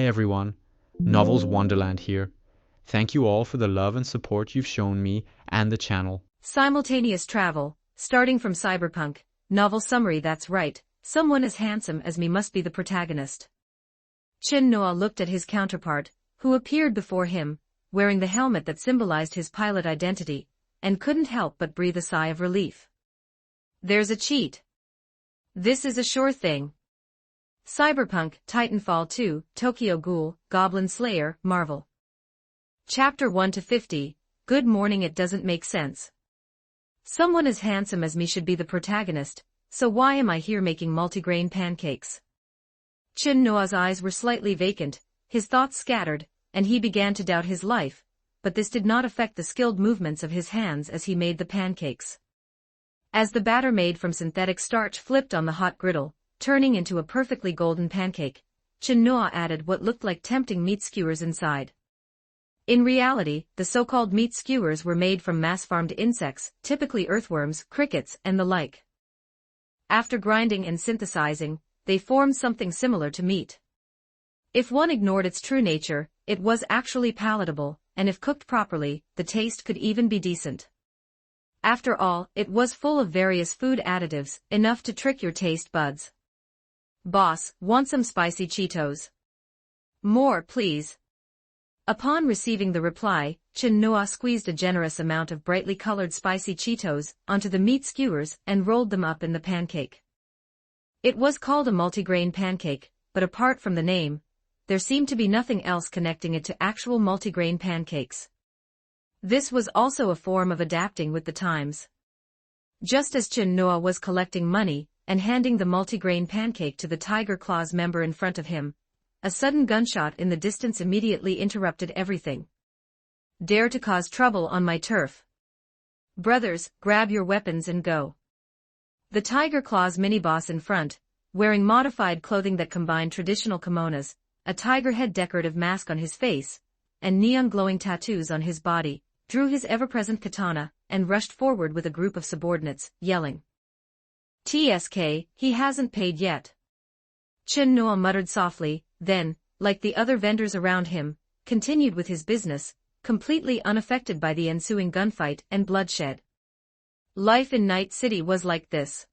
everyone, Novels Wonderland here. Thank you all for the love and support you've shown me and the channel. Simultaneous travel, starting from Cyberpunk, novel summary. That's right, someone as handsome as me must be the protagonist. Chin Noa looked at his counterpart, who appeared before him, wearing the helmet that symbolized his pilot identity, and couldn't help but breathe a sigh of relief. There's a cheat. This is a sure thing. Cyberpunk, Titanfall 2, Tokyo Ghoul, Goblin Slayer, Marvel. Chapter 1 to 50, Good morning. It doesn't make sense. Someone as handsome as me should be the protagonist, so why am I here making multigrain pancakes? Chin Noa's eyes were slightly vacant, his thoughts scattered, and he began to doubt his life, but this did not affect the skilled movements of his hands as he made the pancakes. As the batter made from synthetic starch flipped on the hot griddle, turning into a perfectly golden pancake, Chin Noa added what looked like tempting meat skewers inside. In reality, the so-called meat skewers were made from mass-farmed insects, typically earthworms, crickets, and the like. After grinding and synthesizing, they formed something similar to meat. If one ignored its true nature, it was actually palatable, and if cooked properly, the taste could even be decent. After all, it was full of various food additives, enough to trick your taste buds. Boss, want some spicy Cheetos? More, please. Upon receiving the reply, Chin Noa squeezed a generous amount of brightly colored spicy Cheetos onto the meat skewers and rolled them up in the pancake. It was called a multigrain pancake, but apart from the name, there seemed to be nothing else connecting it to actual multigrain pancakes. This was also a form of adapting with the times. Just as Chin Noa was collecting money and handing the multigrain pancake to the Tiger Claws member in front of him, a sudden gunshot in the distance immediately interrupted everything. Dare to cause trouble on my turf? Brothers, grab your weapons and go. The Tiger Claws mini-boss in front, wearing modified clothing that combined traditional kimonos, a tiger head decorative mask on his face, and neon glowing tattoos on his body, drew his ever-present katana, and rushed forward with a group of subordinates, yelling. "TSK, he hasn't paid yet." Chin Noa muttered softly, then, like the other vendors around him, continued with his business, completely unaffected by the ensuing gunfight and bloodshed. Life in Night City was like this.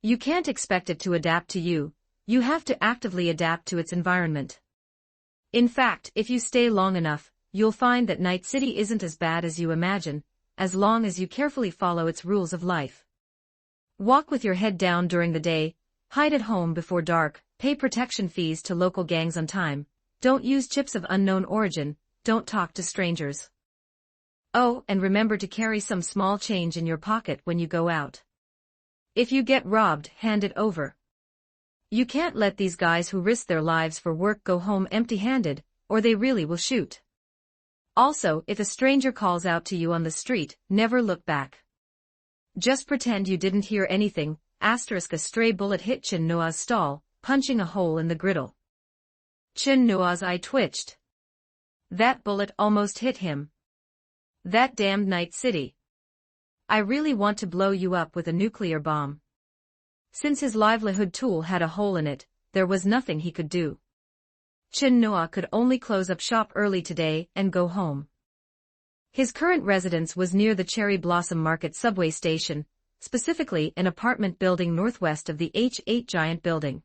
You can't expect it to adapt to you, you have to actively adapt to its environment. In fact, if you stay long enough, you'll find that Night City isn't as bad as you imagine, as long as you carefully follow its rules of life. Walk with your head down during the day, hide at home before dark, pay protection fees to local gangs on time, don't use chips of unknown origin, don't talk to strangers. Oh, and remember to carry some small change in your pocket when you go out. If you get robbed, hand it over. You can't let these guys who risk their lives for work go home empty-handed, or they really will shoot. Also, if a stranger calls out to you on the street, never look back. Just pretend you didn't hear anything. A stray bullet hit Chin Noa's stall, punching a hole in the griddle. Chin Noa's eye twitched. That bullet almost hit him. That damned Night City. I really want to blow you up with a nuclear bomb. Since his livelihood tool had a hole in it, there was nothing he could do. Chin Noa could only close up shop early today and go home. His current residence was near the Cherry Blossom Market subway station, specifically an apartment building northwest of the H8 Giant Building.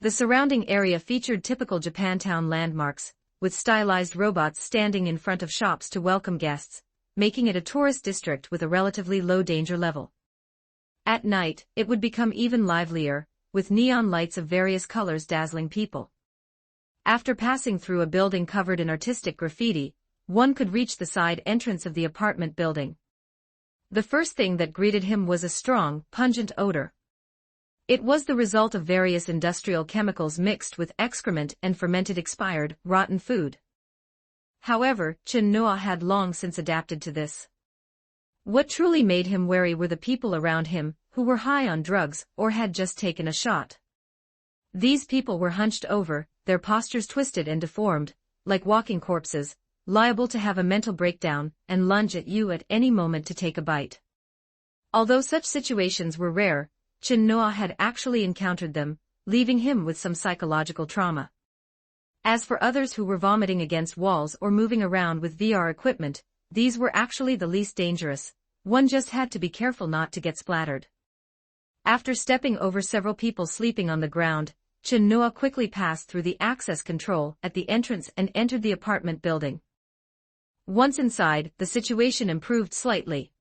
The surrounding area featured typical Japantown landmarks, with stylized robots standing in front of shops to welcome guests, making it a tourist district with a relatively low danger level. At night, it would become even livelier, with neon lights of various colors dazzling people. After passing through a building covered in artistic graffiti, one could reach the side entrance of the apartment building. The first thing that greeted him was a strong, pungent odor. It was the result of various industrial chemicals mixed with excrement and fermented expired, rotten food. However, Chin Noa had long since adapted to this. What truly made him wary were the people around him, who were high on drugs or had just taken a shot. These people were hunched over, their postures twisted and deformed, like walking corpses, liable to have a mental breakdown and lunge at you at any moment to take a bite. Although such situations were rare, Chin Noa had actually encountered them, leaving him with some psychological trauma. As for others who were vomiting against walls or moving around with VR equipment, these were actually the least dangerous. One just had to be careful not to get splattered. After stepping over several people sleeping on the ground, Chen-Noa quickly passed through the access control at the entrance and entered the apartment building. Once inside, the situation improved slightly.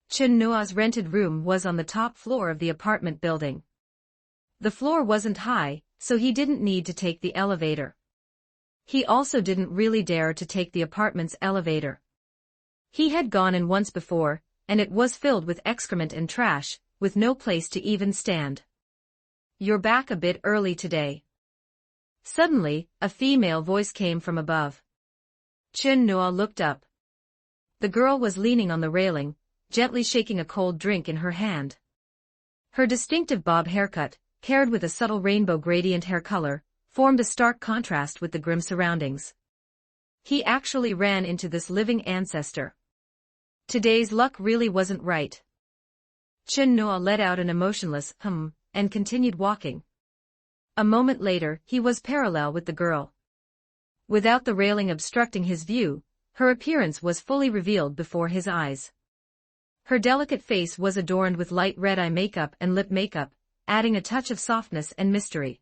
Chen-Noa's rented room was on the top floor of the apartment building. The floor wasn't high, so he didn't need to take the elevator. He also didn't really dare to take the apartment's elevator. He had gone in once before, and it was filled with excrement and trash, with no place to even stand. "You're back a bit early today." Suddenly, a female voice came from above. Chen-Noa looked up. The girl was leaning on the railing, gently shaking a cold drink in her hand. Her distinctive bob haircut, paired with a subtle rainbow gradient hair color, formed a stark contrast with the grim surroundings. He actually ran into this living ancestor. Today's luck really wasn't right. Chen-Noa let out an emotionless and continued walking. A moment later, he was parallel with the girl. Without the railing obstructing his view, her appearance was fully revealed before his eyes. Her delicate face was adorned with light red eye makeup and lip makeup, adding a touch of softness and mystery.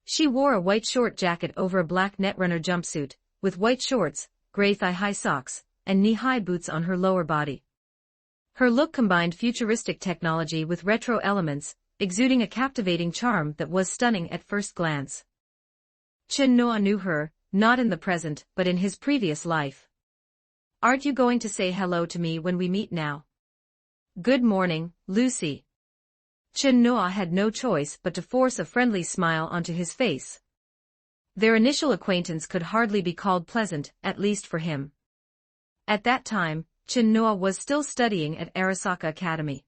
She wore a white short jacket over a black netrunner jumpsuit, with white shorts, gray thigh-high socks, and knee-high boots on her lower body. Her look combined futuristic technology with retro elements, exuding a captivating charm that was stunning at first glance. Chen-Noa knew her, not in the present but in his previous life. "Aren't you going to say hello to me when we meet now?" "Good morning, Lucy." Chen-Noa had no choice but to force a friendly smile onto his face. Their initial acquaintance could hardly be called pleasant, at least for him. At that time, Chen-Noa was still studying at Arasaka Academy.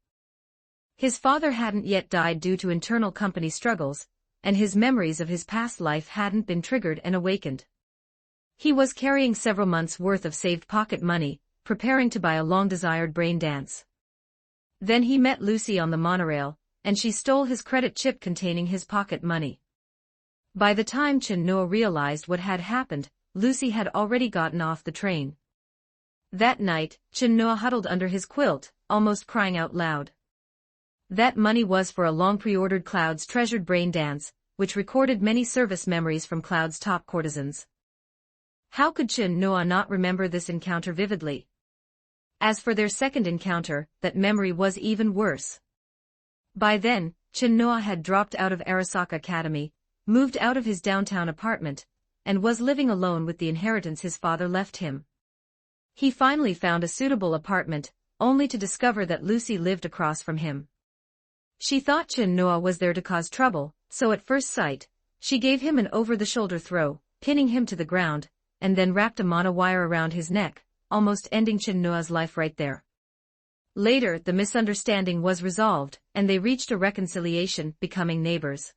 His father hadn't yet died due to internal company struggles, and his memories of his past life hadn't been triggered and awakened. He was carrying several months' worth of saved pocket money, preparing to buy a long-desired brain dance. Then he met Lucy on the monorail, and she stole his credit chip containing his pocket money. By the time Chen-Noa realized what had happened, Lucy had already gotten off the train. That night, Chen-Noa huddled under his quilt, almost crying out loud. That money was for a long pre-ordered Cloud's treasured brain dance, which recorded many service memories from Cloud's top courtesans. How could Chen-Noa not remember this encounter vividly? As for their second encounter, that memory was even worse. By then, Chen-Noa had dropped out of Arasaka Academy, moved out of his downtown apartment, and was living alone with the inheritance his father left him. He finally found a suitable apartment, only to discover that Lucy lived across from him. She thought Chen-Noa was there to cause trouble, so at first sight, she gave him an over-the-shoulder throw, pinning him to the ground, and then wrapped a monowire around his neck, almost ending Chen-Noa's life right there. Later, the misunderstanding was resolved, and they reached a reconciliation, becoming neighbors.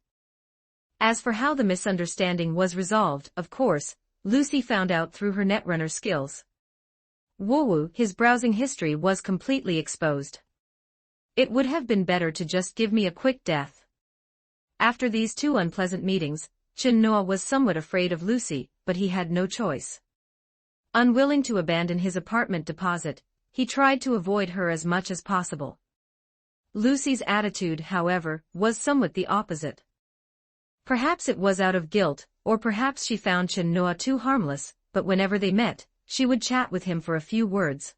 As for how the misunderstanding was resolved, of course, Lucy found out through her netrunner skills. Woo, his browsing history was completely exposed. It would have been better to just give me a quick death. After these two unpleasant meetings, Chen-Noa was somewhat afraid of Lucy, but he had no choice. Unwilling to abandon his apartment deposit, he tried to avoid her as much as possible. Lucy's attitude, however, was somewhat the opposite. Perhaps it was out of guilt, or perhaps she found Chen-Noa too harmless, but whenever they met, she would chat with him for a few words.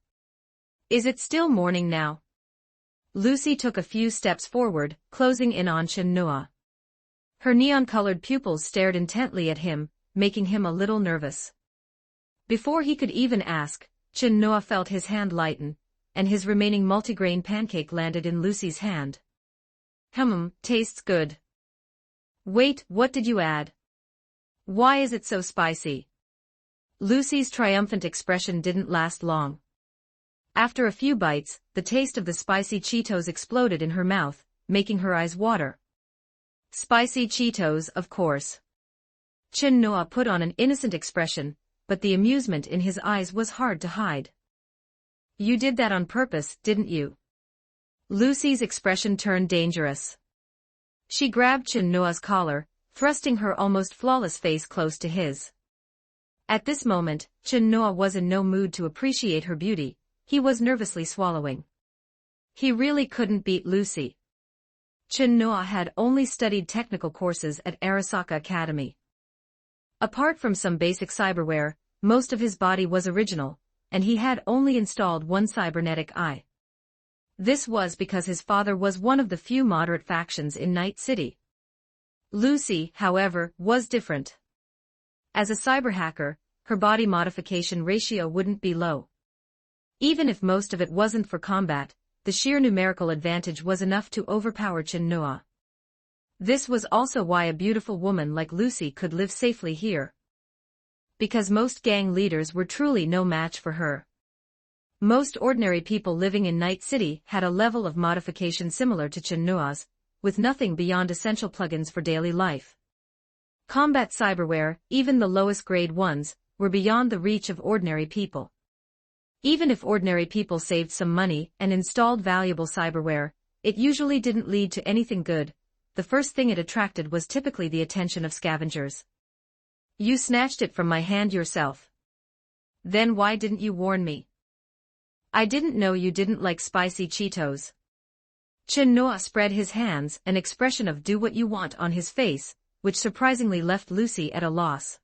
"Is it still morning now?" Lucy took a few steps forward, closing in on Chen-Noa. Her neon-colored pupils stared intently at him, making him a little nervous. Before he could even ask, Chen-Noa felt his hand lighten, and his remaining multigrain pancake landed in Lucy's hand. Tastes good. Wait, what did you add? Why is it so spicy?" Lucy's triumphant expression didn't last long. After a few bites, the taste of the spicy Cheetos exploded in her mouth, making her eyes water. Spicy Cheetos, of course. Chen-Noa put on an innocent expression, but the amusement in his eyes was hard to hide. "You did that on purpose, didn't you?" Lucy's expression turned dangerous. She grabbed Chen-Noa's collar, thrusting her almost flawless face close to his. At this moment, Chin Noa was in no mood to appreciate her beauty, he was nervously swallowing. He really couldn't beat Lucy. Chin Noa had only studied technical courses at Arasaka Academy. Apart from some basic cyberware, most of his body was original, and he had only installed one cybernetic eye. This was because his father was one of the few moderate factions in Night City. Lucy, however, was different. As a cyber hacker, her body modification ratio wouldn't be low. Even if most of it wasn't for combat, the sheer numerical advantage was enough to overpower Chin Noa. This was also why a beautiful woman like Lucy could live safely here. Because most gang leaders were truly no match for her. Most ordinary people living in Night City had a level of modification similar to Chin Noa's, with nothing beyond essential plugins for daily life. Combat cyberware, even the lowest grade ones, were beyond the reach of ordinary people. Even if ordinary people saved some money and installed valuable cyberware, it usually didn't lead to anything good. The first thing it attracted was typically the attention of scavengers. You snatched it from my hand yourself. Then why didn't you warn me? I didn't know you didn't like spicy Cheetos. Chin Noa spread his hands, an expression of do what you want on his face, which surprisingly left Lucy at a loss.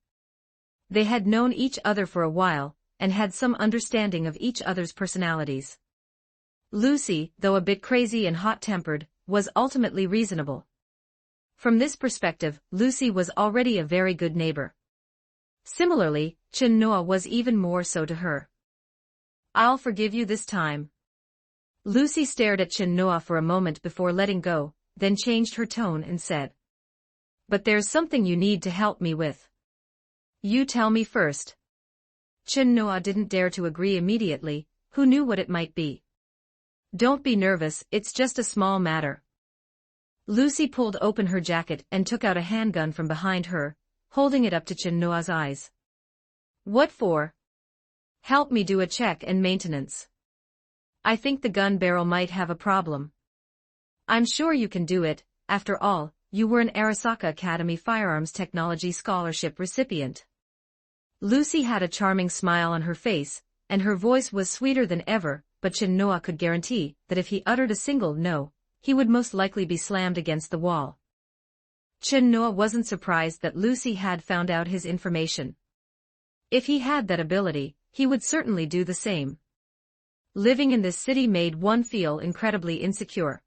They had known each other for a while, and had some understanding of each other's personalities. Lucy, though a bit crazy and hot-tempered, was ultimately reasonable. From this perspective, Lucy was already a very good neighbor. Similarly, Chin Noa was even more so to her. I'll forgive you this time. Lucy stared at Chin Noa for a moment before letting go, then changed her tone and said. But there's something you need to help me with. You tell me first. Chin Noa didn't dare to agree immediately, who knew what it might be. Don't be nervous, it's just a small matter. Lucy pulled open her jacket and took out a handgun from behind her, holding it up to Chin Noa's eyes. What for? Help me do a check and maintenance. I think the gun barrel might have a problem. I'm sure you can do it, after all, you were an Arasaka Academy Firearms Technology Scholarship recipient. Lucy had a charming smile on her face, and her voice was sweeter than ever, but Chin Noa could guarantee that if he uttered a single no, he would most likely be slammed against the wall. Chin Noa wasn't surprised that Lucy had found out his information. If he had that ability, he would certainly do the same. Living in this city made one feel incredibly insecure.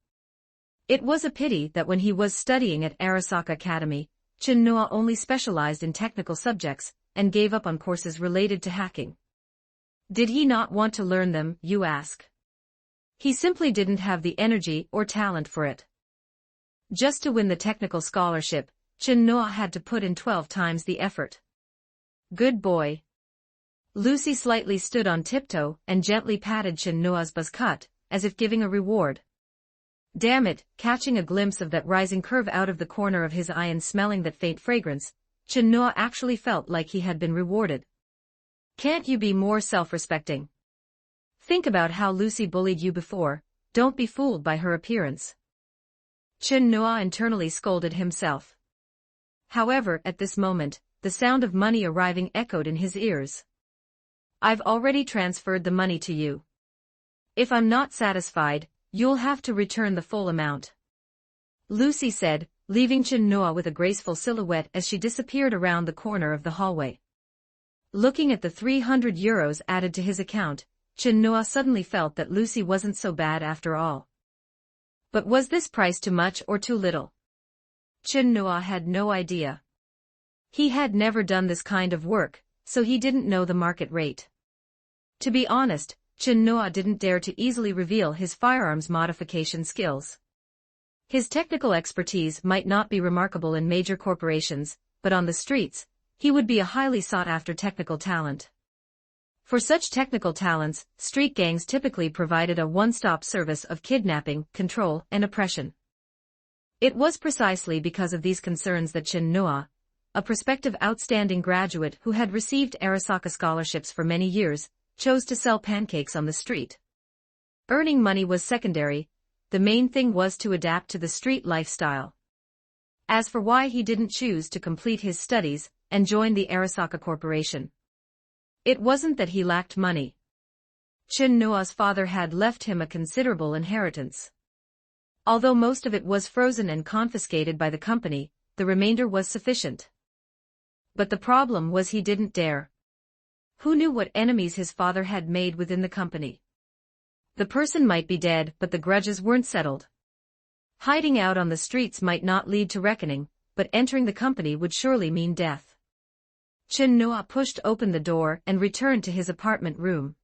It was a pity that when he was studying at Arasaka Academy, Chin Noa only specialized in technical subjects, and gave up on courses related to hacking. Did he not want to learn them, you ask? He simply didn't have the energy or talent for it. Just to win the technical scholarship, Chin Noa had to put in 12 times the effort. Good boy. Lucy slightly stood on tiptoe and gently patted Chin Noa's buzz cut, as if giving a reward. Damn it, catching a glimpse of that rising curve out of the corner of his eye and smelling that faint fragrance, Chin Noa actually felt like he had been rewarded. Can't you be more self-respecting? Think about how Lucy bullied you before, don't be fooled by her appearance. Chin Noa internally scolded himself. However, at this moment, the sound of money arriving echoed in his ears. I've already transferred the money to you. If I'm not satisfied, you'll have to return the full amount. Lucy said, leaving Chin Noa with a graceful silhouette as she disappeared around the corner of the hallway. Looking at the 300 euros added to his account, Chin Noa suddenly felt that Lucy wasn't so bad after all. But was this price too much or too little? Chin Noa had no idea. He had never done this kind of work, so he didn't know the market rate. To be honest, Chin Noa didn't dare to easily reveal his firearms modification skills. His technical expertise might not be remarkable in major corporations, but on the streets, he would be a highly sought-after technical talent. For such technical talents, street gangs typically provided a one-stop service of kidnapping, control, and oppression. It was precisely because of these concerns that Chin Noa, a prospective outstanding graduate who had received Arasaka scholarships for many years, chose to sell pancakes on the street. Earning money was secondary, the main thing was to adapt to the street lifestyle. As for why he didn't choose to complete his studies and join the Arasaka Corporation, it wasn't that he lacked money. Chin Noa's father had left him a considerable inheritance. Although most of it was frozen and confiscated by the company, the remainder was sufficient. But the problem was he didn't dare. Who knew what enemies his father had made within the company? The person might be dead, but the grudges weren't settled. Hiding out on the streets might not lead to reckoning, but entering the company would surely mean death. Chin Noa pushed open the door and returned to his apartment room.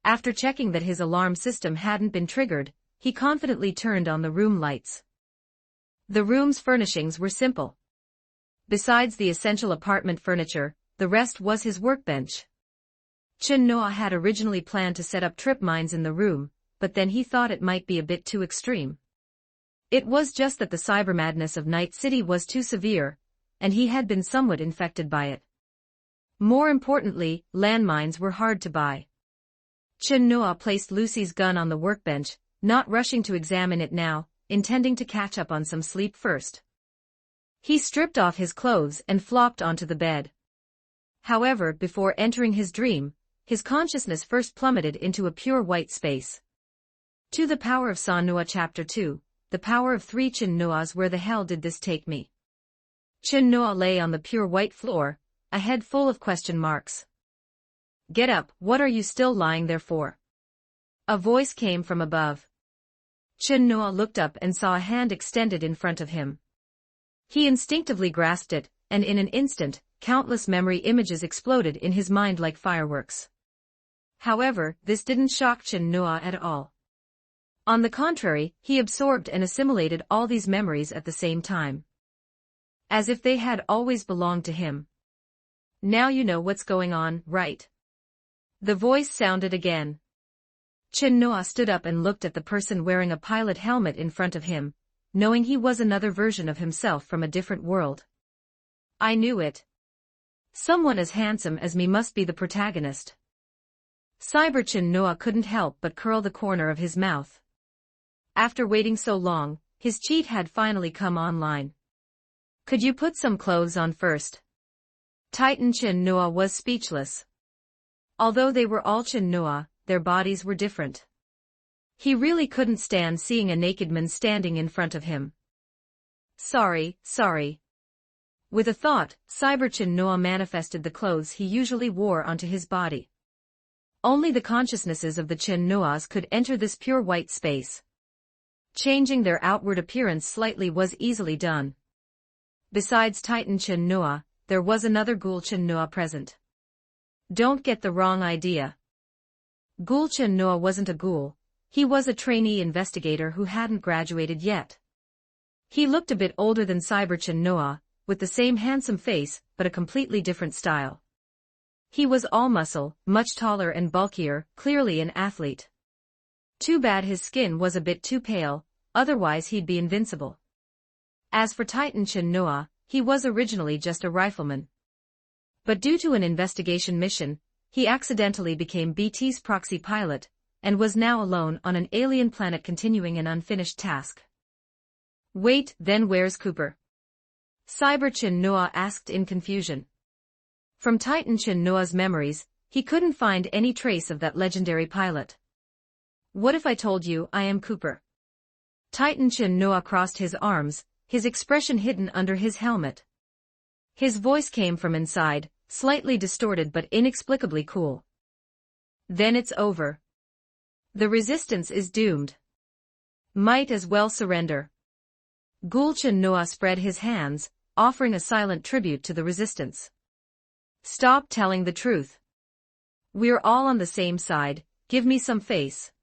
After checking that his alarm system hadn't been triggered, he confidently turned on the room lights. The room's furnishings were simple. Besides the essential apartment furniture, the rest was his workbench. Chin Noa had originally planned to set up trip mines in the room, but then he thought it might be a bit too extreme. It was just that the cyber madness of Night City was too severe, and he had been somewhat infected by it. More importantly, landmines were hard to buy. Chin Noa placed Lucy's gun on the workbench, not rushing to examine it now, intending to catch up on some sleep first. He stripped off his clothes and flopped onto the bed. However, before entering his dream, his consciousness first plummeted into a pure white space. To the power of Sa Noa Chapter 2, the power of 3 Chin Noas. Where the hell did this take me? Chin Noa lay on the pure white floor, a head full of question marks. Get up, what are you still lying there for? A voice came from above. Chin Noa looked up and saw a hand extended in front of him. He instinctively grasped it, and in an instant, countless memory images exploded in his mind like fireworks. However, this didn't shock Chin Noa at all. On the contrary, he absorbed and assimilated all these memories at the same time, as if they had always belonged to him. Now you know what's going on, right? The voice sounded again. Chin Noa stood up and looked at the person wearing a pilot helmet in front of him, knowing he was another version of himself from a different world. I knew it. Someone as handsome as me must be the protagonist. Chin Noa couldn't help but curl the corner of his mouth. After waiting so long, his cheat had finally come online. Could you put some clothes on first? Titan Chin Noa was speechless. Although they were all Chin Noa, their bodies were different. He really couldn't stand seeing a naked man standing in front of him. Sorry. With a thought, Chin Noa manifested the clothes he usually wore onto his body. Only the consciousnesses of the Chin Noas could enter this pure white space. Changing their outward appearance slightly was easily done. Besides Titan Chin Noa, there was another Ghoul Chin Noa present. Don't get the wrong idea. Ghoul Chin Noa wasn't a ghoul, he was a trainee investigator who hadn't graduated yet. He looked a bit older than Chin Noa, with the same handsome face, but a completely different style. He was all muscle, much taller and bulkier, clearly an athlete. Too bad his skin was a bit too pale, otherwise he'd be invincible. As for Titan Chin Noa, he was originally just a rifleman. But due to an investigation mission, he accidentally became BT's proxy pilot, and was now alone on an alien planet continuing an unfinished task. Wait, then where's Cooper? Chin Noa asked in confusion. From Titan Chin Noa's memories, he couldn't find any trace of that legendary pilot. What if I told you I am Cooper? Titan Chin Noa crossed his arms, his expression hidden under his helmet. His voice came from inside, slightly distorted but inexplicably cool. Then it's over. The resistance is doomed. Might as well surrender. Ghoul Chin Noa spread his hands, offering a silent tribute to the resistance. Stop telling the truth. We're all on the same side, give me some face.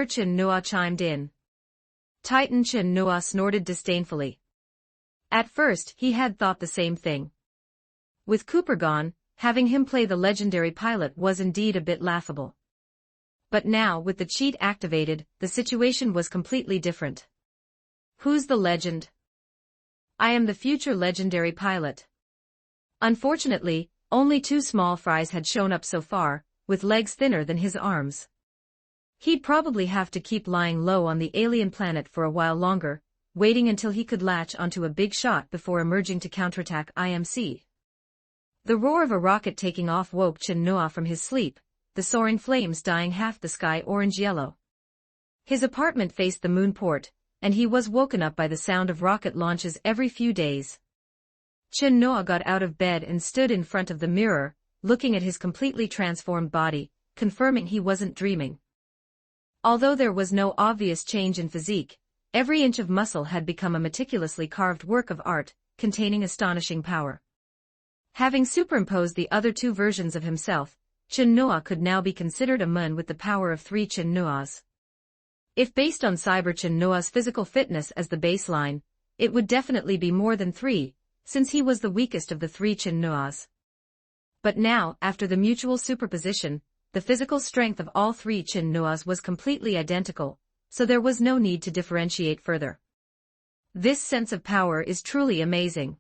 Chin Noa chimed in. Titan Chin Noa snorted disdainfully. At first, he had thought the same thing. With Cooper gone, having him play the legendary pilot was indeed a bit laughable. But now, with the cheat activated, the situation was completely different. Who's the legend? I am the future legendary pilot. Unfortunately, only 2 small fries had shown up so far, with legs thinner than his arms. He'd probably have to keep lying low on the alien planet for a while longer, waiting until he could latch onto a big shot before emerging to counterattack IMC. The roar of a rocket taking off woke Chen Noa from his sleep, the soaring flames dyeing half the sky orange-yellow. His apartment faced the moon port, and he was woken up by the sound of rocket launches every few days. Chen Noa got out of bed and stood in front of the mirror, looking at his completely transformed body, confirming he wasn't dreaming. Although there was no obvious change in physique, every inch of muscle had become a meticulously carved work of art, containing astonishing power. Having superimposed the other two versions of himself, Chen Noa could now be considered a man with the power of 3 Chen Noas. If based on Cyber Chen Noa's physical fitness as the baseline, it would definitely be more than 3, since he was the weakest of the 3 Chen Noas. But now, after the mutual superposition, the physical strength of all 3 Chen Noas was completely identical, so there was no need to differentiate further. This sense of power is truly amazing.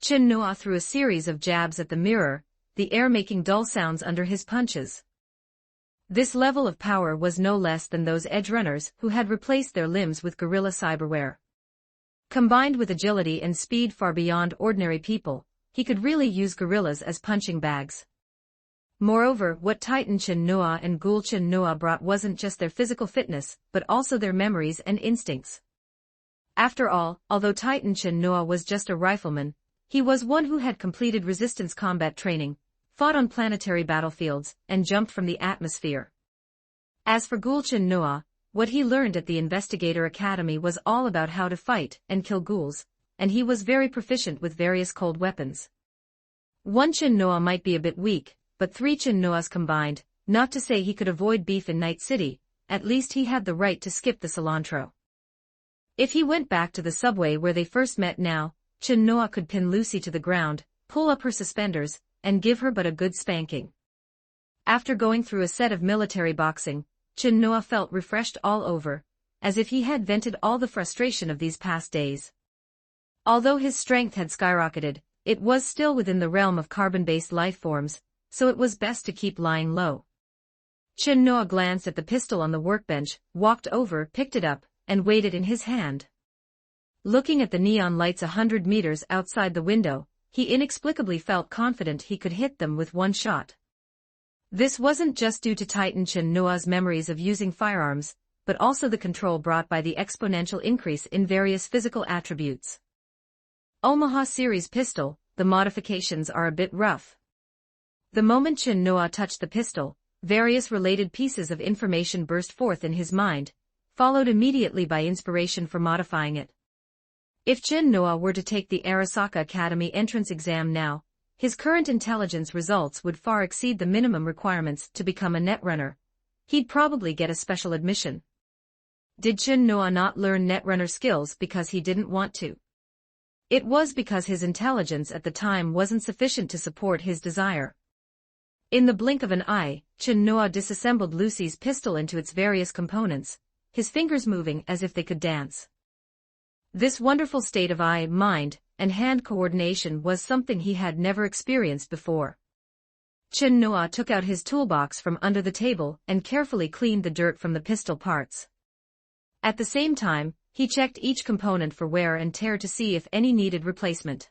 Chen Noa threw a series of jabs at the mirror, the air making dull sounds under his punches. This level of power was no less than those edge runners who had replaced their limbs with gorilla cyberware. Combined with agility and speed far beyond ordinary people, he could really use gorillas as punching bags. Moreover, what Titan Chen Noa and Ghoul Chen Noa brought wasn't just their physical fitness, but also their memories and instincts. After all, although Titan Chen Noa was just a rifleman, he was one who had completed resistance combat training, fought on planetary battlefields, and jumped from the atmosphere. As for Ghoul Chen Noa, what he learned at the Investigator Academy was all about how to fight and kill ghouls, and he was very proficient with various cold weapons. 1 Chen Noa might be a bit weak, but 3 Chen Noas combined, not to say he could avoid beef in Night City, at least he had the right to skip the cilantro. If he went back to the subway where they first met now, Chen Noa could pin Lucy to the ground, pull up her suspenders, and give her but a good spanking. After going through a set of military boxing, Chen Noa felt refreshed all over, as if he had vented all the frustration of these past days. Although his strength had skyrocketed, it was still within the realm of carbon-based life forms, so it was best to keep lying low. Chen Noa glanced at the pistol on the workbench, walked over, picked it up, and weighed it in his hand. Looking at the neon lights 100 meters outside the window, he inexplicably felt confident he could hit them with one shot. This wasn't just due to Titan Chen Noa's memories of using firearms, but also the control brought by the exponential increase in various physical attributes. Omaha Series pistol, the modifications are a bit rough. The moment Chen Noa touched the pistol, various related pieces of information burst forth in his mind, followed immediately by inspiration for modifying it. If Chen Noa were to take the Arasaka Academy entrance exam now, his current intelligence results would far exceed the minimum requirements to become a netrunner. He'd probably get a special admission. Did Chen Noa not learn netrunner skills because he didn't want to? It was because his intelligence at the time wasn't sufficient to support his desire. In the blink of an eye, Chen Noa disassembled Lucy's pistol into its various components, his fingers moving as if they could dance. This wonderful state of eye, mind, and hand coordination was something he had never experienced before. Chen Noa took out his toolbox from under the table and carefully cleaned the dirt from the pistol parts. At the same time, he checked each component for wear and tear to see if any needed replacement.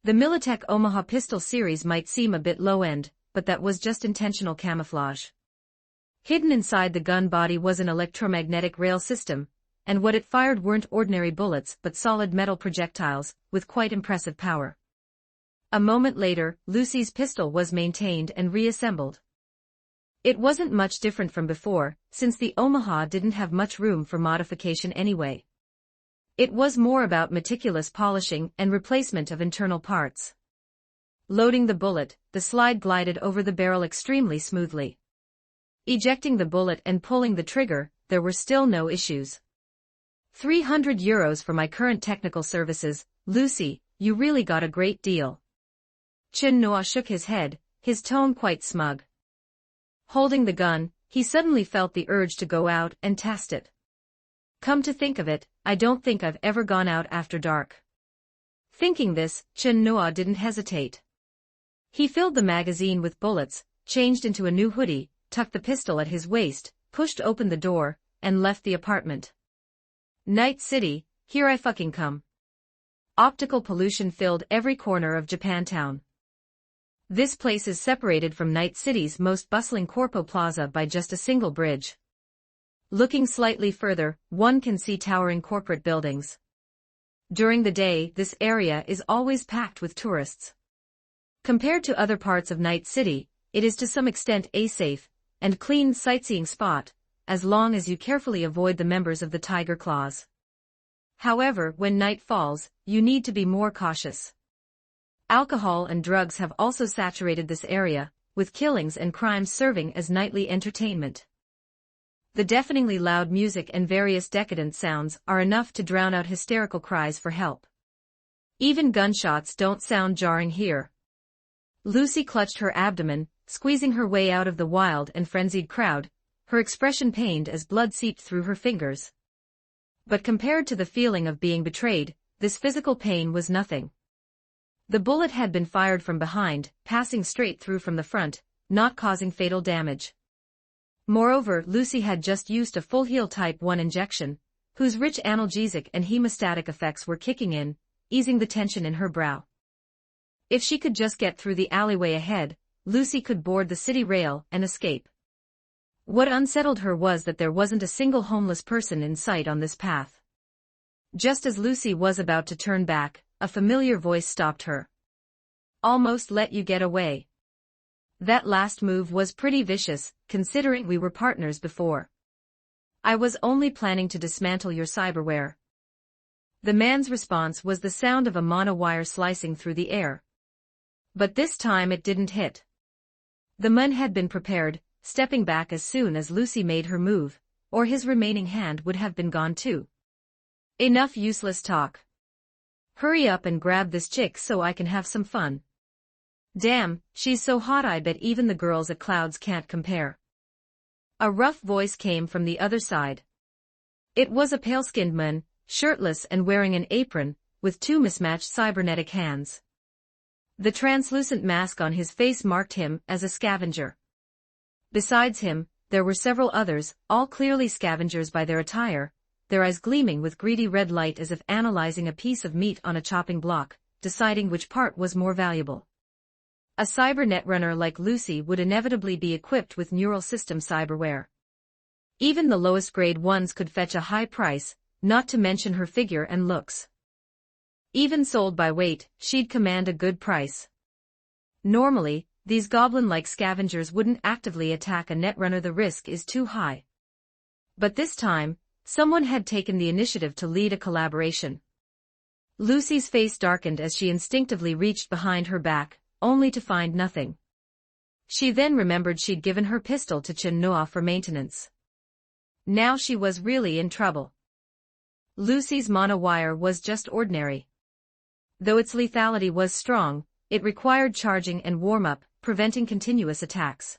The Militech Omaha pistol series might seem a bit low-end, but that was just intentional camouflage. Hidden inside the gun body was an electromagnetic rail system, and what it fired weren't ordinary bullets but solid metal projectiles, with quite impressive power. A moment later, Lucy's pistol was maintained and reassembled. It wasn't much different from before, since the Omaha didn't have much room for modification anyway. It was more about meticulous polishing and replacement of internal parts. Loading the bullet, the slide glided over the barrel extremely smoothly. Ejecting the bullet and pulling the trigger, there were still no issues. €300 for my current technical services, Lucy, you really got a great deal. Chen Noa shook his head, his tone quite smug. Holding the gun, he suddenly felt the urge to go out and test it. Come to think of it, I don't think I've ever gone out after dark. Thinking this, Chen Noa didn't hesitate. He filled the magazine with bullets, changed into a new hoodie, tucked the pistol at his waist, pushed open the door, and left the apartment. Night City, here I fucking come. Optical pollution filled every corner of Japantown. This place is separated from Night City's most bustling Corpo Plaza by just a single bridge. Looking slightly further, one can see towering corporate buildings. During the day, this area is always packed with tourists. Compared to other parts of Night City, it is to some extent a safe and clean sightseeing spot, as long as you carefully avoid the members of the Tiger Claws. However, when night falls, you need to be more cautious. Alcohol and drugs have also saturated this area, with killings and crimes serving as nightly entertainment. The deafeningly loud music and various decadent sounds are enough to drown out hysterical cries for help. Even gunshots don't sound jarring here. Lucy clutched her abdomen, squeezing her way out of the wild and frenzied crowd, her expression pained as blood seeped through her fingers. But compared to the feeling of being betrayed, this physical pain was nothing. The bullet had been fired from behind, passing straight through from the front, not causing fatal damage. Moreover, Lucy had just used a full-heal type 1 injection, whose rich analgesic and hemostatic effects were kicking in, easing the tension in her brow. If she could just get through the alleyway ahead, Lucy could board the city rail and escape. What unsettled her was that there wasn't a single homeless person in sight on this path. Just as Lucy was about to turn back, a familiar voice stopped her. Almost let you get away. That last move was pretty vicious, considering we were partners before. I was only planning to dismantle your cyberware. The man's response was the sound of a monowire slicing through the air. But this time it didn't hit. The man had been prepared, stepping back as soon as Lucy made her move, or his remaining hand would have been gone too. Enough useless talk. Hurry up and grab this chick so I can have some fun. Damn, she's so hot I bet even the girls at Clouds can't compare. A rough voice came from the other side. It was a pale-skinned man, shirtless and wearing an apron, with two mismatched cybernetic hands. The translucent mask on his face marked him as a scavenger. Besides him, there were several others, all clearly scavengers by their attire, their eyes gleaming with greedy red light as if analyzing a piece of meat on a chopping block, deciding which part was more valuable. A cyber netrunner like Lucy would inevitably be equipped with neural system cyberware. Even the lowest grade ones could fetch a high price, not to mention her figure and looks. Even sold by weight, she'd command a good price. Normally, these goblin-like scavengers wouldn't actively attack a netrunner, the risk is too high. But this time, someone had taken the initiative to lead a collaboration. Lucy's face darkened as she instinctively reached behind her back, only to find nothing. She then remembered she'd given her pistol to Chin-Noa for maintenance. Now she was really in trouble. Lucy's monowire was just ordinary. Though its lethality was strong, it required charging and warm-up, preventing continuous attacks.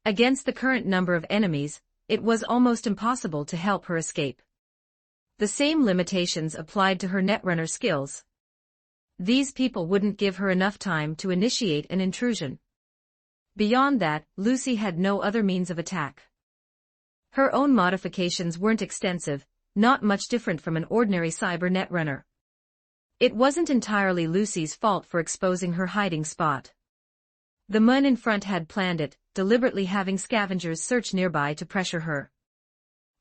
Against the current number of enemies, it was almost impossible to help her escape. The same limitations applied to her netrunner skills. These people wouldn't give her enough time to initiate an intrusion. Beyond that, Lucy had no other means of attack. Her own modifications weren't extensive, not much different from an ordinary cyber netrunner. It wasn't entirely Lucy's fault for exposing her hiding spot. The man in front had planned it, deliberately having scavengers search nearby to pressure her.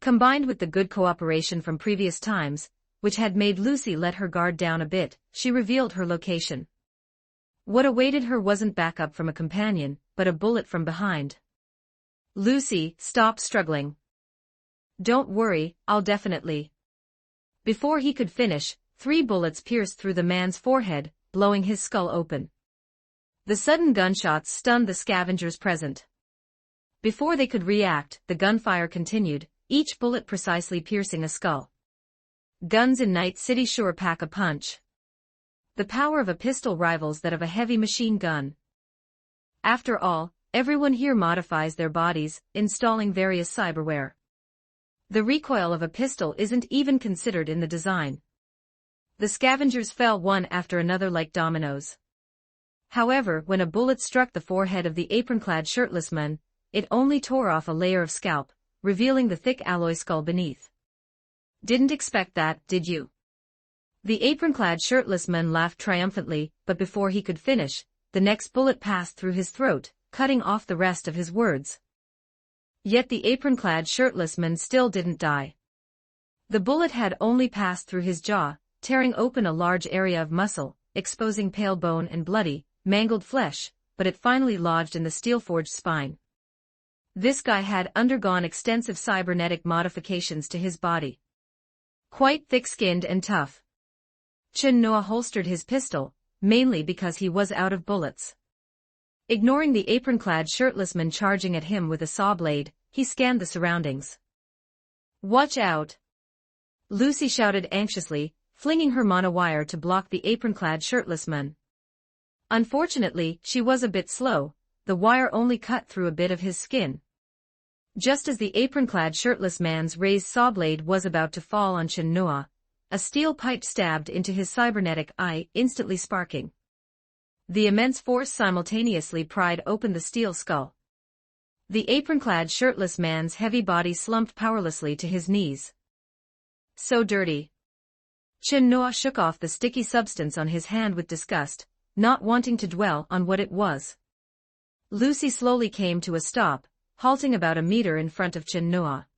Combined with the good cooperation from previous times, which had made Lucy let her guard down a bit, she revealed her location. What awaited her wasn't backup from a companion, but a bullet from behind. Lucy, stop struggling. Don't worry, I'll definitely. Before he could finish, 3 bullets pierced through the man's forehead, blowing his skull open. The sudden gunshots stunned the scavengers present. Before they could react, the gunfire continued, each bullet precisely piercing a skull. Guns in Night City sure pack a punch. The power of a pistol rivals that of a heavy machine gun. After all, everyone here modifies their bodies, installing various cyberware. The recoil of a pistol isn't even considered in the design. The scavengers fell one after another like dominoes. However, when a bullet struck the forehead of the apron-clad shirtless man, it only tore off a layer of scalp, revealing the thick alloy skull beneath. Didn't expect that, did you? The apron-clad shirtless man laughed triumphantly, but before he could finish, the next bullet passed through his throat, cutting off the rest of his words. Yet the apron-clad shirtless man still didn't die. The bullet had only passed through his jaw, tearing open a large area of muscle, exposing pale bone and bloody, mangled flesh, but it finally lodged in the steel-forged spine. This guy had undergone extensive cybernetic modifications to his body. Quite thick-skinned and tough. Chen Noa holstered his pistol, mainly because he was out of bullets. Ignoring the apron-clad shirtless man charging at him with a saw blade, he scanned the surroundings. "Watch out!" Lucy shouted anxiously, flinging her monowire to block the apron-clad shirtless man. Unfortunately, she was a bit slow, the wire only cut through a bit of his skin. Just as the apron-clad shirtless man's raised saw blade was about to fall on Chen Noa, a steel pipe stabbed into his cybernetic eye, instantly sparking. The immense force simultaneously pried open the steel skull. The apron-clad shirtless man's heavy body slumped powerlessly to his knees. So dirty. Chen Noa shook off the sticky substance on his hand with disgust, not wanting to dwell on what it was. Lucy slowly came to a stop, halting about a meter in front of Chen Noa.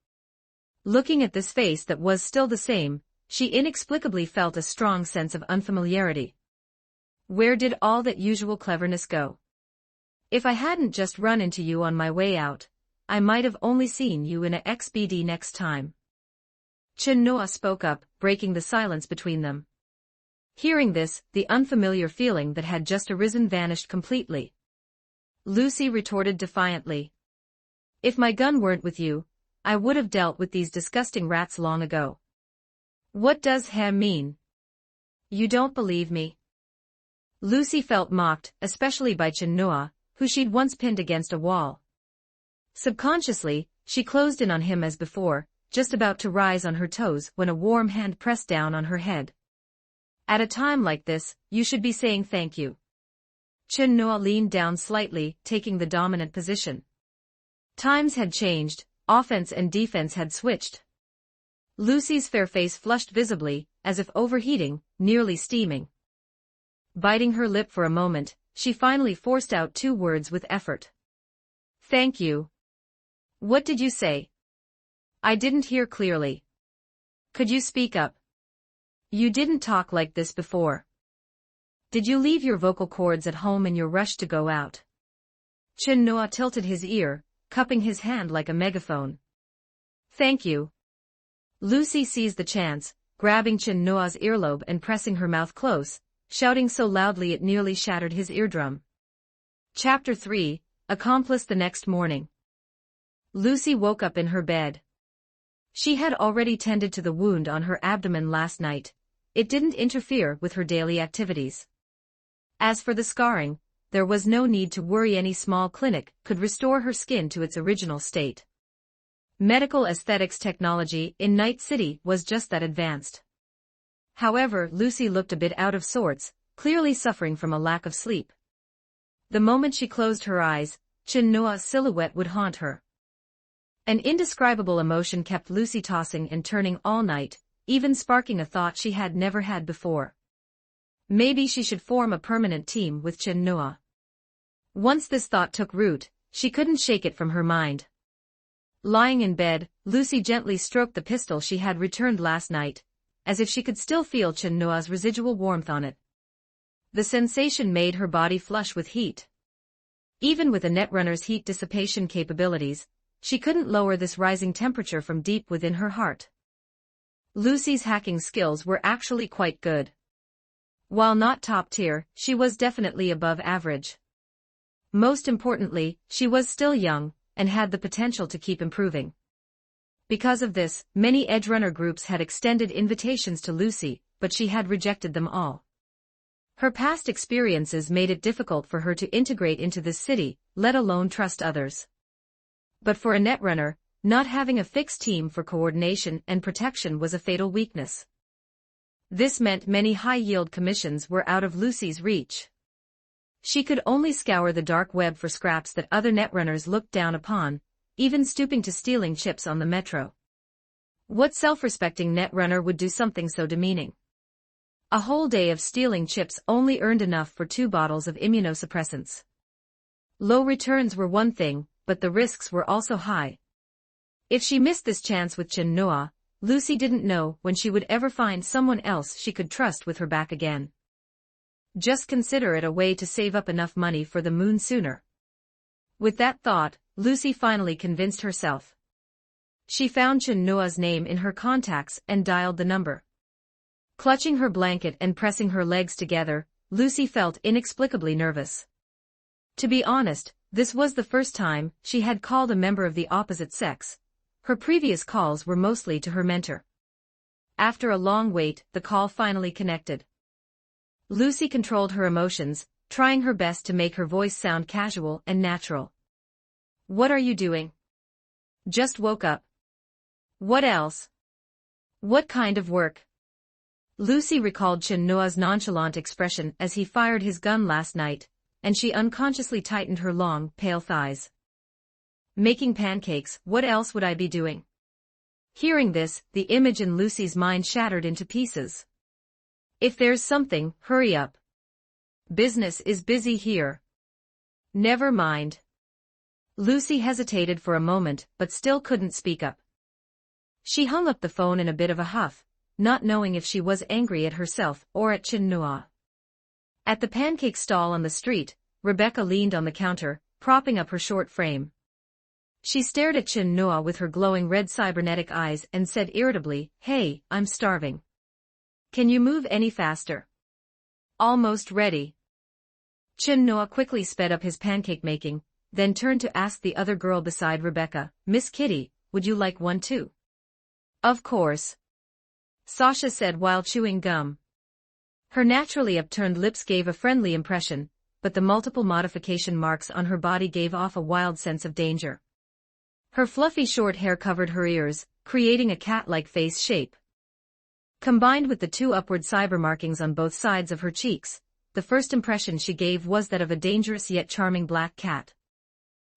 Looking at this face that was still the same, she inexplicably felt a strong sense of unfamiliarity. Where did all that usual cleverness go? If I hadn't just run into you on my way out, I might have only seen you in a XBD next time. Chen Noa spoke up, breaking the silence between them. Hearing this, the unfamiliar feeling that had just arisen vanished completely. Lucy retorted defiantly. If my gun weren't with you, I would have dealt with these disgusting rats long ago. What does he mean? You don't believe me? Lucy felt mocked, especially by Chen Noa, who she'd once pinned against a wall. Subconsciously, she closed in on him as before, just about to rise on her toes when a warm hand pressed down on her head. At a time like this, you should be saying thank you. Chen Noa leaned down slightly, taking the dominant position. Times had changed, offense and defense had switched. Lucy's fair face flushed visibly, as if overheating, nearly steaming. Biting her lip for a moment, she finally forced out two words with effort. Thank you. What did you say? I didn't hear clearly. Could you speak up? You didn't talk like this before. Did you leave your vocal cords at home in your rush to go out? Chen Noa tilted his ear, cupping his hand like a megaphone. Thank you. Lucy seized the chance, grabbing Chen Noa's earlobe and pressing her mouth close, shouting so loudly it nearly shattered his eardrum. Chapter 3, Accomplice. The next morning, Lucy woke up in her bed. She had already tended to the wound on her abdomen last night. It didn't interfere with her daily activities. As for the scarring, there was no need to worry. Any small clinic could restore her skin to its original state. Medical aesthetics technology in Night City was just that advanced. However, Lucy looked a bit out of sorts, clearly suffering from a lack of sleep. The moment she closed her eyes, Chen Noa's silhouette would haunt her. An indescribable emotion kept Lucy tossing and turning all night, even sparking a thought she had never had before. Maybe she should form a permanent team with Chen Noa. Once this thought took root, she couldn't shake it from her mind. Lying in bed, Lucy gently stroked the pistol she had returned last night, as if she could still feel Chen Noa's residual warmth on it. The sensation made her body flush with heat. Even with a netrunner's heat dissipation capabilities, she couldn't lower this rising temperature from deep within her heart. Lucy's hacking skills were actually quite good. While not top tier, she was definitely above average. Most importantly, she was still young, and had the potential to keep improving. Because of this, many edgerunner groups had extended invitations to Lucy, but she had rejected them all. Her past experiences made it difficult for her to integrate into this city, let alone trust others. But for a netrunner, not having a fixed team for coordination and protection was a fatal weakness. This meant many high-yield commissions were out of Lucy's reach. She could only scour the dark web for scraps that other netrunners looked down upon, even stooping to stealing chips on the metro. What self-respecting netrunner would do something so demeaning? A whole day of stealing chips only earned enough for 2 bottles of immunosuppressants. Low returns were one thing, but the risks were also high. If she missed this chance with Chin Noa, Lucy didn't know when she would ever find someone else she could trust with her back again. Just consider it a way to save up enough money for the moon sooner. With that thought, Lucy finally convinced herself. She found Chin Noa's name in her contacts and dialed the number. Clutching her blanket and pressing her legs together, Lucy felt inexplicably nervous. To be honest, this was the first time she had called a member of the opposite sex. Her previous calls were mostly to her mentor. After a long wait, the call finally connected. Lucy controlled her emotions, trying her best to make her voice sound casual and natural. "What are you doing?" "Just woke up." "What else?" "What kind of work?" Lucy recalled Chin Noa's nonchalant expression as he fired his gun last night, and she unconsciously tightened her long, pale thighs. "Making pancakes, what else would I be doing?" Hearing this, the image in Lucy's mind shattered into pieces. "If there's something, hurry up. Business is busy here." "Never mind." Lucy hesitated for a moment but still couldn't speak up. She hung up the phone in a bit of a huff, not knowing if she was angry at herself or at Chin Noa. At the pancake stall on the street, Rebecca leaned on the counter, propping up her short frame. She stared at Chin Noa with her glowing red cybernetic eyes and said irritably, "Hey, I'm starving. Can you move any faster?" "Almost ready." Chin Noa quickly sped up his pancake making, then turned to ask the other girl beside Rebecca, "Miss Kitty, would you like one too?" "Of course," Sasha said while chewing gum. Her naturally upturned lips gave a friendly impression, but the multiple modification marks on her body gave off a wild sense of danger. Her fluffy short hair covered her ears, creating a cat-like face shape. Combined with the 2 upward cyber markings on both sides of her cheeks, the first impression she gave was that of a dangerous yet charming black cat.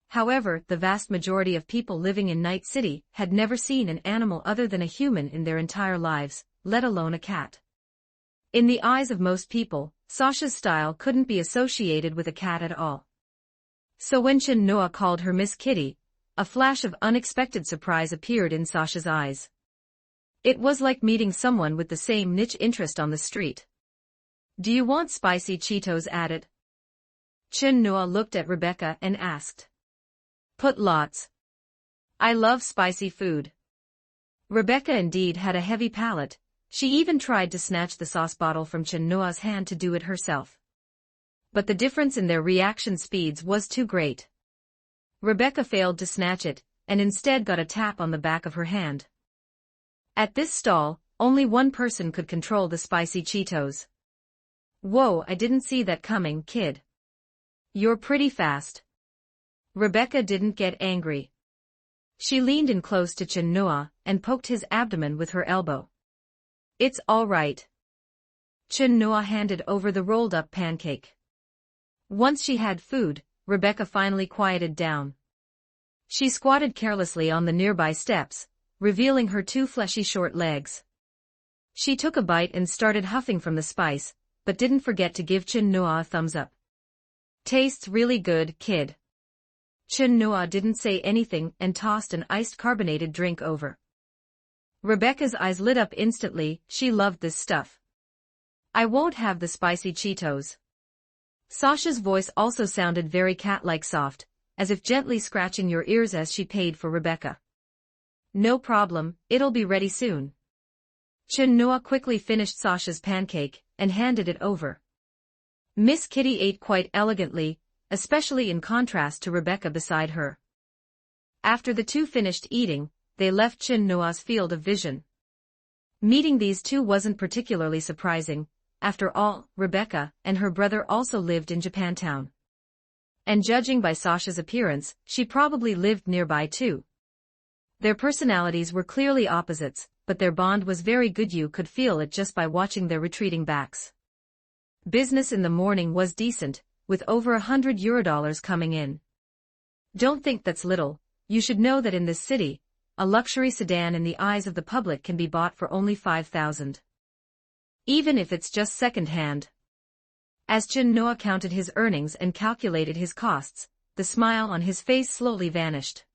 However, the vast majority of people living in Night City had never seen an animal other than a human in their entire lives, let alone a cat. In the eyes of most people, Sasha's style couldn't be associated with a cat at all. So when Chin Noa called her Miss Kitty, a flash of unexpected surprise appeared in Sasha's eyes. It was like meeting someone with the same niche interest on the street. "Do you want spicy Cheetos added?" Chin Noa looked at Rebecca and asked. "Put lots. I love spicy food." Rebecca indeed had a heavy palate. She even tried to snatch the sauce bottle from Chin Noa's hand to do it herself. But the difference in their reaction speeds was too great. Rebecca failed to snatch it, and instead got a tap on the back of her hand. At this stall, only one person could control the spicy Cheetos. "Whoa, I didn't see that coming, kid. You're pretty fast." Rebecca didn't get angry. She leaned in close to Chin Noa and poked his abdomen with her elbow. "It's all right." Chin Noa handed over the rolled-up pancake. Once she had food, Rebecca finally quieted down. She squatted carelessly on the nearby steps, revealing her 2 fleshy short legs. She took a bite and started huffing from the spice, but didn't forget to give Chin Noa a thumbs up. "Tastes really good, kid." Chin Noa didn't say anything and tossed an iced carbonated drink over. Rebecca's eyes lit up instantly. She loved this stuff. "I won't have the spicy Cheetos." Sasha's voice also sounded very cat-like soft, as if gently scratching your ears as she paid for Rebecca. "No problem, it'll be ready soon." Chin Noa quickly finished Sasha's pancake and handed it over. Miss Kitty ate quite elegantly, especially in contrast to Rebecca beside her. After the 2 finished eating, they left Chin Noa's field of vision. Meeting these 2 wasn't particularly surprising. After all, Rebecca and her brother also lived in Japantown. And judging by Sasha's appearance, she probably lived nearby too. Their personalities were clearly opposites, but their bond was very good. You could feel it just by watching their retreating backs. Business in the morning was decent, with over $100 coming in. Don't think that's little. You should know that in this city, a luxury sedan in the eyes of the public can be bought for only 5,000. Even if it's just second-hand. As Chin Noa counted his earnings and calculated his costs, the smile on his face slowly vanished.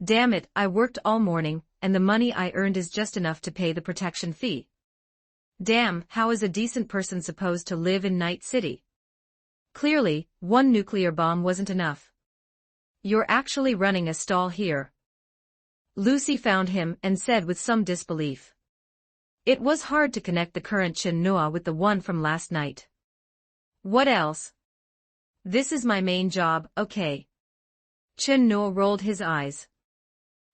Damn it, I worked all morning, and the money I earned is just enough to pay the protection fee. Damn, how is a decent person supposed to live in Night City? Clearly, one nuclear bomb wasn't enough. You're actually running a stall here. Lucy found him and said with some disbelief. It was hard to connect the current Chin Noa with the one from last night. What else? This is my main job, okay. Chin Noa rolled his eyes.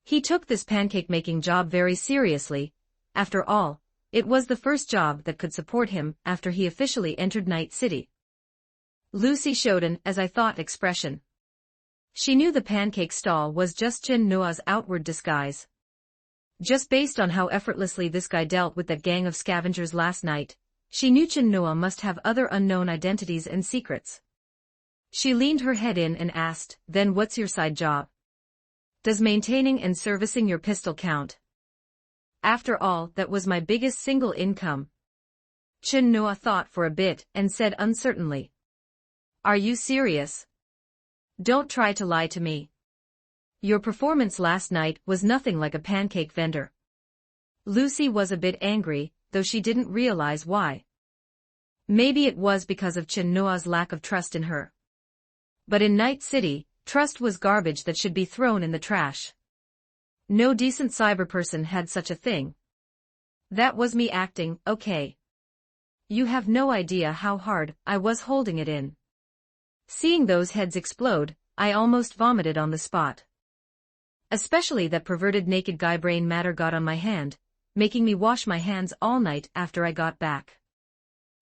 He took this pancake-making job very seriously. After all, it was the first job that could support him after he officially entered Night City. Lucy showed an as-I-thought expression. She knew the pancake stall was just Chin Noa's outward disguise. Just based on how effortlessly this guy dealt with that gang of scavengers last night, she knew Chin Noa must have other unknown identities and secrets. She leaned her head in and asked, then what's your side job? Does maintaining and servicing your pistol count? After all, that was my biggest single income. Chin Noa thought for a bit and said uncertainly. Are you serious? Don't try to lie to me. Your performance last night was nothing like a pancake vendor. Lucy was a bit angry, though she didn't realize why. Maybe it was because of Chin Noa's lack of trust in her. But in Night City, trust was garbage that should be thrown in the trash. No decent cyberperson had such a thing. That was me acting, okay. You have no idea how hard I was holding it in. Seeing those heads explode, I almost vomited on the spot. Especially that perverted naked guy brain matter got on my hand, making me wash my hands all night after I got back.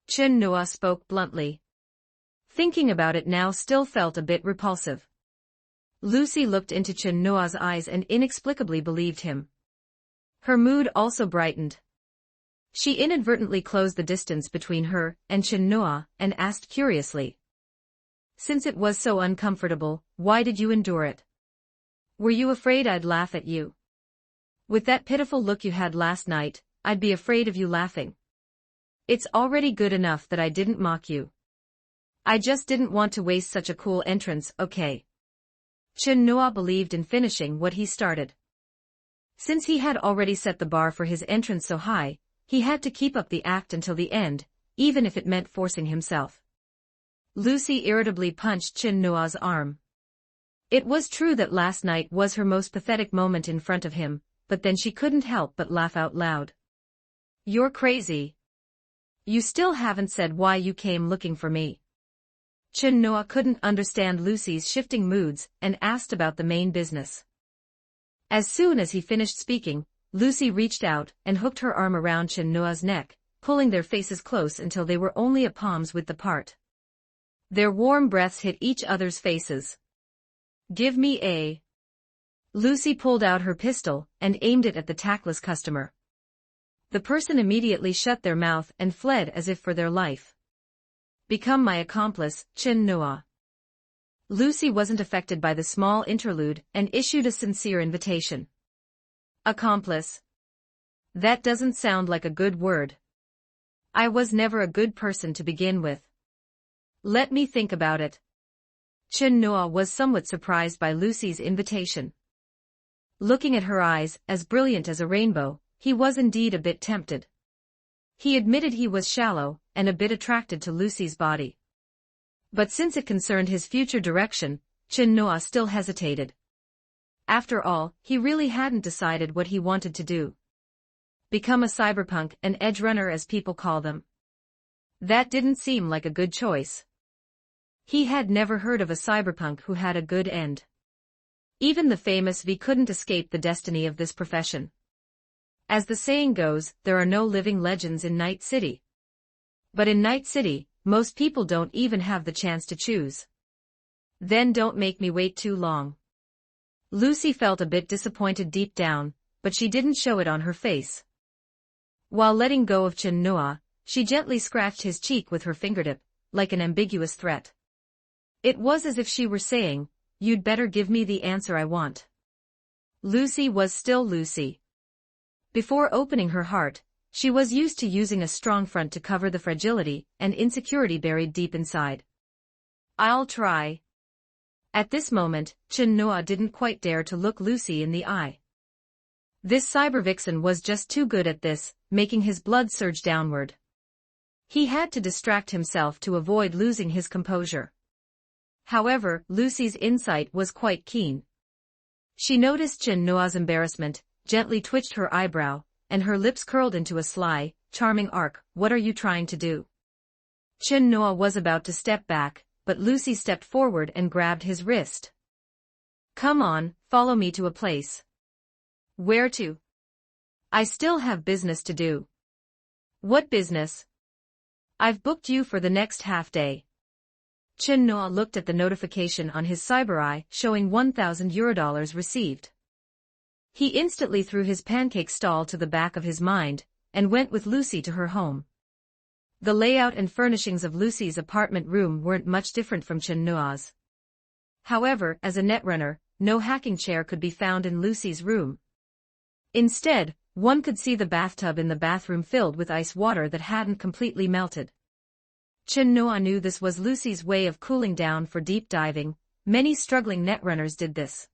Chin Noa spoke bluntly. Thinking about it now still felt a bit repulsive. Lucy looked into Chin Noa's eyes and inexplicably believed him. Her mood also brightened. She inadvertently closed the distance between her and Chin Noa and asked curiously. Since it was so uncomfortable, why did you endure it? Were you afraid I'd laugh at you? With that pitiful look you had last night, I'd be afraid of you laughing. It's already good enough that I didn't mock you. I just didn't want to waste such a cool entrance, okay? Chin Noa believed in finishing what he started. Since he had already set the bar for his entrance so high, he had to keep up the act until the end, even if it meant forcing himself. Lucy irritably punched Chin Noa's arm. It was true that last night was her most pathetic moment in front of him, but then she couldn't help but laugh out loud. You're crazy. You still haven't said why you came looking for me. Chin Noa couldn't understand Lucy's shifting moods and asked about the main business. As soon as he finished speaking, Lucy reached out and hooked her arm around Chin Noa's neck, pulling their faces close until they were only a palm's width apart. Their warm breaths hit each other's faces. Give me a... Lucy pulled out her pistol and aimed it at the tactless customer. The person immediately shut their mouth and fled as if for their life. Become my accomplice, Chin Noa. Lucy wasn't affected by the small interlude and issued a sincere invitation. Accomplice. That doesn't sound like a good word. I was never a good person to begin with. Let me think about it. Chin Noa was somewhat surprised by Lucy's invitation. Looking at her eyes, as brilliant as a rainbow, he was indeed a bit tempted. He admitted he was shallow and a bit attracted to Lucy's body. But since it concerned his future direction, Chin Noa still hesitated. After all, he really hadn't decided what he wanted to do. Become a cyberpunk, an edge runner as people call them. That didn't seem like a good choice. He had never heard of a cyberpunk who had a good end. Even the famous V couldn't escape the destiny of this profession. As the saying goes, there are no living legends in Night City. But in Night City, most people don't even have the chance to choose. Then don't make me wait too long. Lucy felt a bit disappointed deep down, but she didn't show it on her face. While letting go of Chin Noa, she gently scratched his cheek with her fingertip, like an ambiguous threat. It was as if she were saying, "You'd better give me the answer I want." Lucy was still Lucy. Before opening her heart, she was used to using a strong front to cover the fragility and insecurity buried deep inside. "I'll try." At this moment, Chen Noa didn't quite dare to look Lucy in the eye. This cyber vixen was just too good at this, making his blood surge downward. He had to distract himself to avoid losing his composure. However, Lucy's insight was quite keen. She noticed Chen Noa's embarrassment, gently twitched her eyebrow, and her lips curled into a sly, charming arc. "What are you trying to do?" Chen Noa was about to step back, but Lucy stepped forward and grabbed his wrist. "Come on, follow me to a place." "Where to?" "I still have business to do." "What business?" "I've booked you for the next half day." Chen Noa looked at the notification on his cyber eye showing €1,000 received. He instantly threw his pancake stall to the back of his mind, and went with Lucy to her home. The layout and furnishings of Lucy's apartment room weren't much different from Chen Noa's. However, as a netrunner, no hacking chair could be found in Lucy's room. Instead, one could see the bathtub in the bathroom filled with ice water that hadn't completely melted. Chen Noa knew this was Lucy's way of cooling down for deep diving. Many struggling netrunners did this.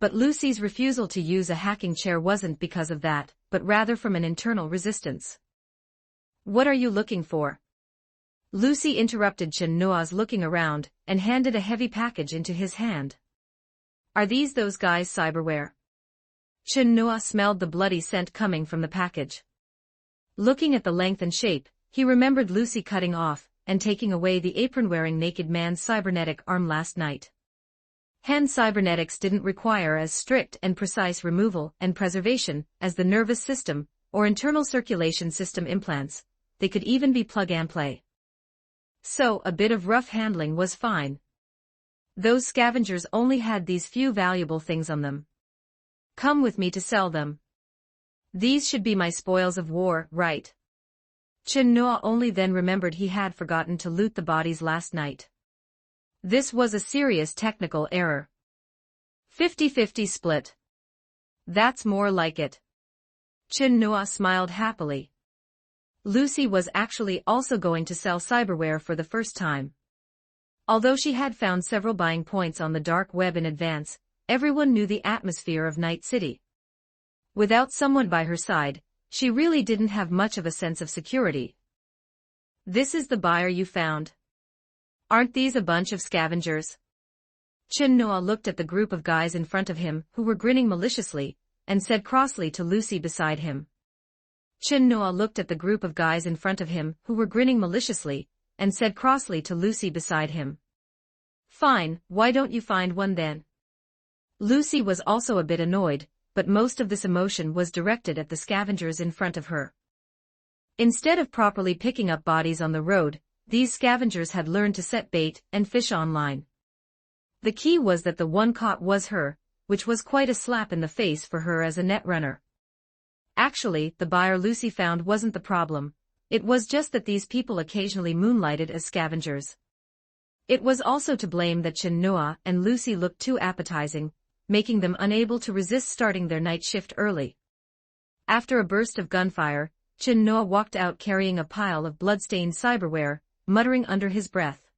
But Lucy's refusal to use a hacking chair wasn't because of that, but rather from an internal resistance. "What are you looking for?" Lucy interrupted Chen Noa's looking around, and handed a heavy package into his hand. "Are these those guys' cyberware?" Chen Noa smelled the bloody scent coming from the package. Looking at the length and shape, he remembered Lucy cutting off and taking away the apron-wearing naked man's cybernetic arm last night. Hand cybernetics didn't require as strict and precise removal and preservation as the nervous system or internal circulation system implants. They could even be plug-and-play. So, a bit of rough handling was fine. Those scavengers only had these few valuable things on them. "Come with me to sell them. These should be my spoils of war, right?" Chen Noa only then remembered he had forgotten to loot the bodies last night. This was a serious technical error. 50-50 split. That's more like it. Chen Noa smiled happily. Lucy was actually also going to sell cyberware for the first time. Although she had found several buying points on the dark web in advance, everyone knew the atmosphere of Night City. Without someone by her side, she really didn't have much of a sense of security. "This is the buyer you found. Aren't these a bunch of scavengers?" Chen Noa looked at the group of guys in front of him who were grinning maliciously, and said crossly to Lucy beside him. Chen Noa looked at the group of guys in front of him who were grinning maliciously, and said crossly to Lucy beside him. "Fine, why don't you find one then?" Lucy was also a bit annoyed, but most of this emotion was directed at the scavengers in front of her. Instead of properly picking up bodies on the road, these scavengers had learned to set bait and fish online. The key was that the one caught was her, which was quite a slap in the face for her as a netrunner. Actually, the buyer Lucy found wasn't the problem. It was just that these people occasionally moonlighted as scavengers. It was also to blame that Chen Noa and Lucy looked too appetizing, making them unable to resist starting their night shift early. After a burst of gunfire, Chen Noa walked out carrying a pile of bloodstained cyberware, muttering under his breath.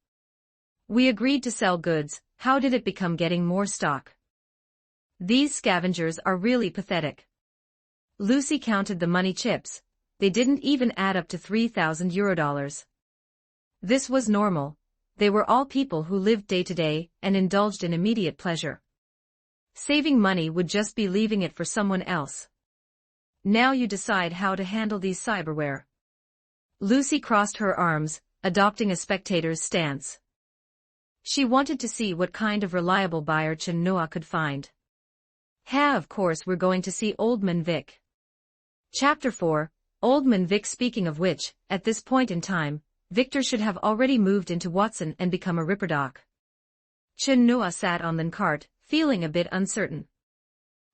"We agreed to sell goods, how did it become getting more stock? These scavengers are really pathetic." Lucy counted the money chips. They didn't even add up to €3,000. This was normal. They were all people who lived day to day and indulged in immediate pleasure. Saving money would just be leaving it for someone else. "Now you decide how to handle these cyberware." Lucy crossed her arms, adopting a spectator's stance. She wanted to see what kind of reliable buyer Chen Noa could find. Of course we're going to see Old Man Vic. Chapter 4, Old Man Vic. Speaking of which, at this point in time, Victor should have already moved into Watson and become a ripperdoc. Chen Noa sat on the cart, feeling a bit uncertain.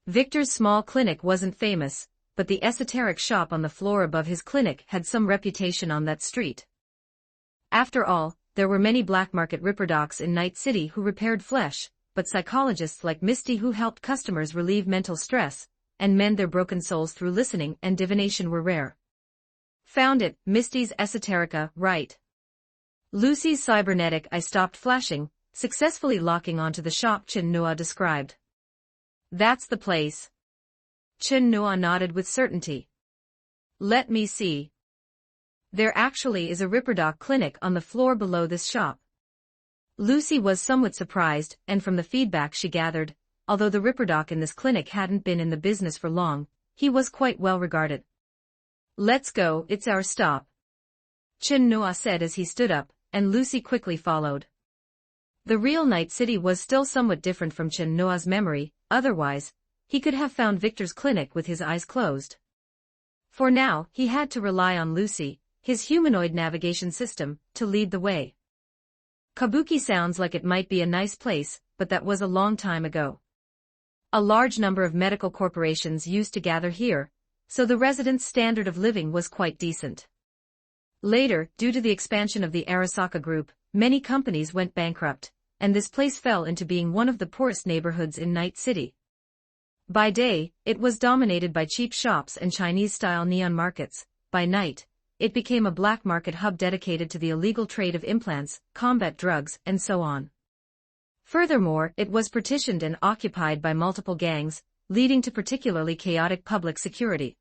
Victor's small clinic wasn't famous, but the esoteric shop on the floor above his clinic had some reputation on that street. After all, there were many black market ripperdocs in Night City who repaired flesh, but psychologists like Misty who helped customers relieve mental stress and mend their broken souls through listening and divination were rare. Found it, Misty's esoterica, right. Lucy's cybernetic eye stopped flashing, successfully locking onto the shop Chin Noa described. That's the place. Chin Noa nodded with certainty. Let me see. There actually is a Ripperdoc clinic on the floor below this shop. Lucy was somewhat surprised, and from the feedback she gathered, although the Ripperdoc in this clinic hadn't been in the business for long, he was quite well regarded. Let's go, it's our stop. Chin Noa said as he stood up, and Lucy quickly followed. The real Night City was still somewhat different from Chin Noa's memory, otherwise, he could have found Victor's clinic with his eyes closed. For now, he had to rely on Lucy, his humanoid navigation system, to lead the way. Kabuki sounds like it might be a nice place, but that was a long time ago. A large number of medical corporations used to gather here, so the residents' standard of living was quite decent. Later, due to the expansion of the Arasaka Group, many companies went bankrupt, and this place fell into being one of the poorest neighborhoods in Night City. By day, it was dominated by cheap shops and Chinese-style neon markets. By night, it became a black market hub dedicated to the illegal trade of implants, combat drugs, and so on. Furthermore, it was partitioned and occupied by multiple gangs, leading to particularly chaotic public security.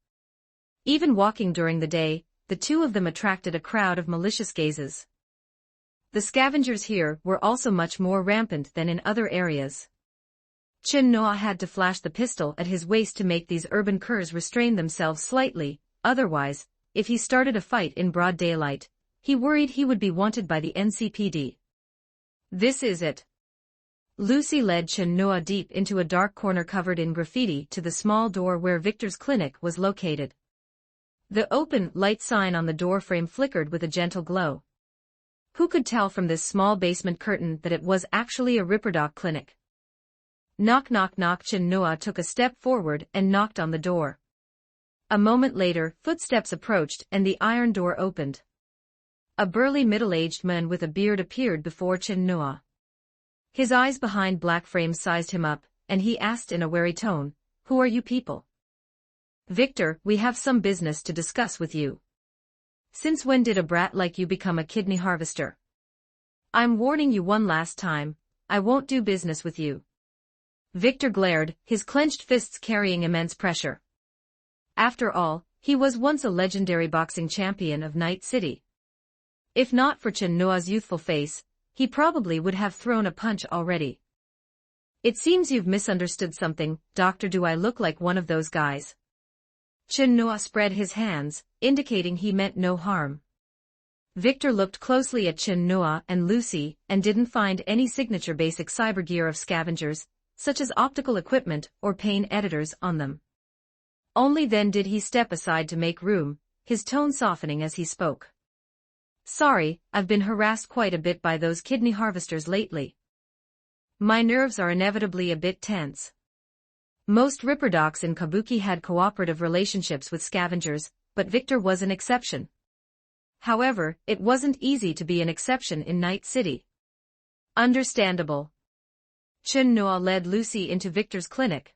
Even walking during the day, the two of them attracted a crowd of malicious gazes. The scavengers here were also much more rampant than in other areas. Chin Noa had to flash the pistol at his waist to make these urban curs restrain themselves slightly, otherwise, if he started a fight in broad daylight, he worried he would be wanted by the NCPD. This is it. Lucy led Chin Noa deep into a dark corner covered in graffiti to the small door where Victor's clinic was located. The open, light sign on the door frame flickered with a gentle glow. Who could tell from this small basement curtain that it was actually a Ripperdoc clinic? Knock knock knock. Chin Noa took a step forward and knocked on the door. A moment later, footsteps approached and the iron door opened. A burly middle-aged man with a beard appeared before Chin Noa. His eyes behind black frames sized him up, and he asked in a wary tone, "Who are you people?" "Victor, we have some business to discuss with you." "Since when did a brat like you become a kidney harvester?" "I'm warning you one last time, I won't do business with you." Victor glared, his clenched fists carrying immense pressure. After all, he was once a legendary boxing champion of Night City. If not for Chin Noa's youthful face, he probably would have thrown a punch already. "It seems you've misunderstood something, Doctor. Do I look like one of those guys?" Chin Noa spread his hands, indicating he meant no harm. Victor looked closely at Chin Noa and Lucy and didn't find any signature basic cyber gear of scavengers, such as optical equipment or pain editors, on them. Only then did he step aside to make room, his tone softening as he spoke. "Sorry, I've been harassed quite a bit by those kidney harvesters lately. My nerves are inevitably a bit tense." Most Ripperdocs in Kabuki had cooperative relationships with scavengers, but Victor was an exception. However, it wasn't easy to be an exception in Night City. Understandable. Chin Noa led Lucy into Victor's clinic.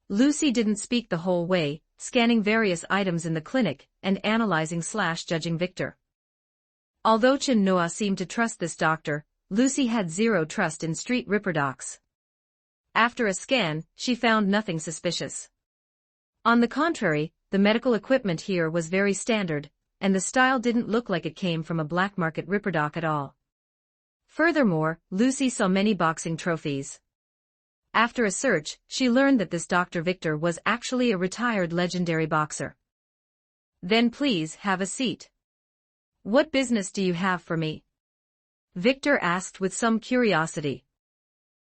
Lucy didn't speak the whole way, scanning various items in the clinic and analyzing/judging Victor. Although Chin Noa seemed to trust this doctor, Lucy had zero trust in street Ripperdocs. After a scan, she found nothing suspicious. On the contrary, the medical equipment here was very standard, and the style didn't look like it came from a black market Ripperdoc at all. Furthermore, Lucy saw many boxing trophies. After a search, she learned that this Dr. Victor was actually a retired legendary boxer. "Then please have a seat. What business do you have for me?" Victor asked with some curiosity.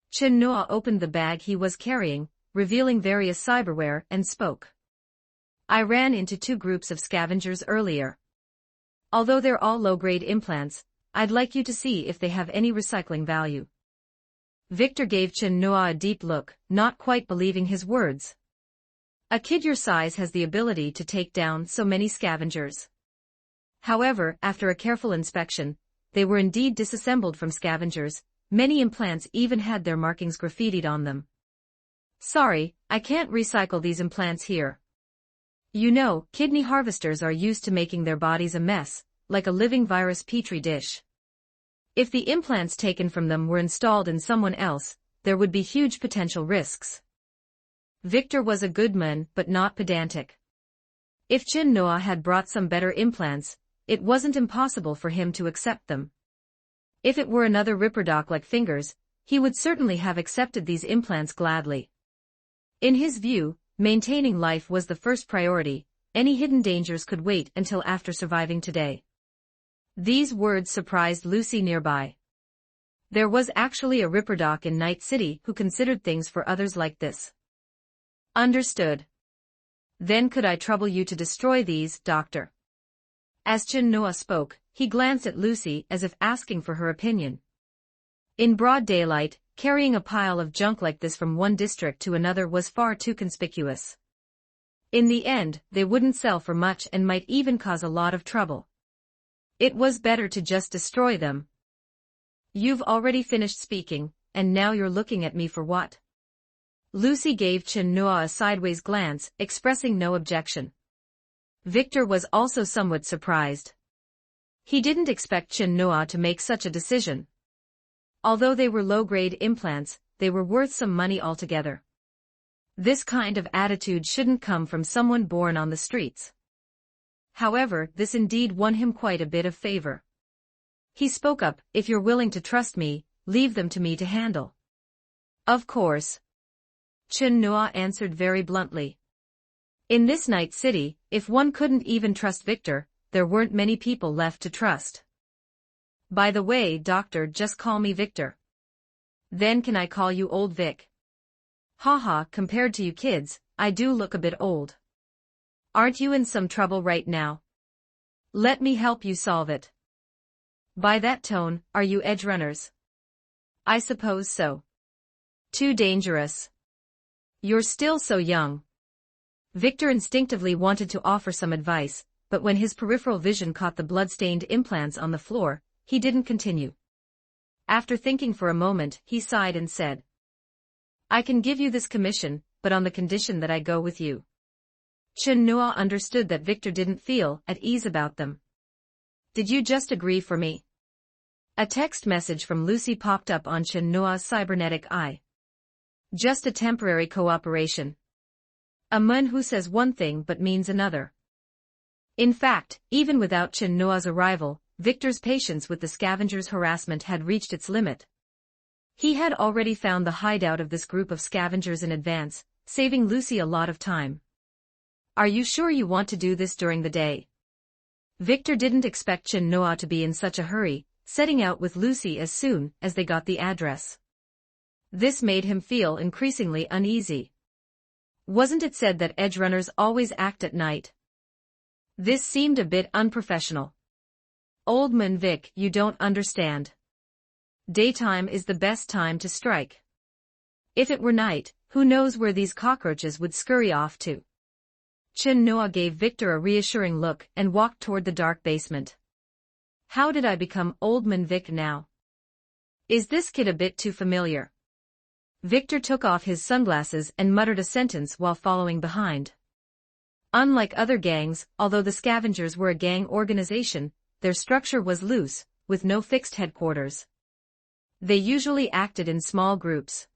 Chin Noa opened the bag he was carrying, revealing various cyberware, and spoke. "I ran into two groups of scavengers earlier. Although they're all low-grade implants, I'd like you to see if they have any recycling value." Victor gave Chin Noa a deep look, not quite believing his words. A kid your size has the ability to take down so many scavengers. However, after a careful inspection, they were indeed disassembled from scavengers, Many implants even had their markings graffitied on them. Sorry, I can't recycle these implants here. You know, kidney harvesters are used to making their bodies a mess, like a living virus petri dish. If the implants taken from them were installed in someone else, there would be huge potential risks. Victor was a good man but not pedantic. If Chin Noa had brought some better implants, it wasn't impossible for him to accept them. If it were another Ripperdoc like Fingers, he would certainly have accepted these implants gladly. In his view, maintaining life was the first priority. Any hidden dangers could wait until after surviving today. These words surprised Lucy nearby. There was actually a Ripperdoc in Night City who considered things for others like this. Understood. Then could I trouble you to destroy these, Doctor? As Chin Noa spoke, he glanced at Lucy as if asking for her opinion. In broad daylight, carrying a pile of junk like this from one district to another was far too conspicuous. In the end, they wouldn't sell for much and might even cause a lot of trouble. It was better to just destroy them. You've already finished speaking, and now you're looking at me for what? Lucy gave Chin Noa a sideways glance, expressing no objection. Victor was also somewhat surprised. He didn't expect Chin Noa to make such a decision. Although they were low-grade implants, they were worth some money altogether. This kind of attitude shouldn't come from someone born on the streets. However, this indeed won him quite a bit of favor. He spoke up, if you're willing to trust me, leave them to me to handle. Of course. Chin Noa answered very bluntly. In this Night City, if one couldn't even trust Victor, there weren't many people left to trust. By the way, Doctor, just call me Victor. Then can I call you Old Vic? Haha, compared to you kids, I do look a bit old. Aren't you in some trouble right now? Let me help you solve it. By that tone, are you edge runners? I suppose so. Too dangerous. You're still so young. Victor instinctively wanted to offer some advice, but when his peripheral vision caught the blood-stained implants on the floor, he didn't continue. After thinking for a moment, he sighed and said, I can give you this commission, but on the condition that I go with you. Chin Noa understood that Victor didn't feel at ease about them. Did you just agree for me? A text message from Lucy popped up on Chin Noa's cybernetic eye. Just a temporary cooperation. A man who says one thing but means another. In fact, even without Chin Noa's arrival, Victor's patience with the scavengers' harassment had reached its limit. He had already found the hideout of this group of scavengers in advance, saving Lucy a lot of time. Are you sure you want to do this during the day? Victor didn't expect Chin Noa to be in such a hurry, setting out with Lucy as soon as they got the address. This made him feel increasingly uneasy. Wasn't it said that edge runners always act at night? This seemed a bit unprofessional. Old man Vic, you don't understand. Daytime is the best time to strike. If it were night, who knows where these cockroaches would scurry off to? Chin Noa gave Victor a reassuring look and walked toward the dark basement. How did I become Old Man Vic now? Is this kid a bit too familiar? Victor took off his sunglasses and muttered a sentence while following behind. Unlike other gangs, although the scavengers were a gang organization, their structure was loose, with no fixed headquarters. They usually acted in small groups.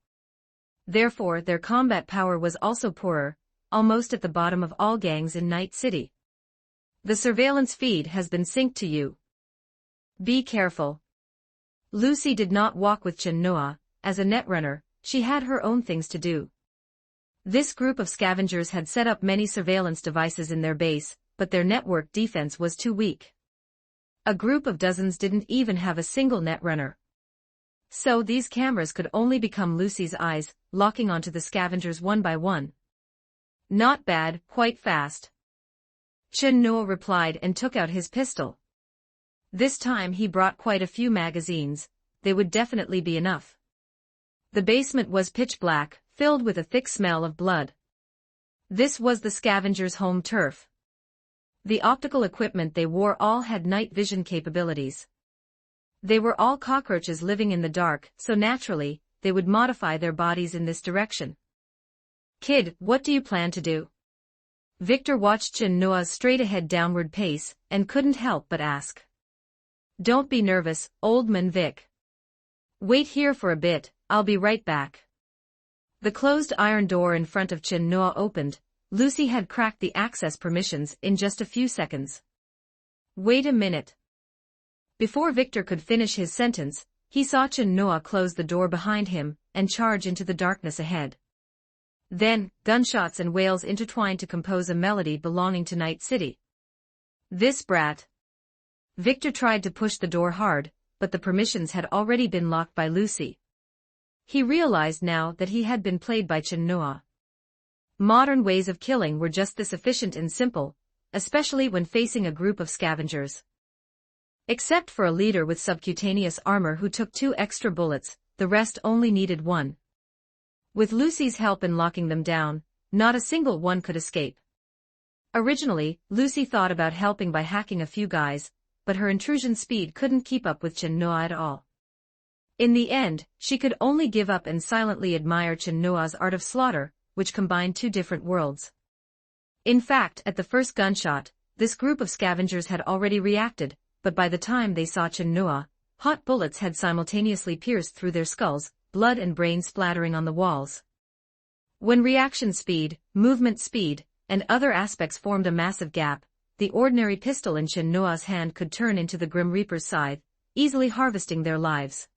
Therefore, their combat power was also poorer, almost at the bottom of all gangs in Night City. The surveillance feed has been synced to you. Be careful. Lucy did not walk with Chin Noa. As a netrunner, she had her own things to do. This group of scavengers had set up many surveillance devices in their base, but their network defense was too weak. A group of dozens didn't even have a single netrunner. So these cameras could only become Lucy's eyes, locking onto the scavengers one by one. Not bad, quite fast. Chin Noa replied and took out his pistol. This time he brought quite a few magazines. They would definitely be enough. The basement was pitch black, filled with a thick smell of blood. This was the scavengers' home turf. The optical equipment they wore all had night vision capabilities. They were all cockroaches living in the dark, so naturally, they would modify their bodies in this direction. Kid, what do you plan to do? Victor watched Chin Noah's straight-ahead downward pace, and couldn't help but ask. Don't be nervous, old man Vic. Wait here for a bit, I'll be right back. The closed iron door in front of Chin Noah opened. Lucy had cracked the access permissions in just a few seconds. Wait a minute. Before Victor could finish his sentence, he saw Chin Noah close the door behind him and charge into the darkness ahead. Then, gunshots and wails intertwined to compose a melody belonging to Night City. This brat. Victor tried to push the door hard, but the permissions had already been locked by Lucy. He realized now that he had been played by Chin Noah. Modern ways of killing were just this efficient and simple, especially when facing a group of scavengers. Except for a leader with subcutaneous armor who took 2 extra bullets, the rest only needed 1. With Lucy's help in locking them down, not a single one could escape. Originally, Lucy thought about helping by hacking a few guys, but her intrusion speed couldn't keep up with Chin Noah at all. In the end, she could only give up and silently admire Chin Noah's art of slaughter, which combined 2 different worlds. In fact, at the first gunshot, this group of scavengers had already reacted, but by the time they saw Chin Noah, hot bullets had simultaneously pierced through their skulls, blood and brain splattering on the walls. When reaction speed, movement speed, and other aspects formed a massive gap, the ordinary pistol in Chin Noah's hand could turn into the Grim Reaper's scythe, easily harvesting their lives.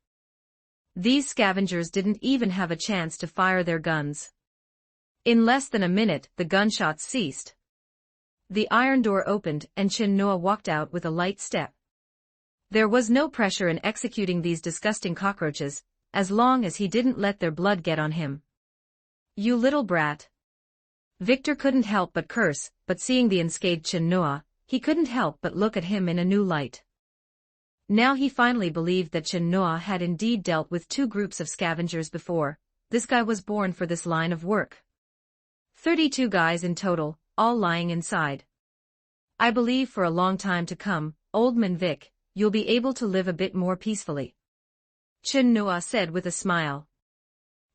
These scavengers didn't even have a chance to fire their guns. In less than a minute, the gunshots ceased. The iron door opened and Chin Noah walked out with a light step. There was no pressure in executing these disgusting cockroaches, as long as he didn't let their blood get on him. You little brat. Victor couldn't help but curse, but seeing the unscathed Chin Noah, he couldn't help but look at him in a new light. Now he finally believed that Chin Noah had indeed dealt with 2 groups of scavengers before. This guy was born for this line of work. 32 guys in total, all lying inside. I believe for a long time to come, old man Vic, you'll be able to live a bit more peacefully. Chin Noah said with a smile.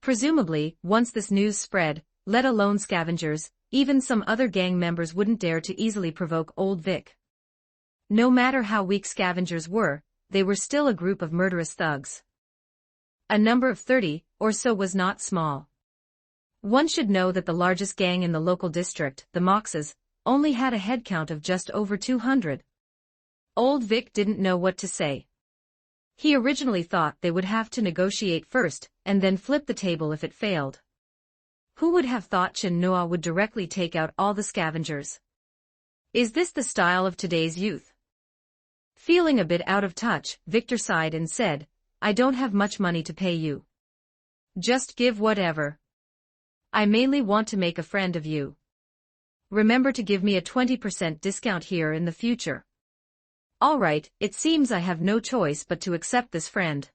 Presumably, once this news spread, let alone scavengers, even some other gang members wouldn't dare to easily provoke old Vic. No matter how weak scavengers were, they were still a group of murderous thugs. A number of 30 or so was not small. One should know that the largest gang in the local district, the Moxes, only had a headcount of just over 200. Old Vic didn't know what to say. He originally thought they would have to negotiate first, and then flip the table if it failed. Who would have thought Chin Noah would directly take out all the scavengers? Is this the style of today's youth? Feeling a bit out of touch, Victor sighed and said, I don't have much money to pay you. Just give whatever. I mainly want to make a friend of you. Remember to give me a 20% discount here in the future. All right, it seems I have no choice but to accept this friend.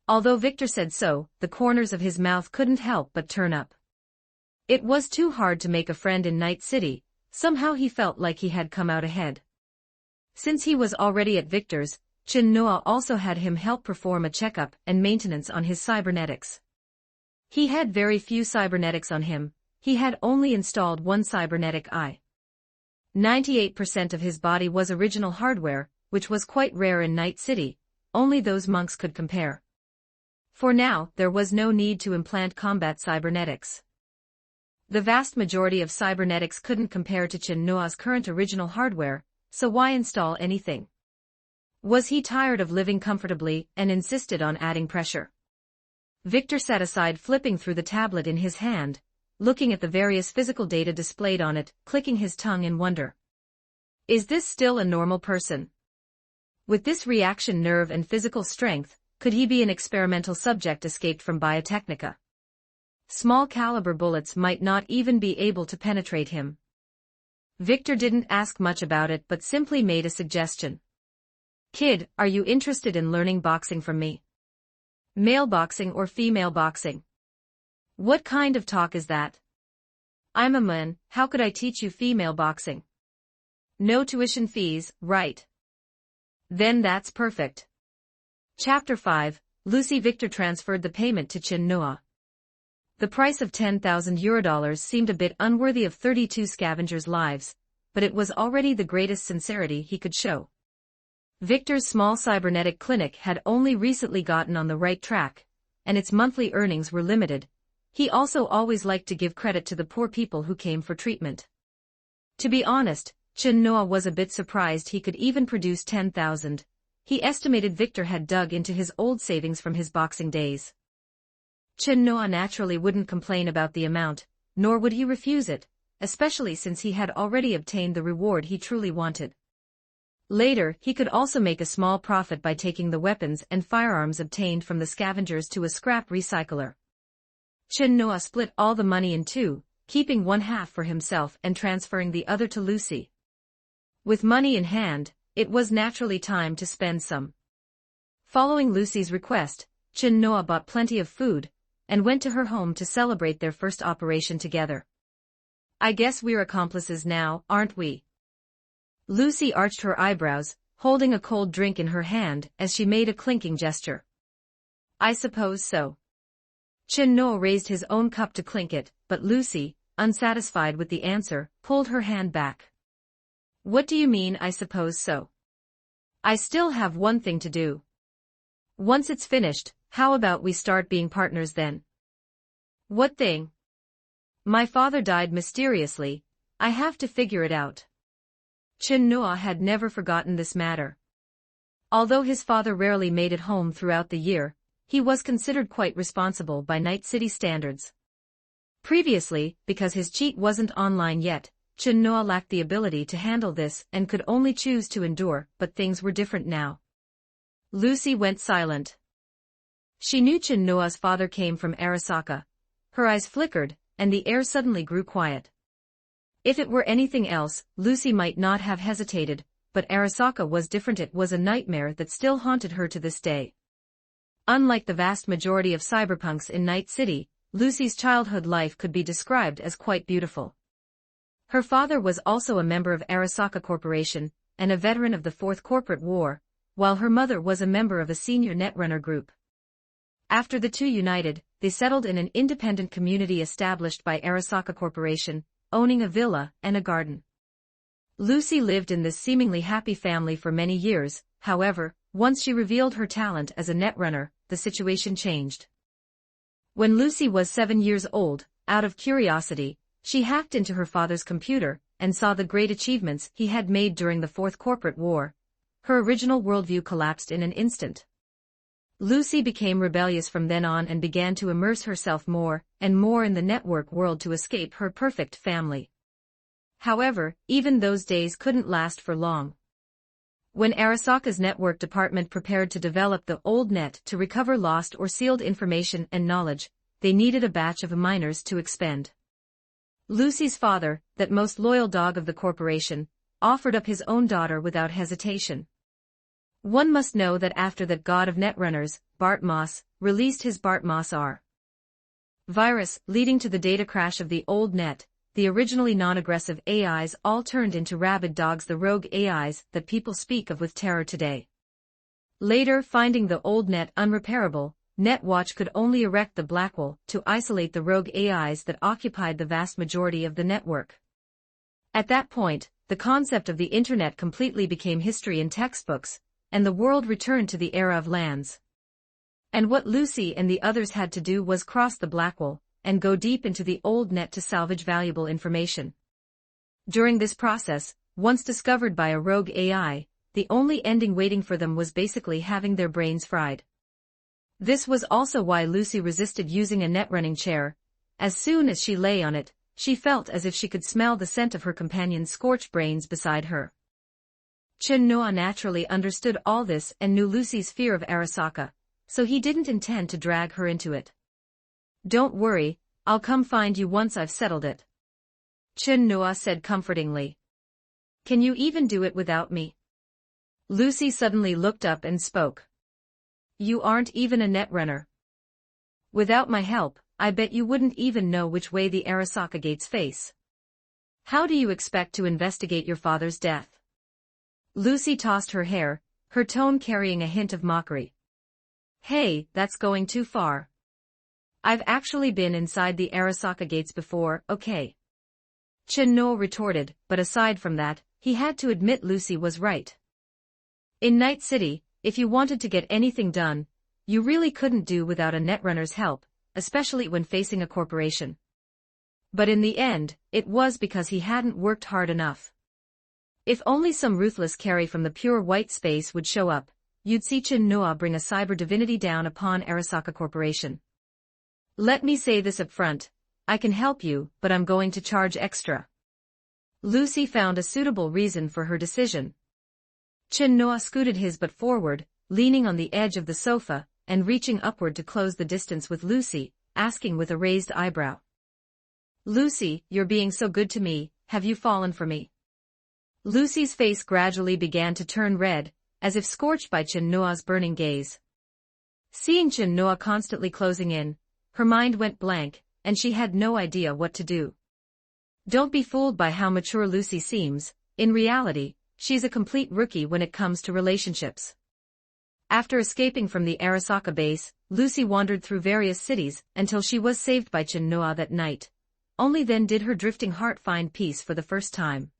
Although Victor said so, the corners of his mouth couldn't help but turn up. It was too hard to make a friend in Night City. Somehow he felt like he had come out ahead. Since he was already at Victor's, Chin Noah also had him help perform a checkup and maintenance on his cybernetics. He had very few cybernetics on him. He had only installed 1 cybernetic eye. 98% of his body was original hardware, which was quite rare in Night City. Only those monks could compare. For now, there was no need to implant combat cybernetics. The vast majority of cybernetics couldn't compare to Chin Noah's current original hardware, so why install anything? Was he tired of living comfortably and insisted on adding pressure? Victor sat aside, flipping through the tablet in his hand, looking at the various physical data displayed on it, clicking his tongue in wonder. Is this still a normal person? With this reaction nerve and physical strength, could he be an experimental subject escaped from Biotechnica? Small caliber bullets might not even be able to penetrate him. Victor didn't ask much about it but simply made a suggestion. Kid, are you interested in learning boxing from me? Male boxing or female boxing? What kind of talk is that? I'm a man, how could I teach you female boxing? No tuition fees, right? Then that's perfect. Chapter 5, Lucy Victor transferred the payment to Chin Noa. The price of €10,000 seemed a bit unworthy of 32 scavengers' lives, but it was already the greatest sincerity he could show. Victor's small cybernetic clinic had only recently gotten on the right track, and its monthly earnings were limited. He also always liked to give credit to the poor people who came for treatment. To be honest, Chin Noa was a bit surprised he could even produce 10,000. He estimated Victor had dug into his old savings from his boxing days. Chin Noa naturally wouldn't complain about the amount, nor would he refuse it, especially since he had already obtained the reward he truly wanted. Later, he could also make a small profit by taking the weapons and firearms obtained from the scavengers to a scrap recycler. Chin Noa split all the money in two, keeping one half for himself and transferring the other to Lucy. With money in hand, it was naturally time to spend some. Following Lucy's request, Chin Noa bought plenty of food, and went to her home to celebrate their first operation together. "I guess we're accomplices now, aren't we?" Lucy arched her eyebrows, holding a cold drink in her hand as she made a clinking gesture. "I suppose so." Chin Noa raised his own cup to clink it, but Lucy, unsatisfied with the answer, pulled her hand back. "What do you mean, I suppose so? I still have one thing to do. Once it's finished, how about we start being partners then?" "What thing?" "My father died mysteriously. I have to figure it out." Chin Noa had never forgotten this matter. Although his father rarely made it home throughout the year, he was considered quite responsible by Night City standards. Previously, because his cheat wasn't online yet, Chin Noa lacked the ability to handle this and could only choose to endure, but things were different now. Lucy went silent. She knew Chin Noa's father came from Arasaka. Her eyes flickered, and the air suddenly grew quiet. If it were anything else, Lucy might not have hesitated, but Arasaka was different. It was a nightmare that still haunted her to this day. Unlike the vast majority of cyberpunks in Night City, Lucy's childhood life could be described as quite beautiful. Her father was also a member of Arasaka Corporation, and a veteran of the Fourth Corporate War, while her mother was a member of a senior netrunner group. After the two united, they settled in an independent community established by Arasaka Corporation, owning a villa and a garden. Lucy lived in this seemingly happy family for many years. However, once she revealed her talent as a netrunner, the situation changed. When Lucy was 7 years old, out of curiosity, she hacked into her father's computer and saw the great achievements he had made during the Fourth Corporate War. Her original worldview collapsed in an instant. Lucy became rebellious from then on and began to immerse herself more and more in the network world to escape her perfect family. However, even those days couldn't last for long. When Arasaka's network department prepared to develop the old net to recover lost or sealed information and knowledge, they needed a batch of miners to expend. Lucy's father, that most loyal dog of the corporation, offered up his own daughter without hesitation. One must know that after that god of netrunners, Bart Moss, released his Bart Moss R virus, leading to the data crash of the old net, the originally non-aggressive AIs all turned into rabid dogs, the rogue AIs that people speak of with terror today. Later, finding the old net unrepairable, Netwatch could only erect the Blackwall to isolate the rogue AIs that occupied the vast majority of the network. At that point, the concept of the internet completely became history in textbooks, and the world returned to the era of LANs. And what Lucy and the others had to do was cross the Blackwall and go deep into the old net to salvage valuable information. During this process, once discovered by a rogue AI, the only ending waiting for them was basically having their brains fried. This was also why Lucy resisted using a netrunning chair. As soon as she lay on it, she felt as if she could smell the scent of her companion's scorched brains beside her. Chin Noa naturally understood all this and knew Lucy's fear of Arasaka, so he didn't intend to drag her into it. "Don't worry, I'll come find you once I've settled it," Chin Noa said comfortingly. "Can you even do it without me?" Lucy suddenly looked up and spoke. "You aren't even a netrunner. Without my help, I bet you wouldn't even know which way the Arasaka gates face. How do you expect to investigate your father's death?" Lucy tossed her hair, her tone carrying a hint of mockery. Hey, that's going too far. I've actually been inside the Arasaka gates before, okay? Chin-no retorted, but aside from that, he had to admit Lucy was right. In Night City, if you wanted to get anything done, you really couldn't do without a netrunner's help, especially when facing a corporation. But in the end, it was because he hadn't worked hard enough. If only some ruthless carry from the pure white space would show up, you'd see Chin-no bring a cyber divinity down upon Arasaka Corporation. Let me say this up front, I can help you, but I'm going to charge extra. Lucy found a suitable reason for her decision. Chin-no scooted his butt forward, leaning on the edge of the sofa, and reaching upward to close the distance with Lucy, asking with a raised eyebrow. Lucy, you're being so good to me, have you fallen for me? Lucy's face gradually began to turn red, as if scorched by Chin-no's burning gaze. Seeing Chin-no constantly closing in, her mind went blank, and she had no idea what to do. Don't be fooled by how mature Lucy seems, in reality, she's a complete rookie when it comes to relationships. After escaping from the Arasaka base, Lucy wandered through various cities until she was saved by Chin-no that night. Only then did her drifting heart find peace for the first time.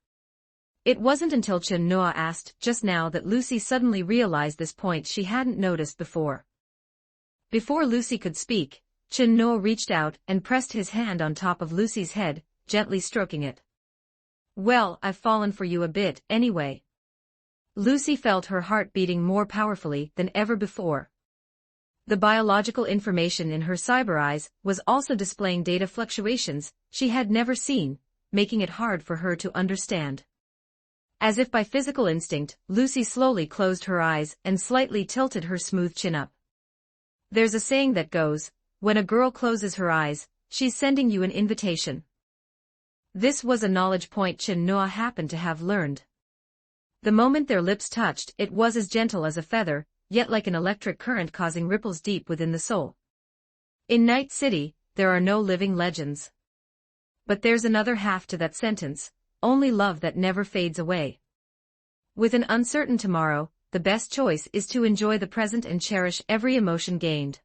It wasn't until Chin-no asked just now that Lucy suddenly realized this point she hadn't noticed before. Before Lucy could speak, Chin-no reached out and pressed his hand on top of Lucy's head, gently stroking it. Well, I've fallen for you a bit, anyway. Lucy felt her heart beating more powerfully than ever before. The biological information in her cyber eyes was also displaying data fluctuations she had never seen, making it hard for her to understand. As if by physical instinct, Lucy slowly closed her eyes and slightly tilted her smooth chin up. There's a saying that goes, when a girl closes her eyes, she's sending you an invitation. This was a knowledge point Chin-no happened to have learned. The moment their lips touched, it was as gentle as a feather, yet like an electric current causing ripples deep within the soul. In Night City, there are no living legends. But there's another half to that sentence, only love that never fades away. With an uncertain tomorrow, the best choice is to enjoy the present and cherish every emotion gained.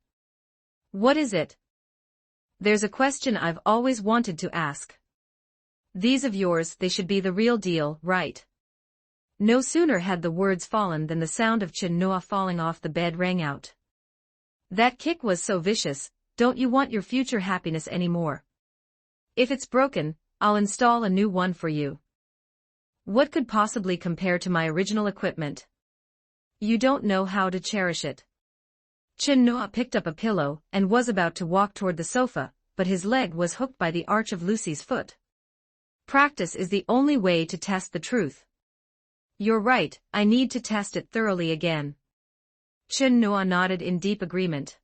What is it? There's a question I've always wanted to ask. These of yours, they should be the real deal, right? No sooner had the words fallen than the sound of Chin-no falling off the bed rang out. That kick was so vicious, don't you want your future happiness anymore? If it's broken, I'll install a new one for you. What could possibly compare to my original equipment? You don't know how to cherish it. Chin-no picked up a pillow and was about to walk toward the sofa, but his leg was hooked by the arch of Lucy's foot. Practice is the only way to test the truth. You're right, I need to test it thoroughly again. Chin-no nodded in deep agreement.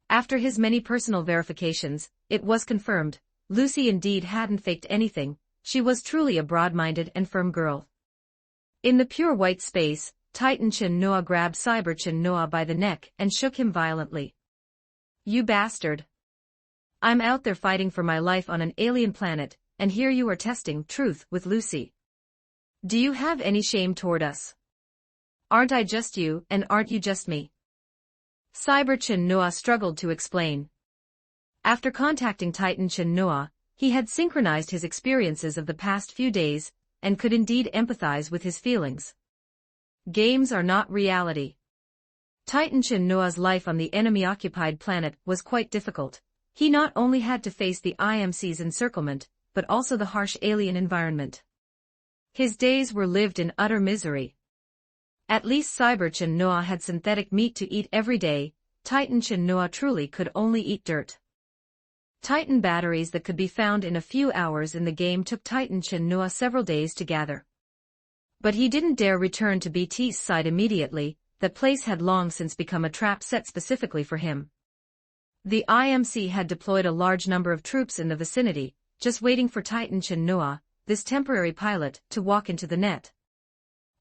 After his many personal verifications, it was confirmed, Lucy indeed hadn't faked anything, she was truly a broad-minded and firm girl. In the pure white space, Titan Chin-no grabbed Cyber Chin-no by the neck and shook him violently. You bastard! I'm out there fighting for my life on an alien planet, and here you are testing truth with Lucy. Do you have any shame toward us? Aren't I just you, and aren't you just me? Cyber Chin-no struggled to explain. After contacting Titan Chin-no, he had synchronized his experiences of the past few days, and could indeed empathize with his feelings. Games are not reality. Titan Chin-no's life on the enemy-occupied planet was quite difficult. He not only had to face the IMC's encirclement, but also the harsh alien environment. His days were lived in utter misery. At least Cyber Chin-no had synthetic meat to eat every day, Titan Chin-no truly could only eat dirt. Titan batteries that could be found in a few hours in the game took Titan Chin-no several days to gather. But he didn't dare return to BT's side immediately, that place had long since become a trap set specifically for him. The IMC had deployed a large number of troops in the vicinity, just waiting for Titan Chin-no, this temporary pilot, to walk into the net.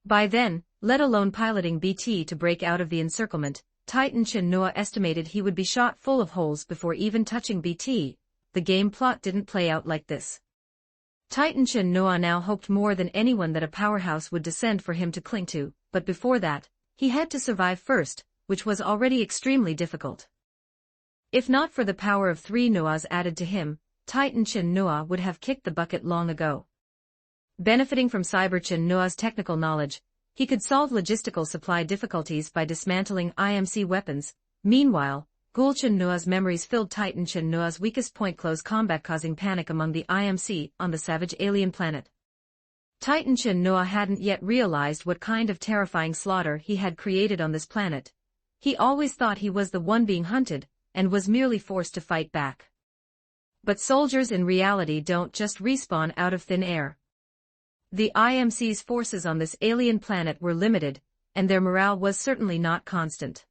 By then, let alone piloting BT to break out of the encirclement, Titan Chin-no estimated he would be shot full of holes before even touching BT. The game plot didn't play out like this. Titan Chin-no now hoped more than anyone that a powerhouse would descend for him to cling to, but before that, he had to survive first, which was already extremely difficult. If not for the power of 3 Noahs added to him, Titan Chin Noah would have kicked the bucket long ago. Benefiting from Cyber Chin Noah's technical knowledge, he could solve logistical supply difficulties by dismantling IMC weapons. Meanwhile, Ghoul Chin Noah's memories filled Titan Chin Noah's weakest point, close combat, causing panic among the IMC on the savage alien planet. Titan Chin Noah hadn't yet realized what kind of terrifying slaughter he had created on this planet. He always thought he was the one being hunted, and was merely forced to fight back. But soldiers in reality don't just respawn out of thin air. The IMC's forces on this alien planet were limited, and their morale was certainly not constant.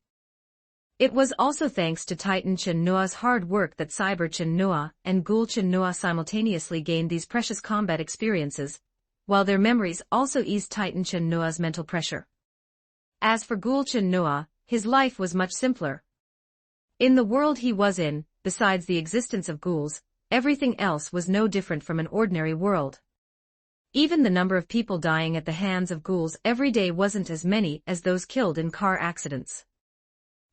It was also thanks to Titan Chin Noah's hard work that Cyber Chin Noah and Ghoul Chin Noah simultaneously gained these precious combat experiences, while their memories also eased Titan Chin Noah's mental pressure. As for Ghoul Chin Noah, his life was much simpler. In the world he was in, besides the existence of ghouls, everything else was no different from an ordinary world. Even the number of people dying at the hands of ghouls every day wasn't as many as those killed in car accidents.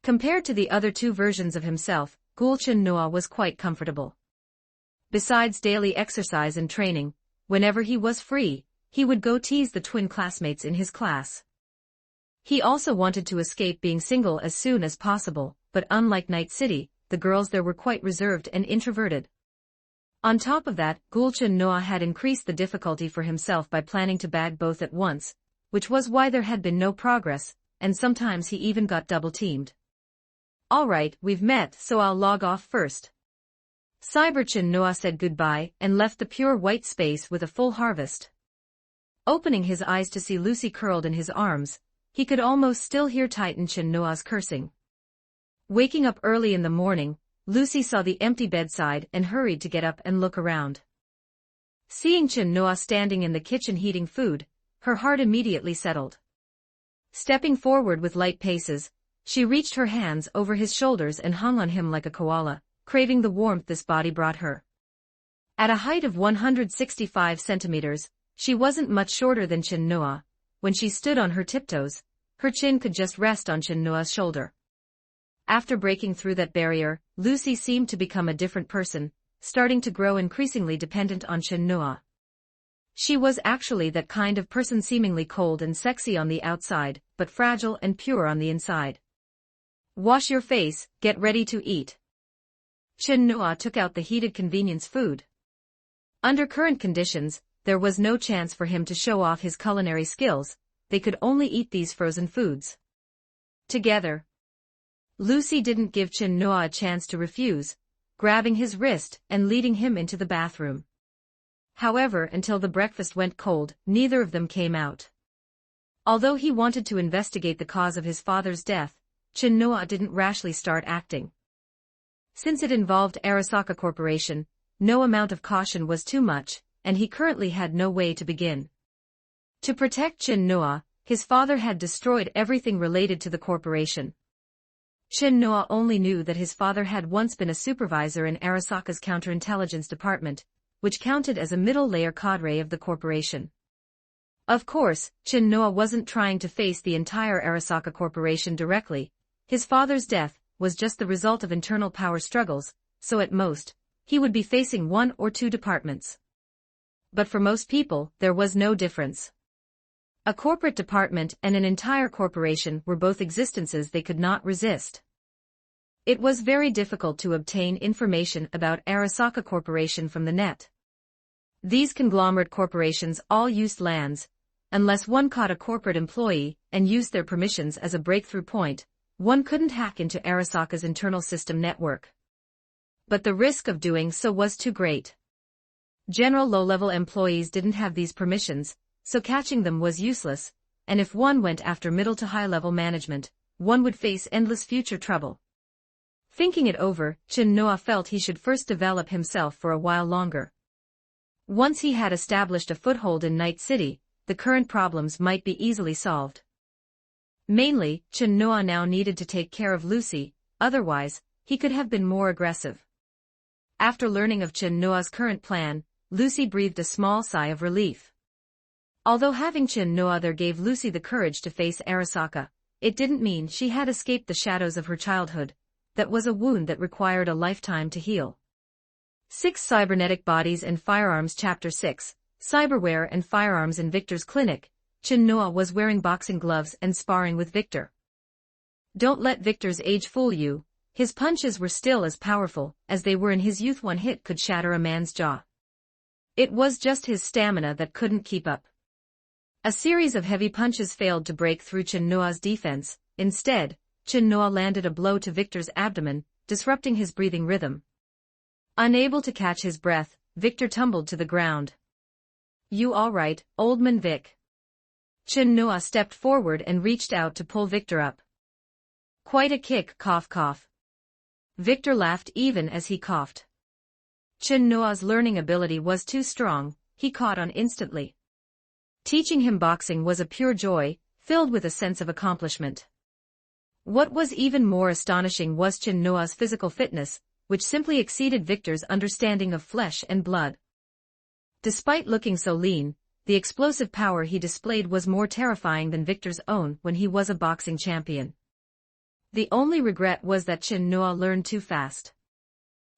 Compared to the other two versions of himself, Ghoul Chin Noah was quite comfortable. Besides daily exercise and training, whenever he was free, he would go tease the twin classmates in his class. He also wanted to escape being single as soon as possible, but unlike Night City, the girls there were quite reserved and introverted. On top of that, Ghoul Chin Noah had increased the difficulty for himself by planning to bag both at once, which was why there had been no progress, and sometimes he even got double-teamed. "Alright, we've met, so I'll log off first." Cyber Chin Noah said goodbye and left the pure white space with a full harvest. Opening his eyes to see Lucy curled in his arms, he could almost still hear Titan Chin Noah's cursing. Waking up early in the morning, Lucy saw the empty bedside and hurried to get up and look around. Seeing Chin Noah standing in the kitchen heating food, her heart immediately settled. Stepping forward with light paces, she reached her hands over his shoulders and hung on him like a koala, craving the warmth this body brought her. At a height of 165 centimeters, she wasn't much shorter than Chin Noah. When she stood on her tiptoes, her chin could just rest on Chin Noah's shoulder. After breaking through that barrier, Lucy seemed to become a different person, starting to grow increasingly dependent on Chin Noah. She was actually that kind of person, seemingly cold and sexy on the outside, but fragile and pure on the inside. "Wash your face, get ready to eat." Chin Noah took out the heated convenience food. Under current conditions, there was no chance for him to show off his culinary skills. They could only eat these frozen foods together. Lucy didn't give Chin Noah a chance to refuse, grabbing his wrist and leading him into the bathroom. However, until the breakfast went cold, neither of them came out. Although he wanted to investigate the cause of his father's death, Chin Noah didn't rashly start acting. Since it involved Arasaka Corporation, no amount of caution was too much, and he currently had no way to begin. To protect Chin Noah, his father had destroyed everything related to the corporation. Chin Noah only knew that his father had once been a supervisor in Arasaka's counterintelligence department, which counted as a middle-layer cadre of the corporation. Of course, Chin Noah wasn't trying to face the entire Arasaka Corporation directly. His father's death was just the result of internal power struggles, so at most, he would be facing one or two departments. But for most people, there was no difference. A corporate department and an entire corporation were both existences they could not resist. It was very difficult to obtain information about Arasaka Corporation from the net. These conglomerate corporations all used lands. Unless one caught a corporate employee and used their permissions as a breakthrough point, one couldn't hack into Arasaka's internal system network. But the risk of doing so was too great. General low-level employees didn't have these permissions, so catching them was useless, and if one went after middle to high-level management, one would face endless future trouble. Thinking it over, Chin Noah felt he should first develop himself for a while longer. Once he had established a foothold in Night City, the current problems might be easily solved. Mainly, Chin Noah now needed to take care of Lucy, otherwise, he could have been more aggressive. After learning of Chin Noah's current plan, Lucy breathed a small sigh of relief. Although having Chin Noah there gave Lucy the courage to face Arasaka, it didn't mean she had escaped the shadows of her childhood. That was a wound that required a lifetime to heal. 6 Cybernetic Bodies and Firearms Chapter 6, Cyberware and Firearms in Victor's clinic. Chin Noa was wearing boxing gloves and sparring with Victor. Don't let Victor's age fool you. His punches were still as powerful as they were in his youth. One hit could shatter a man's jaw. It was just his stamina that couldn't keep up. A series of heavy punches failed to break through Chin Noa's defense. Instead, Chin Noa landed a blow to Victor's abdomen, disrupting his breathing rhythm. Unable to catch his breath, Victor tumbled to the ground. You all right, old man Vic? Chin Noa stepped forward and reached out to pull Victor up. Quite a kick, cough cough. Victor laughed even as he coughed. Chin Noa's learning ability was too strong, he caught on instantly. Teaching him boxing was a pure joy, filled with a sense of accomplishment. What was even more astonishing was Chin Noa's physical fitness, which simply exceeded Victor's understanding of flesh and blood. Despite looking so lean, the explosive power he displayed was more terrifying than Victor's own when he was a boxing champion. The only regret was that Chin Noa learned too fast.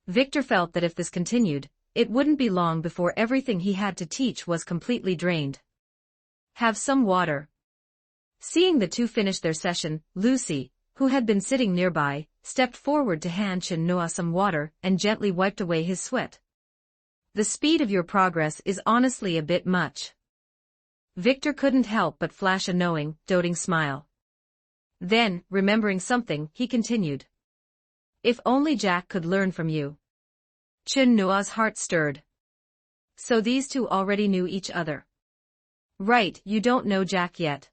Victor felt that if this continued, it wouldn't be long before everything he had to teach was completely drained. Have some water. Seeing the two finish their session, Lucy, who had been sitting nearby, stepped forward to hand Chin Noa some water and gently wiped away his sweat. The speed of your progress is honestly a bit much. Victor couldn't help but flash a knowing, doting smile. Then, remembering something, he continued. If only Jack could learn from you. Chin Noa's heart stirred. So these two already knew each other. Right, you don't know Jack yet.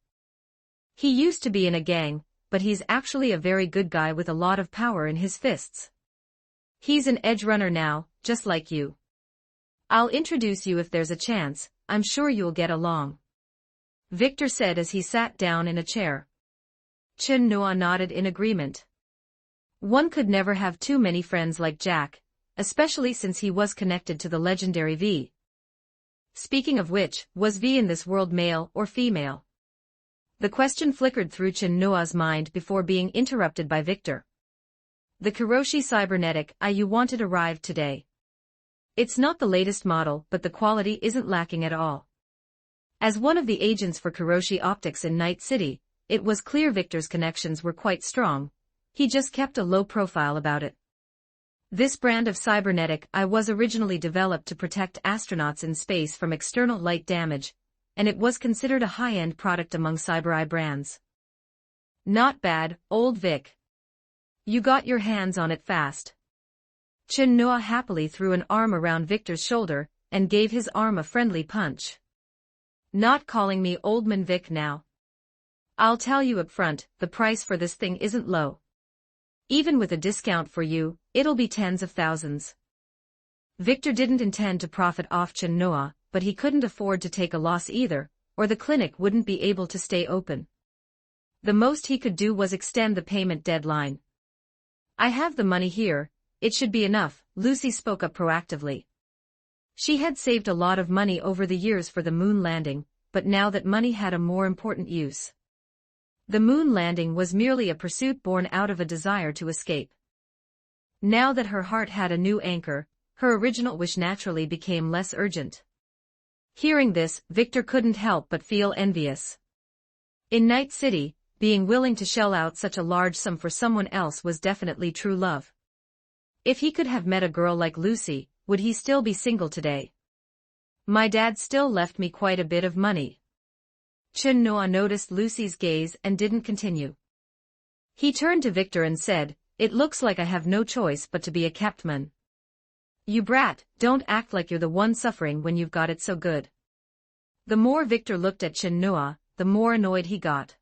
He used to be in a gang, but he's actually a very good guy with a lot of power in his fists. He's an edge runner now, just like you. I'll introduce you if there's a chance, I'm sure you'll get along. Victor said as he sat down in a chair. Chin Noa nodded in agreement. One could never have too many friends like Jack, especially since he was connected to the legendary V. Speaking of which, was V in this world male or female? The question flickered through Chin Noa's mind before being interrupted by Victor. The Kiroshi Cybernetic Eye you wanted arrived today. It's not the latest model, but the quality isn't lacking at all. As one of the agents for Kiroshi Optics in Night City, it was clear Victor's connections were quite strong. He just kept a low profile about it. This brand of cybernetic eye was originally developed to protect astronauts in space from external light damage, and it was considered a high-end product among cyber eye brands. Not bad, old Vic. You got your hands on it fast. Chin Noa happily threw an arm around Victor's shoulder and gave his arm a friendly punch. Not calling me old man Vic now. I'll tell you up front, the price for this thing isn't low. Even with a discount for you, it'll be tens of thousands. Victor didn't intend to profit off Chin Noa, but he couldn't afford to take a loss either, or the clinic wouldn't be able to stay open. The most he could do was extend the payment deadline. I have the money here, it should be enough, Lucy spoke up proactively. She had saved a lot of money over the years for the moon landing, but now that money had a more important use. The moon landing was merely a pursuit born out of a desire to escape. Now that her heart had a new anchor, her original wish naturally became less urgent. Hearing this, Victor couldn't help but feel envious. In Night City, being willing to shell out such a large sum for someone else was definitely true love. If he could have met a girl like Lucy, would he still be single today? My dad still left me quite a bit of money. Chin Noa noticed Lucy's gaze and didn't continue. He turned to Victor and said, "It looks like I have no choice but to be a captman." You brat, don't act like you're the one suffering when you've got it so good. The more Victor looked at Chin Noa, the more annoyed he got.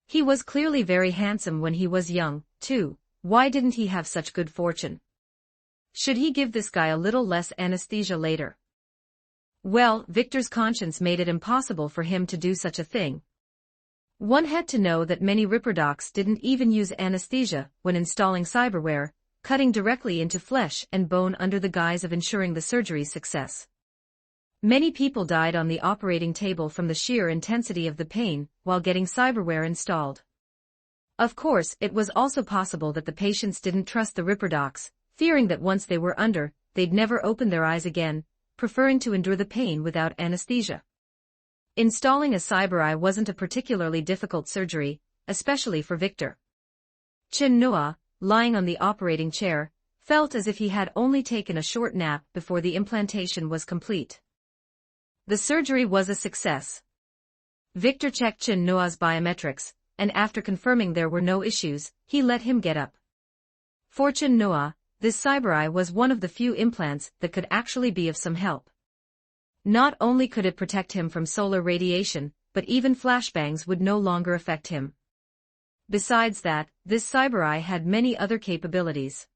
He was clearly very handsome when he was young, too. Why didn't he have such good fortune? Should he give this guy a little less anesthesia later? Well, Victor's conscience made it impossible for him to do such a thing. One had to know that many Ripper docs didn't even use anesthesia when installing cyberware, cutting directly into flesh and bone under the guise of ensuring the surgery's success. Many people died on the operating table from the sheer intensity of the pain while getting cyberware installed. Of course, it was also possible that the patients didn't trust the Ripper docs, fearing that once they were under, they'd never open their eyes again, preferring to endure the pain without anesthesia. Installing a cyber eye wasn't a particularly difficult surgery, especially for Victor. Chin Noa, lying on the operating chair, felt as if he had only taken a short nap before the implantation was complete. The surgery was a success. Victor checked Chin Noa's biometrics, and after confirming there were no issues, he let him get up. For Chin Noa, this cyber eye was one of the few implants that could actually be of some help. Not only could it protect him from solar radiation, but even flashbangs would no longer affect him. Besides that, this cyber eye had many other capabilities.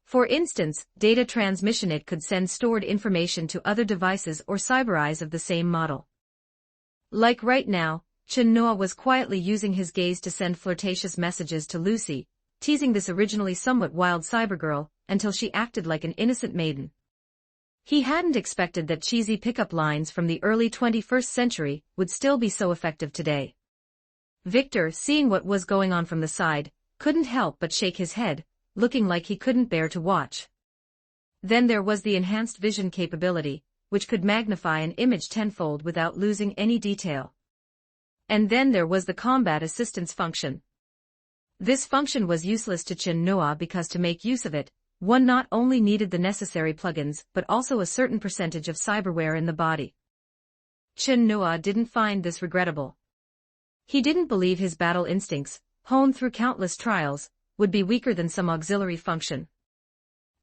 For instance, data transmission. It could send stored information to other devices or cyber eyes of the same model. Like right now, Chin Noa was quietly using his gaze to send flirtatious messages to Lucy, teasing this originally somewhat wild cybergirl, until she acted like an innocent maiden. He hadn't expected that cheesy pickup lines from the early 21st century would still be so effective today. Victor, seeing what was going on from the side, couldn't help but shake his head, looking like he couldn't bear to watch. Then there was the enhanced vision capability, which could magnify an image tenfold without losing any detail. And then there was the combat assistance function. This function was useless to Chin Noa because to make use of it, one not only needed the necessary plugins but also a certain percentage of cyberware in the body. Chin Noa didn't find this regrettable. He didn't believe his battle instincts, honed through countless trials, would be weaker than some auxiliary function.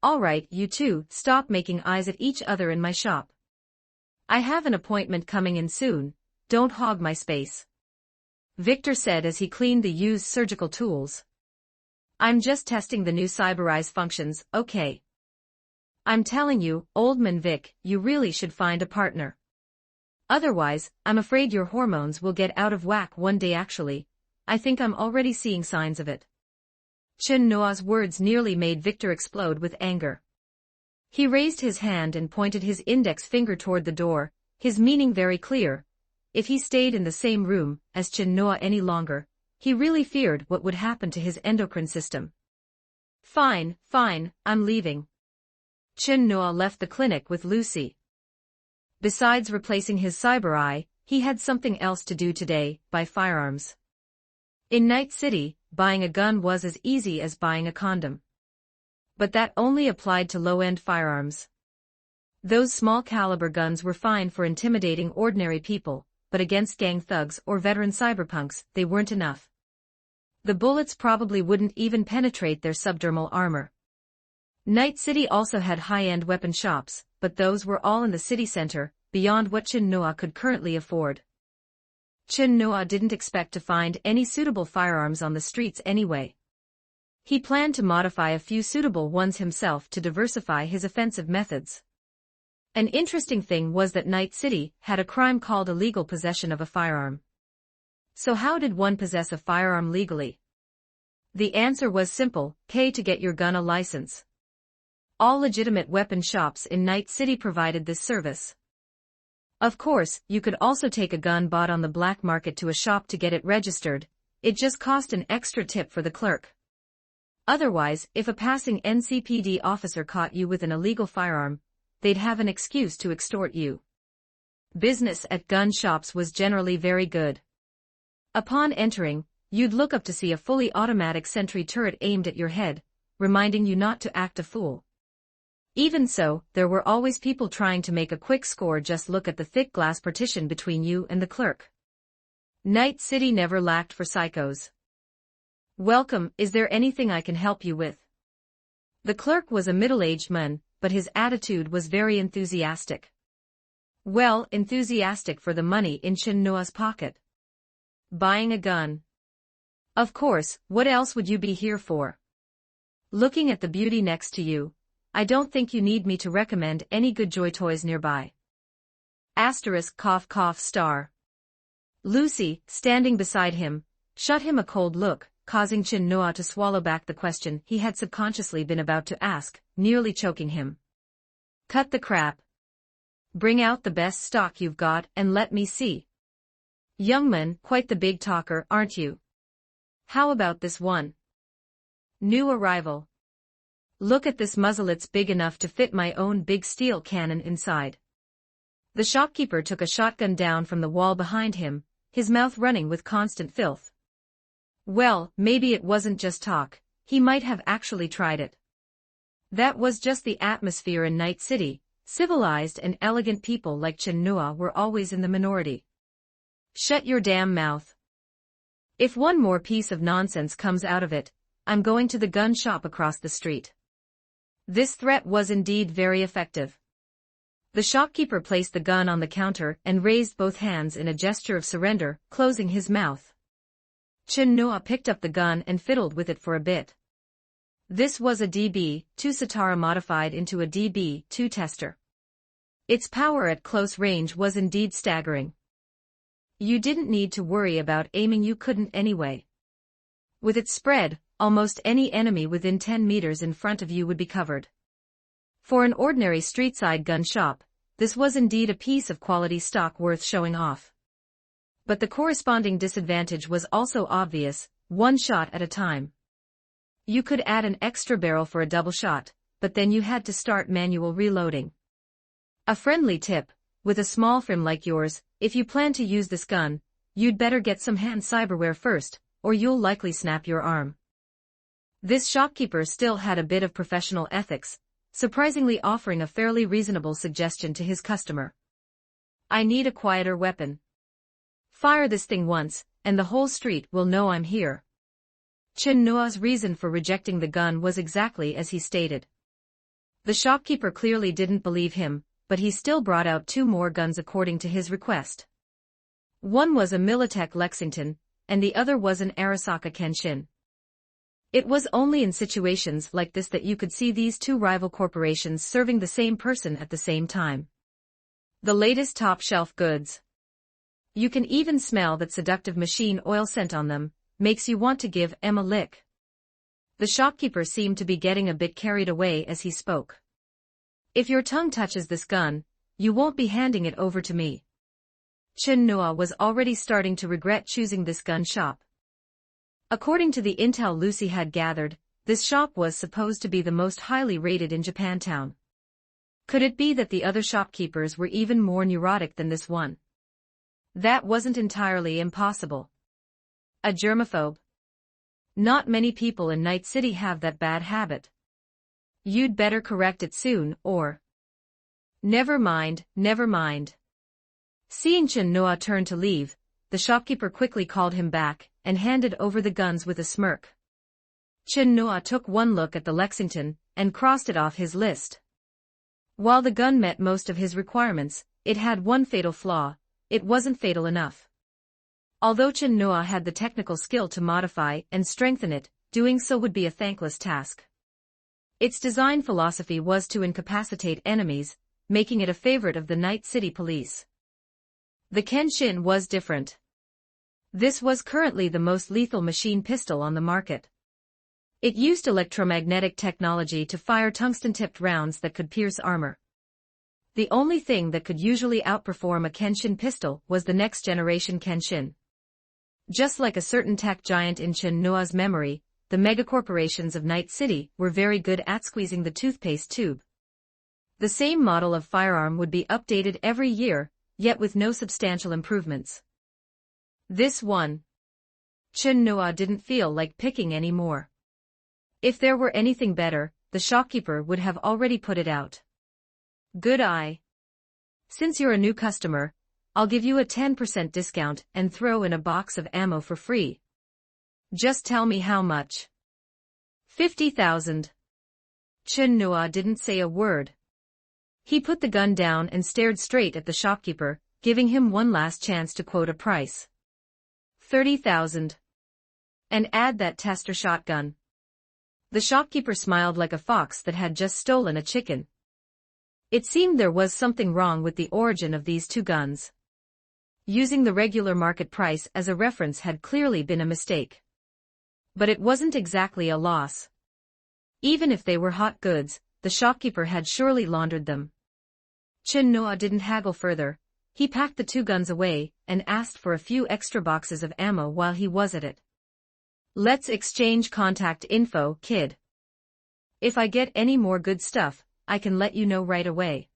Alright, you two, stop making eyes at each other in my shop. I have an appointment coming in soon, don't hog my space. Victor said as he cleaned the used surgical tools. I'm just testing the new cyber eyes functions, okay? I'm telling you, old man Vic, you really should find a partner. Otherwise, I'm afraid your hormones will get out of whack one day. Actually, I think I'm already seeing signs of it. Chin Noa's words nearly made Victor explode with anger. He raised his hand and pointed his index finger toward the door, his meaning very clear. If he stayed in the same room as Chin Noa any longer, he really feared what would happen to his endocrine system. Fine, I'm leaving. Chin Noa left the clinic with Lucy. Besides replacing his cyber eye, he had something else to do today: buy firearms. In Night City, buying a gun was as easy as buying a condom. But that only applied to low-end firearms. Those small-caliber guns were fine for intimidating ordinary people, but against gang thugs or veteran cyberpunks, they weren't enough. The bullets probably wouldn't even penetrate their subdermal armor. Night City also had high-end weapon shops, but those were all in the city center, beyond what Chin Noa could currently afford. Chin Noa didn't expect to find any suitable firearms on the streets anyway. He planned to modify a few suitable ones himself to diversify his offensive methods. An interesting thing was that Night City had a crime called illegal possession of a firearm. So how did one possess a firearm legally? The answer was simple: pay to get your gun a license. All legitimate weapon shops in Night City provided this service. Of course, you could also take a gun bought on the black market to a shop to get it registered. It just cost an extra tip for the clerk. Otherwise, if a passing NCPD officer caught you with an illegal firearm, they'd have an excuse to extort you. Business at gun shops was generally very good. Upon entering, you'd look up to see a fully automatic sentry turret aimed at your head, reminding you not to act a fool. Even so, there were always people trying to make a quick score. Just look at the thick glass partition between you and the clerk. Night City never lacked for psychos. Welcome, is there anything I can help you with? The clerk was a middle-aged man, but his attitude was very enthusiastic. Well, enthusiastic for the money in Chin Noa's pocket. Buying a gun. Of course, what else would you be here for? Looking at the beauty next to you, I don't think you need me to recommend any good joy toys nearby. Asterisk cough cough star. Lucy, standing beside him, shot him a cold look, causing Chin Noa to swallow back the question he had subconsciously been about to ask, nearly choking him. Cut the crap. Bring out the best stock you've got and let me see. Young man, quite the big talker, aren't you? How about this one? New arrival. Look at this muzzle, it's big enough to fit my own big steel cannon inside. The shopkeeper took a shotgun down from the wall behind him, his mouth running with constant filth. Well, maybe it wasn't just talk, he might have actually tried it. That was just the atmosphere in Night City. Civilized and elegant people like Chen-Nua were always in the minority. Shut your damn mouth. If one more piece of nonsense comes out of it, I'm going to the gun shop across the street. This threat was indeed very effective. The shopkeeper placed the gun on the counter and raised both hands in a gesture of surrender, closing his mouth. Chen-Nua picked up the gun and fiddled with it for a bit. This was a DB-2 Satara modified into a DB-2 tester. Its power at close range was indeed staggering. You didn't need to worry about aiming, you couldn't anyway. With its spread, almost any enemy within 10 meters in front of you would be covered. For an ordinary street-side gun shop, this was indeed a piece of quality stock worth showing off. But the corresponding disadvantage was also obvious: one shot at a time. You could add an extra barrel for a double shot, but then you had to start manual reloading. A friendly tip: with a small frame like yours, if you plan to use this gun, you'd better get some hand cyberware first, or you'll likely snap your arm. This shopkeeper still had a bit of professional ethics, surprisingly offering a fairly reasonable suggestion to his customer. I need a quieter weapon. Fire this thing once, and the whole street will know I'm here. Chen-Nua's reason for rejecting the gun was exactly as he stated. The shopkeeper clearly didn't believe him, but he still brought out two more guns according to his request. One was a Militech Lexington, and the other was an Arasaka Kenshin. It was only in situations like this that you could see these two rival corporations serving the same person at the same time. The latest top-shelf goods. You can even smell that seductive machine oil scent on them, makes you want to give them a lick. The shopkeeper seemed to be getting a bit carried away as he spoke. If your tongue touches this gun, you won't be handing it over to me. Chen-Nua was already starting to regret choosing this gun shop. According to the intel Lucy had gathered, this shop was supposed to be the most highly rated in Japantown. Could it be that the other shopkeepers were even more neurotic than this one? That wasn't entirely impossible. A germaphobe? Not many people in Night City have that bad habit. You'd better correct it soon, or... Never mind, never mind. Seeing Chen-Nua turn to leave, the shopkeeper quickly called him back and handed over the guns with a smirk. Chen-Nua took one look at the Lexington and crossed it off his list. While the gun met most of his requirements, it had one fatal flaw: it wasn't fatal enough. Although Chen-Nua had the technical skill to modify and strengthen it, doing so would be a thankless task. Its design philosophy was to incapacitate enemies, making it a favorite of the Night City police. The Kenshin was different. This was currently the most lethal machine pistol on the market. It used electromagnetic technology to fire tungsten-tipped rounds that could pierce armor. The only thing that could usually outperform a Kenshin pistol was the next-generation Kenshin. Just like a certain tech giant in Chen-Nua's memory, the megacorporations of Night City were very good at squeezing the toothpaste tube. The same model of firearm would be updated every year, yet with no substantial improvements. This one. Chen-Nua didn't feel like picking any more. If there were anything better, the shopkeeper would have already put it out. Good eye. Since you're a new customer, I'll give you a 10% discount and throw in a box of ammo for free. Just tell me how much. 50,000. Chen-Nua didn't say a word. He put the gun down and stared straight at the shopkeeper, giving him one last chance to quote a price. 30,000. And add that tester shotgun. The shopkeeper smiled like a fox that had just stolen a chicken. It seemed there was something wrong with the origin of these two guns. Using the regular market price as a reference had clearly been a mistake. But it wasn't exactly a loss. Even if they were hot goods, the shopkeeper had surely laundered them. Chen-Nua didn't haggle further. He packed the two guns away and asked for a few extra boxes of ammo while he was at it. Let's exchange contact info, kid. If I get any more good stuff, I can let you know right away.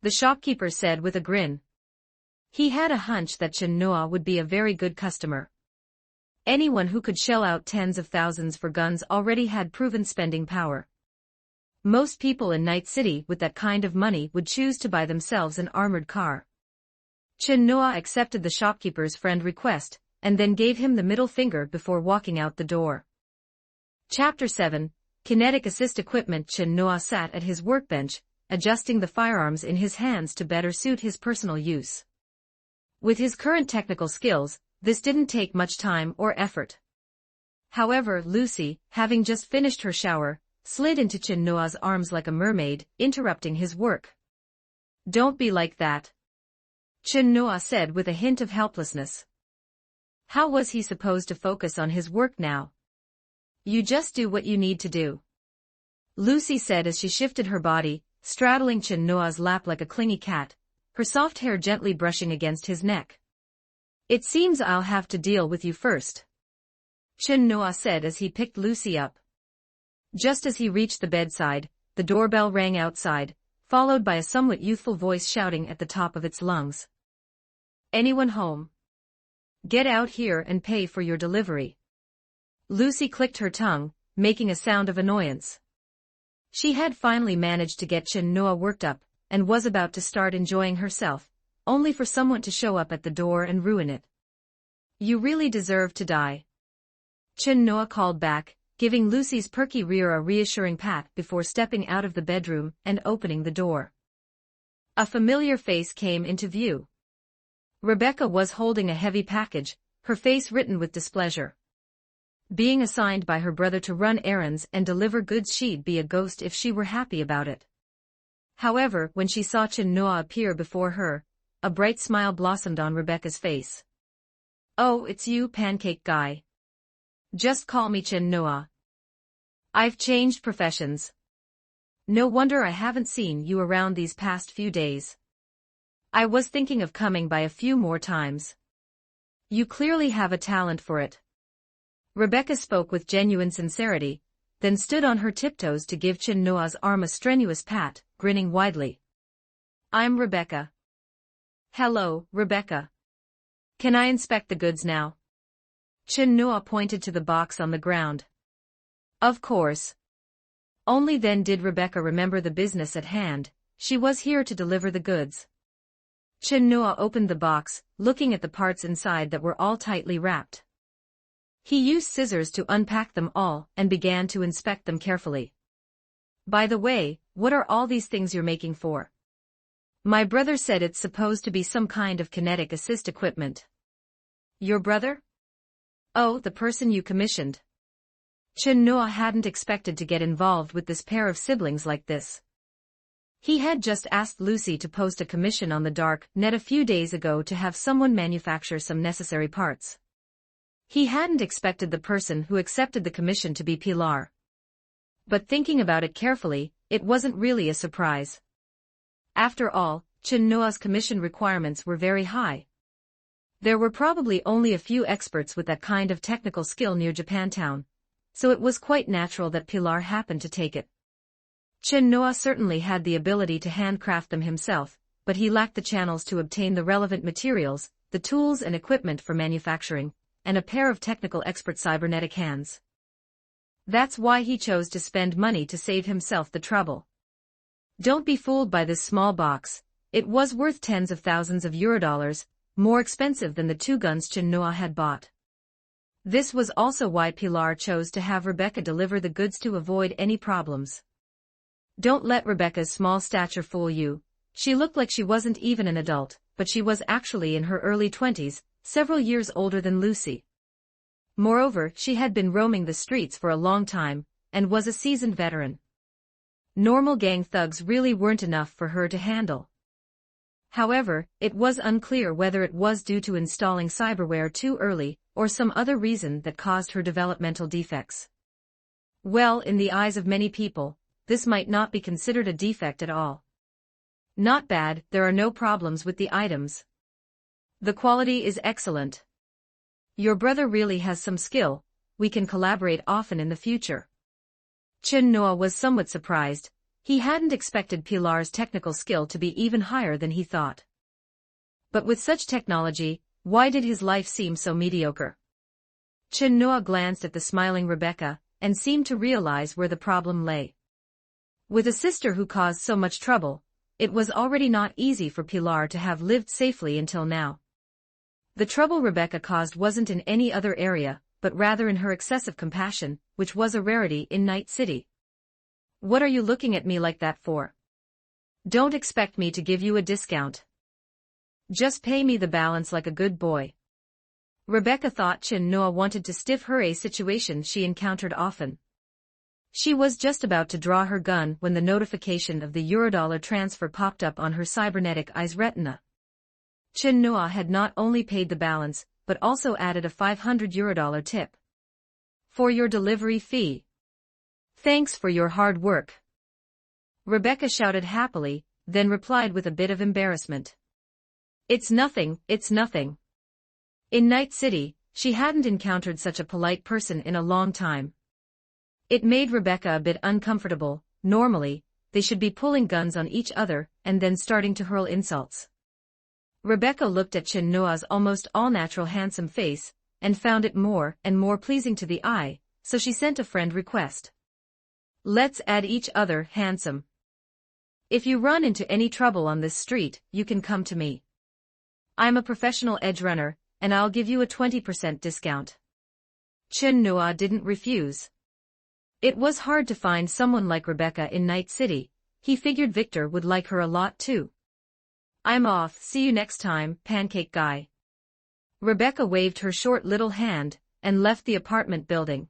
The shopkeeper said with a grin. He had a hunch that Chen Noa would be a very good customer. Anyone who could shell out tens of thousands for guns already had proven spending power. Most people in Night City with that kind of money would choose to buy themselves an armored car. Chen Noa accepted the shopkeeper's friend request, and then gave him the middle finger before walking out the door. Chapter 7, Kinetic Assist Equipment. Chen Noa sat at his workbench, adjusting the firearms in his hands to better suit his personal use. With his current technical skills, this didn't take much time or effort. However, Lucy, having just finished her shower, slid into Chen Noa's arms like a mermaid, interrupting his work. "Don't be like that," Chen Noa said with a hint of helplessness. How was he supposed to focus on his work now? "You just do what you need to do," Lucy said as she shifted her body, straddling Chen Noa's lap like a clingy cat, her soft hair gently brushing against his neck. "It seems I'll have to deal with you first," Chen Noa said as he picked Lucy up. Just as he reached the bedside, the doorbell rang outside, followed by a somewhat youthful voice shouting at the top of its lungs. "Anyone home? Get out here and pay for your delivery." Lucy clicked her tongue, making a sound of annoyance. She had finally managed to get Chen Noa worked up, and was about to start enjoying herself, only for someone to show up at the door and ruin it. "You really deserve to die," Chen Noa called back, giving Lucy's perky rear a reassuring pat before stepping out of the bedroom and opening the door. A familiar face came into view. Rebecca was holding a heavy package, her face written with displeasure. Being assigned by her brother to run errands and deliver goods, she'd be a ghost if she were happy about it. However, when she saw Chen Noa appear before her, a bright smile blossomed on Rebecca's face. "Oh, it's you, pancake guy. Just call me Chen Noa. I've changed professions. No wonder I haven't seen you around these past few days. I was thinking of coming by a few more times. You clearly have a talent for it." Rebecca spoke with genuine sincerity, then stood on her tiptoes to give Chen Noa's arm a strenuous pat, grinning widely. "I'm Rebecca." "Hello, Rebecca. Can I inspect the goods now?" Chen Noa pointed to the box on the ground. Of course. Only then did Rebecca remember the business at hand. She was here to deliver the goods. Chen Noa opened the box, looking at the parts inside that were all tightly wrapped. He used scissors to unpack them all and began to inspect them carefully. "By the way, what are all these things you're making for?" "My brother said it's supposed to be some kind of kinetic assist equipment." "Your brother?" "Oh, the person you commissioned." Chen Noa hadn't expected to get involved with this pair of siblings like this. He had just asked Lucy to post a commission on the dark net a few days ago to have someone manufacture some necessary parts. He hadn't expected the person who accepted the commission to be Pilar. But thinking about it carefully, it wasn't really a surprise. After all, Chen Noa's commission requirements were very high. There were probably only a few experts with that kind of technical skill near Japantown, so it was quite natural that Pilar happened to take it. Chen Noa certainly had the ability to handcraft them himself, but he lacked the channels to obtain the relevant materials, the tools and equipment for manufacturing, and a pair of technical expert cybernetic hands. That's why he chose to spend money to save himself the trouble. Don't be fooled by this small box. It was worth tens of thousands of Eurodollars, more expensive than the 2 guns Chen Noa had bought. This was also why Pilar chose to have Rebecca deliver the goods to avoid any problems. Don't let Rebecca's small stature fool you. She looked like she wasn't even an adult, but she was actually in her early 20s, several years older than Lucy. Moreover, she had been roaming the streets for a long time, and was a seasoned veteran. Normal gang thugs really weren't enough for her to handle. However, it was unclear whether it was due to installing cyberware too early, or some other reason that caused her developmental defects. Well, in the eyes of many people, this might not be considered a defect at all. Not bad, there are no problems with the items. The quality is excellent. Your brother really has some skill, we can collaborate often in the future. Chin Noa was somewhat surprised. He hadn't expected Pilar's technical skill to be even higher than he thought. But with such technology, why did his life seem so mediocre? Chin Noa glanced at the smiling Rebecca, and seemed to realize where the problem lay. With a sister who caused so much trouble, it was already not easy for Pilar to have lived safely until now. The trouble Rebecca caused wasn't in any other area, but rather in her excessive compassion, which was a rarity in Night City. What are you looking at me like that for? Don't expect me to give you a discount. Just pay me the balance like a good boy. Rebecca thought Chin Noa wanted to stiff her, a situation she encountered often. She was just about to draw her gun when the notification of the Eurodollar transfer popped up on her cybernetic eye's retina. Chin Noa had not only paid the balance, but also added a 500 Eurodollar tip. For your delivery fee. Thanks for your hard work. Rebecca shouted happily, then replied with a bit of embarrassment. It's nothing, it's nothing. In Night City, she hadn't encountered such a polite person in a long time. It made Rebecca a bit uncomfortable. Normally, they should be pulling guns on each other and then starting to hurl insults. Rebecca looked at Chin Noa's almost all-natural handsome face, and found it more and more pleasing to the eye, so she sent a friend request. Let's add each other handsome. If you run into any trouble on this street, you can come to me. I'm a professional edge runner, and I'll give you a 20% discount. Chin Noa didn't refuse. It was hard to find someone like Rebecca in Night City. He figured Victor would like her a lot too. I'm off, see you next time, pancake guy. Rebecca waved her short little hand, and left the apartment building.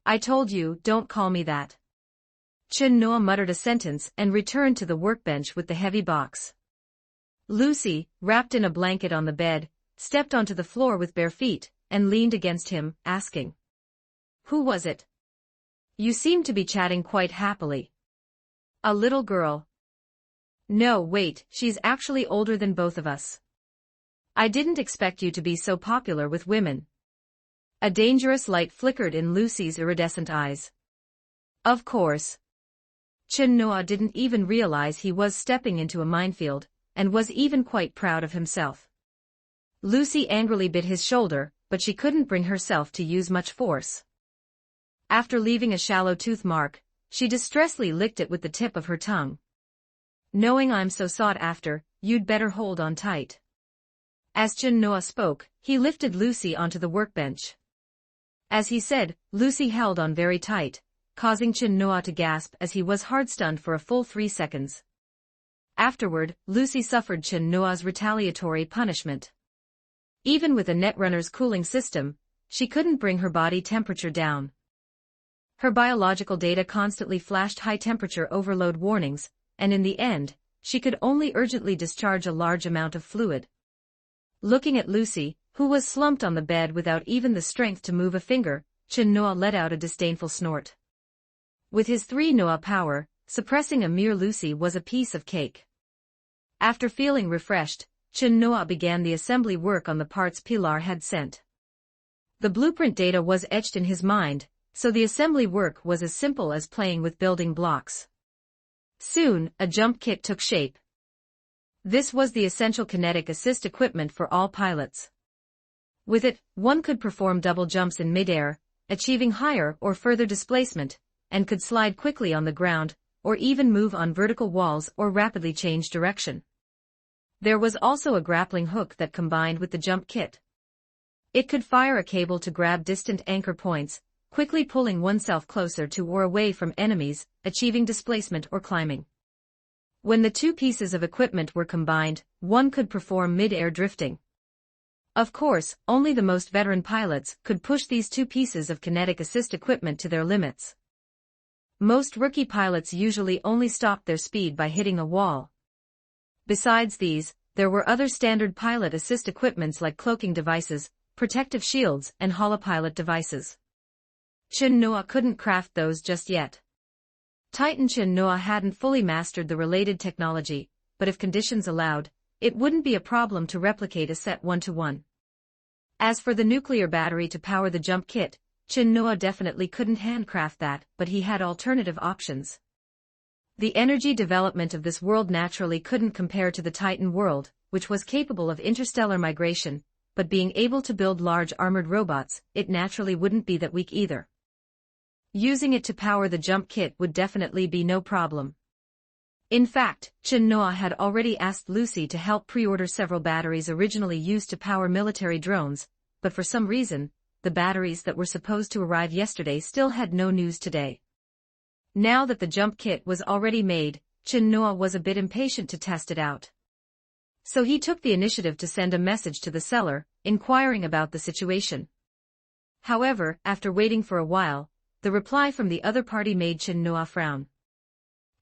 I told you, don't call me that. Chin Noa muttered a sentence and returned to the workbench with the heavy box. Lucy, wrapped in a blanket on the bed, stepped onto the floor with bare feet, and leaned against him, asking. Who was it? You seem to be chatting quite happily. A little girl. No, wait, she's actually older than both of us. I didn't expect you to be so popular with women. A dangerous light flickered in Lucy's iridescent eyes. Of course. Chin Noa didn't even realize he was stepping into a minefield, and was even quite proud of himself. Lucy angrily bit his shoulder, but she couldn't bring herself to use much force. After leaving a shallow tooth mark, she distressfully licked it with the tip of her tongue. Knowing I'm so sought after, you'd better hold on tight. As Chin Noa spoke, he lifted Lucy onto the workbench. As he said, Lucy held on very tight, causing Chin Noa to gasp as he was hard-stunned for a full 3 seconds. Afterward, Lucy suffered Chin Noa's retaliatory punishment. Even with a Netrunner's cooling system, she couldn't bring her body temperature down. Her biological data constantly flashed high-temperature overload warnings, and in the end, she could only urgently discharge a large amount of fluid. Looking at Lucy, who was slumped on the bed without even the strength to move a finger, Chin Noa let out a disdainful snort. With his 3 Noa power, suppressing a mere Lucy was a piece of cake. After feeling refreshed, Chin Noa began the assembly work on the parts Pilar had sent. The blueprint data was etched in his mind, so the assembly work was as simple as playing with building blocks. Soon, a jump kit took shape. This was the essential kinetic assist equipment for all pilots. With it, one could perform double jumps in midair, achieving higher or further displacement, and could slide quickly on the ground, or even move on vertical walls or rapidly change direction. There was also a grappling hook that combined with the jump kit. It could fire a cable to grab distant anchor points, quickly pulling oneself closer to or away from enemies, achieving displacement or climbing. When the 2 pieces of equipment were combined, one could perform mid-air drifting. Of course, only the most veteran pilots could push these 2 pieces of kinetic assist equipment to their limits. Most rookie pilots usually only stopped their speed by hitting a wall. Besides these, there were other standard pilot assist equipments like cloaking devices, protective shields, and holopilot devices. Chin Noa couldn't craft those just yet. Titan Chin Noa hadn't fully mastered the related technology, but if conditions allowed, it wouldn't be a problem to replicate a set 1-to-1. As for the nuclear battery to power the jump kit, Chin-Noa definitely couldn't handcraft that, but he had alternative options. The energy development of this world naturally couldn't compare to the Titan world, which was capable of interstellar migration, but being able to build large armored robots, it naturally wouldn't be that weak either. Using it to power the jump kit would definitely be no problem. In fact, Chin-Noa had already asked Lucy to help pre-order several batteries originally used to power military drones, but for some reason, the batteries that were supposed to arrive yesterday still had no news today. Now that the jump kit was already made, Chin-Noa was a bit impatient to test it out. So he took the initiative to send a message to the seller, inquiring about the situation. However, after waiting for a while, the reply from the other party made Chin-Noa frown.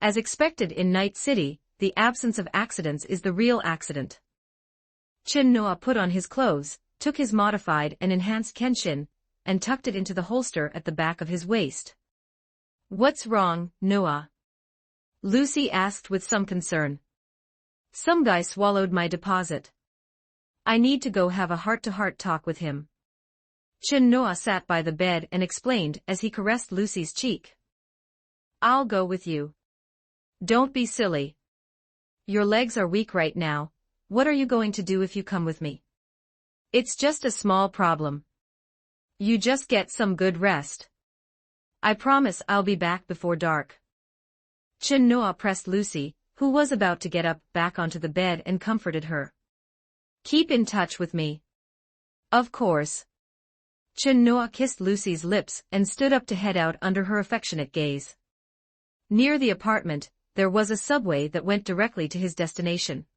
As expected in Night City, the absence of accidents is the real accident. Chin-Noa put on his clothes, took his modified and enhanced Kenshin, and tucked it into the holster at the back of his waist. "What's wrong, Noah?" Lucy asked with some concern. "Some guy swallowed my deposit. I need to go have a heart-to-heart talk with him." Chin-Noa sat by the bed and explained as he caressed Lucy's cheek. "I'll go with you. Don't be silly. Your legs are weak right now. What are you going to do if you come with me? It's just a small problem. You just get some good rest. I promise I'll be back before dark." Chin-Noa pressed Lucy, who was about to get up, back onto the bed and comforted her. "Keep in touch with me." "Of course." Chin-Noa kissed Lucy's lips and stood up to head out under her affectionate gaze. Near the apartment, there was a subway that went directly to his destination.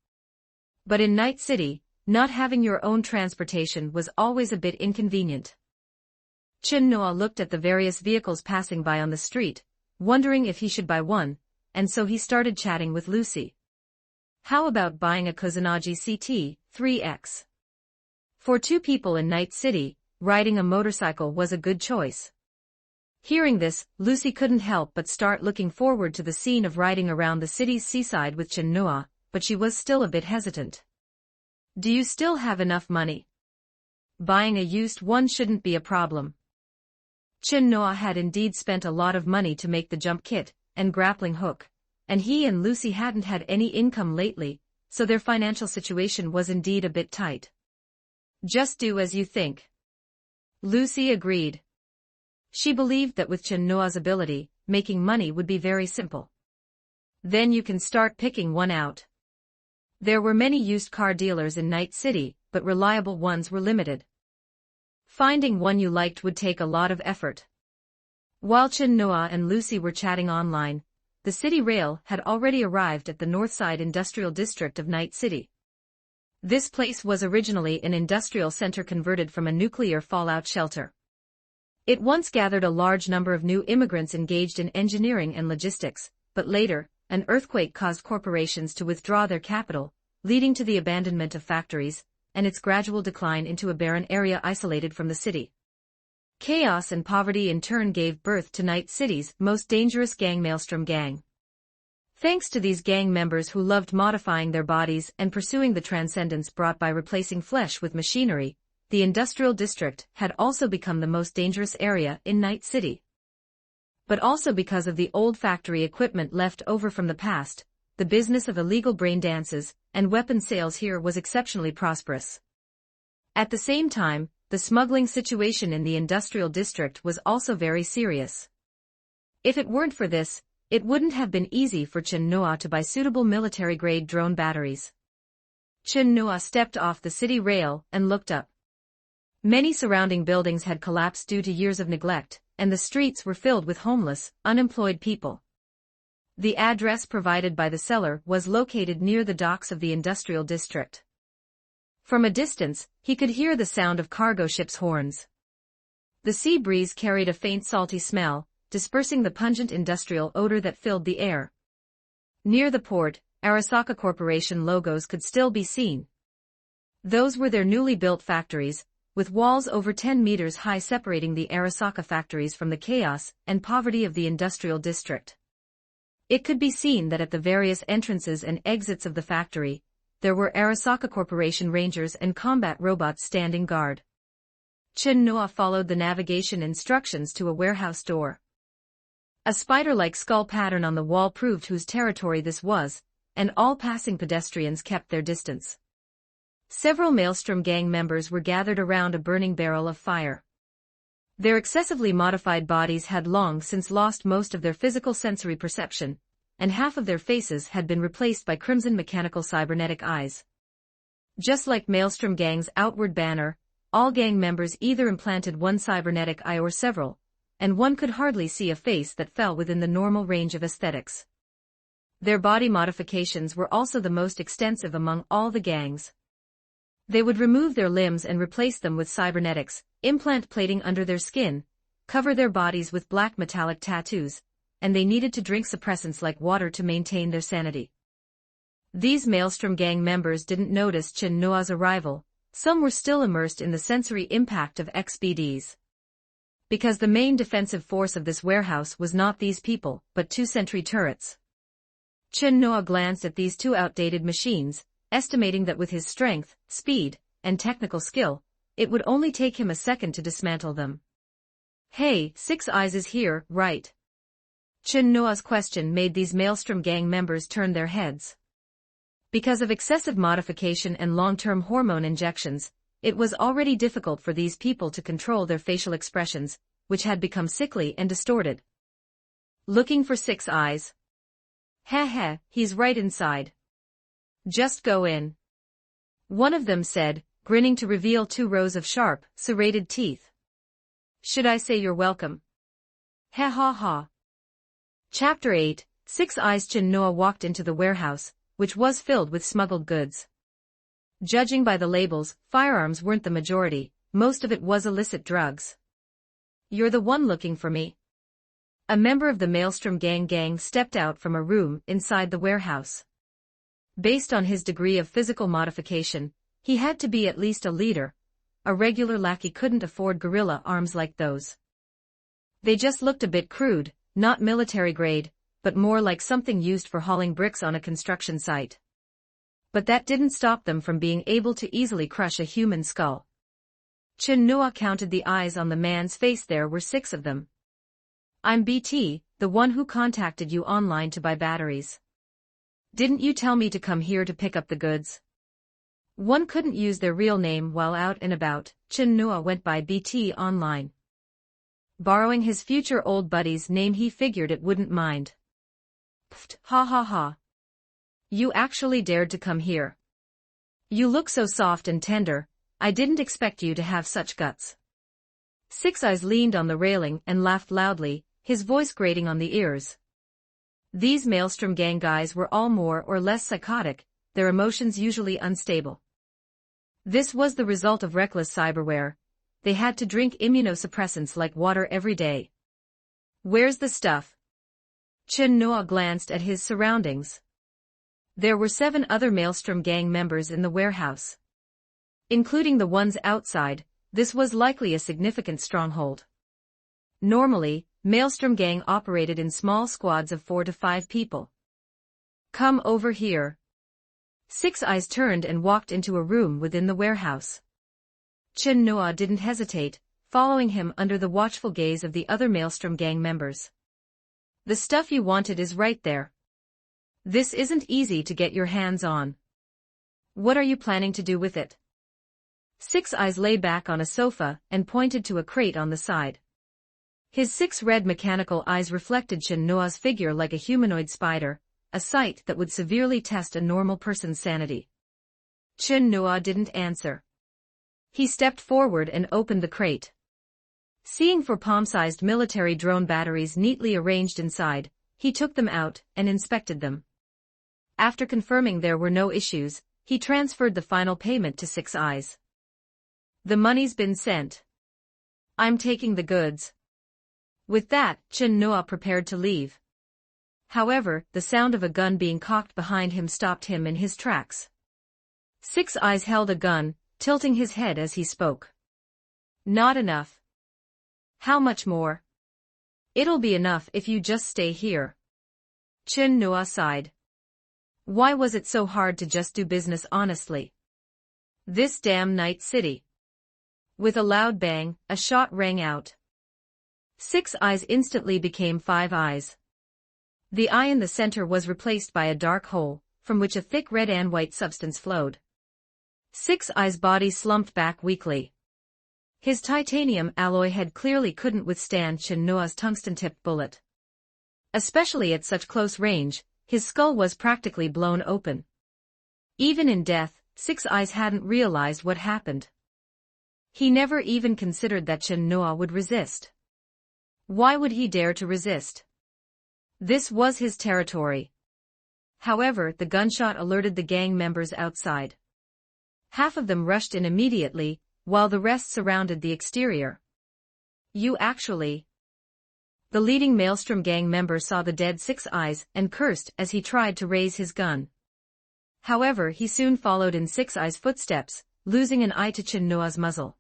But in Night City, not having your own transportation was always a bit inconvenient. Chin-Noa looked at the various vehicles passing by on the street, wondering if he should buy one, and so he started chatting with Lucy. How about buying a Kusanagi CT-3X? For two people in Night City, riding a motorcycle was a good choice. Hearing this, Lucy couldn't help but start looking forward to the scene of riding around the city's seaside with Chin-Noa, but she was still a bit hesitant. "Do you still have enough money? Buying a used one shouldn't be a problem." Chin-Noa had indeed spent a lot of money to make the jump kit and grappling hook, and he and Lucy hadn't had any income lately, so their financial situation was indeed a bit tight. "Just do as you think." Lucy agreed. She believed that with Chin-Noa's ability, making money would be very simple. "Then you can start picking one out." There were many used car dealers in Night City, but reliable ones were limited. Finding one you liked would take a lot of effort. While Chin-Noa and Lucy were chatting online, the city rail had already arrived at the Northside Industrial District of Night City. This place was originally an industrial center converted from a nuclear fallout shelter. It once gathered a large number of new immigrants engaged in engineering and logistics, but later, an earthquake caused corporations to withdraw their capital, leading to the abandonment of factories, and its gradual decline into a barren area isolated from the city. Chaos and poverty in turn gave birth to Night City's most dangerous gang, Maelstrom Gang. Thanks to these gang members who loved modifying their bodies and pursuing the transcendence brought by replacing flesh with machinery, the industrial district had also become the most dangerous area in Night City. But also because of the old factory equipment left over from the past, the business of illegal brain dances and weapon sales here was exceptionally prosperous. At the same time, the smuggling situation in the industrial district was also very serious. If it weren't for this, it wouldn't have been easy for Chin-Noa to buy suitable military-grade drone batteries. Chin-Noa stepped off the city rail and looked up. Many surrounding buildings had collapsed due to years of neglect, and the streets were filled with homeless, unemployed people. The address provided by the seller was located near the docks of the industrial district. From a distance, he could hear the sound of cargo ships' horns. The sea breeze carried a faint salty smell, dispersing the pungent industrial odor that filled the air. Near the port, Arasaka Corporation logos could still be seen. Those were their newly built factories, with walls over 10 meters high separating the Arasaka factories from the chaos and poverty of the industrial district. It could be seen that at the various entrances and exits of the factory, there were Arasaka Corporation rangers and combat robots standing guard. Chin Noa followed the navigation instructions to a warehouse door. A spider-like skull pattern on the wall proved whose territory this was, and all passing pedestrians kept their distance. Several Maelstrom gang members were gathered around a burning barrel of fire. Their excessively modified bodies had long since lost most of their physical sensory perception, and half of their faces had been replaced by crimson mechanical cybernetic eyes. Just like Maelstrom Gang's outward banner, all gang members either implanted one cybernetic eye or several, and one could hardly see a face that fell within the normal range of aesthetics. Their body modifications were also the most extensive among all the gangs. They would remove their limbs and replace them with cybernetics, implant plating under their skin, cover their bodies with black metallic tattoos, and they needed to drink suppressants like water to maintain their sanity. These Maelstrom gang members didn't notice Chin Noa's arrival. Some were still immersed in the sensory impact of XBDs. Because the main defensive force of this warehouse was not these people, but 2 sentry turrets. Chin Noa glanced at these 2 outdated machines, estimating that with his strength, speed, and technical skill, it would only take him a second to dismantle them. Hey, Six Eyes is here, right? Chin Noa's question made these Maelstrom gang members turn their heads. Because of excessive modification and long-term hormone injections, it was already difficult for these people to control their facial expressions, which had become sickly and distorted. Looking for Six Eyes? Heh, he's right inside. Just go in. One of them said, grinning to reveal 2 rows of sharp, serrated teeth. Should I say you're welcome? Ha ha ha. Chapter 8, Six Eyes. Chin Noa walked into the warehouse, which was filled with smuggled goods. Judging by the labels, firearms weren't the majority, most of it was illicit drugs. You're the one looking for me? A member of the Maelstrom gang stepped out from a room inside the warehouse. Based on his degree of physical modification, he had to be at least a leader. A regular lackey couldn't afford gorilla arms like those. They just looked a bit crude, not military grade, but more like something used for hauling bricks on a construction site. But that didn't stop them from being able to easily crush a human skull. Chin Noa counted the eyes on the man's face. There were 6 of them. I'm BT, the one who contacted you online to buy batteries. Didn't you tell me to come here to pick up the goods? One couldn't use their real name while out and about. Chin Noa went by BT online. Borrowing his future old buddy's name, he figured it wouldn't mind. Pfft, ha ha ha. You actually dared to come here. You look so soft and tender, I didn't expect you to have such guts. Six Eyes leaned on the railing and laughed loudly, his voice grating on the ears. These Maelstrom gang guys were all more or less psychotic, their emotions usually unstable. This was the result of reckless cyberware. They had to drink immunosuppressants like water every day. Where's the stuff? Chin Noa glanced at his surroundings. There were 7 other Maelstrom gang members in the warehouse. Including the ones outside, this was likely a significant stronghold. Normally, Maelstrom gang operated in small squads of 4 to 5 people. Come over here. Six Eyes turned and walked into a room within the warehouse. Chin Noa didn't hesitate, following him under the watchful gaze of the other Maelstrom gang members. The stuff you wanted is right there. This isn't easy to get your hands on. What are you planning to do with it? Six Eyes lay back on a sofa and pointed to a crate on the side. His 6 red mechanical eyes reflected Chin Noa's figure like a humanoid spider, a sight that would severely test a normal person's sanity. Chin Noa didn't answer. He stepped forward and opened the crate. Seeing 4 palm-sized military drone batteries neatly arranged inside, he took them out and inspected them. After confirming there were no issues, he transferred the final payment to Six Eyes. The money's been sent. I'm taking the goods. With that, Chin Noa prepared to leave. However, the sound of a gun being cocked behind him stopped him in his tracks. Six Eyes held a gun, tilting his head as he spoke. Not enough. How much more? It'll be enough if you just stay here. Chin Noa sighed. Why was it so hard to just do business honestly? This damn night city. With a loud bang, a shot rang out. 6 eyes instantly became 5 eyes. The eye in the center was replaced by a dark hole, from which a thick red and white substance flowed. 6 eyes' body slumped back weakly. His titanium alloy head clearly couldn't withstand Chen Nuo's tungsten-tipped bullet. Especially at such close range, his skull was practically blown open. Even in death, 6 eyes hadn't realized what happened. He never even considered that Chen Nuo would resist. Why would he dare to resist? This was his territory. However, the gunshot alerted the gang members outside. Half of them rushed in immediately, while the rest surrounded the exterior. You actually... The leading Maelstrom gang member saw the dead 6 eyes and cursed as he tried to raise his gun. However, he soon followed in 6 eyes' footsteps, losing an eye to Chen Nuo's muzzle.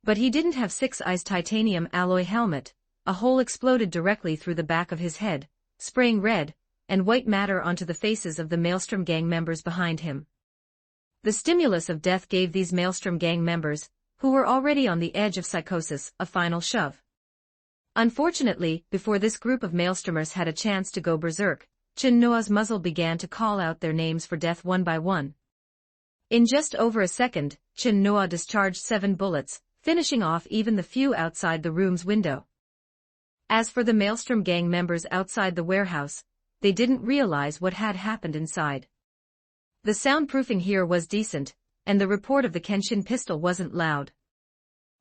But he didn't have 6 eyes' titanium alloy helmet. A hole exploded directly through the back of his head, spraying red and white matter onto the faces of the Maelstrom gang members behind him. The stimulus of death gave these Maelstrom gang members, who were already on the edge of psychosis, a final shove. Unfortunately, before this group of Maelstromers had a chance to go berserk, Chen Nuo's muzzle began to call out their names for death one by one. In just over a second, Chen Nuo discharged 7 bullets, finishing off even the few outside the room's window. As for the Maelstrom gang members outside the warehouse, they didn't realize what had happened inside. The soundproofing here was decent, and the report of the Kenshin pistol wasn't loud.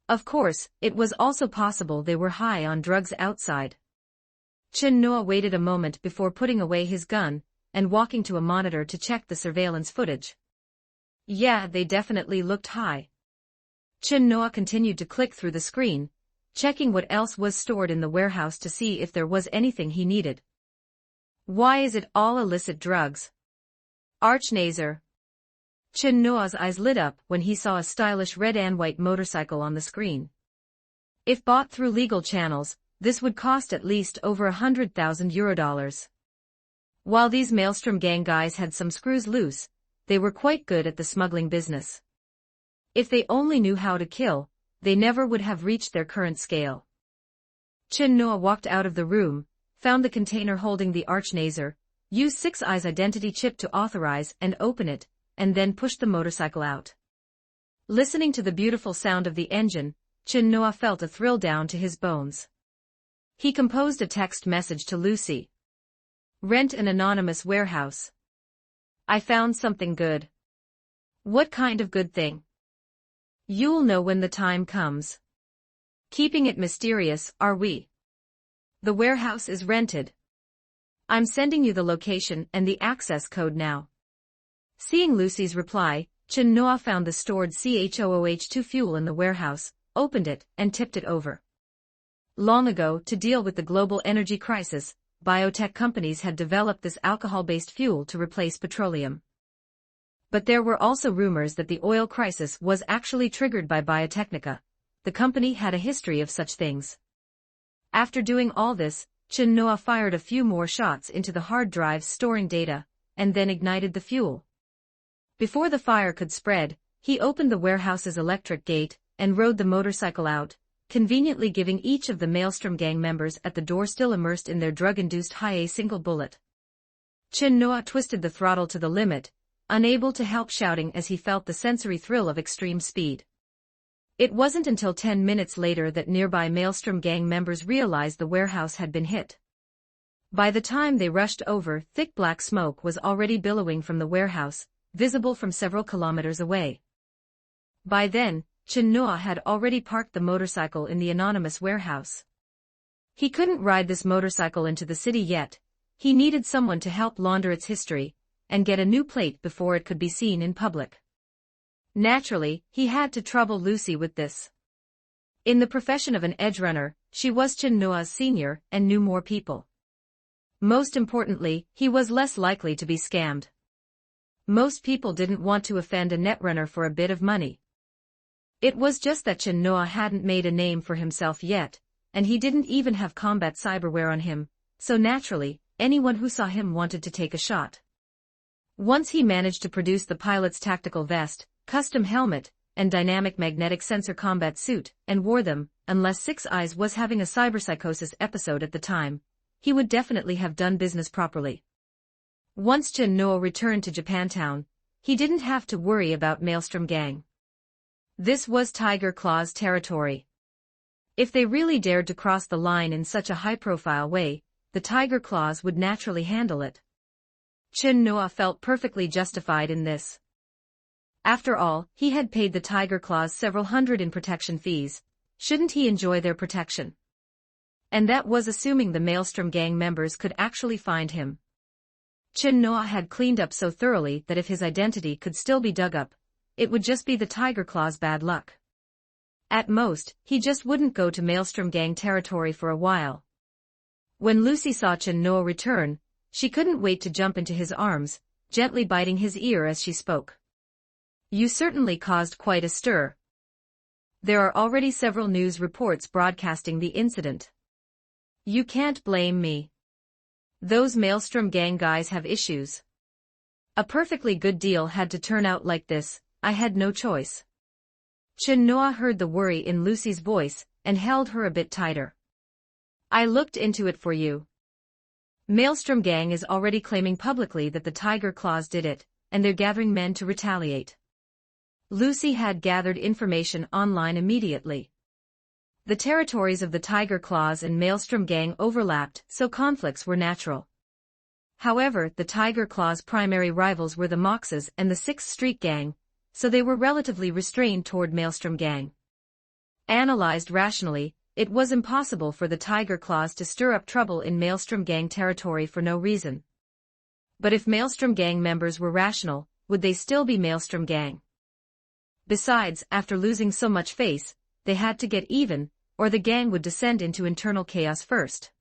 Of course, it was also possible they were high on drugs outside. Chen Nuo waited a moment before putting away his gun and walking to a monitor to check the surveillance footage. Yeah, they definitely looked high. Chen Nuo continued to click through the screen, checking what else was stored in the warehouse to see if there was anything he needed. Why is it all illicit drugs? Archnazer. Chen Nuo's eyes lit up when he saw a stylish red and white motorcycle on the screen. If bought through legal channels, this would cost at least over €100,000. While these Maelstrom gang guys had some screws loose, they were quite good at the smuggling business. If they only knew how to kill, they never would have reached their current scale. Chen Nuo walked out of the room, found the container holding the Archnazer, used 6 eyes' identity chip to authorize and open it, and then pushed the motorcycle out. Listening to the beautiful sound of the engine, Chen Nuo felt a thrill down to his bones. He composed a text message to Lucy. Rent an anonymous warehouse. I found something good. What kind of good thing? You'll know when the time comes. Keeping it mysterious, are we? The warehouse is rented. I'm sending you the location and the access code now. Seeing Lucy's reply, Chen Nuo found the stored CHOOH2 fuel in the warehouse, opened it, and tipped it over. Long ago, to deal with the global energy crisis, biotech companies had developed this alcohol-based fuel to replace petroleum. But there were also rumors that the oil crisis was actually triggered by Biotechnica. The company had a history of such things. After doing all this, Chen Nuo fired a few more shots into the hard drives storing data, and then ignited the fuel. Before the fire could spread, he opened the warehouse's electric gate and rode the motorcycle out, conveniently giving each of the Maelstrom gang members at the door still immersed in their drug-induced high a single bullet. Chen Nuo twisted the throttle to the limit, unable to help shouting as he felt the sensory thrill of extreme speed. It wasn't until 10 minutes later that nearby Maelstrom gang members realized the warehouse had been hit. By the time they rushed over, thick black smoke was already billowing from the warehouse, visible from several kilometers away. By then, Chen Nuo had already parked the motorcycle in the anonymous warehouse. He couldn't ride this motorcycle into the city yet. He needed someone to help launder its history and get a new plate before it could be seen in public. Naturally, he had to trouble Lucy with this. In the profession of an edge runner, she was Chen Nuo's senior and knew more people. Most importantly, he was less likely to be scammed. Most people didn't want to offend a netrunner for a bit of money. It was just that Chen Nuo hadn't made a name for himself yet, and he didn't even have combat cyberware on him, so naturally, anyone who saw him wanted to take a shot. Once he managed to produce the pilot's tactical vest, custom helmet, and dynamic magnetic sensor combat suit and wore them, unless Six Eyes was having a cyberpsychosis episode at the time. He would definitely have done business properly. Once Chen Noa returned to Japantown, he didn't have to worry about Maelstrom Gang. This was Tiger Claw's territory. If they really dared to cross the line in such a high-profile way, the Tiger Claws would naturally handle it. Chen Noa felt perfectly justified in this. After all, he had paid the Tiger Claws several hundred in protection fees. Shouldn't he enjoy their protection? And that was assuming the Maelstrom Gang members could actually find him. Chen Noa had cleaned up so thoroughly that if his identity could still be dug up, it would just be the Tiger Claw's bad luck. At most, he just wouldn't go to Maelstrom Gang territory for a while. When Lucy saw Chen Noa return, she couldn't wait to jump into his arms, gently biting his ear as she spoke. "You certainly caused quite a stir. There are already several news reports broadcasting the incident. You can't blame me. Those Maelstrom Gang guys have issues. A perfectly good deal had to turn out like this. I had no choice." Chen Noa heard the worry in Lucy's voice and held her a bit tighter. "I looked into it for you. Maelstrom Gang is already claiming publicly that the Tiger Claws did it, and they're gathering men to retaliate." Lucy had gathered information online immediately. The territories of the Tiger Claws and Maelstrom Gang overlapped, so conflicts were natural. However, the Tiger Claws' primary rivals were the Moxes and the 6th Street Gang, so they were relatively restrained toward Maelstrom Gang. Analyzed rationally, it was impossible for the Tiger Claws to stir up trouble in Maelstrom Gang territory for no reason. But if Maelstrom Gang members were rational, would they still be Maelstrom Gang? Besides, after losing so much face, they had to get even, or the gang would descend into internal chaos first.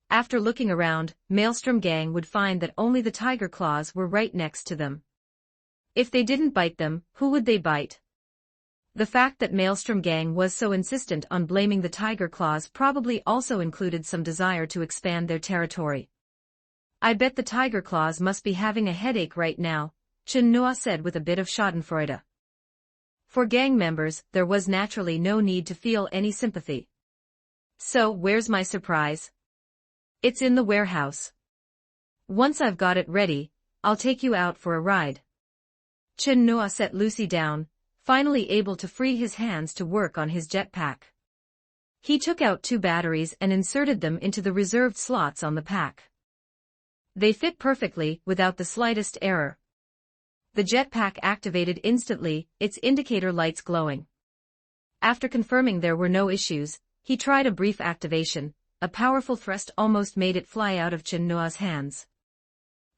After looking around, Maelstrom Gang would find that only the Tiger Claws were right next to them. If they didn't bite them, who would they bite? The fact that Maelstrom Gang was so insistent on blaming the Tiger Claws probably also included some desire to expand their territory. "I bet the Tiger Claws must be having a headache right now," Chen Noa said with a bit of schadenfreude. For gang members, there was naturally no need to feel any sympathy. "So, where's my surprise?" "It's in the warehouse. Once I've got it ready, I'll take you out for a ride." Chen Noa set Lucy down, finally able to free his hands to work on his jetpack. He took out 2 batteries and inserted them into the reserved slots on the pack. They fit perfectly, without the slightest error. The jetpack activated instantly, its indicator lights glowing. After confirming there were no issues, he tried a brief activation. A powerful thrust almost made it fly out of Chen Noa's hands.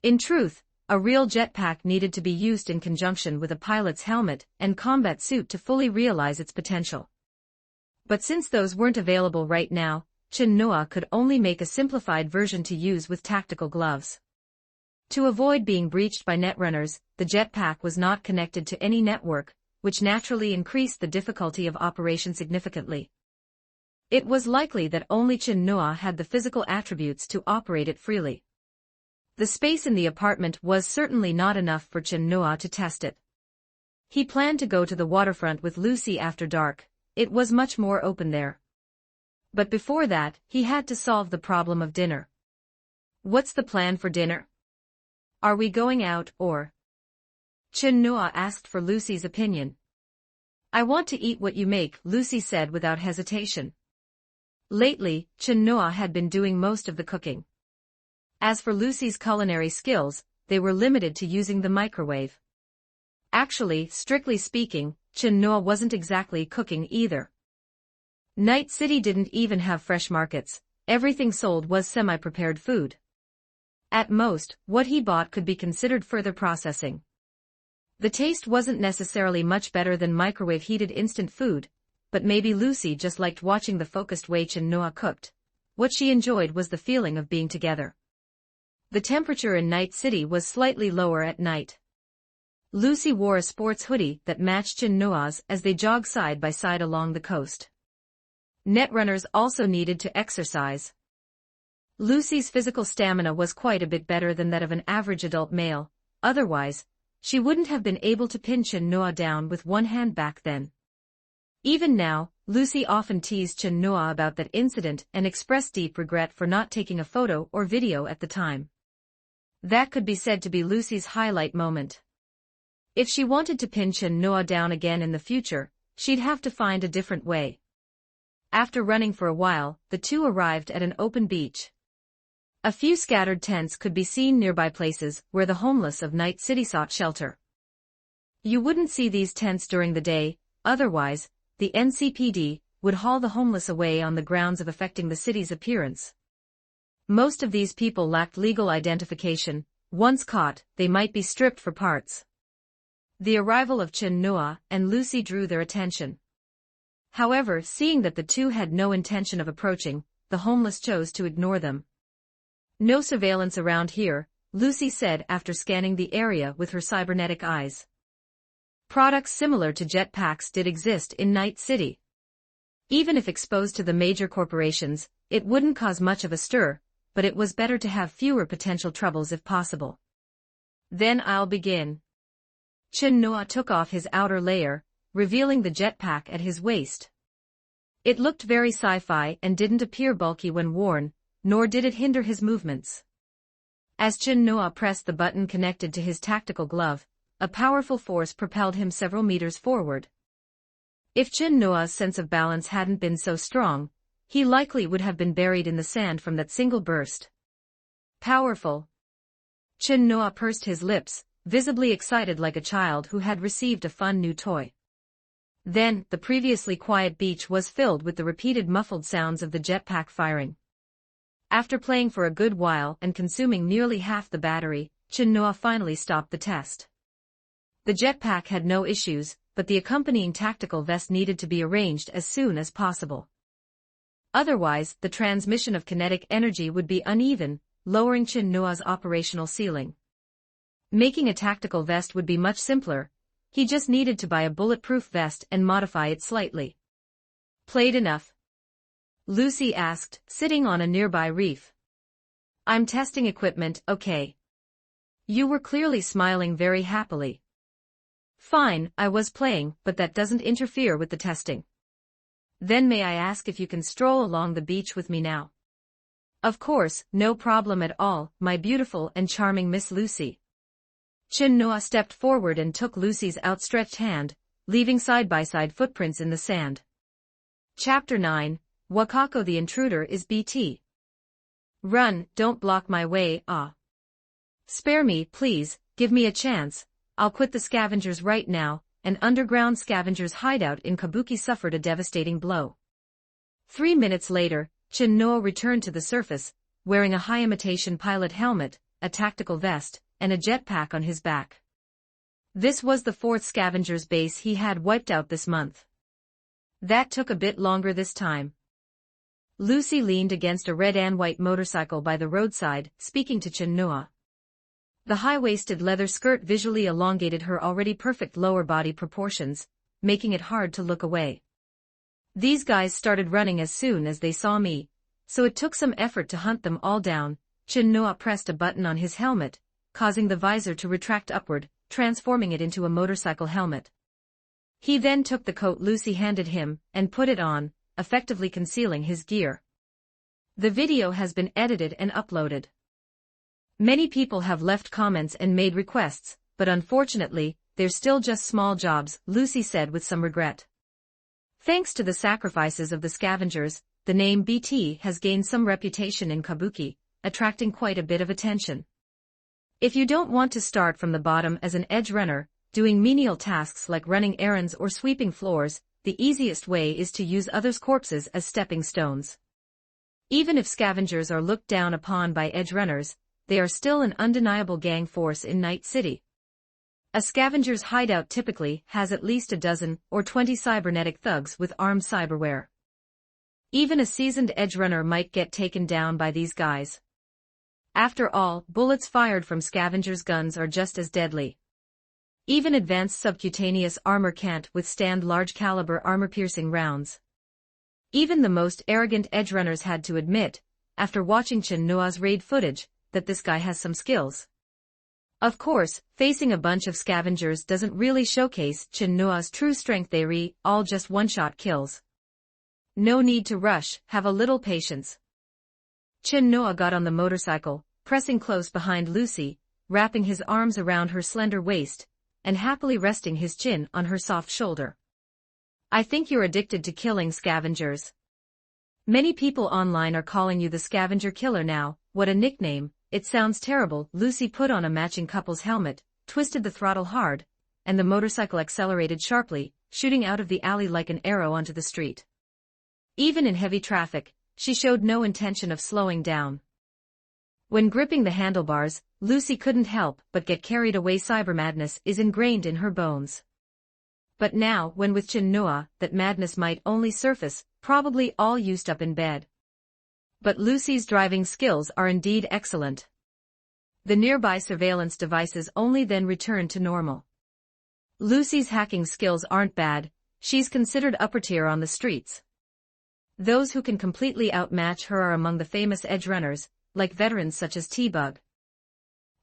In truth, a real jetpack needed to be used in conjunction with a pilot's helmet and combat suit to fully realize its potential. But since those weren't available right now, Chen Noa could only make a simplified version to use with tactical gloves. To avoid being breached by netrunners, the jetpack was not connected to any network, which naturally increased the difficulty of operation significantly. It was likely that only Chen Noa had the physical attributes to operate it freely. The space in the apartment was certainly not enough for Chen Noa to test it. He planned to go to the waterfront with Lucy after dark. It was much more open there. But before that, he had to solve the problem of dinner. "What's the plan for dinner? Are we going out, or?" Chen Noa asked for Lucy's opinion. "I want to eat what you make," Lucy said without hesitation. Lately, Chen Noa had been doing most of the cooking. As for Lucy's culinary skills, they were limited to using the microwave. Actually, strictly speaking, Chen Noa wasn't exactly cooking either. Night City didn't even have fresh markets. Everything sold was semi-prepared food. At most, what he bought could be considered further processing. The taste wasn't necessarily much better than microwave-heated instant food, but maybe Lucy just liked watching the focused way Chen Noa cooked. What she enjoyed was the feeling of being together. The temperature in Night City was slightly lower at night. Lucy wore a sports hoodie that matched Chen Noa's as they jogged side by side along the coast. Netrunners also needed to exercise. Lucy's physical stamina was quite a bit better than that of an average adult male. Otherwise, she wouldn't have been able to pin Chen Noa down with one hand back then. Even now, Lucy often teased Chen Noa about that incident and expressed deep regret for not taking a photo or video at the time. That could be said to be Lucy's highlight moment. If she wanted to pin Chen Noa down again in the future, she'd have to find a different way. After running for a while, the two arrived at an open beach. A few scattered tents could be seen nearby places where the homeless of Night City sought shelter. You wouldn't see these tents during the day, otherwise, the NCPD would haul the homeless away on the grounds of affecting the city's appearance. Most of these people lacked legal identification. Once caught, they might be stripped for parts. The arrival of Chen Noa and Lucy drew their attention. However, seeing that the two had no intention of approaching, the homeless chose to ignore them. "No surveillance around here," Lucy said after scanning the area with her cybernetic eyes. Products similar to jetpacks did exist in Night City. Even if exposed to the major corporations, it wouldn't cause much of a stir, but it was better to have fewer potential troubles if possible. "Then I'll begin." Chen Noa took off his outer layer, revealing the jetpack at his waist. It looked very sci-fi and didn't appear bulky when worn, nor did it hinder his movements. As Chen Noa pressed the button connected to his tactical glove, a powerful force propelled him several meters forward. If Chen Noa's sense of balance hadn't been so strong, he likely would have been buried in the sand from that single burst. Powerful. Chen Noa pursed his lips, visibly excited like a child who had received a fun new toy. Then, the previously quiet beach was filled with the repeated muffled sounds of the jetpack firing. After playing for a good while and consuming nearly half the battery, Chen Noa finally stopped the test. The jetpack had no issues, but the accompanying tactical vest needed to be arranged as soon as possible. Otherwise, the transmission of kinetic energy would be uneven, lowering Chen Noa's operational ceiling. Making a tactical vest would be much simpler. He just needed to buy a bulletproof vest and modify it slightly. "Played enough?" Lucy asked, sitting on a nearby reef. "I'm testing equipment, okay." You were clearly smiling very happily. "Fine, I was playing, but that doesn't interfere with the testing." "Then may I ask if you can stroll along the beach with me now?" "Of course, no problem at all, my beautiful and charming Miss Lucy." Chen Noa stepped forward and took Lucy's outstretched hand, leaving side-by-side footprints in the sand. Chapter 9, Wakako the Intruder is BT. "Run, don't block my way, ah. Spare me, please, give me a chance. I'll quit the scavengers right now." An underground scavenger's hideout in Kabuki suffered a devastating blow. 3 minutes later, Chen Noa returned to the surface, wearing a high-imitation pilot helmet, a tactical vest, and a jetpack on his back. This was the 4th scavenger's base he had wiped out this month. That took a bit longer this time. Lucy leaned against a red and white motorcycle by the roadside, speaking to Chen Noa. The high-waisted leather skirt visually elongated her already perfect lower body proportions, making it hard to look away. "These guys started running as soon as they saw me, so it took some effort to hunt them all down." Chen Noa pressed a button on his helmet, causing the visor to retract upward, transforming it into a motorcycle helmet. He then took the coat Lucy handed him and put it on, effectively concealing his gear. The video has been edited and uploaded. Many people have left comments and made requests, but unfortunately, they're still just small jobs, Lucy said with some regret. Thanks to the sacrifices of the scavengers, the name BT has gained some reputation in Kabuki, attracting quite a bit of attention. If you don't want to start from the bottom as an edge runner, doing menial tasks like running errands or sweeping floors, the easiest way is to use others' corpses as stepping stones. Even if scavengers are looked down upon by edge runners, they are still an undeniable gang force in Night City. A scavenger's hideout typically has at least a dozen or 20 cybernetic thugs with armed cyberware. Even a seasoned edge runner might get taken down by these guys. After all, bullets fired from scavengers' guns are just as deadly. Even advanced subcutaneous armor can't withstand large-caliber armor-piercing rounds. Even the most arrogant edge runners had to admit, after watching Chen Noa's raid footage, that this guy has some skills. Of course, facing a bunch of scavengers doesn't really showcase Chin Noa's true strength. They all just one-shot kills. No need to rush, have a little patience. Chin Noa got on the motorcycle, pressing close behind Lucy, wrapping his arms around her slender waist, and happily resting his chin on her soft shoulder. I think you're addicted to killing scavengers. Many people online are calling you the scavenger killer now. What a nickname. It sounds terrible. Lucy put on a matching couple's helmet, twisted the throttle hard, and the motorcycle accelerated sharply, shooting out of the alley like an arrow onto the street. Even in heavy traffic, she showed no intention of slowing down. When gripping the handlebars, Lucy couldn't help but get carried away. Cyber madness is ingrained in her bones. But now, when with Chin Noa, that madness might only surface, probably all used up in bed. But Lucy's driving skills are indeed excellent. The nearby surveillance devices only then return to normal. Lucy's hacking skills aren't bad, she's considered upper tier on the streets. Those who can completely outmatch her are among the famous edge runners, like veterans such as T-Bug.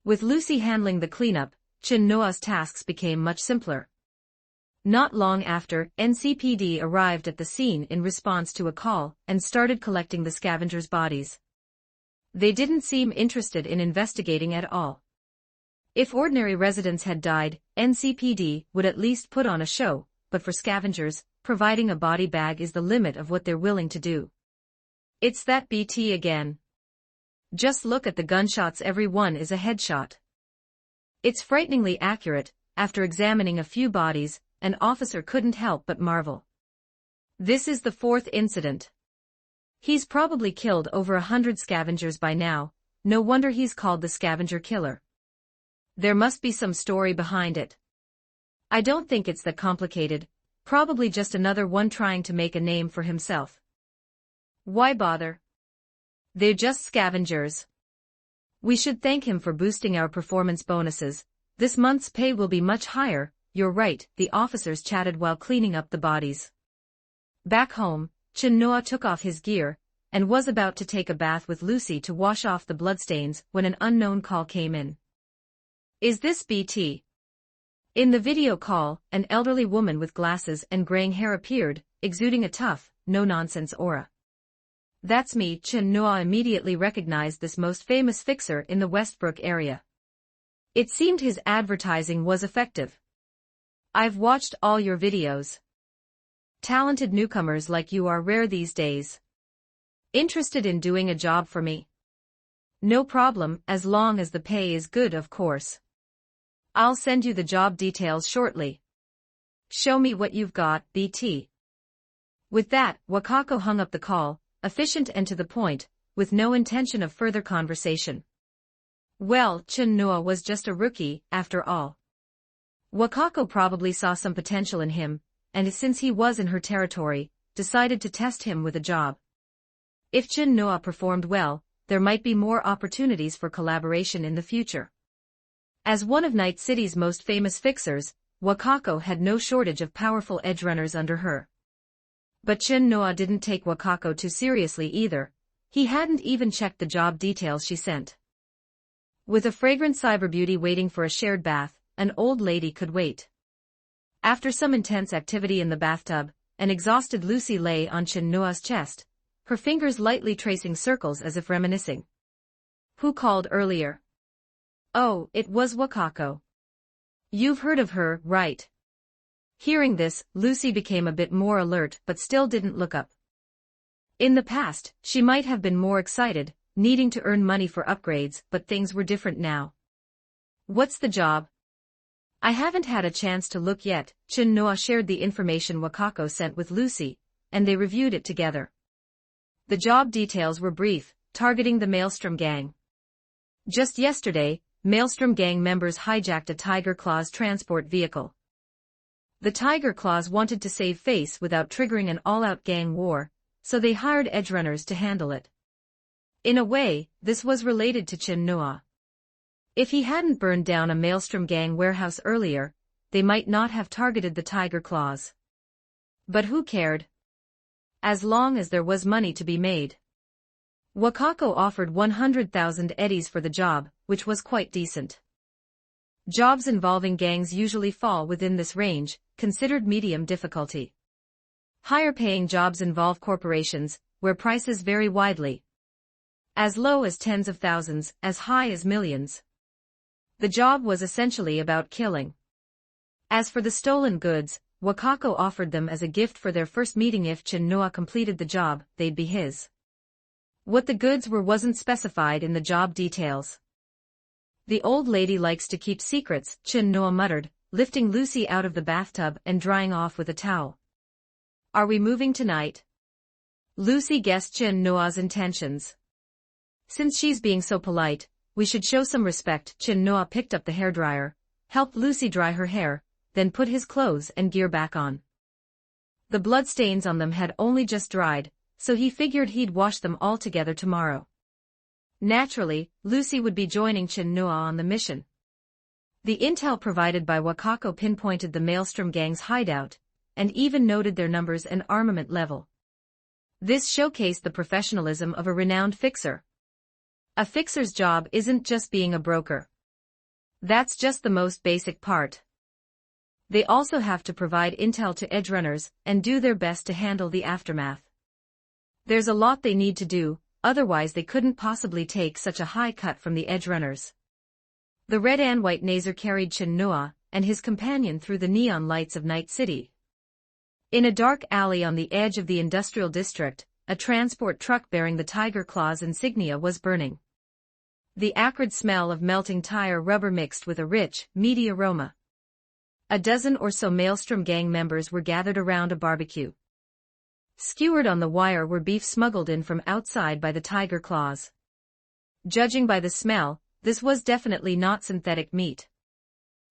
With Lucy handling the cleanup, Chin Noa's tasks became much simpler. Not long after, NCPD arrived at the scene in response to a call and started collecting the scavengers' bodies. They didn't seem interested in investigating at all. If ordinary residents had died, NCPD would at least put on a show, but for scavengers, providing a body bag is the limit of what they're willing to do. It's that BT again. Just look at the gunshots, every one is a headshot. It's frighteningly accurate. After examining a few bodies, an officer couldn't help but marvel. This is the fourth incident. He's probably killed over 100 scavengers by now, no wonder he's called the scavenger killer. There must be some story behind it. I don't think it's that complicated, probably just another one trying to make a name for himself. Why bother? They're just scavengers. We should thank him for boosting our performance bonuses. This month's pay will be much higher. You're right, the officers chatted while cleaning up the bodies. Back home, Chin Noa took off his gear, and was about to take a bath with Lucy to wash off the bloodstains when an unknown call came in. Is this BT? In the video call, an elderly woman with glasses and graying hair appeared, exuding a tough, no-nonsense aura. That's me. Chin Noa immediately recognized this most famous fixer in the Westbrook area. It seemed his advertising was effective. I've watched all your videos. Talented newcomers like you are rare these days. Interested in doing a job for me? No problem, as long as the pay is good, of course. I'll send you the job details shortly. Show me what you've got, BT. With that, Wakako hung up the call, efficient and to the point, with no intention of further conversation. Well, Chin Noa was just a rookie, after all. Wakako probably saw some potential in him, and since he was in her territory, decided to test him with a job. If Chin Noa performed well, there might be more opportunities for collaboration in the future. As one of Night City's most famous fixers, Wakako had no shortage of powerful edge runners under her. But Chin Noa didn't take Wakako too seriously either. He hadn't even checked the job details she sent. With a fragrant cyber beauty waiting for a shared bath, an old lady could wait. After some intense activity in the bathtub, an exhausted Lucy lay on Chin Noa's chest, her fingers lightly tracing circles as if reminiscing. Who called earlier? Oh, it was Wakako. You've heard of her, right? Hearing this, Lucy became a bit more alert but still didn't look up. In the past, she might have been more excited, needing to earn money for upgrades, but things were different now. What's the job? I haven't had a chance to look yet. Chin Noa shared the information Wakako sent with Lucy, and they reviewed it together. The job details were brief, targeting the Maelstrom gang. Just yesterday, Maelstrom gang members hijacked a Tiger Claws transport vehicle. The Tiger Claws wanted to save face without triggering an all-out gang war, so they hired edgerunners to handle it. In a way, this was related to Chin Noa. If he hadn't burned down a Maelstrom gang warehouse earlier, they might not have targeted the Tiger Claws. But who cared? As long as there was money to be made. Wakako offered 100,000 eddies for the job, which was quite decent. Jobs involving gangs usually fall within this range, considered medium difficulty. Higher-paying jobs involve corporations, where prices vary widely. As low as tens of thousands, as high as millions. The job was essentially about killing. As for the stolen goods, Wakako offered them as a gift for their first meeting. If Chin-Noa completed the job, they'd be his. What the goods were wasn't specified in the job details. The old lady likes to keep secrets, Chin-Noa muttered, lifting Lucy out of the bathtub and drying off with a towel. Are we moving tonight? Lucy guessed Chin-Noa's intentions. Since she's being so polite, we should show some respect. Chin-Noa picked up the hairdryer, helped Lucy dry her hair, then put his clothes and gear back on. The bloodstains on them had only just dried, so he figured he'd wash them all together tomorrow. Naturally, Lucy would be joining Chin-Noa on the mission. The intel provided by Wakako pinpointed the Maelstrom gang's hideout, and even noted their numbers and armament level. This showcased the professionalism of a renowned fixer. A fixer's job isn't just being a broker. That's just the most basic part. They also have to provide intel to edgerunners and do their best to handle the aftermath. There's a lot they need to do, otherwise they couldn't possibly take such a high cut from the edgerunners. The red and white Nazer carried Chin-Noa and his companion through the neon lights of Night City. In a dark alley on the edge of the industrial district, a transport truck bearing the Tiger Claws insignia was burning. The acrid smell of melting tire rubber mixed with a rich, meaty aroma. A dozen or so Maelstrom gang members were gathered around a barbecue. Skewered on the wire were beef smuggled in from outside by the Tiger Claws. Judging by the smell, this was definitely not synthetic meat.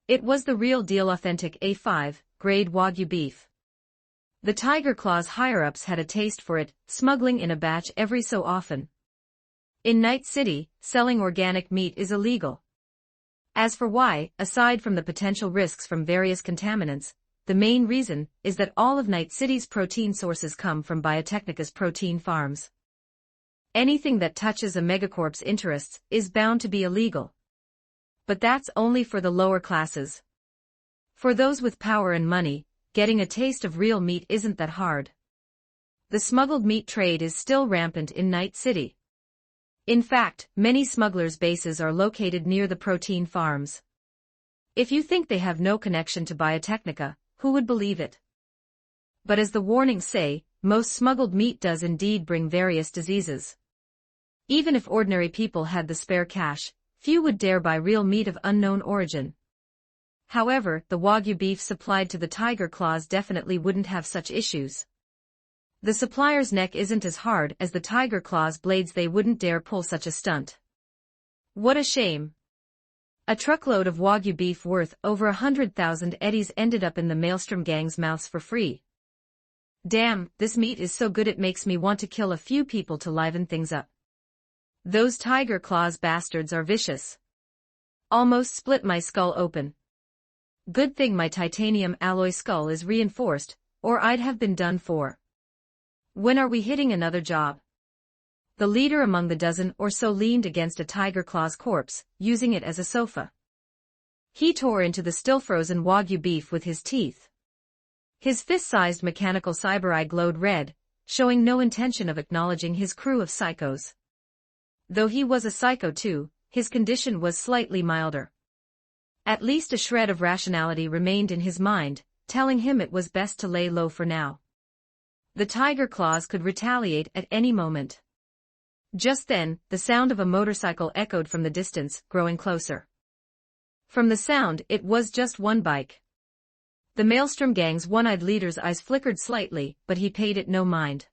It was the real deal, authentic A5, grade Wagyu beef. The Tiger Claws higher-ups had a taste for it, smuggling in a batch every so often. In Night City, selling organic meat is illegal. As for why, aside from the potential risks from various contaminants, the main reason is that all of Night City's protein sources come from Biotechnica's protein farms. Anything that touches a megacorp's interests is bound to be illegal. But that's only for the lower classes. For those with power and money, getting a taste of real meat isn't that hard. The smuggled meat trade is still rampant in Night City. In fact, many smugglers' bases are located near the protein farms. If you think they have no connection to Biotechnica, who would believe it? But as the warnings say, most smuggled meat does indeed bring various diseases. Even if ordinary people had the spare cash, few would dare buy real meat of unknown origin. However, the Wagyu beef supplied to the Tiger Claws definitely wouldn't have such issues. The supplier's neck isn't as hard as the Tiger Claws' blades. They wouldn't dare pull such a stunt. What a shame. A truckload of Wagyu beef worth over 100,000 eddies ended up in the Maelstrom gang's mouths for free. Damn, this meat is so good it makes me want to kill a few people to liven things up. Those Tiger Claws bastards are vicious. Almost split my skull open. Good thing my titanium alloy skull is reinforced, or I'd have been done for. When are we hitting another job? The leader among the dozen or so leaned against a Tiger Claw's corpse, using it as a sofa. He tore into the still-frozen Wagyu beef with his teeth. His fist-sized mechanical cyber eye glowed red, showing no intention of acknowledging his crew of psychos. Though he was a psycho too, his condition was slightly milder. At least a shred of rationality remained in his mind, telling him it was best to lay low for now. The Tiger Claws could retaliate at any moment. Just then, the sound of a motorcycle echoed from the distance, growing closer. From the sound, it was just one bike. The Maelstrom gang's one-eyed leader's eyes flickered slightly, but he paid it no mind.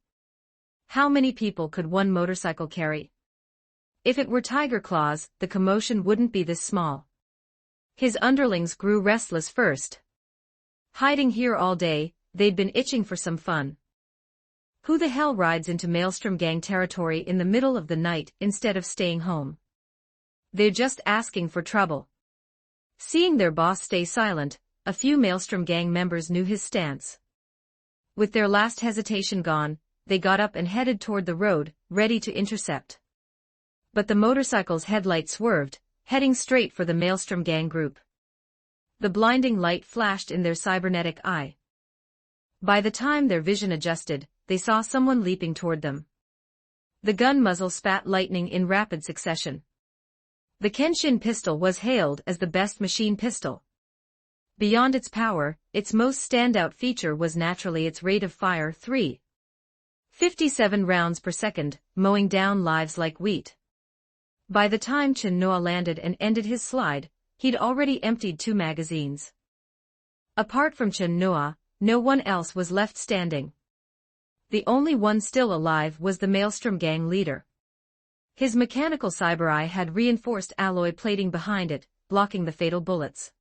How many people could one motorcycle carry? If it were Tiger Claws, the commotion wouldn't be this small. His underlings grew restless first. Hiding here all day, they'd been itching for some fun. Who the hell rides into Maelstrom gang territory in the middle of the night instead of staying home? They're just asking for trouble. Seeing their boss stay silent, a few Maelstrom gang members knew his stance. With their last hesitation gone, they got up and headed toward the road, ready to intercept. But the motorcycle's headlight swerved, heading straight for the Maelstrom gang group. The blinding light flashed in their cybernetic eye. By the time their vision adjusted, they saw someone leaping toward them. The gun muzzle spat lightning in rapid succession. The Kenshin pistol was hailed as the best machine pistol. Beyond its power, its most standout feature was naturally its rate of fire: 357 rounds per second, mowing down lives like wheat. By the time Chen-Noa landed and ended his slide, he'd already emptied 2 magazines. Apart from Chen-Noa, no one else was left standing. The only one still alive was the Maelstrom gang leader. His mechanical cyber eye had reinforced alloy plating behind it, blocking the fatal bullets.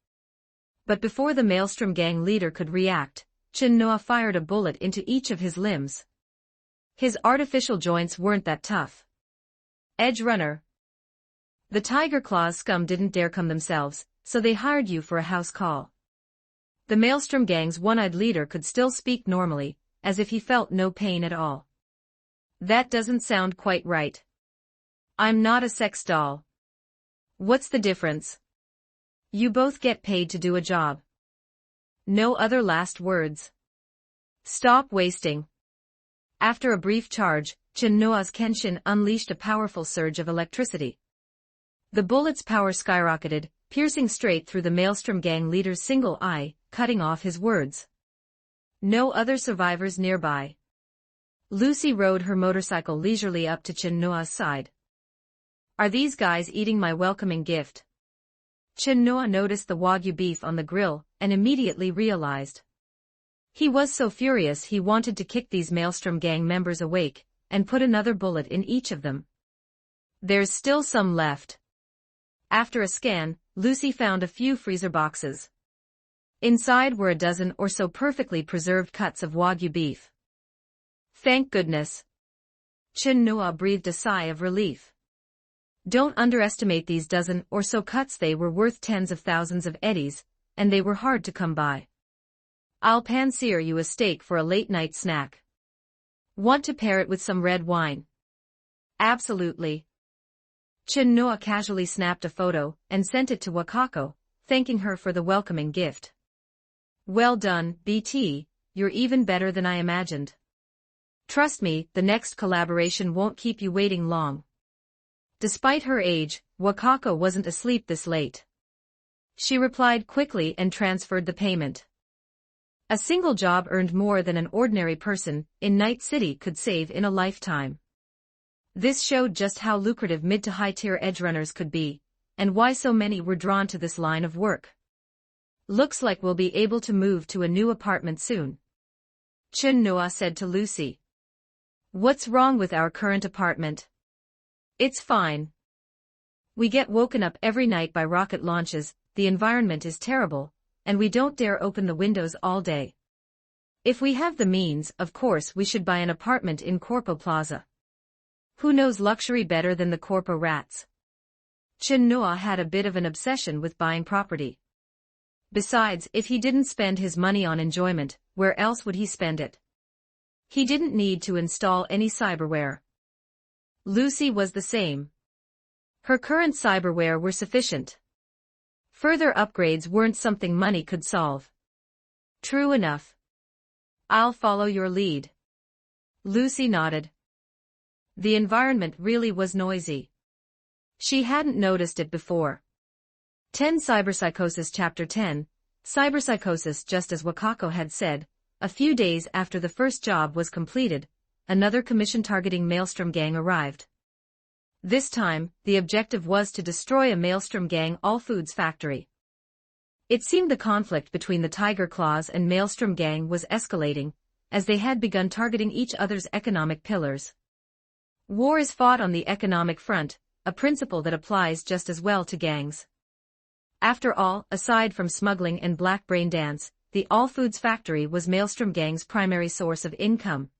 But before the Maelstrom gang leader could react, Chen-Noa fired a bullet into each of his limbs. His artificial joints weren't that tough. Edge runner. The Tiger Claws scum didn't dare come themselves, so they hired you for a house call. The Maelstrom gang's one-eyed leader could still speak normally, as if he felt no pain at all. That doesn't sound quite right. I'm not a sex doll. What's the difference? You both get paid to do a job. No other last words. Stop wasting. After a brief charge, Chen-Noa's Kenshin unleashed a powerful surge of electricity. The bullet's power skyrocketed, piercing straight through the Maelstrom gang leader's single eye, cutting off his words. No other survivors nearby. Lucy rode her motorcycle leisurely up to Chen-Noa's side. Are these guys eating my welcoming gift? Chen-Noa noticed the Wagyu beef on the grill, and immediately realized. He was so furious he wanted to kick these Maelstrom gang members awake, and put another bullet in each of them. There's still some left. After a scan, Lucy found a few freezer boxes. Inside were a dozen or so perfectly preserved cuts of Wagyu beef. Thank goodness. Chen-Noa breathed a sigh of relief. Don't underestimate these dozen or so cuts. They were worth tens of thousands of eddies, and they were hard to come by. I'll pan-sear you a steak for a late-night snack. Want to pair it with some red wine? Absolutely. Chen-Noa casually snapped a photo and sent it to Wakako, thanking her for the welcoming gift. Well done, BT, you're even better than I imagined. Trust me, the next collaboration won't keep you waiting long. Despite her age, Wakako wasn't asleep this late. She replied quickly and transferred the payment. A single job earned more than an ordinary person in Night City could save in a lifetime. This showed just how lucrative mid to high-tier edge runners could be, and why so many were drawn to this line of work. Looks like we'll be able to move to a new apartment soon. Chen-Noa said to Lucy. What's wrong with our current apartment? It's fine. We get woken up every night by rocket launches, the environment is terrible, and we don't dare open the windows all day. If we have the means, of course we should buy an apartment in Corpo Plaza. Who knows luxury better than the Corpo rats? Chen-Noa had a bit of an obsession with buying property. Besides, if he didn't spend his money on enjoyment, where else would he spend it? He didn't need to install any cyberware. Lucy was the same. Her current cyberware were sufficient. Further upgrades weren't something money could solve. True enough. I'll follow your lead. Lucy nodded. The environment really was noisy. She hadn't noticed it before. 10 Cyberpsychosis Chapter 10, Cyberpsychosis. Just as Wakako had said, a few days after the first job was completed, another commission targeting Maelstrom gang arrived. This time, the objective was to destroy a Maelstrom gang all-foods factory. It seemed the conflict between the Tiger Claws and Maelstrom gang was escalating, as they had begun targeting each other's economic pillars. War is fought on the economic front, a principle that applies just as well to gangs. After all, aside from smuggling and black brain dance, the all-foods factory was Maelstrom gang's primary source of income.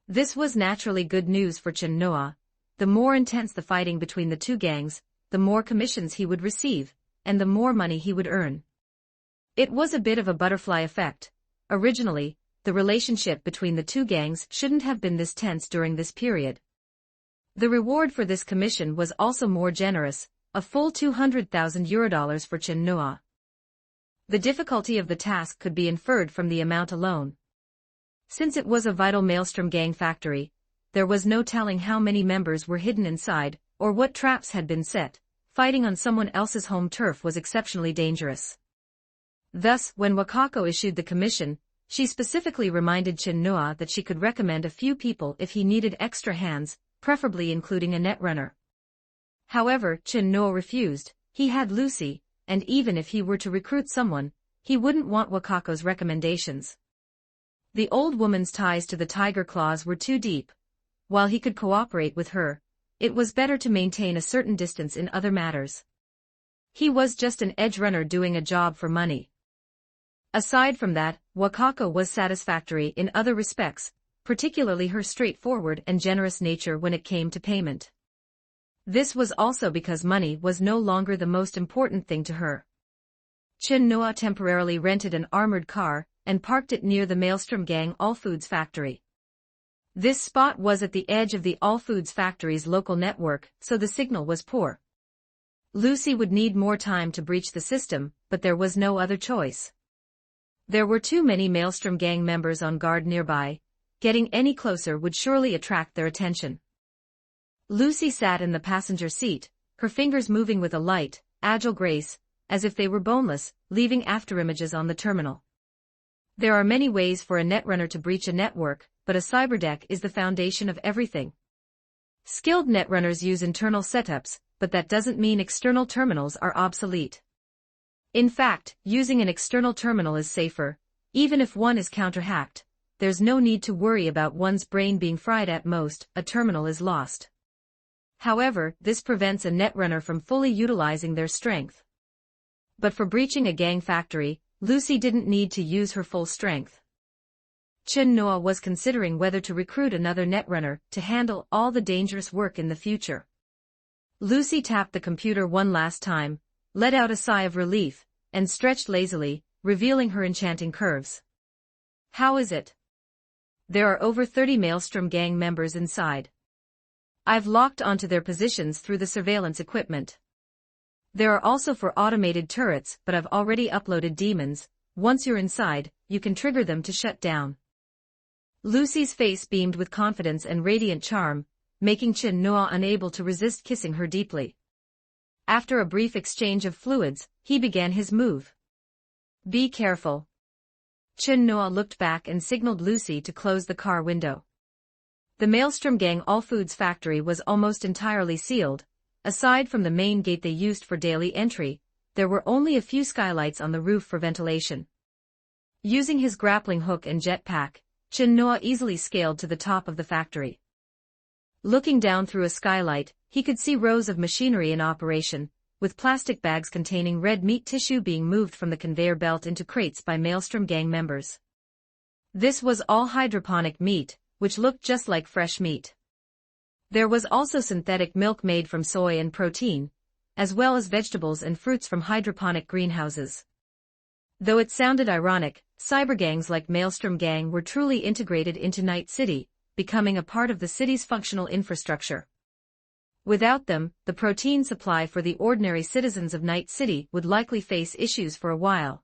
This was naturally good news for Chen-Noa. The more intense the fighting between the two gangs, the more commissions he would receive, and the more money he would earn. It was a bit of a butterfly effect. Originally, the relationship between the two gangs shouldn't have been this tense during this period. The reward for this commission was also more generous, a full €200,000 for Chen-Noa. The difficulty of the task could be inferred from the amount alone. Since it was a vital Maelstrom gang factory, there was no telling how many members were hidden inside, or what traps had been set. Fighting on someone else's home turf was exceptionally dangerous. Thus, when Wakako issued the commission, she specifically reminded Chin-Noa that she could recommend a few people if he needed extra hands, preferably including a netrunner. However, Chin-Noa refused. He had Lucy, and even if he were to recruit someone, he wouldn't want Wakako's recommendations. The old woman's ties to the Tiger Claws were too deep. While he could cooperate with her, it was better to maintain a certain distance in other matters. He was just an edge runner doing a job for money. Aside from that, Wakako was satisfactory in other respects, particularly her straightforward and generous nature when it came to payment. This was also because money was no longer the most important thing to her. Chin-Noa temporarily rented an armored car and parked it near the Maelstrom Gang All Foods factory. This spot was at the edge of the All Foods factory's local network, so the signal was poor. Lucy would need more time to breach the system, but there was no other choice. There were too many Maelstrom Gang members on guard nearby. Getting any closer would surely attract their attention. Lucy sat in the passenger seat, her fingers moving with a light, agile grace, as if they were boneless, leaving afterimages on the terminal. There are many ways for a netrunner to breach a network, but a cyberdeck is the foundation of everything. Skilled netrunners use internal setups, but that doesn't mean external terminals are obsolete. In fact, using an external terminal is safer. Even if one is counter-hacked, there's no need to worry about one's brain being fried. At most, a terminal is lost. However, this prevents a netrunner from fully utilizing their strength. But for breaching a gang factory, Lucy didn't need to use her full strength. Chin-Noa was considering whether to recruit another netrunner to handle all the dangerous work in the future. Lucy tapped the computer one last time, let out a sigh of relief, and stretched lazily, revealing her enchanting curves. How is it? There are over 30 Maelstrom Gang members inside. I've locked onto their positions through the surveillance equipment. There are also 4 automated turrets, but I've already uploaded demons. Once you're inside, you can trigger them to shut down. Lucy's face beamed with confidence and radiant charm, making Chin-Noa unable to resist kissing her deeply. After a brief exchange of fluids, he began his move. Be careful. Chin-Noa looked back and signaled Lucy to close the car window. The Maelstrom Gang All Foods factory was almost entirely sealed. Aside from the main gate they used for daily entry, there were only a few skylights on the roof for ventilation. Using his grappling hook and jetpack, Chin-Noa easily scaled to the top of the factory. Looking down through a skylight, he could see rows of machinery in operation, with plastic bags containing red meat tissue being moved from the conveyor belt into crates by Maelstrom Gang members. This was all hydroponic meat, which looked just like fresh meat. There was also synthetic milk made from soy and protein, as well as vegetables and fruits from hydroponic greenhouses. Though it sounded ironic, cybergangs like Maelstrom Gang were truly integrated into Night City, becoming a part of the city's functional infrastructure. Without them, the protein supply for the ordinary citizens of Night City would likely face issues for a while.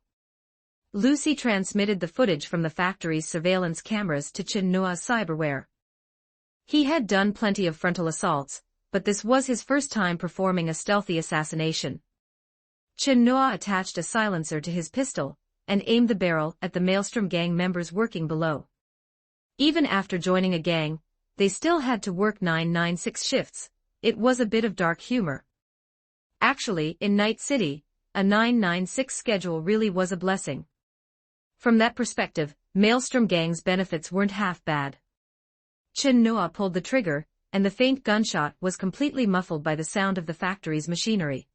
Lucy transmitted the footage from the factory's surveillance cameras to Chin-Noa's cyberware. He had done plenty of frontal assaults, but this was his first time performing a stealthy assassination. Chin-Noa attached a silencer to his pistol, and aimed the barrel at the Maelstrom Gang members working below. Even after joining a gang, they still had to work 996 shifts. It was a bit of dark humor. Actually, in Night City, a 996 schedule really was a blessing. From that perspective, Maelstrom Gang's benefits weren't half bad. Chin-Noa pulled the trigger, and the faint gunshot was completely muffled by the sound of the factory's machinery.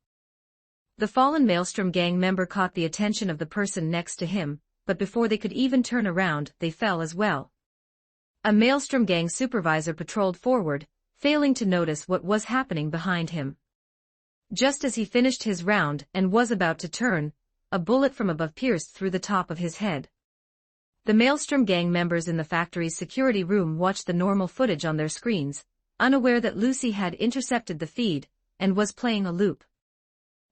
The fallen Maelstrom Gang member caught the attention of the person next to him, but before they could even turn around, they fell as well. A Maelstrom Gang supervisor patrolled forward, failing to notice what was happening behind him. Just as he finished his round and was about to turn, a bullet from above pierced through the top of his head. The Maelstrom Gang members in the factory's security room watched the normal footage on their screens, unaware that Lucy had intercepted the feed and was playing a loop.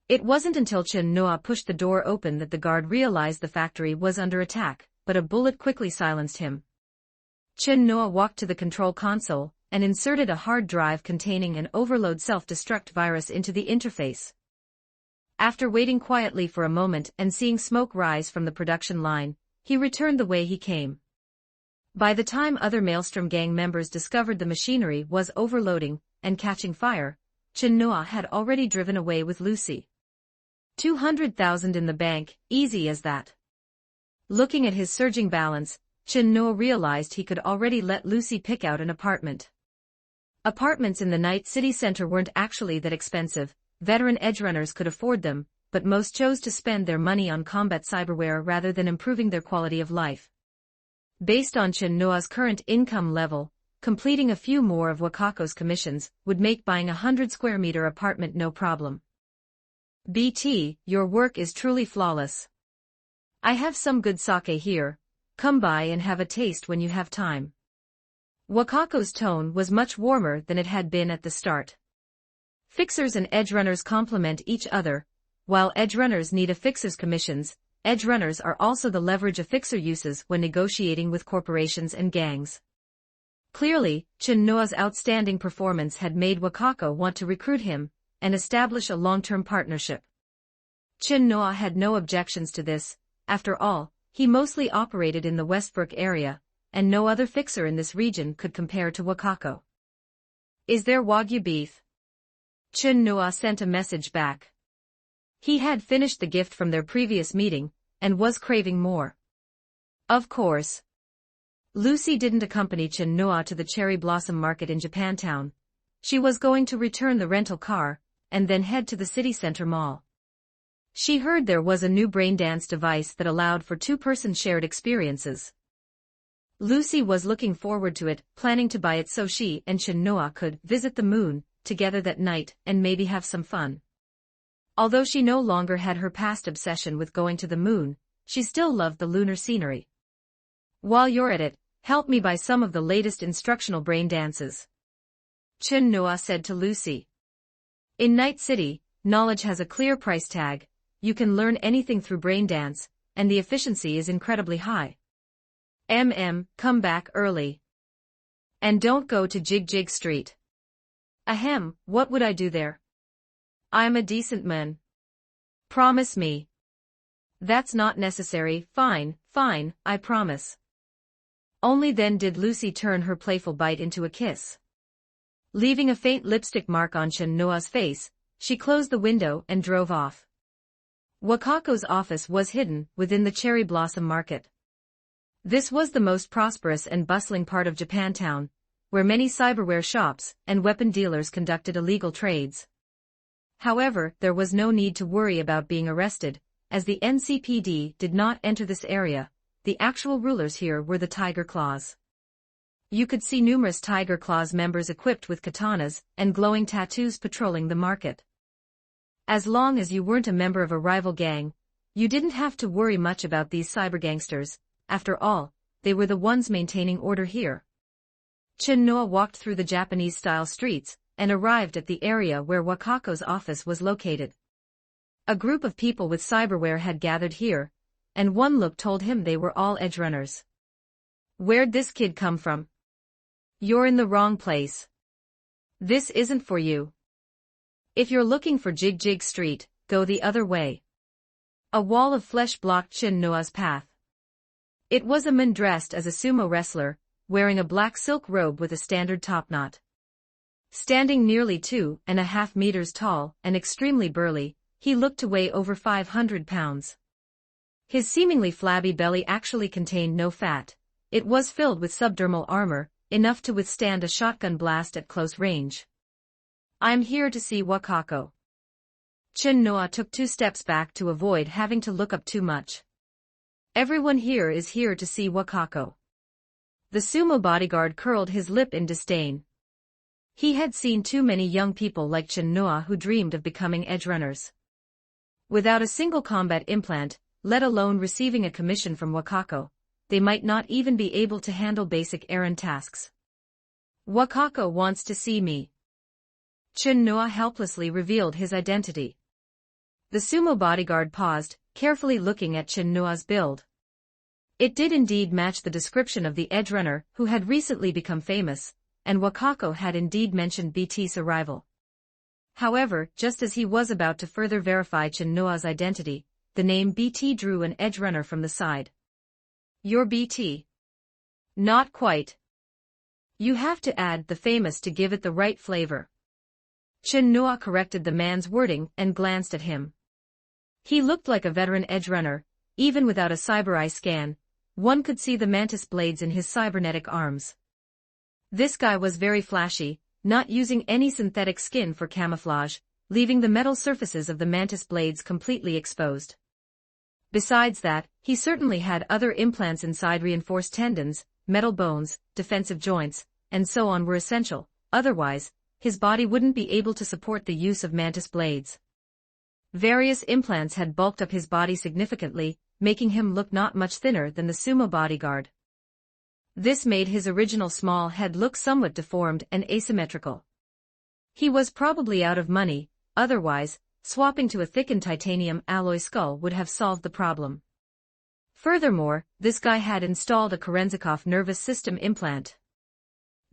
It wasn't until Chin Noa pushed the door open that the guard realized the factory was under attack, but a bullet quickly silenced him. Chin Noa walked to the control console and inserted a hard drive containing an overload self-destruct virus into the interface. After waiting quietly for a moment and seeing smoke rise from the production line, he returned the way he came. By the time other Maelstrom gang members discovered the machinery was overloading and catching fire, Chin Noa had already driven away with Lucy. 200,000 in the bank, easy as that. Looking at his surging balance, Chin Noa realized he could already let Lucy pick out an apartment. Apartments in the night city center weren't actually that expensive, veteran edgerunners could afford them, but most chose to spend their money on combat cyberware rather than improving their quality of life. Based on Chin Noa's current income level, completing a few more of Wakako's commissions would make buying a 100-square-meter apartment no problem. BT, your work is truly flawless. I have some good sake here, come by and have a taste when you have time. Wakako's tone was much warmer than it had been at the start. Fixers and edgerunners complement each other. While edgerunners need a fixer's commissions, edgerunners are also the leverage a fixer uses when negotiating with corporations and gangs. Clearly, Chin Noa's outstanding performance had made Wakako want to recruit him and establish a long-term partnership. Chin Noa had no objections to this. After all, he mostly operated in the Westbrook area, and no other fixer in this region could compare to Wakako. Is there Wagyu beef? Chin Noa sent a message back. He had finished the gift from their previous meeting, and was craving more. Of course. Lucy didn't accompany Chin Noa to the cherry blossom market in Japantown. She was going to return the rental car, and then head to the city center mall. She heard there was a new brain dance device that allowed for two-person shared experiences. Lucy was looking forward to it, planning to buy it so she and Chin Noa could visit the moon together that night and maybe have some fun. Although she no longer had her past obsession with going to the moon, she still loved the lunar scenery. While you're at it, help me buy some of the latest instructional brain dances, Chin Noa said to Lucy. In Night City, knowledge has a clear price tag. You can learn anything through brain dance, and the efficiency is incredibly high. Come back early. And don't go to Jig Jig Street. Ahem, what would I do there? I'm a decent man. Promise me. That's not necessary, fine, I promise. Only then did Lucy turn her playful bite into a kiss. Leaving a faint lipstick mark on Chin Noa's face, she closed the window and drove off. Wakako's office was hidden within the cherry blossom market. This was the most prosperous and bustling part of Japantown, where many cyberware shops and weapon dealers conducted illegal trades. However, there was no need to worry about being arrested, as the NCPD did not enter this area. The actual rulers here were the Tiger Claws. You could see numerous Tiger Claws members equipped with katanas and glowing tattoos patrolling the market. As long as you weren't a member of a rival gang, you didn't have to worry much about these cybergangsters. After all, they were the ones maintaining order here. Chin Noa walked through the Japanese-style streets and arrived at the area where Wakako's office was located. A group of people with cyberware had gathered here, and one look told him they were all edgerunners. Where'd this kid come from? You're in the wrong place. This isn't for you. If you're looking for Jig Jig Street, go the other way. A wall of flesh blocked Chin Noa's path. It was a man dressed as a sumo wrestler, wearing a black silk robe with a standard topknot. Standing nearly 2.5 meters tall and extremely burly, he looked to weigh over 500 pounds. His seemingly flabby belly actually contained no fat. It was filled with subdermal armor, enough to withstand a shotgun blast at close range. I'm here to see Wakako. Chin Noa took 2 steps back to avoid having to look up too much. Everyone here is here to see Wakako. The sumo bodyguard curled his lip in disdain. He had seen too many young people like Chin Noa who dreamed of becoming edgerunners. Without a single combat implant, let alone receiving a commission from Wakako, they might not even be able to handle basic errand tasks. Wakako wants to see me. Chin Noa helplessly revealed his identity. The sumo bodyguard paused, carefully looking at Chin-Nua's build. It did indeed match the description of the edgerunner who had recently become famous, and Wakako had indeed mentioned BT's arrival. However, just as he was about to further verify Chin-Nua's identity, the name BT drew an edgerunner from the side. "You're BT." "Not quite. You have to add the famous to give it the right flavor." Chin-Nua corrected the man's wording and glanced at him. He looked like a veteran edgerunner, even without a cyber eye scan. One could see the mantis blades in his cybernetic arms. This guy was very flashy, not using any synthetic skin for camouflage, leaving the metal surfaces of the mantis blades completely exposed. Besides that, he certainly had other implants inside. Reinforced tendons, metal bones, defensive joints, and so on were essential, otherwise, his body wouldn't be able to support the use of mantis blades. Various implants had bulked up his body significantly, making him look not much thinner than the sumo bodyguard. This made his original small head look somewhat deformed and asymmetrical. He was probably out of money, otherwise, swapping to a thickened titanium alloy skull would have solved the problem. Furthermore, this guy had installed a Korenzikov nervous system implant.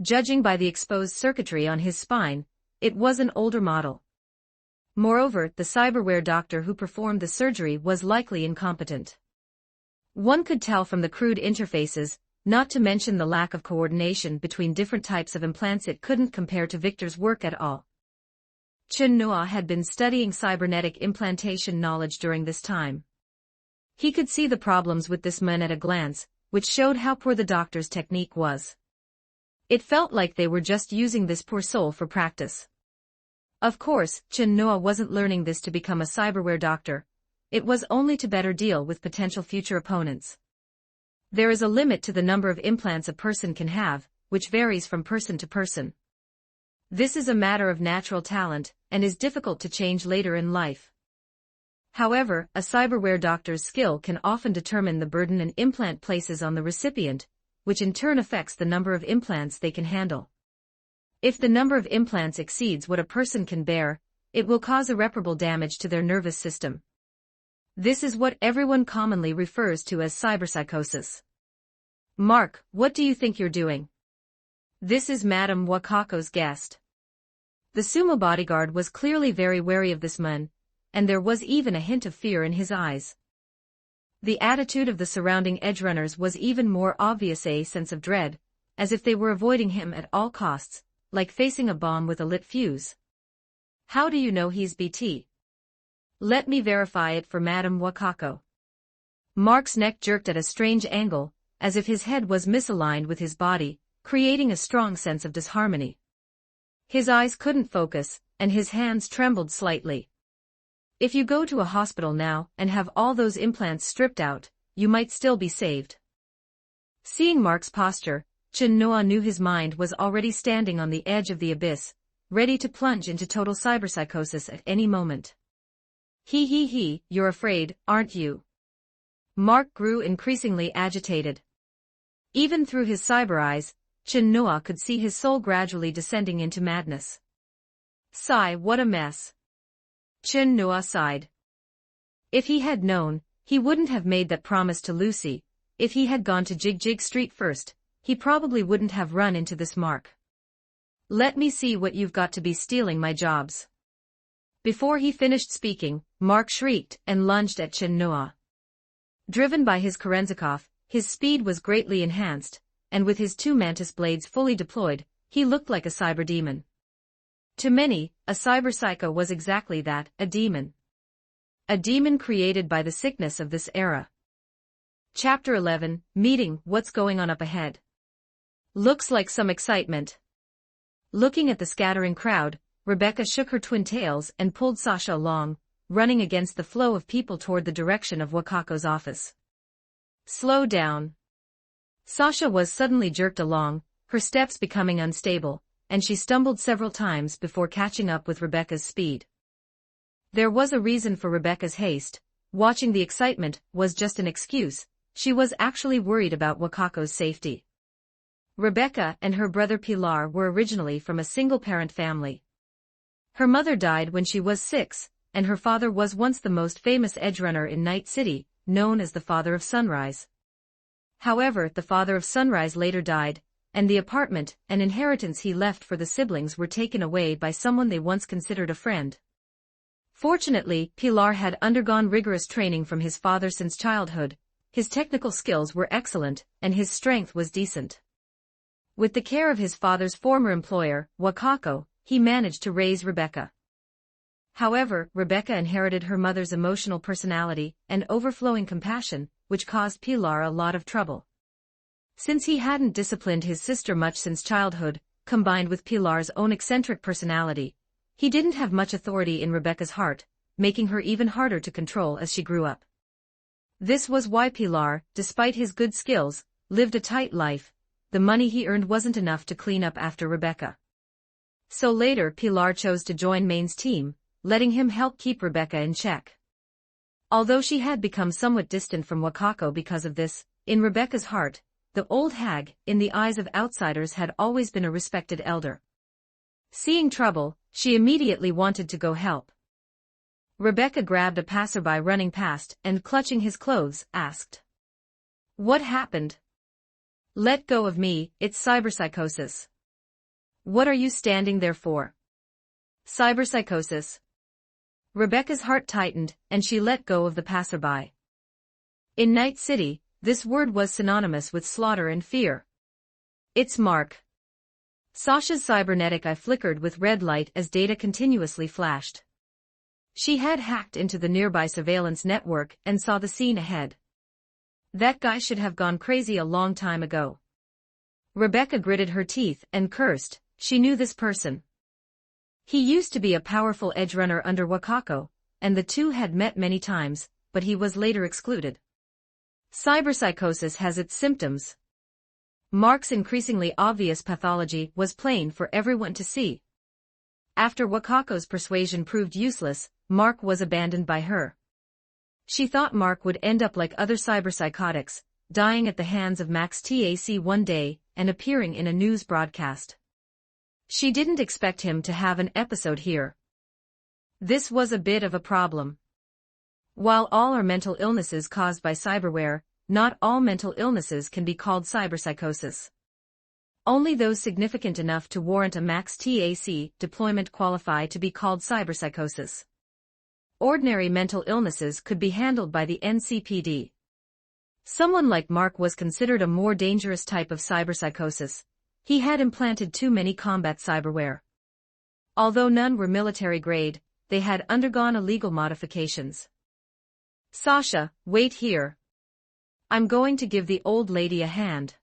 Judging by the exposed circuitry on his spine, it was an older model. Moreover, the cyberware doctor who performed the surgery was likely incompetent. One could tell from the crude interfaces, not to mention the lack of coordination between different types of implants. It couldn't compare to Victor's work at all. Chin-Nua had been studying cybernetic implantation knowledge during this time. He could see the problems with this man at a glance, which showed how poor the doctor's technique was. It felt like they were just using this poor soul for practice. Of course, Chin-Nua wasn't learning this to become a cyberware doctor. It was only to better deal with potential future opponents. There is a limit to the number of implants a person can have, which varies from person to person. This is a matter of natural talent, and is difficult to change later in life. However, a cyberware doctor's skill can often determine the burden an implant places on the recipient, which in turn affects the number of implants they can handle. If the number of implants exceeds what a person can bear, it will cause irreparable damage to their nervous system. This is what everyone commonly refers to as cyberpsychosis. "Mark, what do you think you're doing?" "This is Madame Wakako's guest." The sumo bodyguard was clearly very wary of this man, and there was even a hint of fear in his eyes. The attitude of the surrounding edgerunners was even more obvious, a sense of dread, as if they were avoiding him at all costs, like facing a bomb with a lit fuse. "How do you know he's BT?" "Let me verify it for Madame Wakako." Mark's neck jerked at a strange angle, as if his head was misaligned with his body, creating a strong sense of disharmony. His eyes couldn't focus, and his hands trembled slightly. If you go to a hospital now and have all those implants stripped out, you might still be saved. Seeing Mark's posture, Chin-Nua knew his mind was already standing on the edge of the abyss, ready to plunge into total cyberpsychosis at any moment. He, you're afraid, aren't you?" Mark grew increasingly agitated. Even through his cyber eyes, Chin-Nua could see his soul gradually descending into madness. "Sigh, what a mess." Chin-Nua sighed. If he had known, he wouldn't have made that promise to Lucy. If he had gone to Jig Street first, he probably wouldn't have run into this Mark. "Let me see what you've got to be stealing my jobs." Before he finished speaking, Mark shrieked and lunged at Chin-Nua. Driven by his Korenzikov, his speed was greatly enhanced, and with his two mantis blades fully deployed, he looked like a cyber demon. To many, a cyber psycho was exactly that, a demon. A demon created by the sickness of this era. Chapter 11, Meeting, What's Going On Up Ahead? Looks like some excitement. Looking at the scattering crowd, Rebecca shook her twin tails and pulled Sasha along, running against the flow of people toward the direction of Wakako's office. "Slow down." Sasha was suddenly jerked along, her steps becoming unstable, and she stumbled several times before catching up with Rebecca's speed. There was a reason for Rebecca's haste. Watching the excitement was just an excuse. She was actually worried about Wakako's safety. Rebecca and her brother Pilar were originally from a single-parent family. Her mother died when she was 6, and her father was once the most famous edgerunner in Night City, known as the Father of Sunrise. However, the Father of Sunrise later died, and the apartment and inheritance he left for the siblings were taken away by someone they once considered a friend. Fortunately, Pilar had undergone rigorous training from his father since childhood. His technical skills were excellent, and his strength was decent. With the care of his father's former employer, Wakako, he managed to raise Rebecca. However, Rebecca inherited her mother's emotional personality and overflowing compassion, which caused Pilar a lot of trouble. Since he hadn't disciplined his sister much since childhood, combined with Pilar's own eccentric personality, he didn't have much authority in Rebecca's heart, making her even harder to control as she grew up. This was why Pilar, despite his good skills, lived a tight life. The money he earned wasn't enough to clean up after Rebecca. So later Pilar chose to join Main's team, letting him help keep Rebecca in check. Although she had become somewhat distant from Wakako because of this, in Rebecca's heart, the old hag, in the eyes of outsiders, had always been a respected elder. Seeing trouble, she immediately wanted to go help. Rebecca grabbed a passerby running past and, clutching his clothes, asked, "What happened?" "Let go of me, it's cyberpsychosis." "What are you standing there for?" "Cyberpsychosis." Rebecca's heart tightened, and she let go of the passerby. In Night City, this word was synonymous with slaughter and fear. "It's Mark." Sasha's cybernetic eye flickered with red light as data continuously flashed. She had hacked into the nearby surveillance network and saw the scene ahead. That guy should have gone crazy a long time ago. Rebecca gritted her teeth and cursed. She knew this person. He used to be a powerful edgerunner under Wakako, and the two had met many times, but he was later excluded. Cyberpsychosis has its symptoms. Mark's increasingly obvious pathology was plain for everyone to see. After Wakako's persuasion proved useless, Mark was abandoned by her. She thought Mark would end up like other cyberpsychotics, dying at the hands of Max TAC one day and appearing in a news broadcast. She didn't expect him to have an episode here. This was a bit of a problem. While all are mental illnesses caused by cyberware, not all mental illnesses can be called cyberpsychosis. Only those significant enough to warrant a Max TAC deployment qualify to be called cyberpsychosis. Ordinary mental illnesses could be handled by the NCPD. Someone like Mark was considered a more dangerous type of cyberpsychosis. He had implanted too many combat cyberware. Although none were military grade, they had undergone illegal modifications. "Sasha, wait here. I'm going to give the old lady a hand."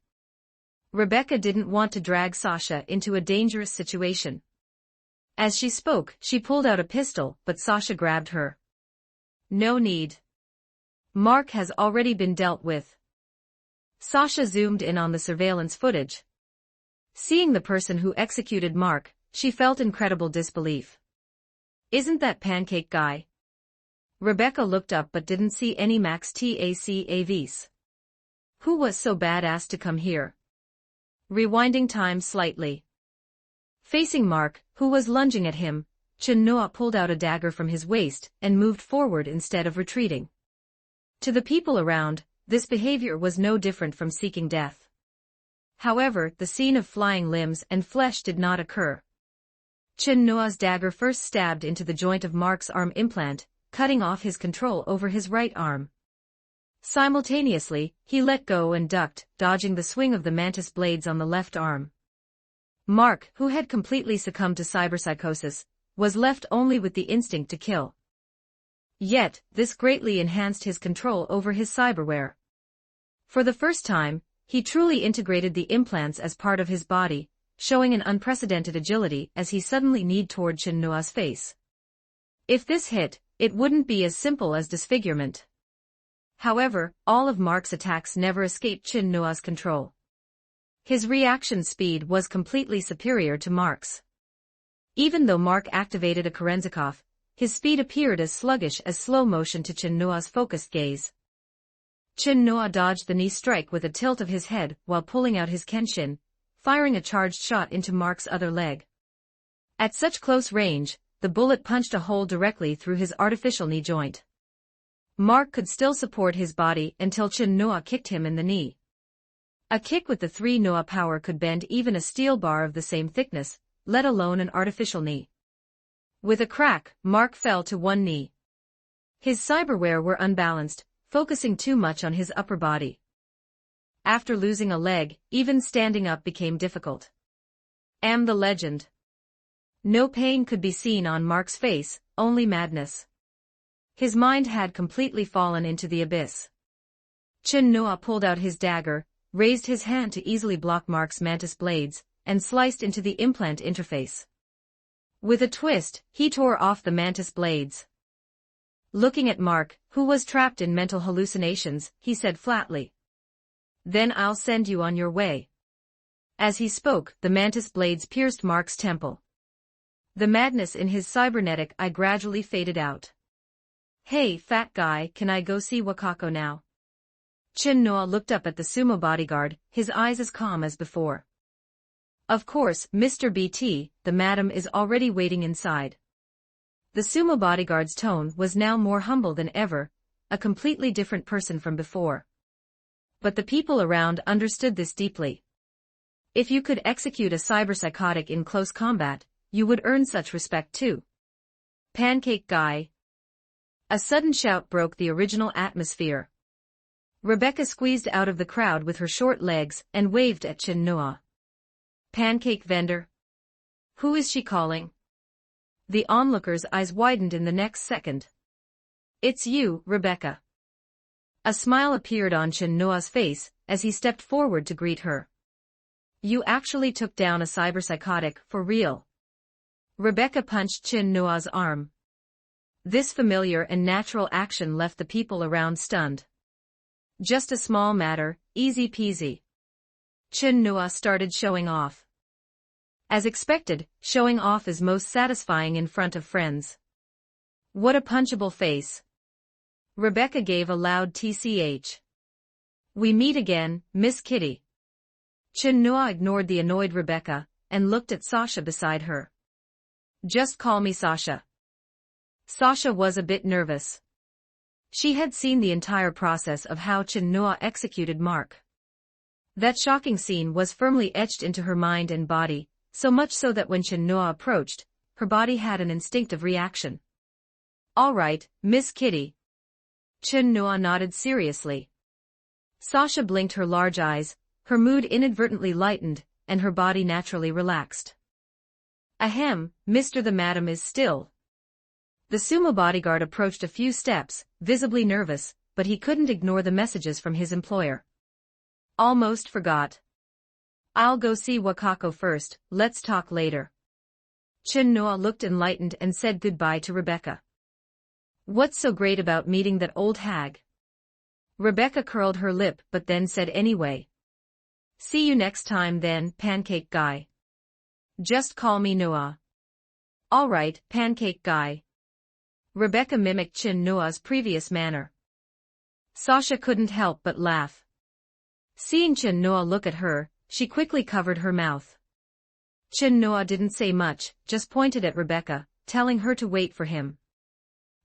Rebecca didn't want to drag Sasha into a dangerous situation. As she spoke, she pulled out a pistol, but Sasha grabbed her. "No need. Mark has already been dealt with." Sasha zoomed in on the surveillance footage. Seeing the person who executed Mark, she felt incredible disbelief. "Isn't that Pancake guy?" Rebecca looked up but didn't see any Max TAC AVs. Who was so badass to come here? Rewinding time slightly. Facing Mark, who was lunging at him, Chun-Noa pulled out a dagger from his waist and moved forward instead of retreating. To the people around, this behavior was no different from seeking death. However, the scene of flying limbs and flesh did not occur. Chun-Noa's dagger first stabbed into the joint of Mark's arm implant, cutting off his control over his right arm. Simultaneously, he let go and ducked, dodging the swing of the mantis blades on the left arm. Mark, who had completely succumbed to cyberpsychosis, was left only with the instinct to kill. Yet, this greatly enhanced his control over his cyberware. For the first time, he truly integrated the implants as part of his body, showing an unprecedented agility as he suddenly kneed toward Chun-Noa's face. If this hit, it wouldn't be as simple as disfigurement. However, all of Mark's attacks never escaped Chun-Noa's control. His reaction speed was completely superior to Mark's. Even though Mark activated a Kerenzikov, his speed appeared as sluggish as slow motion to Chun-Noa's focused gaze. Chun-Noa dodged the knee strike with a tilt of his head while pulling out his Kenshin, firing a charged shot into Mark's other leg. At such close range, the bullet punched a hole directly through his artificial knee joint. Mark could still support his body until Chin Noa kicked him in the knee. A kick with the 3 Noa power could bend even a steel bar of the same thickness, let alone an artificial knee. With a crack, Mark fell to one knee. His cyberware were unbalanced, focusing too much on his upper body. After losing a leg, even standing up became difficult. Am the legend. No pain could be seen on Mark's face, only madness. His mind had completely fallen into the abyss. Chin Noa pulled out his dagger, raised his hand to easily block Mark's mantis blades, and sliced into the implant interface. With a twist, he tore off the mantis blades. Looking at Mark, who was trapped in mental hallucinations, he said flatly, "Then I'll send you on your way." As he spoke, the mantis blades pierced Mark's temple. The madness in his cybernetic eye gradually faded out. "Hey, fat guy, can I go see Wakako now?" Chin Noa looked up at the sumo bodyguard, his eyes as calm as before. "Of course, Mr. BT, the madam is already waiting inside." The sumo bodyguard's tone was now more humble than ever, a completely different person from before. But the people around understood this deeply. If you could execute a cyberpsychotic in close combat, you would earn such respect too. "Pancake guy." A sudden shout broke the original atmosphere. Rebecca squeezed out of the crowd with her short legs and waved at Chin Noa. "Pancake vendor? Who is she calling?" The onlookers' eyes widened in the next second. "It's you, Rebecca." A smile appeared on Chin Noa's face as he stepped forward to greet her. "You actually took down a cyberpsychotic for real." Rebecca punched Chin Noa's arm. This familiar and natural action left the people around stunned. "Just a small matter, easy peasy." Chin Noa started showing off. As expected, showing off is most satisfying in front of friends. "What a punchable face." Rebecca gave a loud tch. "We meet again, Miss Kitty." Chin Noa ignored the annoyed Rebecca and looked at Sasha beside her. "Just call me Sasha." Sasha was a bit nervous. She had seen the entire process of how Chin Noa executed Mark. That shocking scene was firmly etched into her mind and body, so much so that when Chin Noa approached, her body had an instinctive reaction. "All right, Miss Kitty." Chin Noa nodded seriously. Sasha blinked her large eyes, her mood inadvertently lightened, and her body naturally relaxed. "Ahem, Mr. the Madam is still." The sumo bodyguard approached a few steps, visibly nervous, but he couldn't ignore the messages from his employer. "Almost forgot. I'll go see Wakako first, let's talk later." Chin Noa looked enlightened and said goodbye to Rebecca. "What's so great about meeting that old hag?" Rebecca curled her lip but then said anyway. "See you next time then, pancake guy." "Just call me Noa." "All right, pancake guy." Rebecca mimicked Chin Noa's previous manner. Sasha couldn't help but laugh. Seeing Chin Noa look at her, she quickly covered her mouth. Chin Noa didn't say much, just pointed at Rebecca, telling her to wait for him.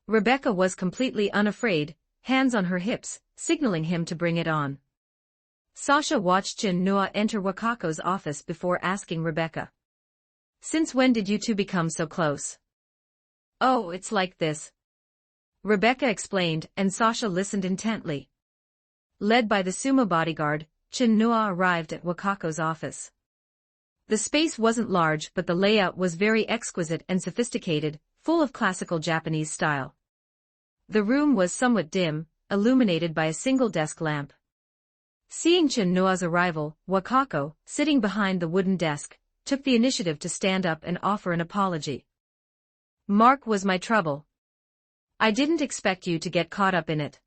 Rebecca was completely unafraid, hands on her hips, signaling him to bring it on. Sasha watched Chin Noa enter Wakako's office before asking Rebecca, "Since when did you two become so close?" "Oh, it's like this," Rebecca explained, and Sasha listened intently. Led by the sumo bodyguard, Chin Noa arrived at Wakako's office. The space wasn't large but the layout was very exquisite and sophisticated, full of classical Japanese style. The room was somewhat dim, illuminated by a single desk lamp. Seeing Chin Noa's arrival, Wakako, sitting behind the wooden desk, took the initiative to stand up and offer an apology. "Mark was my trouble. I didn't expect you to get caught up in it.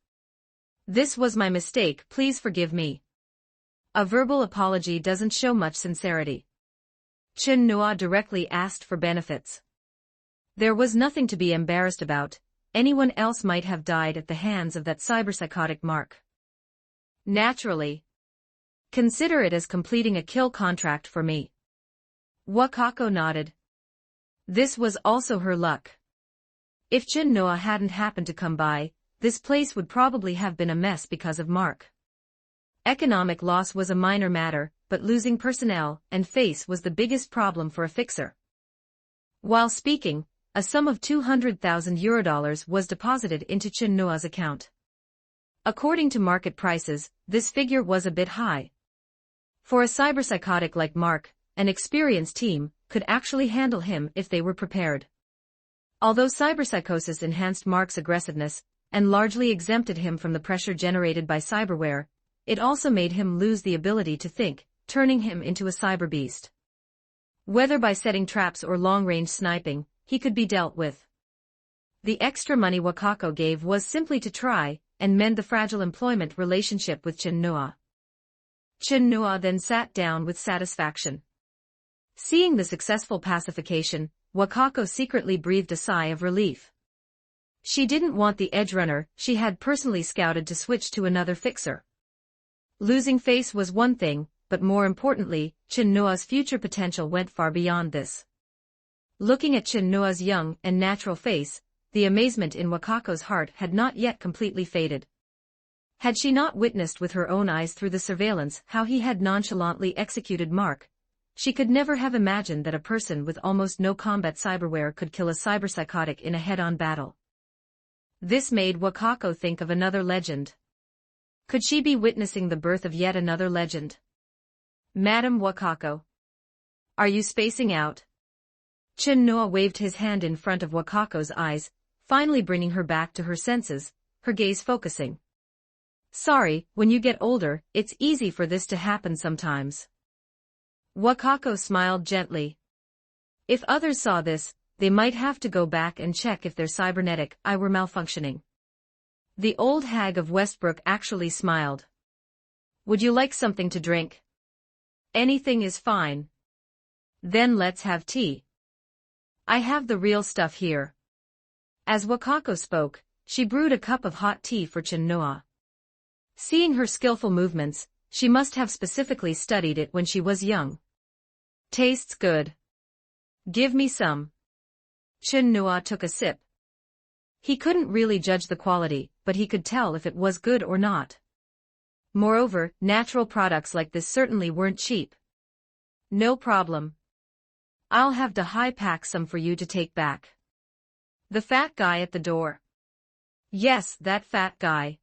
This was my mistake, please forgive me." A verbal apology doesn't show much sincerity. Chin Noa directly asked for benefits. There was nothing to be embarrassed about, anyone else might have died at the hands of that cyberpsychotic Mark. Naturally. Consider it as completing a kill contract for me. Wakako nodded. This was also her luck. If Chin Noa hadn't happened to come by, this place would probably have been a mess because of Mark. Economic loss was a minor matter, but losing personnel and face was the biggest problem for a fixer. While speaking, a sum of €200,000 was deposited into Chin Noa's account. According to market prices, this figure was a bit high. For a cyberpsychotic like Mark, an experienced team could actually handle him if they were prepared. Although cyberpsychosis enhanced Mark's aggressiveness and largely exempted him from the pressure generated by cyberware, it also made him lose the ability to think, turning him into a cyber beast. Whether by setting traps or long-range sniping, he could be dealt with. The extra money Wakako gave was simply to try and mend the fragile employment relationship with Chin Noa. Chin Noa then sat down with satisfaction. Seeing the successful pacification, Wakako secretly breathed a sigh of relief. She didn't want the edgerunner she had personally scouted to switch to another fixer. Losing face was one thing, but more importantly, Chin Noa's future potential went far beyond this. Looking at Chin Noa's young and natural face, the amazement in Wakako's heart had not yet completely faded. Had she not witnessed with her own eyes through the surveillance how he had nonchalantly executed Mark, she could never have imagined that a person with almost no combat cyberware could kill a cyberpsychotic in a head-on battle. This made Wakako think of another legend. Could she be witnessing the birth of yet another legend? Madam Wakako. Are you spacing out? Chin Noa waved his hand in front of Wakako's eyes, finally bringing her back to her senses, her gaze focusing. Sorry, when you get older, it's easy for this to happen sometimes. Wakako smiled gently. If others saw this, they might have to go back and check if their cybernetic eye were malfunctioning. The old hag of Westbrook actually smiled. Would you like something to drink? Anything is fine. Then let's have tea. I have the real stuff here. As Wakako spoke, she brewed a cup of hot tea for Chin Noa. Seeing her skillful movements, she must have specifically studied it when she was young. Tastes good. Give me some. Chin Noa took a sip. He couldn't really judge the quality, but he could tell if it was good or not. Moreover, natural products like this certainly weren't cheap. No problem. I'll have Dahai pack some for you to take back. The fat guy at the door. Yes, that fat guy.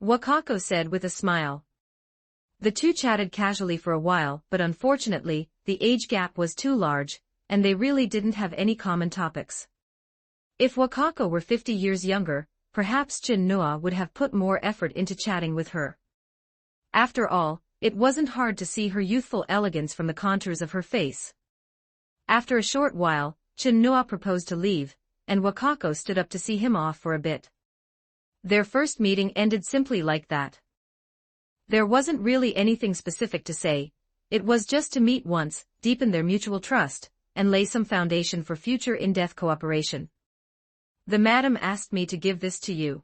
Wakako said with a smile. The two chatted casually for a while, but unfortunately, the age gap was too large, and they really didn't have any common topics. If Wakako were 50 years younger, perhaps Chin Noa would have put more effort into chatting with her. After all, it wasn't hard to see her youthful elegance from the contours of her face. After a short while, Chin Noa proposed to leave, and Wakako stood up to see him off for a bit. Their first meeting ended simply like that. There wasn't really anything specific to say, it was just to meet once, deepen their mutual trust, and lay some foundation for future in-depth cooperation. The madam asked me to give this to you.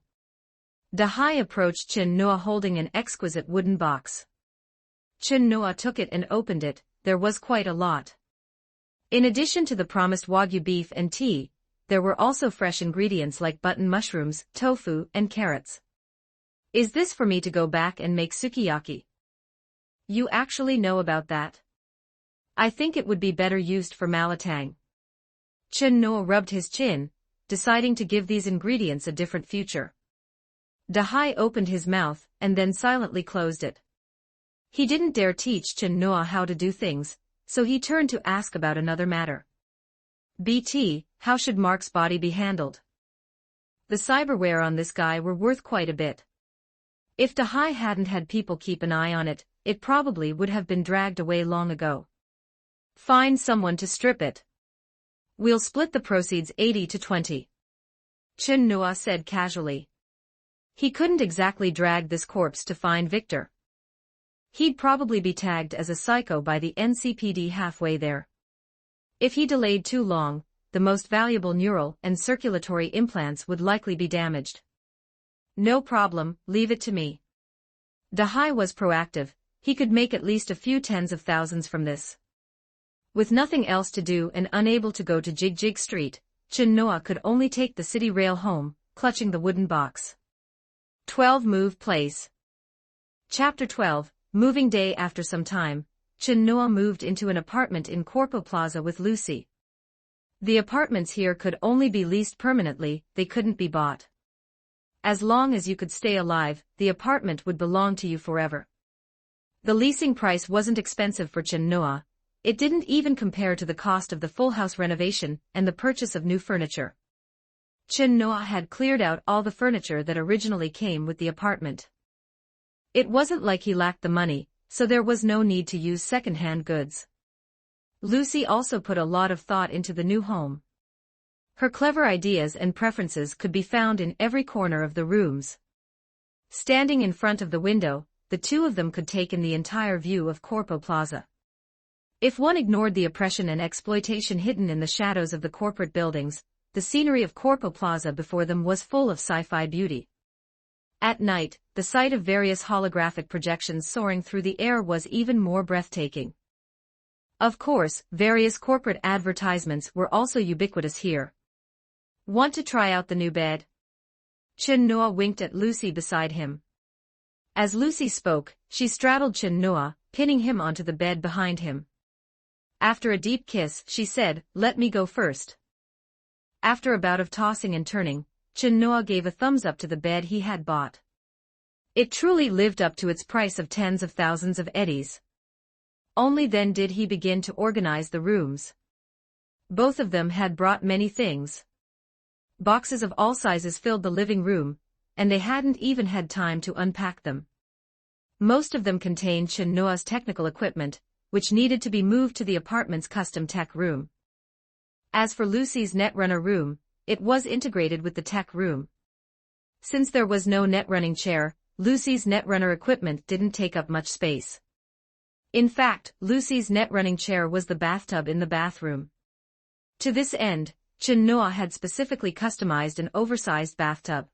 Dahai approached Chin Noa holding an exquisite wooden box. Chin Noa took it and opened it. There was quite a lot. In addition to the promised Wagyu beef and tea, there were also fresh ingredients like button mushrooms, tofu, and carrots. Is this for me to go back and make sukiyaki? You actually know about that? I think it would be better used for malatang. Chin Noa rubbed his chin, deciding to give these ingredients a different future. Dahai opened his mouth and then silently closed it. He didn't dare teach Chin Noa how to do things, so he turned to ask about another matter. BT, how should Mark's body be handled? The cyberware on this guy were worth quite a bit. If Dahai hadn't had people keep an eye on it, it probably would have been dragged away long ago. Find someone to strip it. We'll split the proceeds 80 to 20. Chin Noa said casually. He couldn't exactly drag this corpse to find Victor. He'd probably be tagged as a psycho by the NCPD halfway there. If he delayed too long, the most valuable neural and circulatory implants would likely be damaged. No problem, leave it to me. Dahai was proactive, he could make at least a few tens of thousands from this. With nothing else to do and unable to go to Jig Jig Street, Chin Noa could only take the city rail home, clutching the wooden box. 12 Move Place. Chapter 12, Moving Day. After some time, Chin Noa moved into an apartment in Corpo Plaza with Lucy. The apartments here could only be leased permanently, they couldn't be bought. As long as you could stay alive, the apartment would belong to you forever. The leasing price wasn't expensive for Chin Noa. It didn't even compare to the cost of the full house renovation and the purchase of new furniture. Chin Noa had cleared out all the furniture that originally came with the apartment. It wasn't like he lacked the money, so there was no need to use second-hand goods. Lucy also put a lot of thought into the new home. Her clever ideas and preferences could be found in every corner of the rooms. Standing in front of the window, the two of them could take in the entire view of Corpo Plaza. If one ignored the oppression and exploitation hidden in the shadows of the corporate buildings, the scenery of Corpo Plaza before them was full of sci-fi beauty. At night, the sight of various holographic projections soaring through the air was even more breathtaking. Of course, various corporate advertisements were also ubiquitous here. Want to try out the new bed? Chin Noa winked at Lucy beside him. As Lucy spoke, she straddled Chin Noa, pinning him onto the bed behind him. After a deep kiss, she said, "Let me go first." After a bout of tossing and turning, Chin Noa gave a thumbs up to the bed he had bought. It truly lived up to its price of tens of thousands of eddies. Only then did he begin to organize the rooms. Both of them had brought many things. Boxes of all sizes filled the living room, and they hadn't even had time to unpack them. Most of them contained Chin Noa's technical equipment, which needed to be moved to the apartment's custom tech room. As for Lucy's netrunner room, it was integrated with the tech room. Since there was no netrunning chair, Lucy's netrunner equipment didn't take up much space. In fact, Lucy's netrunning chair was the bathtub in the bathroom. To this end, Chin Noa had specifically customized an oversized bathtub.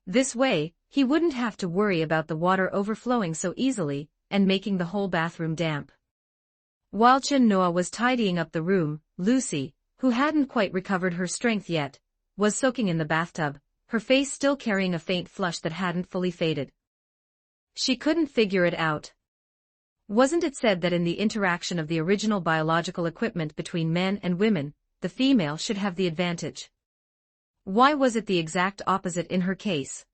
This way, he wouldn't have to worry about the water overflowing so easily and making the whole bathroom damp. While Chin Noa was tidying up the room, Lucy, who hadn't quite recovered her strength yet, was soaking in the bathtub, her face still carrying a faint flush that hadn't fully faded. She couldn't figure it out. Wasn't it said that in the interaction of the original biological equipment between men and women, the female should have the advantage? Why was it the exact opposite in her case?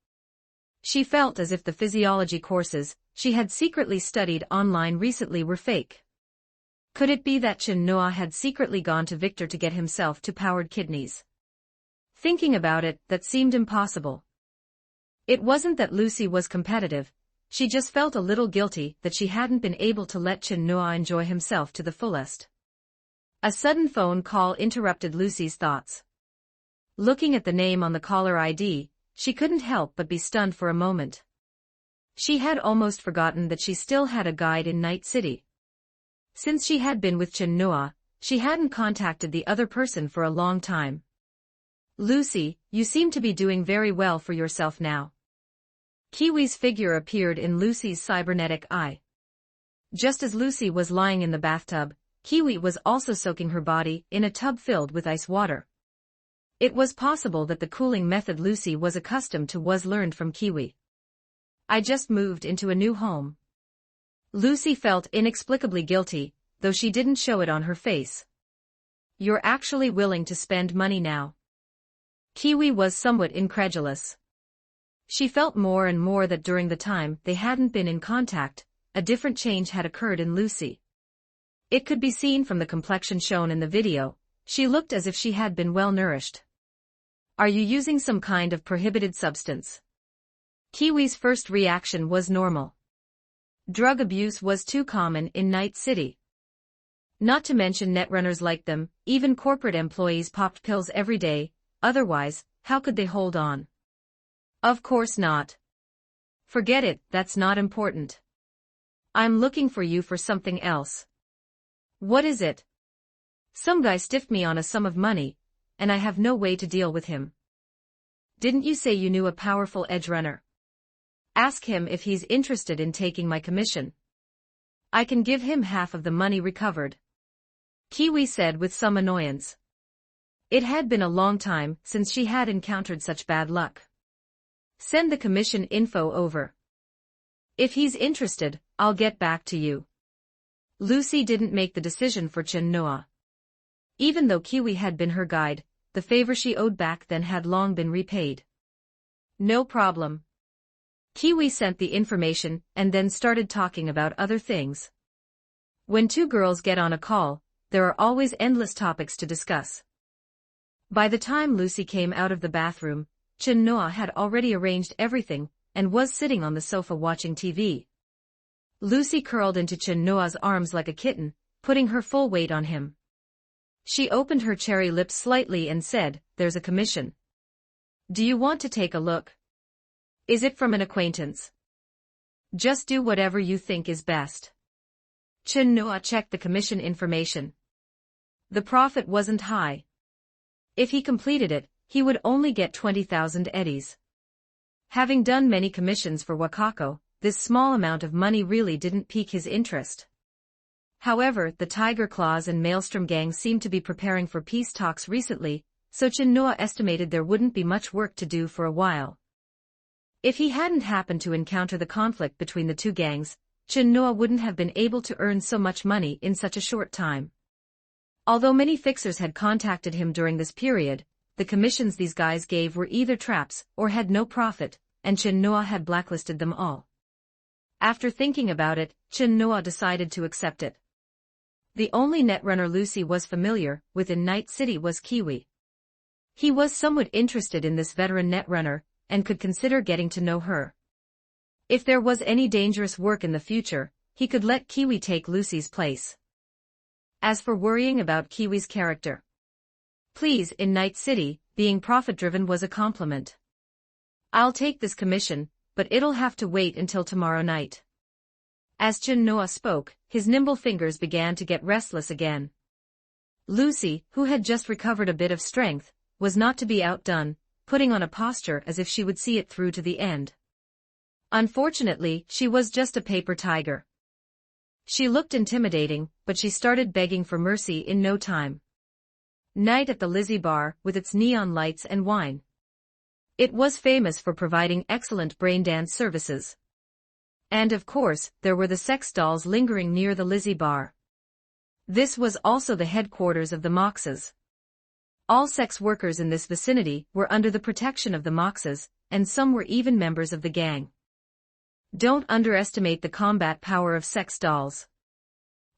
She felt as if the physiology courses she had secretly studied online recently were fake. Could it be that Chin Noa had secretly gone to Victor to get himself two-powered kidneys? Thinking about it, that seemed impossible. It wasn't that Lucy was competitive, she just felt a little guilty that she hadn't been able to let Chin Noa enjoy himself to the fullest. A sudden phone call interrupted Lucy's thoughts. Looking at the name on the caller ID, she couldn't help but be stunned for a moment. She had almost forgotten that she still had a guide in Night City. Since she had been with Chin Noa, she hadn't contacted the other person for a long time. "Lucy, you seem to be doing very well for yourself now." Kiwi's figure appeared in Lucy's cybernetic eye. Just as Lucy was lying in the bathtub, Kiwi was also soaking her body in a tub filled with ice water. It was possible that the cooling method Lucy was accustomed to was learned from Kiwi. "I just moved into a new home." Lucy felt inexplicably guilty, though she didn't show it on her face. "You're actually willing to spend money now?" Kiwi was somewhat incredulous. She felt more and more that during the time they hadn't been in contact, a different change had occurred in Lucy. It could be seen from the complexion shown in the video, she looked as if she had been well nourished. "Are you using some kind of prohibited substance?" Kiwi's first reaction was normal. Drug abuse was too common in Night City. Not to mention netrunners like them, even corporate employees popped pills every day, otherwise, how could they hold on? "Of course not." "Forget it, that's not important. I'm looking for you for something else." "What is it?" "Some guy stiffed me on a sum of money, and I have no way to deal with him." "Didn't you say you knew a powerful edge runner?" "Ask him if he's interested in taking my commission. I can give him half of the money recovered." Kiwi said with some annoyance. It had been a long time since she had encountered such bad luck. Send the commission info over. If he's interested, I'll get back to you. Lucy didn't make the decision for Chin Noa. Even though Kiwi had been her guide, the favor she owed back then had long been repaid. No problem. Kiwi sent the information and then started talking about other things. When two girls get on a call, there are always endless topics to discuss. By the time Lucy came out of the bathroom, Chin Noa had already arranged everything and was sitting on the sofa watching TV. Lucy curled into Chin Noa's arms like a kitten, putting her full weight on him. She opened her cherry lips slightly and said, "There's a commission. Do you want to take a look? Is it from an acquaintance? Just do whatever you think is best." Chin Noa checked the commission information. The profit wasn't high. If he completed it, he would only get 20,000 eddies. Having done many commissions for Wakako, this small amount of money really didn't pique his interest. However, the Tiger Claws and Maelstrom gang seemed to be preparing for peace talks recently, so Chin Noa estimated there wouldn't be much work to do for a while. If he hadn't happened to encounter the conflict between the two gangs, Chin Noa wouldn't have been able to earn so much money in such a short time. Although many fixers had contacted him during this period, the commissions these guys gave were either traps or had no profit, and Chin Noa had blacklisted them all. After thinking about it, Chin Noa decided to accept it. The only netrunner Lucy was familiar with in Night City was Kiwi. He was somewhat interested in this veteran netrunner, and could consider getting to know her. If there was any dangerous work in the future, he could let Kiwi take Lucy's place. As for worrying about Kiwi's character, please, in Night City, being profit-driven was a compliment. I'll take this commission, but it'll have to wait until tomorrow night. As Chin Noa spoke, his nimble fingers began to get restless again. Lucy, who had just recovered a bit of strength, was not to be outdone, putting on a posture as if she would see it through to the end. Unfortunately, she was just a paper tiger. She looked intimidating, but she started begging for mercy in no time. Night at the Lizzie Bar, with its neon lights and wine. It was famous for providing excellent brain dance services. And of course, there were the sex dolls lingering near the Lizzie Bar. This was also the headquarters of the Moxes. All sex workers in this vicinity were under the protection of the Moxes, and some were even members of the gang. Don't underestimate the combat power of sex dolls.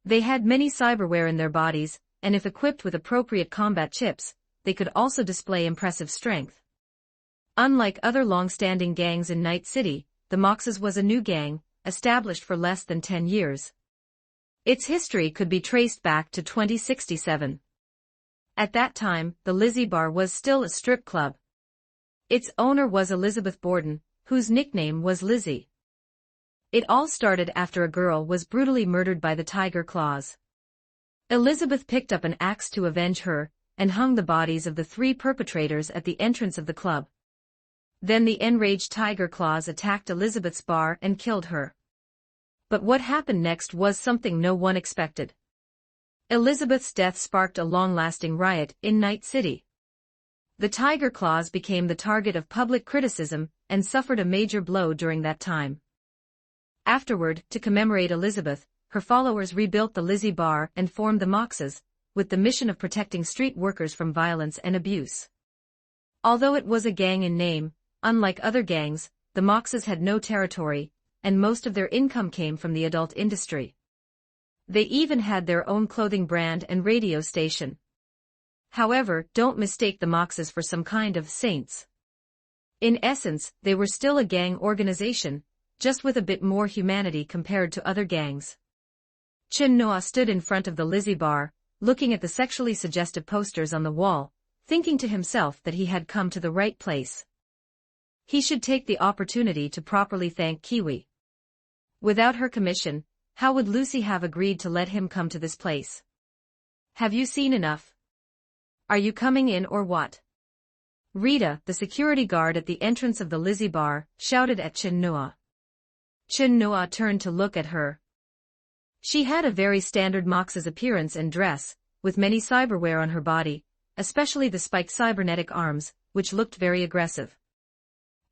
They had many cyberware in their bodies, and if equipped with appropriate combat chips, they could also display impressive strength. Unlike other long-standing gangs in Night City, the Moxes was a new gang, established for less than 10 years. Its history could be traced back to 2067. At that time, the Lizzie Bar was still a strip club. Its owner was Elizabeth Borden, whose nickname was Lizzie. It all started after a girl was brutally murdered by the Tiger Claws. Elizabeth picked up an axe to avenge her, and hung the bodies of the 3 perpetrators at the entrance of the club. Then the enraged Tiger Claws attacked Elizabeth's bar and killed her. But what happened next was something no one expected. Elizabeth's death sparked a long-lasting riot in Night City. The Tiger Claws became the target of public criticism and suffered a major blow during that time. Afterward, to commemorate Elizabeth, her followers rebuilt the Lizzie Bar and formed the Moxes, with the mission of protecting street workers from violence and abuse. Although it was a gang in name, unlike other gangs, the Moxes had no territory, and most of their income came from the adult industry. They even had their own clothing brand and radio station. However, don't mistake the Moxes for some kind of saints. In essence, they were still a gang organization, just with a bit more humanity compared to other gangs. Chin Noa stood in front of the Lizzie Bar, looking at the sexually suggestive posters on the wall, thinking to himself that he had come to the right place. He should take the opportunity to properly thank Kiwi. Without her commission, how would Lucy have agreed to let him come to this place? Have you seen enough? Are you coming in or what? Rita, the security guard at the entrance of the Lizzie Bar, shouted at Chin Noa. Chin Noa turned to look at her. She had a very standard Mox's appearance and dress, with many cyberware on her body, especially the spiked cybernetic arms, which looked very aggressive.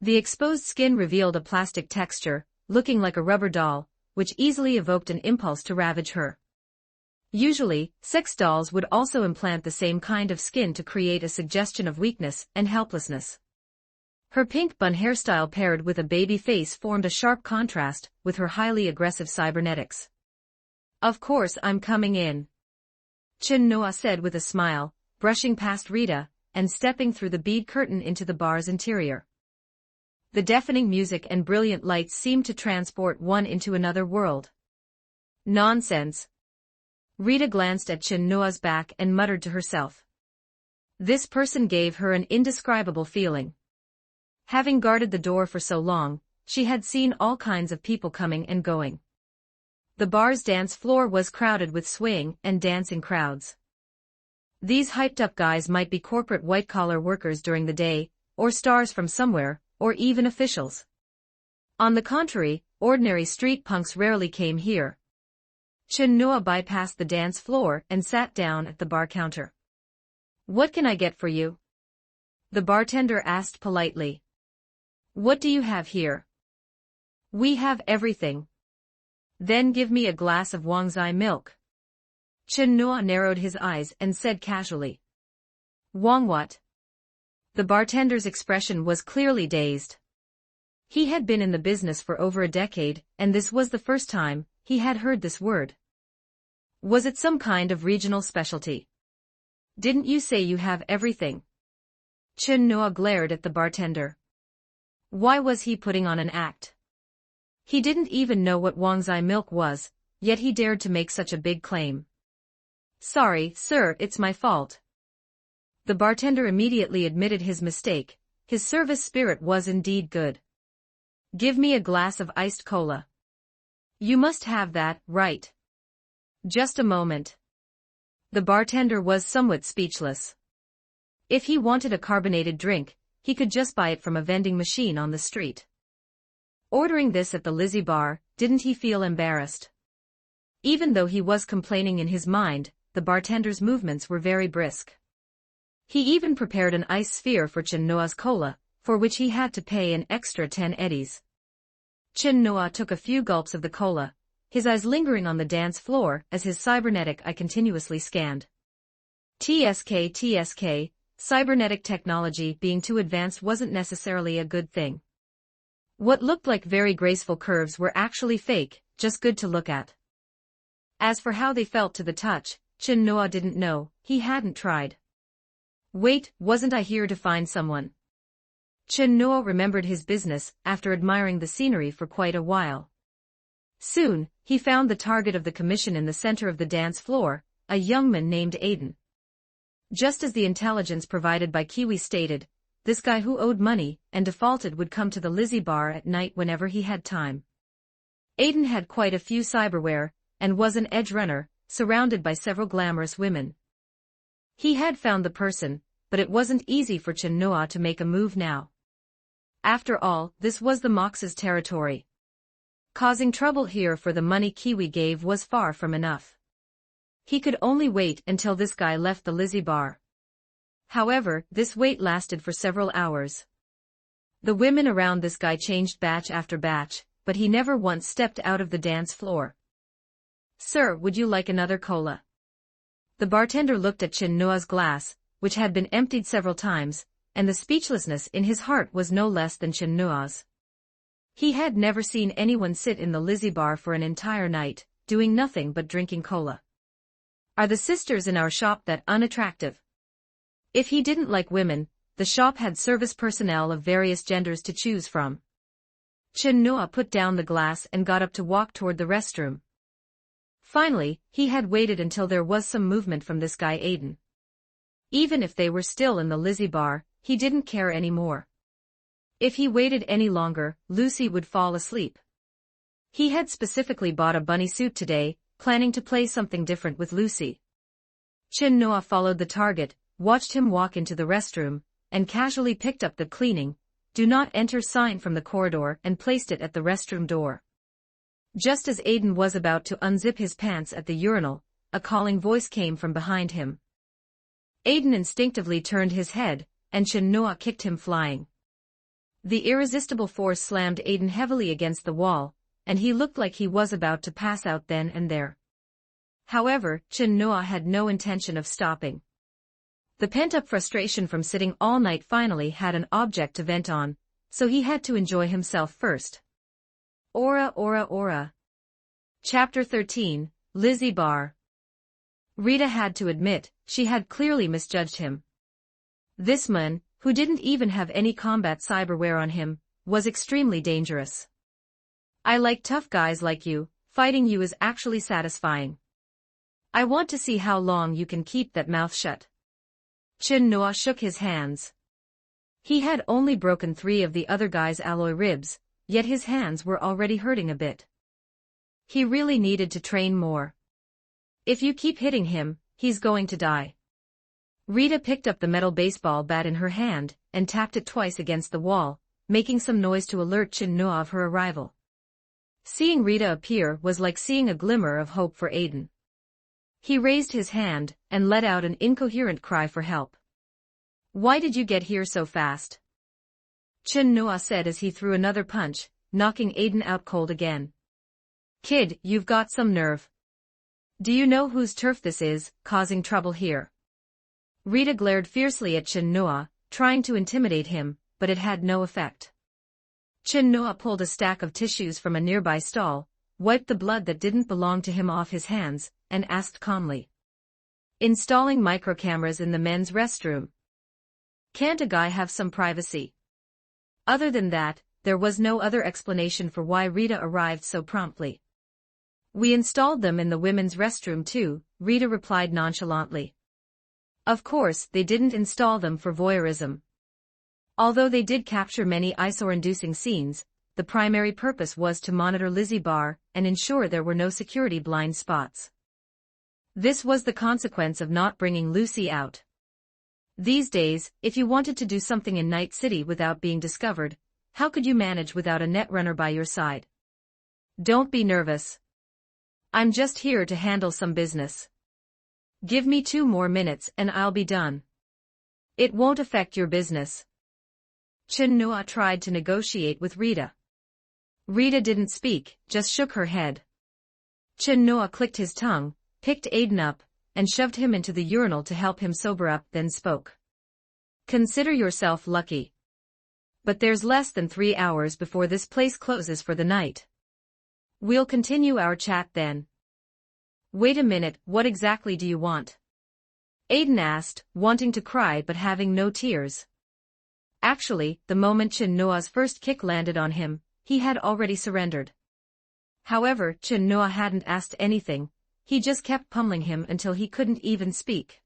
The exposed skin revealed a plastic texture, looking like a rubber doll, which easily evoked an impulse to ravage her. Usually, sex dolls would also implant the same kind of skin to create a suggestion of weakness and helplessness. Her pink bun hairstyle paired with a baby face formed a sharp contrast with her highly aggressive cybernetics. "Of course I'm coming in," Chin Noa said with a smile, brushing past Rita, and stepping through the bead curtain into the bar's interior. The deafening music and brilliant lights seemed to transport one into another world. "Nonsense." Rita glanced at Chin Noa's back and muttered to herself. This person gave her an indescribable feeling. Having guarded the door for so long, she had seen all kinds of people coming and going. The bar's dance floor was crowded with swaying and dancing crowds. These hyped-up guys might be corporate white-collar workers during the day, or stars from somewhere, or even officials. On the contrary, ordinary street punks rarely came here. Chin Noa bypassed the dance floor and sat down at the bar counter. "What can I get for you?" the bartender asked politely. "What do you have here?" "We have everything." "Then give me a glass of Wangzai milk." Chin Noa narrowed his eyes and said casually. "Wang what?" The bartender's expression was clearly dazed. He had been in the business for over a decade, and this was the first time he had heard this word. Was it some kind of regional specialty? "Didn't you say you have everything?" Chin Noa glared at the bartender. Why was he putting on an act? He didn't even know what Wangzai milk was, yet he dared to make such a big claim. "Sorry, sir, it's my fault." The bartender immediately admitted his mistake. His service spirit was indeed good. "Give me a glass of iced cola." "You must have that, right?" "Just a moment." The bartender was somewhat speechless. If he wanted a carbonated drink, he could just buy it from a vending machine on the street. Ordering this at the Lizzie bar, didn't he feel embarrassed? Even though he was complaining in his mind, the bartender's movements were very brisk. He even prepared an ice sphere for Chin Noa's cola, for which he had to pay an extra 10 eddies. Chin Noa took a few gulps of the cola, his eyes lingering on the dance floor as his cybernetic eye continuously scanned. TSK, cybernetic technology being too advanced wasn't necessarily a good thing. What looked like very graceful curves were actually fake, just good to look at. As for how they felt to the touch, Chin Noa didn't know, he hadn't tried. "Wait, wasn't I here to find someone?" Chin Noa remembered his business after admiring the scenery for quite a while. Soon, he found the target of the commission in the center of the dance floor, a young man named Aiden. Just as the intelligence provided by Kiwi stated, this guy who owed money and defaulted would come to the Lizzie bar at night whenever he had time. Aiden had quite a few cyberware, and was an edge runner, surrounded by several glamorous women. He had found the person, but it wasn't easy for Chin Noa to make a move now. After all, this was the Mox's territory. Causing trouble here for the money Kiwi gave was far from enough. He could only wait until this guy left the Lizzie bar. However, this wait lasted for several hours. The women around this guy changed batch after batch, but he never once stepped out of the dance floor. "Sir, would you like another cola?" The bartender looked at Chin Noa's glass, which had been emptied several times, and the speechlessness in his heart was no less than Chin Noa's. He had never seen anyone sit in the Lizzie bar for an entire night, doing nothing but drinking cola. "Are the sisters in our shop that unattractive?" If he didn't like women, the shop had service personnel of various genders to choose from. Chin Noa put down the glass and got up to walk toward the restroom. Finally, he had waited until there was some movement from this guy Aiden. Even if they were still in the Lizzie bar, he didn't care anymore. If he waited any longer, Lucy would fall asleep. He had specifically bought a bunny suit today, planning to play something different with Lucy. Chin Noa followed the target, watched him walk into the restroom, and casually picked up the cleaning, "Do not enter" sign from the corridor and placed it at the restroom door. Just as Aiden was about to unzip his pants at the urinal, a calling voice came from behind him. Aiden instinctively turned his head, and Chinoa kicked him flying. The irresistible force slammed Aiden heavily against the wall, and he looked like he was about to pass out then and there. However, Chinoa had no intention of stopping. The pent-up frustration from sitting all night finally had an object to vent on, so he had to enjoy himself first. Ora ora ora. Chapter 13, Lizzie Barr. Rita had to admit, she had clearly misjudged him. This man, who didn't even have any combat cyberware on him, was extremely dangerous. I like tough guys like you, fighting you is actually satisfying. I want to see how long you can keep that mouth shut. Chinoa shook his hands. He had only broken 3 of the other guy's alloy ribs, yet his hands were already hurting a bit. He really needed to train more. If you keep hitting him, he's going to die. Rita picked up the metal baseball bat in her hand, and tapped it twice against the wall, making some noise to alert Chinoa of her arrival. Seeing Rita appear was like seeing a glimmer of hope for Aiden. He raised his hand, and let out an incoherent cry for help. Why did you get here so fast? Chinoa said as he threw another punch, knocking Aiden out cold again. Kid, you've got some nerve. Do you know whose turf this is, causing trouble here? Rita glared fiercely at Chinoa, trying to intimidate him, but it had no effect. Chinoa pulled a stack of tissues from a nearby stall, wiped the blood that didn't belong to him off his hands, and asked calmly. Installing microcameras in the men's restroom. Can't a guy have some privacy? Other than that, there was no other explanation for why Rita arrived so promptly. We installed them in the women's restroom too, Rita replied nonchalantly. Of course, they didn't install them for voyeurism. Although they did capture many eyesore-inducing scenes, the primary purpose was to monitor Lizzie Barr and ensure there were no security blind spots. This was the consequence of not bringing Lucy out. These days, if you wanted to do something in Night City without being discovered, how could you manage without a netrunner by your side? Don't be nervous. I'm just here to handle some business. Give me 2 more minutes and I'll be done. It won't affect your business. Chinoa tried to negotiate with Rita. Rita didn't speak, just shook her head. Chinoa clicked his tongue, picked Aiden up, and shoved him into the urinal to help him sober up, then spoke. Consider yourself lucky. But there's less than 3 hours before this place closes for the night. We'll continue our chat then. Wait a minute, what exactly do you want? Aiden asked, wanting to cry but having no tears. Actually, the moment Chinoa's first kick landed on him, he had already surrendered. However, Chinoa hadn't asked anything, he just kept pummeling him until he couldn't even speak.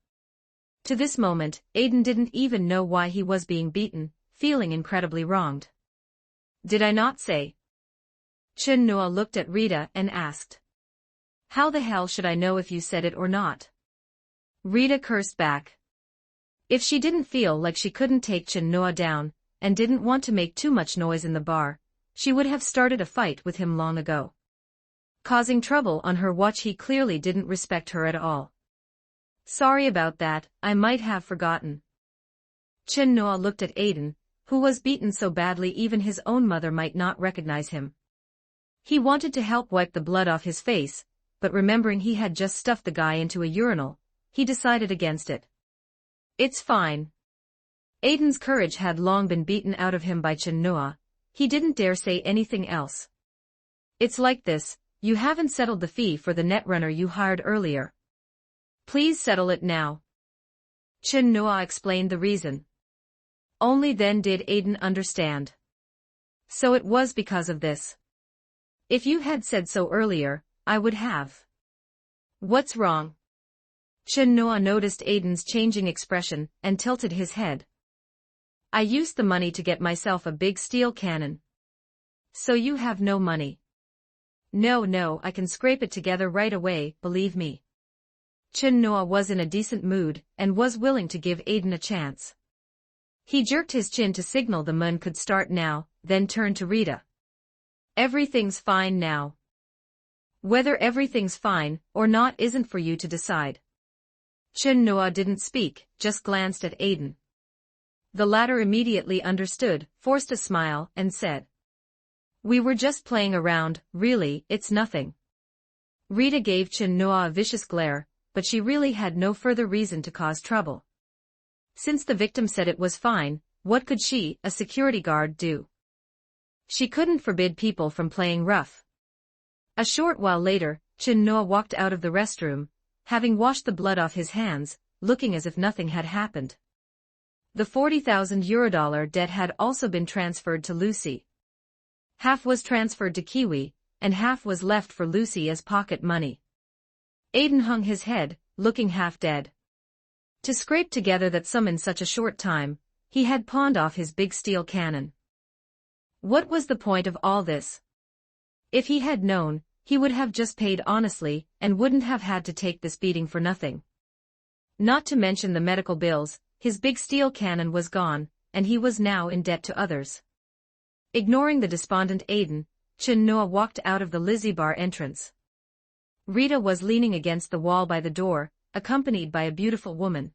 To this moment, Aiden didn't even know why he was being beaten, feeling incredibly wronged. Did I not say? Chinoa looked at Rita and asked. How the hell should I know if you said it or not? Rita cursed back. If she didn't feel like she couldn't take Chinoa down, and didn't want to make too much noise in the bar, she would have started a fight with him long ago. Causing trouble on her watch, he clearly didn't respect her at all. Sorry about that, I might have forgotten. Chinoa looked at Aiden, who was beaten so badly even his own mother might not recognize him. He wanted to help wipe the blood off his face, but remembering he had just stuffed the guy into a urinal, he decided against it. It's fine. Aiden's courage had long been beaten out of him by Chinoa, he didn't dare say anything else. It's like this, you haven't settled the fee for the netrunner you hired earlier. Please settle it now. Chinoa explained the reason. Only then did Aiden understand. So it was because of this. If you had said so earlier, I would have. What's wrong? Chinoa noticed Aiden's changing expression and tilted his head. I used the money to get myself a big steel cannon. So you have no money? No, I can scrape it together right away, believe me. Chinoa was in a decent mood and was willing to give Aiden a chance. He jerked his chin to signal the man could start now, then turned to Rita. Everything's fine now. Whether everything's fine or not isn't for you to decide. Chin Noa didn't speak, just glanced at Aiden. The latter immediately understood, forced a smile, and said, "We were just playing around, really, it's nothing." Rita gave Chin Noa a vicious glare, but she really had no further reason to cause trouble. Since the victim said it was fine, what could she, a security guard, do? She couldn't forbid people from playing rough. A short while later, Chin Noa walked out of the restroom, having washed the blood off his hands, looking as if nothing had happened. The €40,000 debt had also been transferred to Lucy. Half was transferred to Kiwi, and half was left for Lucy as pocket money. Aiden hung his head, looking half dead. To scrape together that sum in such a short time, he had pawned off his big steel cannon. What was the point of all this? If he had known, he would have just paid honestly and wouldn't have had to take this beating for nothing. Not to mention the medical bills, his big steel cannon was gone, and he was now in debt to others. Ignoring the despondent Aiden, Chin Noa walked out of the Lizzie bar entrance. Rita was leaning against the wall by the door, accompanied by a beautiful woman.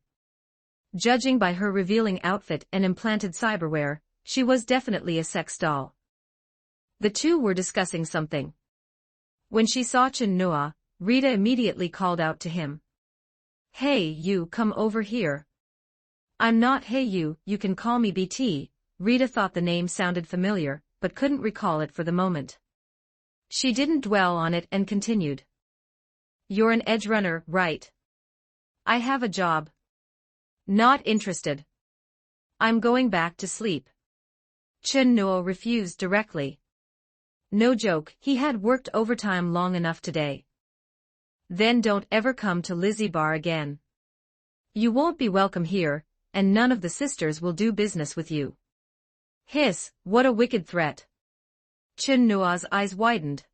Judging by her revealing outfit and implanted cyberware, she was definitely a sex doll. The two were discussing something. When she saw Chin Noa, Rita immediately called out to him. "Hey you, come over here." "I'm not hey you can call me BT." Rita thought the name sounded familiar, but couldn't recall it for the moment. She didn't dwell on it and continued. "You're an edge runner, right? I have a job." "Not interested. I'm going back to sleep." Chin Noa refused directly. No joke, he had worked overtime long enough today. "Then don't ever come to Lizzie bar again. You won't be welcome here, and none of the sisters will do business with you." Hiss, what a wicked threat. Chin Noa's eyes widened.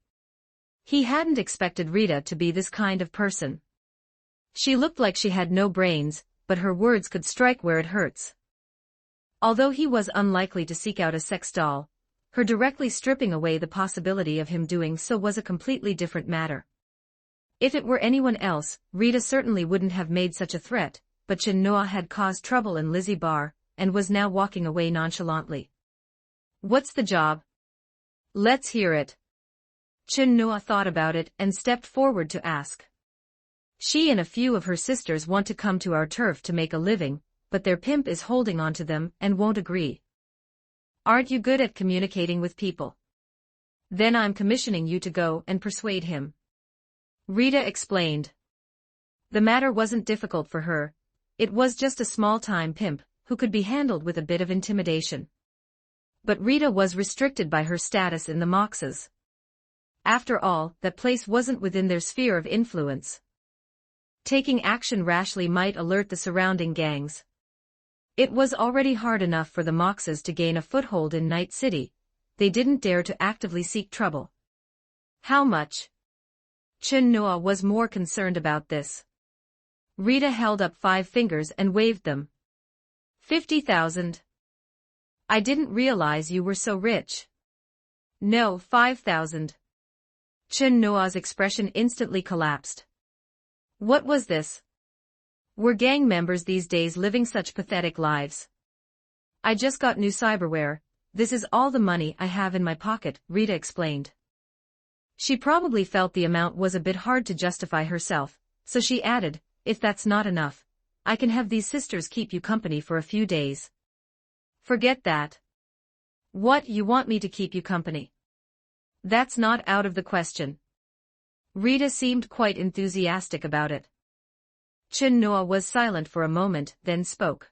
He hadn't expected Rita to be this kind of person. She looked like she had no brains, but her words could strike where it hurts. Although he was unlikely to seek out a sex doll, her directly stripping away the possibility of him doing so was a completely different matter. If it were anyone else, Rita certainly wouldn't have made such a threat, but Chin Noa had caused trouble in Lizzie bar, and was now walking away nonchalantly. "What's the job? Let's hear it." Chin Noa thought about it and stepped forward to ask. "She and a few of her sisters want to come to our turf to make a living, but their pimp is holding on to them and won't agree." "Aren't you good at communicating with people? Then I'm commissioning you to go and persuade him." Rita explained. The matter wasn't difficult for her. It was just a small-time pimp, who could be handled with a bit of intimidation. But Rita was restricted by her status in the Moxes. After all, that place wasn't within their sphere of influence. Taking action rashly might alert the surrounding gangs. It was already hard enough for the Moxes to gain a foothold in Night City. They didn't dare to actively seek trouble. "How much?" Chin Noa was more concerned about this. Rita held up 5 fingers and waved them. 50,000. "I didn't realize you were so rich." "No, 5,000. Chin Noa's expression instantly collapsed. What was this? Were gang members these days living such pathetic lives? "I just got new cyberware. This is all the money I have in my pocket," Rita explained. She probably felt the amount was a bit hard to justify herself, so she added, "If that's not enough, I can have these sisters keep you company for a few days." "Forget that." "What, you want me to keep you company?" "That's not out of the question." Rita seemed quite enthusiastic about it. Chin Noa was silent for a moment, then spoke.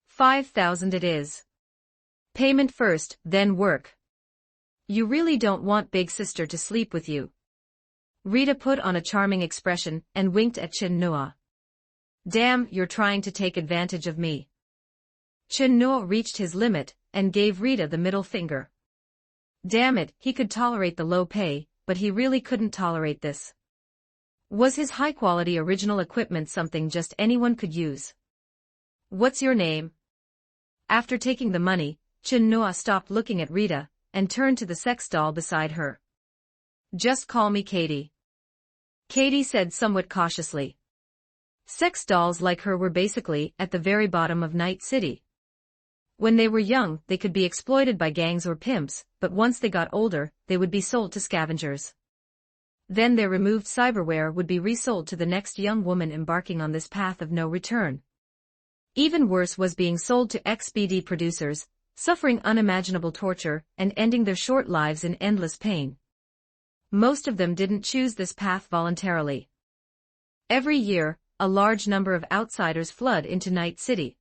5,000 it is. Payment first, then work. You really don't want Big Sister to sleep with you?" Rita put on a charming expression and winked at Chin Noa. "Damn, you're trying to take advantage of me." Chin Noa reached his limit and gave Rita the middle finger. Damn it, he could tolerate the low pay, but he really couldn't tolerate this. Was his high-quality original equipment something just anyone could use? "What's your name?" After taking the money, Chin Noa stopped looking at Rita and turned to the sex doll beside her. Just call me Katie. Katie said somewhat cautiously. Sex dolls like her were basically at the very bottom of Night City. When they were young, they could be exploited by gangs or pimps, but once they got older, they would be sold to scavengers. Then their removed cyberware would be resold to the next young woman embarking on this path of no return. Even worse was being sold to XBD producers, suffering unimaginable torture and ending their short lives in endless pain. Most of them didn't choose this path voluntarily. Every year, a large number of outsiders flood into Night City.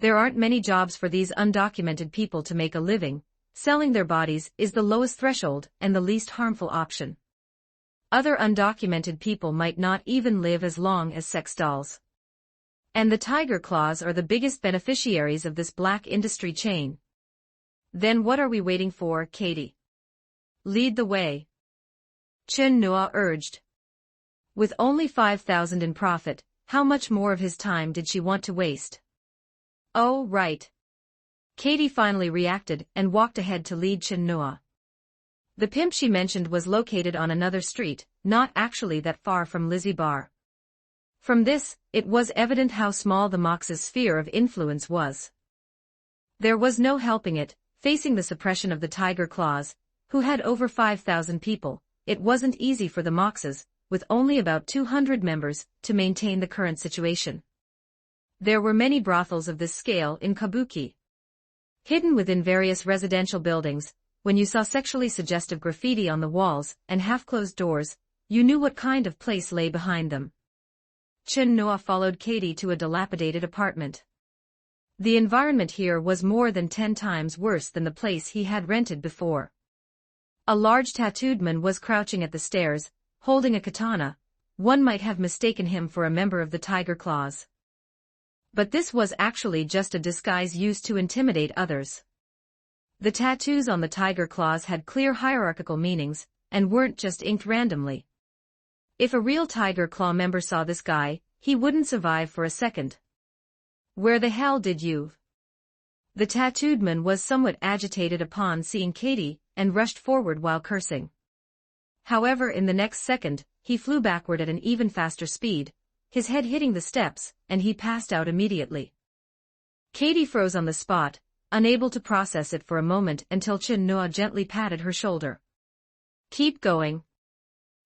There aren't many jobs for these undocumented people to make a living. Selling their bodies is the lowest threshold and the least harmful option. Other undocumented people might not even live as long as sex dolls. And the Tiger Claws are the biggest beneficiaries of this black industry chain. Then what are we waiting for, Katie? Lead the way. Chen Nua urged. With only 5,000 in profit, how much more of his time did she want to waste? Oh, right. Katie finally reacted and walked ahead to lead Chen Nua. The pimp she mentioned was located on another street, not actually that far from Lizzie Bar. From this, it was evident how small the Mox's sphere of influence was. There was no helping it, facing the suppression of the Tiger Claws, who had over 5,000 people. It wasn't easy for the Moxes, with only about 200 members, to maintain the current situation. There were many brothels of this scale in Kabuki. Hidden within various residential buildings, when you saw sexually suggestive graffiti on the walls and half-closed doors, you knew what kind of place lay behind them. Chen Nua followed Katie to a dilapidated apartment. The environment here was more than 10 times worse than the place he had rented before. A large tattooed man was crouching at the stairs, holding a katana. One might have mistaken him for a member of the Tiger Claws. But this was actually just a disguise used to intimidate others. The tattoos on the Tiger Claws had clear hierarchical meanings, and weren't just inked randomly. If a real Tiger Claw member saw this guy, he wouldn't survive for a second. Where the hell did you? The tattooed man was somewhat agitated upon seeing Katie, and rushed forward while cursing. However, in the next second, he flew backward at an even faster speed, his head hitting the steps, and he passed out immediately. Katie froze on the spot, unable to process it for a moment until Chen Nua gently patted her shoulder. Keep going.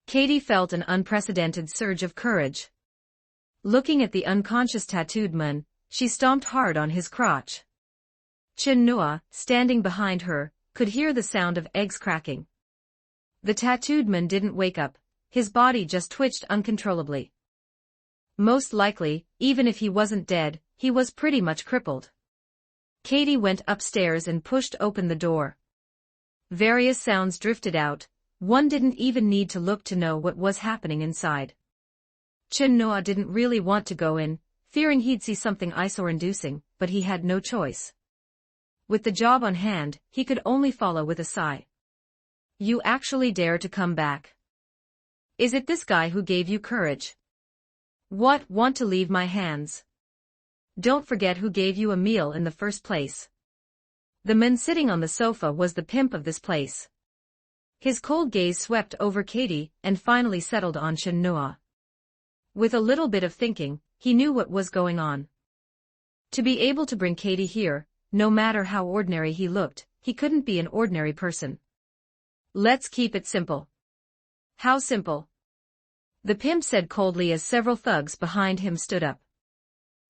Katie felt an unprecedented surge of courage. Looking at the unconscious tattooed man, she stomped hard on his crotch. Chen Nua, standing behind her, could hear the sound of eggs cracking. The tattooed man didn't wake up, his body just twitched uncontrollably. Most likely, even if he wasn't dead, he was pretty much crippled. Katie went upstairs and pushed open the door. Various sounds drifted out, one didn't even need to look to know what was happening inside. Chen Nua didn't really want to go in, fearing he'd see something eyesore-inducing, but he had no choice. With the job on hand, he could only follow with a sigh. You actually dare to come back? Is it this guy who gave you courage? What, want to leave my hands? Don't forget who gave you a meal in the first place. The man sitting on the sofa was the pimp of this place. His cold gaze swept over Katie and finally settled on Chen Nua. With a little bit of thinking, he knew what was going on. To be able to bring Katie here, no matter how ordinary he looked, he couldn't be an ordinary person. Let's keep it simple. How simple? The pimp said coldly as several thugs behind him stood up.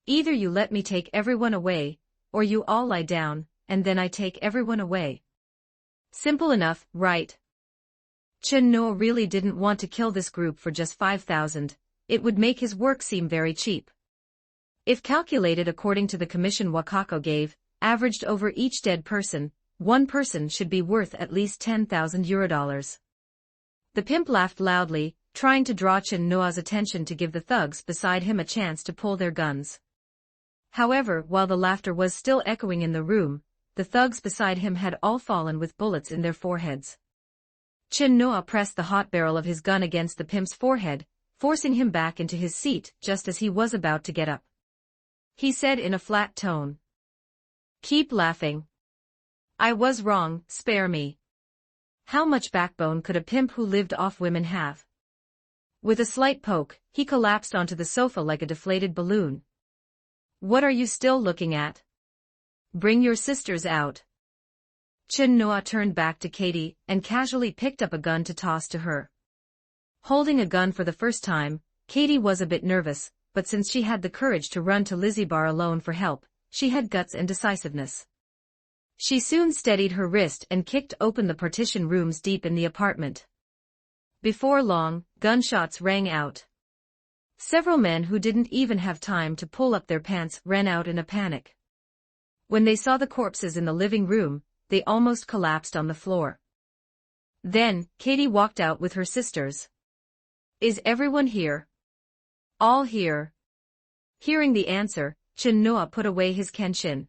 Either you let me take everyone away, or you all lie down, and then I take everyone away. Simple enough, right? Chen Nua really didn't want to kill this group for just 5,000, it would make his work seem very cheap. If calculated according to the commission Wakako gave, averaged over each dead person, one person should be worth at least 10,000 euro. The pimp laughed loudly, trying to draw Chen Nua's attention to give the thugs beside him a chance to pull their guns. However, while the laughter was still echoing in the room, the thugs beside him had all fallen with bullets in their foreheads. Chen Nua pressed the hot barrel of his gun against the pimp's forehead, forcing him back into his seat just as he was about to get up. He said in a flat tone. Keep laughing. I was wrong, spare me. How much backbone could a pimp who lived off women have? With a slight poke, he collapsed onto the sofa like a deflated balloon. What are you still looking at? Bring your sisters out. Chin Noa turned back to Katie and casually picked up a gun to toss to her. Holding a gun for the first time, Katie was a bit nervous, but since she had the courage to run to Lizzie Bar alone for help, she had guts and decisiveness. She soon steadied her wrist and kicked open the partition rooms deep in the apartment. Before long, gunshots rang out. Several men who didn't even have time to pull up their pants ran out in a panic. When they saw the corpses in the living room, they almost collapsed on the floor. Then, Katie walked out with her sisters. Is everyone here? All here. Hearing the answer, Chin Noa put away his kenshin.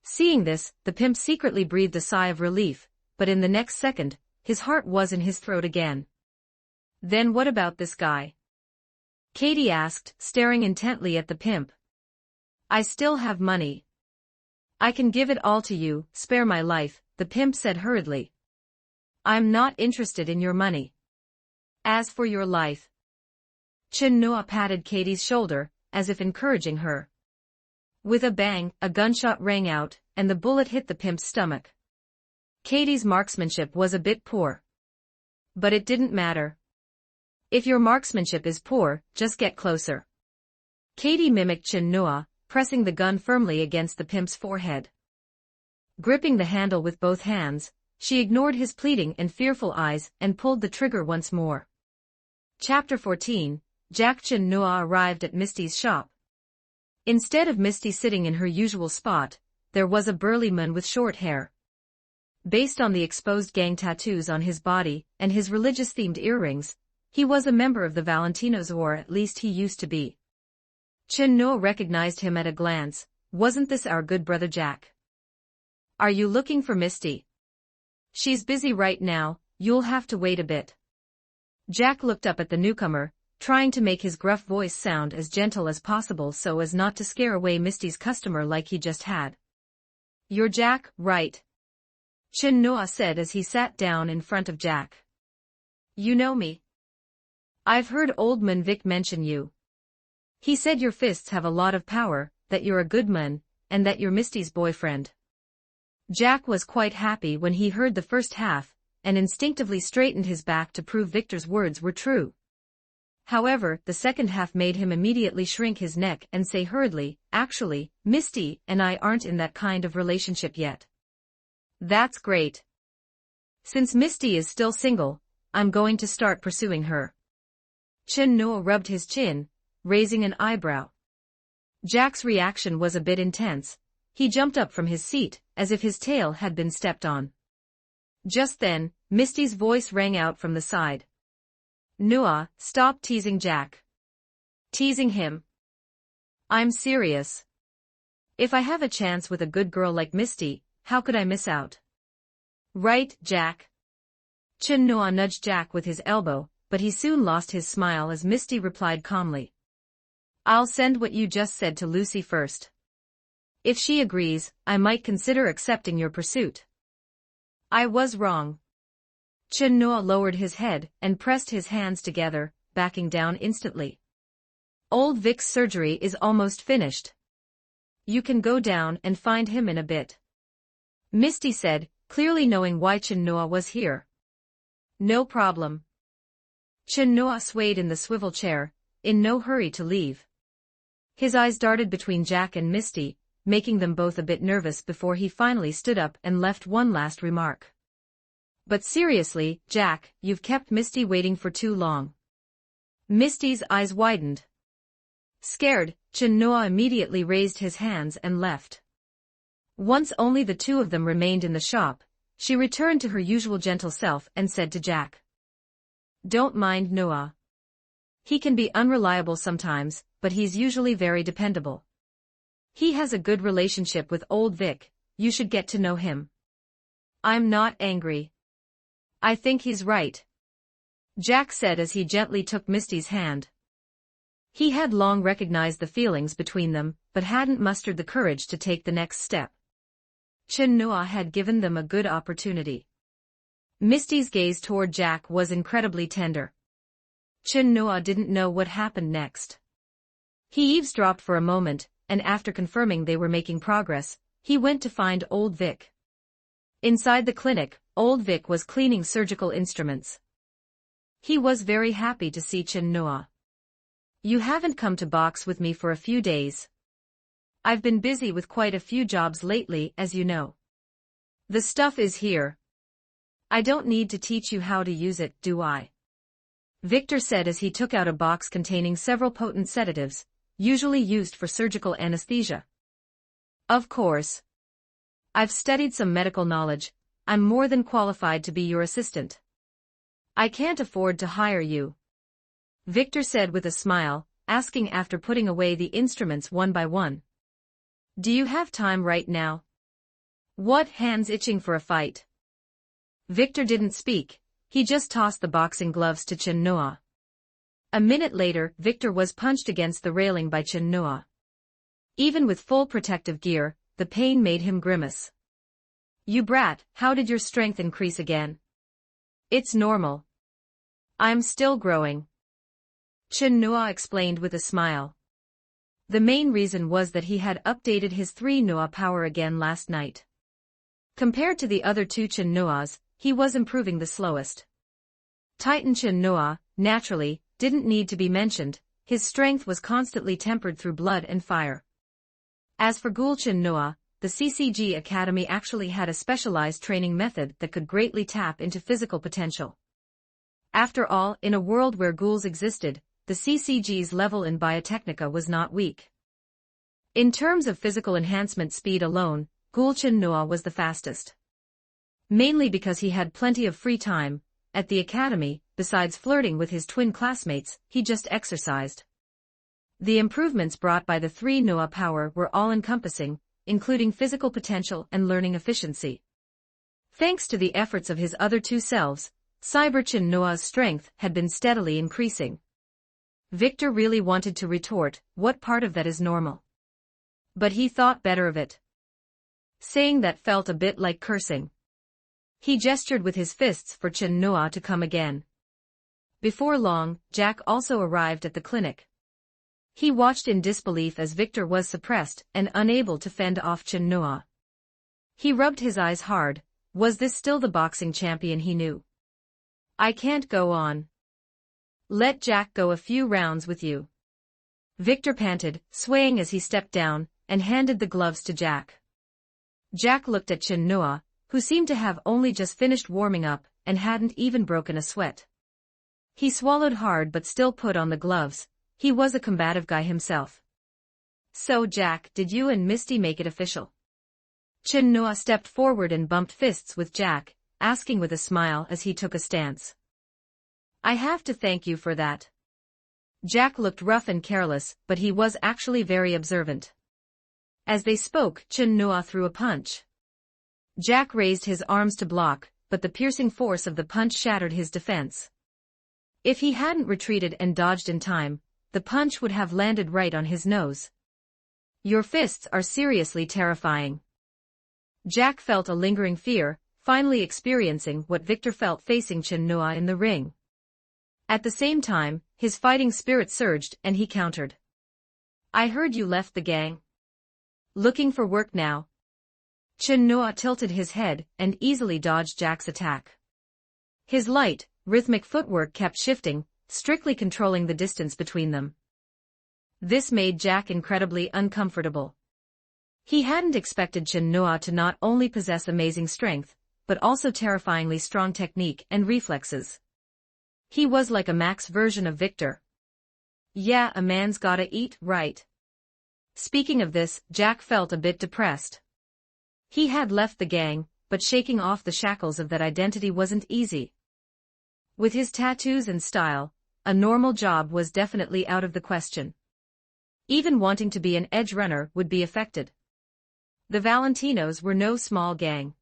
Seeing this, the pimp secretly breathed a sigh of relief, but in the next second, his heart was in his throat again. Then what about this guy? Katie asked, staring intently at the pimp. I still have money. I can give it all to you, spare my life, the pimp said hurriedly. I'm not interested in your money. As for your life. Chin Noa patted Katie's shoulder, as if encouraging her. With a bang, a gunshot rang out, and the bullet hit the pimp's stomach. Katie's marksmanship was a bit poor. But it didn't matter. If your marksmanship is poor, just get closer. Katie mimicked Chin Noa, pressing the gun firmly against the pimp's forehead. Gripping the handle with both hands, she ignored his pleading and fearful eyes and pulled the trigger once more. Chapter 14, Chin Noa arrived at Misty's shop. Instead of Misty sitting in her usual spot, there was a burly man with short hair. Based on the exposed gang tattoos on his body and his religious-themed earrings, he was a member of the Valentinos, or at least he used to be. Chin Noa recognized him at a glance. Wasn't this our good brother Jack? Are you looking for Misty? She's busy right now, you'll have to wait a bit. Jack looked up at the newcomer, trying to make his gruff voice sound as gentle as possible so as not to scare away Misty's customer like he just had. You're Jack, right? Chin Noa said as he sat down in front of Jack. You know me. I've heard old man Vic mention you. He said your fists have a lot of power, that you're a good man, and that you're Misty's boyfriend. Jack was quite happy when he heard the first half, and instinctively straightened his back to prove Victor's words were true. However, the second half made him immediately shrink his neck and say hurriedly, actually, Misty and I aren't in that kind of relationship yet. That's great. Since Misty is still single, I'm going to start pursuing her. Chin Noa rubbed his chin, raising an eyebrow. Jack's reaction was a bit intense. He jumped up from his seat, as if his tail had been stepped on. Just then, Misty's voice rang out from the side. Noa, stop teasing Jack. Teasing him? I'm serious. If I have a chance with a good girl like Misty, how could I miss out? Right, Jack? Chin Noa nudged Jack with his elbow, but he soon lost his smile as Misty replied calmly. I'll send what you just said to Lucy first. If she agrees, I might consider accepting your pursuit. I was wrong. Chin Noa lowered his head and pressed his hands together, backing down instantly. Old Vic's surgery is almost finished. You can go down and find him in a bit. Misty said, clearly knowing why Chin Noa was here. No problem. Chin Noa swayed in the swivel chair, in no hurry to leave. His eyes darted between Jack and Misty, making them both a bit nervous before he finally stood up and left one last remark. But seriously, Jack, you've kept Misty waiting for too long. Misty's eyes widened. Scared, Chin Noa immediately raised his hands and left. Once only the two of them remained in the shop, she returned to her usual gentle self and said to Jack. Don't mind Noa. He can be unreliable sometimes, but he's usually very dependable. He has a good relationship with old Vic, you should get to know him. I'm not angry. I think he's right. Jack said as he gently took Misty's hand. He had long recognized the feelings between them, but hadn't mustered the courage to take the next step. Chin Noa had given them a good opportunity. Misty's gaze toward Jack was incredibly tender. Chin Noa didn't know what happened next. He eavesdropped for a moment, and after confirming they were making progress, he went to find old Vic. Inside the clinic, old Vic was cleaning surgical instruments. He was very happy to see Chin Noa. "You haven't come to box with me for a few days. I've been busy with quite a few jobs lately, as you know. The stuff is here. I don't need to teach you how to use it, do I?" Victor said as he took out a box containing several potent sedatives, usually used for surgical anesthesia. "Of course. I've studied some medical knowledge. I'm more than qualified to be your assistant. I can't afford to hire you," Victor said with a smile, asking after putting away the instruments one by one. "Do you have time right now? What, hands itching for a fight?" Victor didn't speak, he just tossed the boxing gloves to Chin Noa. A minute later, Victor was punched against the railing by Chin Noa. Even with full protective gear, the pain made him grimace. "You brat, how did your strength increase again?" "It's normal. I'm still growing," Chin Noa explained with a smile. The main reason was that he had updated his 3 Noa power again last night. Compared to the other 2 Chin Noas, he was improving the slowest. Titan Chin Noa, naturally, didn't need to be mentioned, his strength was constantly tempered through blood and fire. As for Ghoul Chin Noa, the CCG Academy actually had a specialized training method that could greatly tap into physical potential. After all, in a world where ghouls existed, the CCG's level in Biotechnica was not weak. In terms of physical enhancement speed alone, Ghoul Chin Noa was the fastest. Mainly because he had plenty of free time. At the academy, besides flirting with his twin classmates, he just exercised. The improvements brought by the 3 Noa power were all-encompassing, including physical potential and learning efficiency. Thanks to the efforts of his other 2 selves, Cyber Chin Noa's strength had been steadily increasing. Victor really wanted to retort, "What part of that is normal?" But he thought better of it. Saying that felt a bit like cursing. He gestured with his fists for Chin Noa to come again. Before long, Jack also arrived at the clinic. He watched in disbelief as Victor was suppressed and unable to fend off Chin Noa. He rubbed his eyes hard. Was this still the boxing champion he knew? "I can't go on. Let Jack go a few rounds with you," Victor panted, swaying as he stepped down, and handed the gloves to Jack. Jack looked at Chin Noa, who seemed to have only just finished warming up, and hadn't even broken a sweat. He swallowed hard but still put on the gloves. He was a combative guy himself. "So Jack, did you and Misty make it official?" Chin Noa stepped forward and bumped fists with Jack, asking with a smile as he took a stance. "I have to thank you for that." Jack looked rough and careless, but he was actually very observant. As they spoke, Chin Noa threw a punch. Jack raised his arms to block, but the piercing force of the punch shattered his defense. If he hadn't retreated and dodged in time, the punch would have landed right on his nose. "Your fists are seriously terrifying." Jack felt a lingering fear, finally experiencing what Victor felt facing Chin Noa in the ring. At the same time, his fighting spirit surged and he countered. "I heard you left the gang. Looking for work now?" Chin Noa tilted his head and easily dodged Jack's attack. His light, rhythmic footwork kept shifting, strictly controlling the distance between them. This made Jack incredibly uncomfortable. He hadn't expected Chin Noa to not only possess amazing strength, but also terrifyingly strong technique and reflexes. He was like a max version of Victor. Yeah, a man's gotta eat, right? Speaking of this, Jack felt a bit depressed. He had left the gang, but shaking off the shackles of that identity wasn't easy. With his tattoos and style, a normal job was definitely out of the question. Even wanting to be an edge runner would be affected. The Valentinos were no small gang.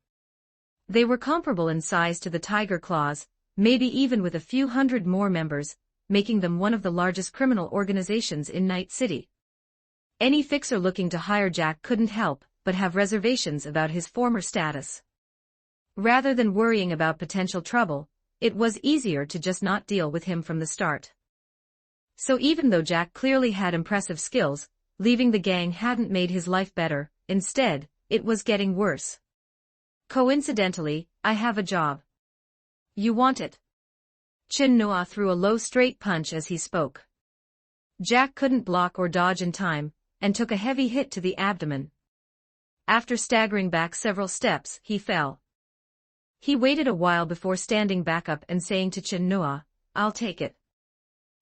They were comparable in size to the Tiger Claws, maybe even with a few hundred more members, making them one of the largest criminal organizations in Night City. Any fixer looking to hire Jack couldn't help but have reservations about his former status. Rather than worrying about potential trouble, it was easier to just not deal with him from the start. So even though Jack clearly had impressive skills, leaving the gang hadn't made his life better. Instead, it was getting worse. Coincidentally, I have a job. You want it? Chin Noa threw a low straight punch as he spoke. Jack couldn't block or dodge in time, and took a heavy hit to the abdomen. After staggering back several steps, he fell. He waited a while before standing back up and saying to Chin Noa, "I'll take it.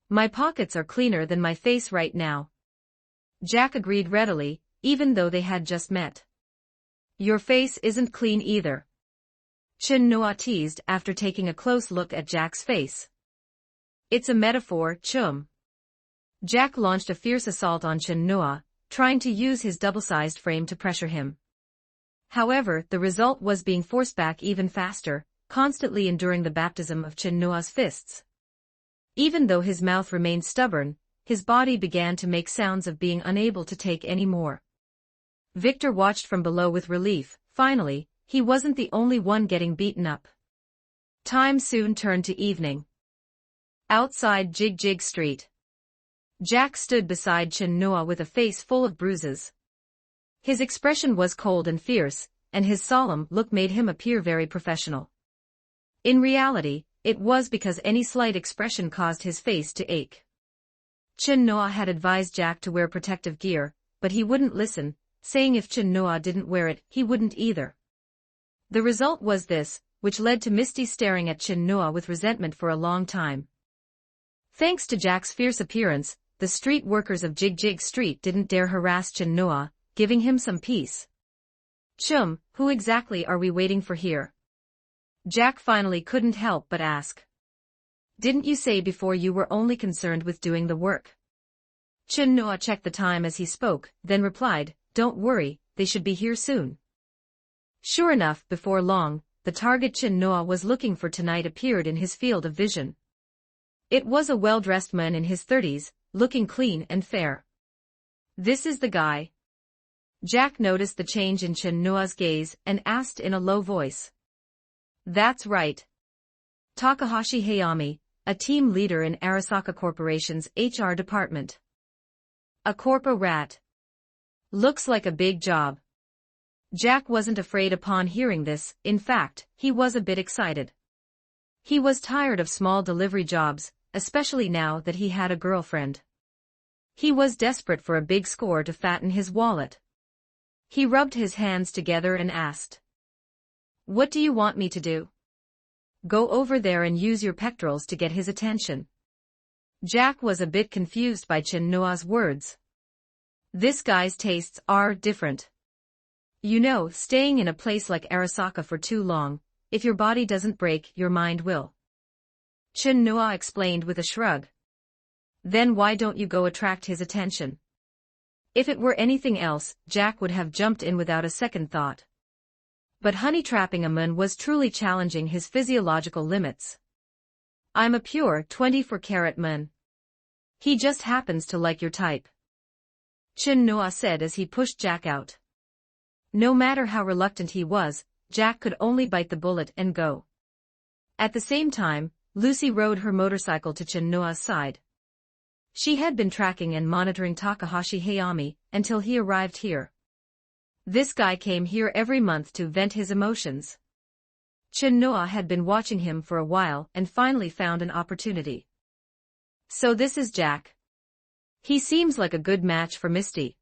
My pockets are cleaner than my face right now." Jack agreed readily, even though they had just met. "Your face isn't clean either," Chin Noa teased after taking a close look at Jack's face. "It's a metaphor, chum." Jack launched a fierce assault on Chin Noa, trying to use his double-sized frame to pressure him. However, the result was being forced back even faster, constantly enduring the baptism of Chin Noa's fists. Even though his mouth remained stubborn, his body began to make sounds of being unable to take any more. Victor watched from below with relief. Finally, he wasn't the only one getting beaten up. Time soon turned to evening. Outside Jig Jig Street, Jack stood beside Chin Noa with a face full of bruises. His expression was cold and fierce, and his solemn look made him appear very professional. In reality, it was because any slight expression caused his face to ache. Chin Noa had advised Jack to wear protective gear, but he wouldn't listen, saying if Chin Noa didn't wear it, he wouldn't either. The result was this, which led to Misty staring at Chin Noa with resentment for a long time. Thanks to Jack's fierce appearance, the street workers of Jig Jig Street didn't dare harass Chin Noa, giving him some peace. "Chum, who exactly are we waiting for here?" Jack finally couldn't help but ask. "Didn't you say before you were only concerned with doing the work?" Chin Noa checked the time as he spoke, then replied, "Don't worry, they should be here soon." Sure enough, before long, the target Chin Noa was looking for tonight appeared in his field of vision. It was a well-dressed man in his 30s, looking clean and fair. "This is the guy." Jack noticed the change in Chin Noa's gaze and asked in a low voice. "That's right. Takahashi Hayami, a team leader in Arasaka Corporation's HR department. A corpo rat. Looks like a big job." Jack wasn't afraid upon hearing this. In fact, he was a bit excited. He was tired of small delivery jobs, especially now that he had a girlfriend. He was desperate for a big score to fatten his wallet. He rubbed his hands together and asked, "What do you want me to do?" "Go over there and use your pectorals to get his attention." Jack was a bit confused by Chin Noa's words. This guy's tastes are different. You know, staying in a place like Arasaka for too long, if your body doesn't break, your mind will. Chin Noa explained with a shrug. Then why don't you go attract his attention? If it were anything else, Jack would have jumped in without a second thought. But honey-trapping a man was truly challenging his physiological limits. "I'm a pure 24-carat man. He just happens to like your type," Chin Noa said as he pushed Jack out. No matter how reluctant he was, Jack could only bite the bullet and go. At the same time, Lucy rode her motorcycle to Chin Noa's side. She had been tracking and monitoring Takahashi Hayami until he arrived here. This guy came here every month to vent his emotions. Chin Noa had been watching him for a while and finally found an opportunity. "So this is Jack. He seems like a good match for Misty."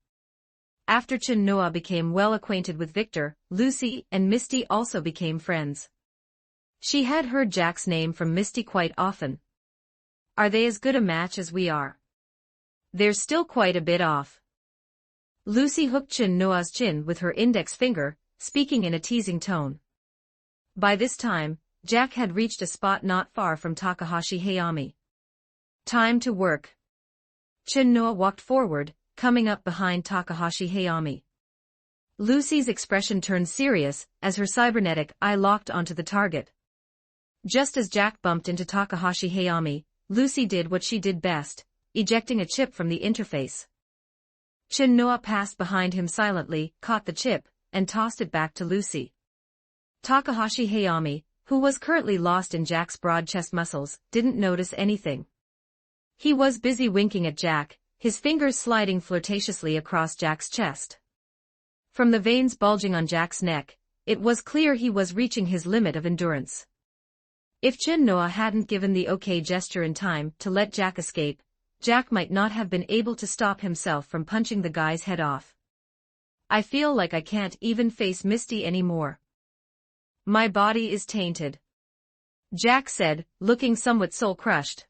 After Chin Noa became well acquainted with Victor, Lucy and Misty also became friends. She had heard Jack's name from Misty quite often. "Are they as good a match as we are?" "They're still quite a bit off." Lucy hooked Chin Noa's chin with her index finger, speaking in a teasing tone. By this time, Jack had reached a spot not far from Takahashi Hayami. "Time to work." Chin Noa walked forward, coming up behind Takahashi Hayami. Lucy's expression turned serious as her cybernetic eye locked onto the target. Just as Jack bumped into Takahashi Hayami, Lucy did what she did best, ejecting a chip from the interface. Chin Noa passed behind him silently, caught the chip, and tossed it back to Lucy. Takahashi Hayami, who was currently lost in Jack's broad chest muscles, didn't notice anything. He was busy winking at Jack, his fingers sliding flirtatiously across Jack's chest. From the veins bulging on Jack's neck, it was clear he was reaching his limit of endurance. If Chin-Noa hadn't given the okay gesture in time to let Jack escape, Jack might not have been able to stop himself from punching the guy's head off. I feel like I can't even face Misty anymore. My body is tainted. Jack said, looking somewhat soul-crushed.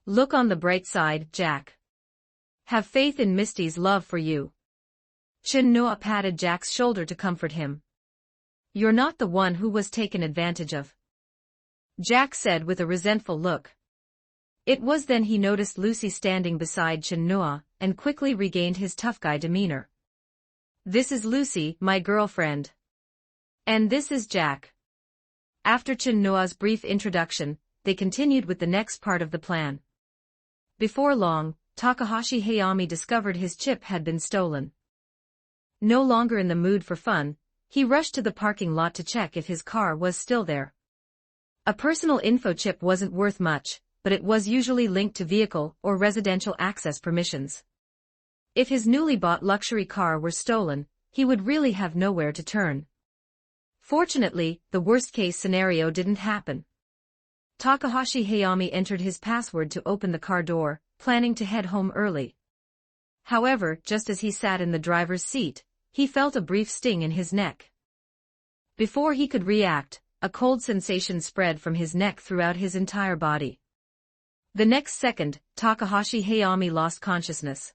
Look on the bright side, Jack. Have faith in Misty's love for you. Chin-Noa patted Jack's shoulder to comfort him. You're not the one who was taken advantage of, Jack said with a resentful look. It was then he noticed Lucy standing beside Chin-Noa, and quickly regained his tough guy demeanor. This is Lucy, my girlfriend. And this is Jack. After Chin-Noa's brief introduction, they continued with the next part of the plan. Before long, Takahashi Hayami discovered his chip had been stolen. No longer in the mood for fun, he rushed to the parking lot to check if his car was still there. A personal info chip wasn't worth much, but it was usually linked to vehicle or residential access permissions. If his newly bought luxury car were stolen, he would really have nowhere to turn. Fortunately, the worst-case scenario didn't happen. Takahashi Hayami entered his password to open the car door, planning to head home early. However, just as he sat in the driver's seat, he felt a brief sting in his neck. Before he could react, a cold sensation spread from his neck throughout his entire body. The next second, Takahashi Hayami lost consciousness.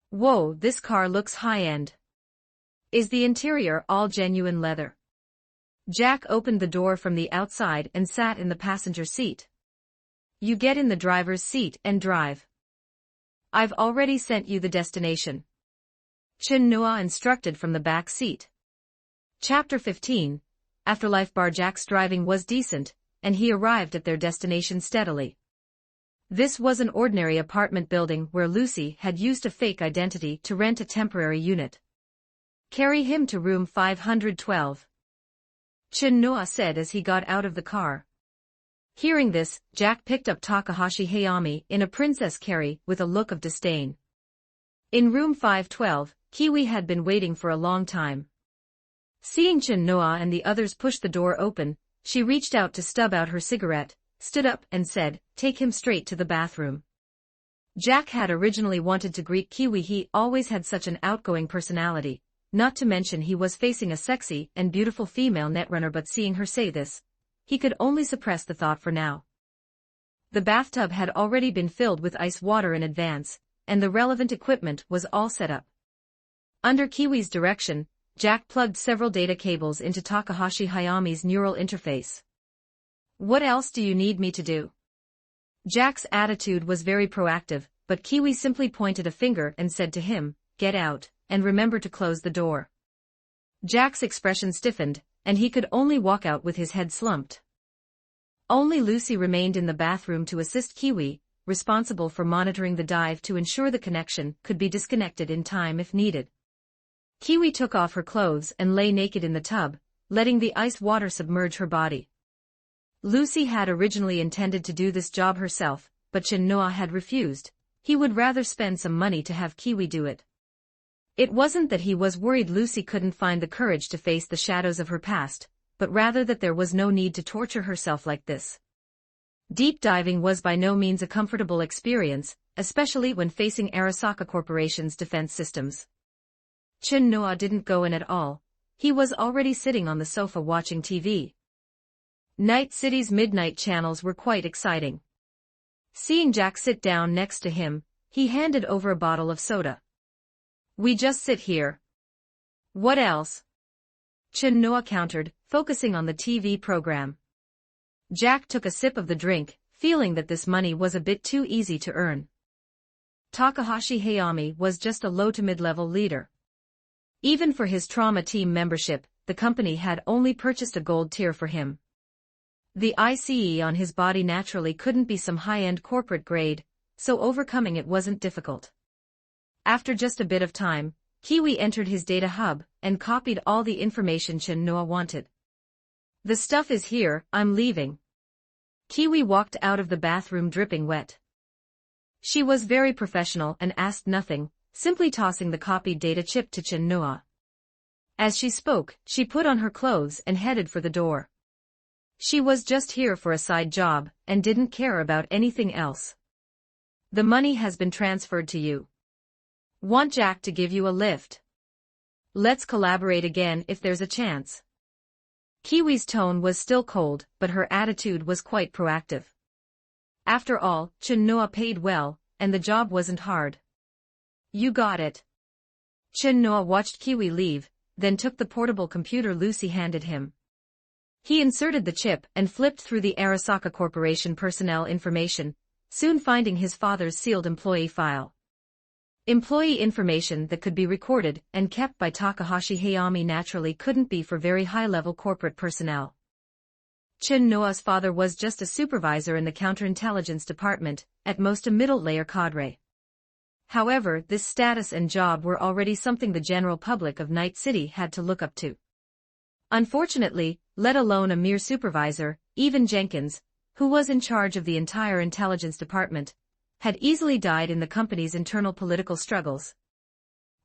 Whoa, this car looks high-end. Is the interior all genuine leather? Jack opened the door from the outside and sat in the passenger seat. You get in the driver's seat and drive. I've already sent you the destination, Chin-Noa instructed from the back seat. Chapter 15. Afterlife. Jack's driving was decent, and he arrived at their destination steadily. This was an ordinary apartment building where Lucy had used a fake identity to rent a temporary unit. Carry him to room 512. Chin-Noa said as he got out of the car. Hearing this, Jack picked up Takahashi Hayami in a princess carry with a look of disdain. In room 512, Kiwi had been waiting for a long time. Seeing Chin-Noa and the others push the door open, she reached out to stub out her cigarette, stood up and said, "Take him straight to the bathroom." Jack had originally wanted to greet Kiwi. He always had such an outgoing personality, not to mention he was facing a sexy and beautiful female netrunner, but seeing her say this, he could only suppress the thought for now. The bathtub had already been filled with ice water in advance, and the relevant equipment was all set up. Under Kiwi's direction, Jack plugged several data cables into Takahashi Hayami's neural interface. What else do you need me to do? Jack's attitude was very proactive, but Kiwi simply pointed a finger and said to him, "Get out, and remember to close the door." Jack's expression stiffened, and he could only walk out with his head slumped. Only Lucy remained in the bathroom to assist Kiwi, responsible for monitoring the dive to ensure the connection could be disconnected in time if needed. Kiwi took off her clothes and lay naked in the tub, letting the ice water submerge her body. Lucy had originally intended to do this job herself, but Chin-Noa had refused. He would rather spend some money to have Kiwi do it. It wasn't that he was worried Lucy couldn't find the courage to face the shadows of her past, but rather that there was no need to torture herself like this. Deep diving was by no means a comfortable experience, especially when facing Arasaka Corporation's defense systems. Chin-Noa didn't go in at all. He was already sitting on the sofa watching TV. Night City's midnight channels were quite exciting. Seeing Jack sit down next to him, he handed over a bottle of soda. "We just sit here." "What else?" Chin-Noa countered, focusing on the TV program. Jack took a sip of the drink, feeling that this money was a bit too easy to earn. Takahashi Hayami was just a low to mid-level leader. Even for his trauma team membership, the company had only purchased a gold tier for him. The ICE on his body naturally couldn't be some high-end corporate grade, so overcoming it wasn't difficult. After just a bit of time, Kiwi entered his data hub and copied all the information Chin-Noa wanted. The stuff is here, I'm leaving. Kiwi walked out of the bathroom dripping wet. She was very professional and asked nothing, simply tossing the copied data chip to Chin Noa. As she spoke, she put on her clothes and headed for the door. She was just here for a side job, and didn't care about anything else. The money has been transferred to you. Want Jack to give you a lift? Let's collaborate again if there's a chance. Kiwi's tone was still cold, but her attitude was quite proactive. After all, Chin Noa paid well, and the job wasn't hard. You got it. Chin Noa watched Kiwi leave, then took the portable computer Lucy handed him. He inserted the chip and flipped through the Arasaka Corporation personnel information, soon finding his father's sealed employee file. Employee information that could be recorded and kept by Takahashi Hayami naturally couldn't be for very high-level corporate personnel. Chin Noa's father was just a supervisor in the counterintelligence department, at most a middle-layer cadre. However, this status and job were already something the general public of Night City had to look up to. Unfortunately, let alone a mere supervisor, even Jenkins, who was in charge of the entire intelligence department, had easily died in the company's internal political struggles.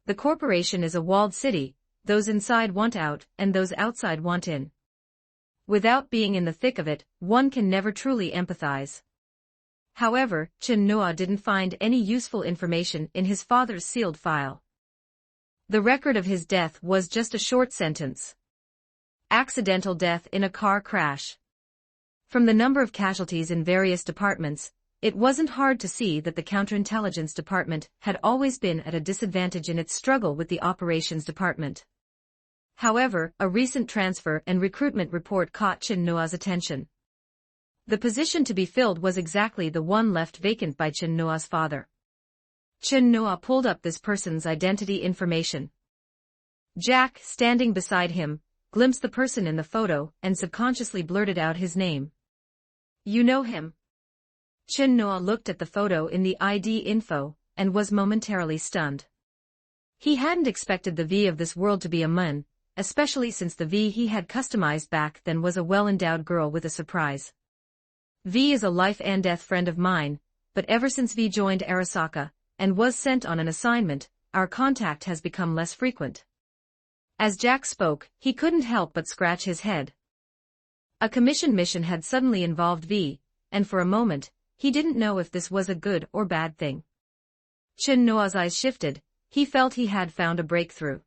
The corporation is a walled city, those inside want out, and those outside want in. Without being in the thick of it, one can never truly empathize. However, Chin Noa didn't find any useful information in his father's sealed file. The record of his death was just a short sentence. Accidental death in a car crash. From the number of casualties in various departments, it wasn't hard to see that the counterintelligence department had always been at a disadvantage in its struggle with the operations department. However, a recent transfer and recruitment report caught Chin Noa's attention. The position to be filled was exactly the one left vacant by Chin Noa's father. Chin Noa pulled up this person's identity information. Jack, standing beside him, glimpsed the person in the photo and subconsciously blurted out his name. You know him? Chin Noa looked at the photo in the ID info, and was momentarily stunned. He hadn't expected the V of this world to be a man, especially since the V he had customized back then was a well-endowed girl with a surprise. V is a life-and-death friend of mine, but ever since V joined Arasaka, and was sent on an assignment, our contact has become less frequent. As Jack spoke, he couldn't help but scratch his head. A commission mission had suddenly involved V, and for a moment, he didn't know if this was a good or bad thing. Chin Noa's eyes shifted, he felt he had found a breakthrough.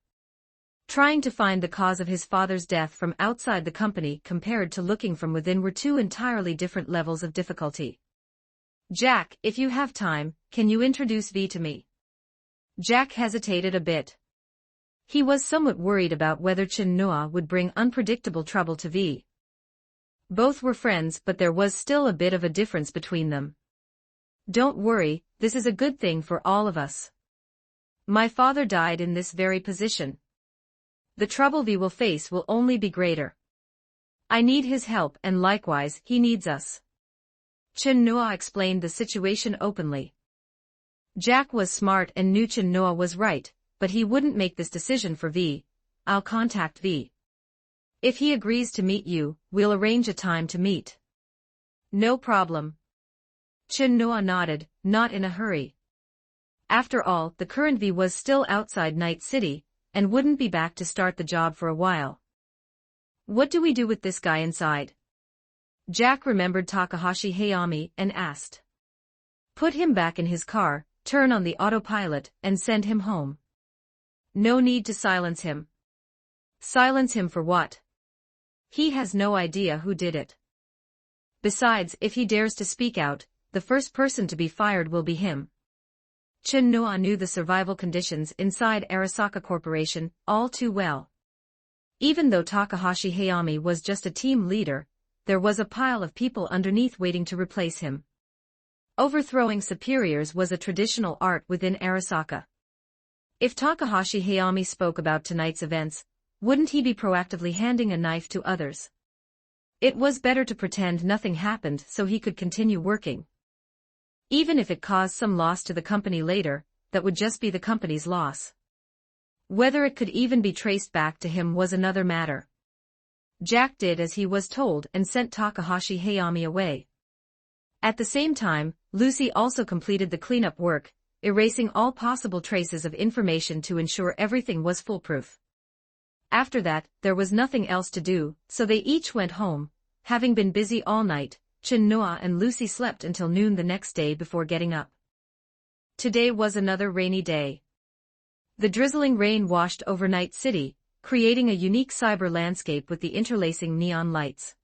Trying to find the cause of his father's death from outside the company compared to looking from within were two entirely different levels of difficulty. Jack, if you have time, can you introduce V to me? Jack hesitated a bit. He was somewhat worried about whether Chin Noa would bring unpredictable trouble to V. Both were friends, but there was still a bit of a difference between them. Don't worry, this is a good thing for all of us. My father died in this very position. The trouble V will face will only be greater. I need his help and likewise he needs us. Chin Noa explained the situation openly. Jack was smart and knew Chin Noa was right, but he wouldn't make this decision for V. I'll contact V. If he agrees to meet you, we'll arrange a time to meet. No problem. Chin Noa nodded, not in a hurry. After all, the current V was still outside Night City, and wouldn't be back to start the job for a while. What do we do with this guy inside? Jack remembered Takahashi Hayami and asked. Put him back in his car, turn on the autopilot, and send him home. No need to silence him. Silence him for what? He has no idea who did it. Besides, if he dares to speak out, the first person to be fired will be him. Chin Noa knew the survival conditions inside Arasaka Corporation all too well. Even though Takahashi Hayami was just a team leader, there was a pile of people underneath waiting to replace him. Overthrowing superiors was a traditional art within Arasaka. If Takahashi Hayami spoke about tonight's events, wouldn't he be proactively handing a knife to others? It was better to pretend nothing happened so he could continue working. Even if it caused some loss to the company later, that would just be the company's loss. Whether it could even be traced back to him was another matter. Jack did as he was told and sent Takahashi Hayami away. At the same time, Lucy also completed the cleanup work, erasing all possible traces of information to ensure everything was foolproof. After that, there was nothing else to do, so they each went home. Having been busy all night, Chin-Noa and Lucy slept until noon the next day before getting up. Today was another rainy day. The drizzling rain washed over Night City, creating a unique cyber landscape with the interlacing neon lights.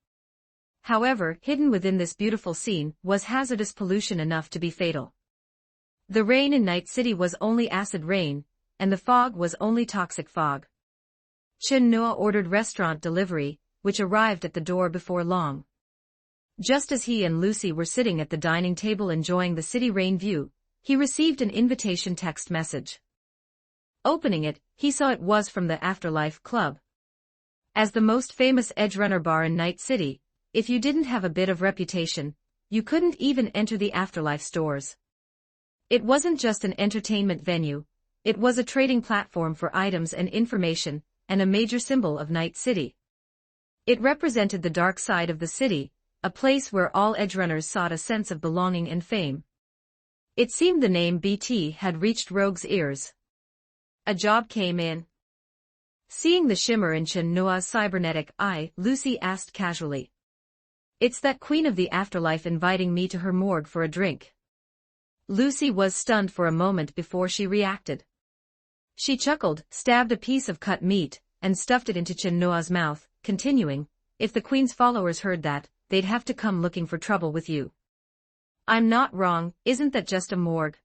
However, hidden within this beautiful scene was hazardous pollution enough to be fatal. The rain in Night City was only acid rain, and the fog was only toxic fog. Chin-Noa ordered restaurant delivery, which arrived at the door before long. Just as he and Lucy were sitting at the dining table enjoying the city rain view, he received an invitation text message. Opening it, he saw it was from the Afterlife Club. As the most famous edgerunner bar in Night City, if you didn't have a bit of reputation, you couldn't even enter the Afterlife stores. It wasn't just an entertainment venue, it was a trading platform for items and information, and a major symbol of Night City. It represented the dark side of the city, a place where all edgerunners sought a sense of belonging and fame. It seemed the name BT had reached Rogue's ears. A job came in. Seeing the shimmer in Chin-Noa's cybernetic eye, Lucy asked casually. It's that queen of the afterlife inviting me to her morgue for a drink. Lucy was stunned for a moment before she reacted. She chuckled, stabbed a piece of cut meat, and stuffed it into Chin-Noa's mouth, continuing, if the queen's followers heard that, they'd have to come looking for trouble with you. I'm not wrong, isn't that just a morgue?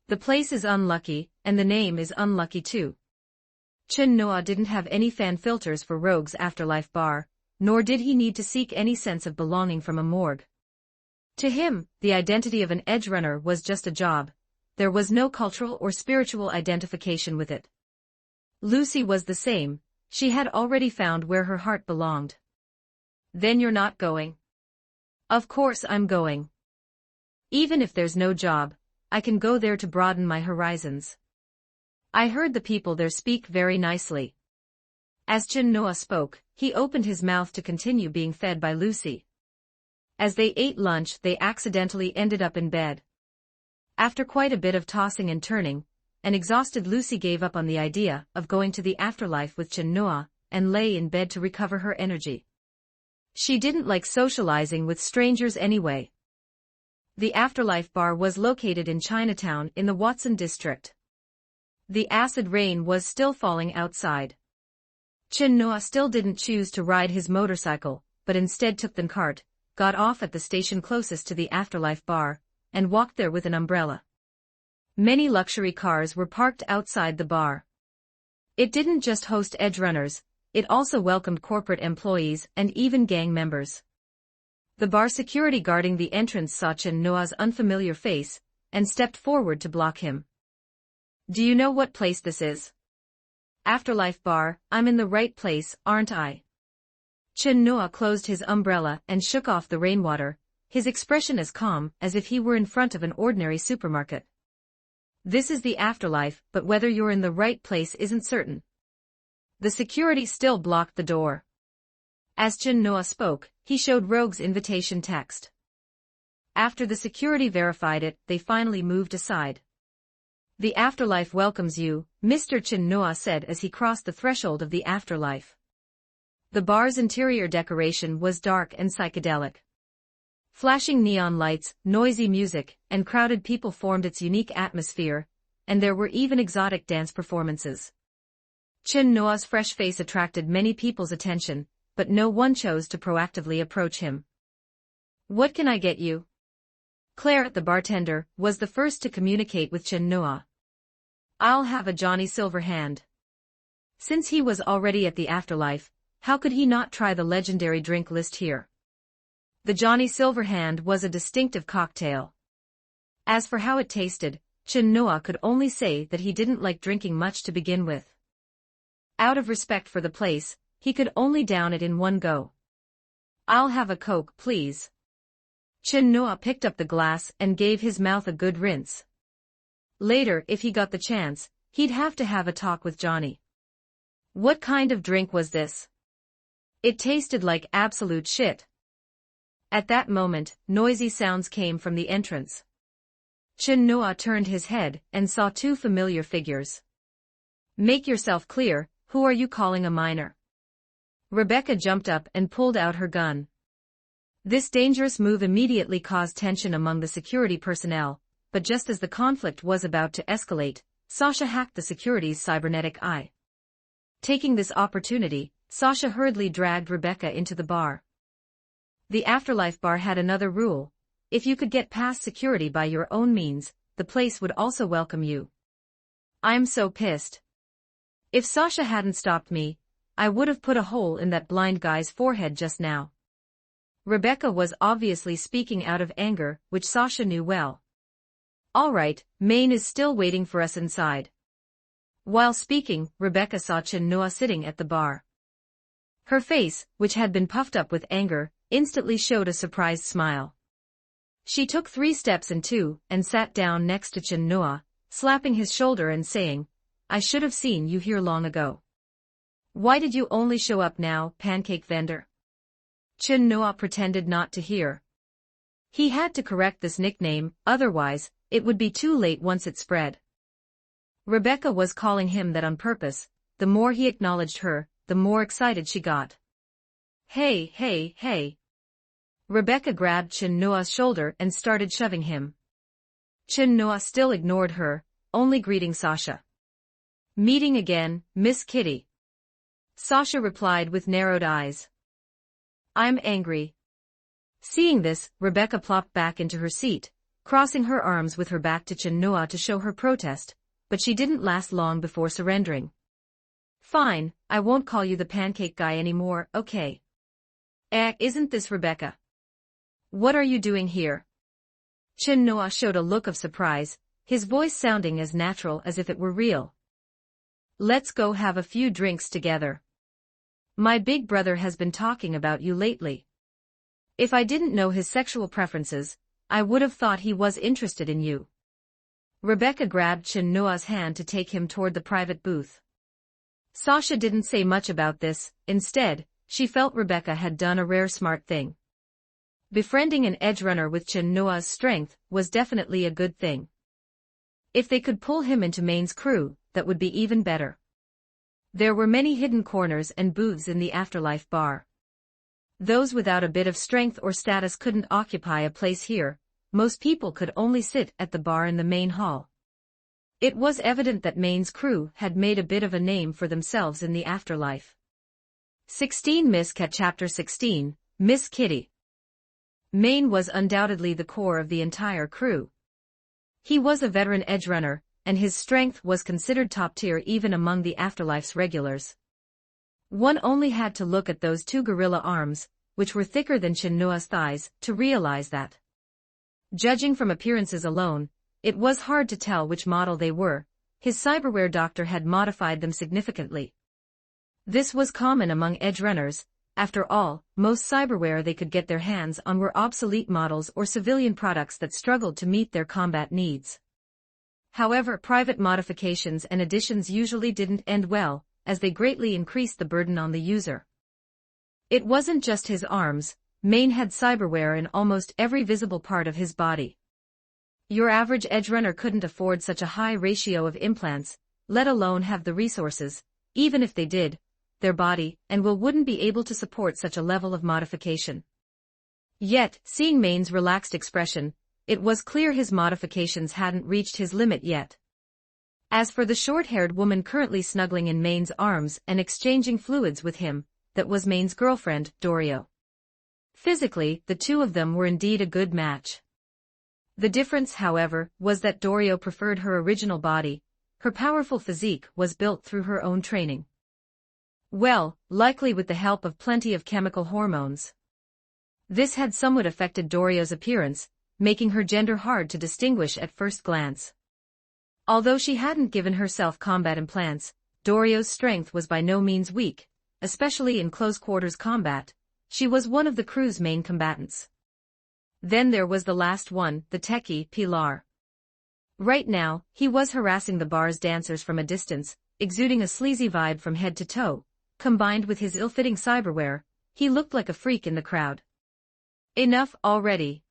The place is unlucky, and the name is unlucky too. Chin-Noa didn't have any fan filters for Rogue's Afterlife bar, nor did he need to seek any sense of belonging from a morgue. To him, the identity of an edgerunner was just a job. There was no cultural or spiritual identification with it. Lucy was the same, she had already found where her heart belonged. Then you're not going? Of course I'm going. Even if there's no job, I can go there to broaden my horizons. I heard the people there speak very nicely. As Chin-Noa spoke, he opened his mouth to continue being fed by Lucy. As they ate lunch, they accidentally ended up in bed. After quite a bit of tossing and turning, an exhausted Lucy gave up on the idea of going to the afterlife with Chin-Noa, and lay in bed to recover her energy. She didn't like socializing with strangers anyway. The Afterlife bar was located in Chinatown in the Watson district. The acid rain was still falling outside. Chin-Noa still didn't choose to ride his motorcycle, but instead took the cart, got off at the station closest to the Afterlife bar, and walked there with an umbrella. Many luxury cars were parked outside the bar. It didn't just host edgerunners, it also welcomed corporate employees and even gang members. The bar security guarding the entrance saw Chin-Noa's unfamiliar face, and stepped forward to block him. Do you know what place this is? Afterlife bar, I'm in the right place, aren't I? Chin-Noa closed his umbrella and shook off the rainwater, his expression as calm as if he were in front of an ordinary supermarket. This is the afterlife, but whether you're in the right place isn't certain. The security still blocked the door. As Chin-Noa spoke, he showed Rogue's invitation text. After the security verified it, they finally moved aside. The afterlife welcomes you, Mr. Chin-Noa said as he crossed the threshold of the afterlife. The bar's interior decoration was dark and psychedelic. Flashing neon lights, noisy music, and crowded people formed its unique atmosphere, and there were even exotic dance performances. Chin-Noa's fresh face attracted many people's attention, but no one chose to proactively approach him. What can I get you? Claire, the bartender, was the first to communicate with Chin-Noa. I'll have a Johnny Silverhand. Since he was already at the afterlife, how could he not try the legendary drink list here? The Johnny Silverhand was a distinctive cocktail. As for how it tasted, Chin-Noa could only say that he didn't like drinking much to begin with. Out of respect for the place, he could only down it in one go. I'll have a Coke, please. Chin-Noa picked up the glass and gave his mouth a good rinse. Later, if he got the chance, he'd have to have a talk with Johnny. What kind of drink was this? It tasted like absolute shit. At that moment, noisy sounds came from the entrance. Chin Noa turned his head and saw two familiar figures. Make yourself clear, who are you calling a minor? Rebecca jumped up and pulled out her gun. This dangerous move immediately caused tension among the security personnel, but just as the conflict was about to escalate, Sasha hacked the security's cybernetic eye. Taking this opportunity, Sasha hurriedly dragged Rebecca into the bar. The Afterlife bar had another rule: if you could get past security by your own means, the place would also welcome you. I'm so pissed. If Sasha hadn't stopped me, I would have put a hole in that blind guy's forehead just now. Rebecca was obviously speaking out of anger, which Sasha knew well. All right, Maine is still waiting for us inside. While speaking, Rebecca saw Chin Noa sitting at the bar. Her face, which had been puffed up with anger, instantly showed a surprised smile. She took 3 steps and sat down next to Chin Noa, slapping his shoulder and saying, I should have seen you here long ago. Why did you only show up now, pancake vendor? Chin Noa pretended not to hear. He had to correct this nickname, otherwise, it would be too late once it spread. Rebecca was calling him that on purpose. The more he acknowledged her, the more excited she got. Hey, hey, hey. Rebecca grabbed Chin Noa's shoulder and started shoving him. Chin Noa still ignored her, only greeting Sasha. Meeting again, Miss Kitty. Sasha replied with narrowed eyes. I'm angry. Seeing this, Rebecca plopped back into her seat, crossing her arms with her back to Chin Noa to show her protest, but she didn't last long before surrendering. Fine, I won't call you the pancake guy anymore, okay? Isn't this Rebecca? What are you doing here? Chin Noa showed a look of surprise, his voice sounding as natural as if it were real. Let's go have a few drinks together. My big brother has been talking about you lately. If I didn't know his sexual preferences, I would have thought he was interested in you. Rebecca grabbed Chin Noa's hand to take him toward the private booth. Sasha didn't say much about this. Instead, she felt Rebecca had done a rare smart thing. Befriending an edge runner with Chin Noa's strength was definitely a good thing. If they could pull him into Maine's crew, that would be even better. There were many hidden corners and booths in the Afterlife bar. Those without a bit of strength or status couldn't occupy a place here. Most people could only sit at the bar in the main hall. It was evident that Maine's crew had made a bit of a name for themselves in the Afterlife. 16 Miss Cat Chapter 16, Miss Kitty. Maine was undoubtedly the core of the entire crew. He was a veteran edge runner, and his strength was considered top tier even among the Afterlife's regulars. One only had to look at those 2 gorilla arms, which were thicker than Chin Noa's thighs, to realize that. Judging from appearances alone, it was hard to tell which model they were. His cyberware doctor had modified them significantly. This was common among edge runners. After all, most cyberware they could get their hands on were obsolete models or civilian products that struggled to meet their combat needs. However, private modifications and additions usually didn't end well, as they greatly increased the burden on the user. It wasn't just his arms. Maine had cyberware in almost every visible part of his body. Your average edge runner couldn't afford such a high ratio of implants, let alone have the resources, even if they did, their body and will wouldn't be able to support such a level of modification. Yet, seeing Maine's relaxed expression, it was clear his modifications hadn't reached his limit yet. As for the short-haired woman currently snuggling in Maine's arms and exchanging fluids with him, that was Maine's girlfriend, Dorio. Physically, the two of them were indeed a good match. The difference, however, was that Dorio preferred her original body. Her powerful physique was built through her own training. Well, likely with the help of plenty of chemical hormones. This had somewhat affected Dorio's appearance, making her gender hard to distinguish at first glance. Although she hadn't given herself combat implants, Dorio's strength was by no means weak, especially in close-quarters combat. She was one of the crew's main combatants. Then there was the last one, the techie, Pilar. Right now, he was harassing the bar's dancers from a distance, exuding a sleazy vibe from head to toe. Combined with his ill-fitting cyberware, he looked like a freak in the crowd. Enough already.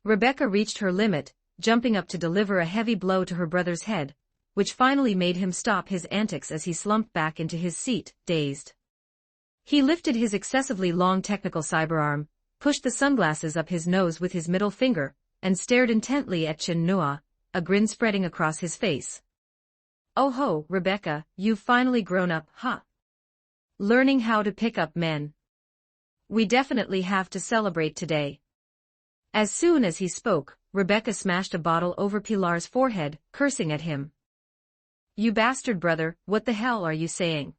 Rebecca reached her limit, jumping up to deliver a heavy blow to her brother's head, which finally made him stop his antics as he slumped back into his seat, dazed. He lifted his excessively long technical cyberarm, pushed the sunglasses up his nose with his middle finger, and stared intently at Chin-Noa, a grin spreading across his face. "Oh ho, Rebecca, you've finally grown up, huh? Learning how to pick up men. We definitely have to celebrate today." As soon as he spoke, Rebecca smashed a bottle over Pilar's forehead, cursing at him. "You bastard brother, what the hell are you saying?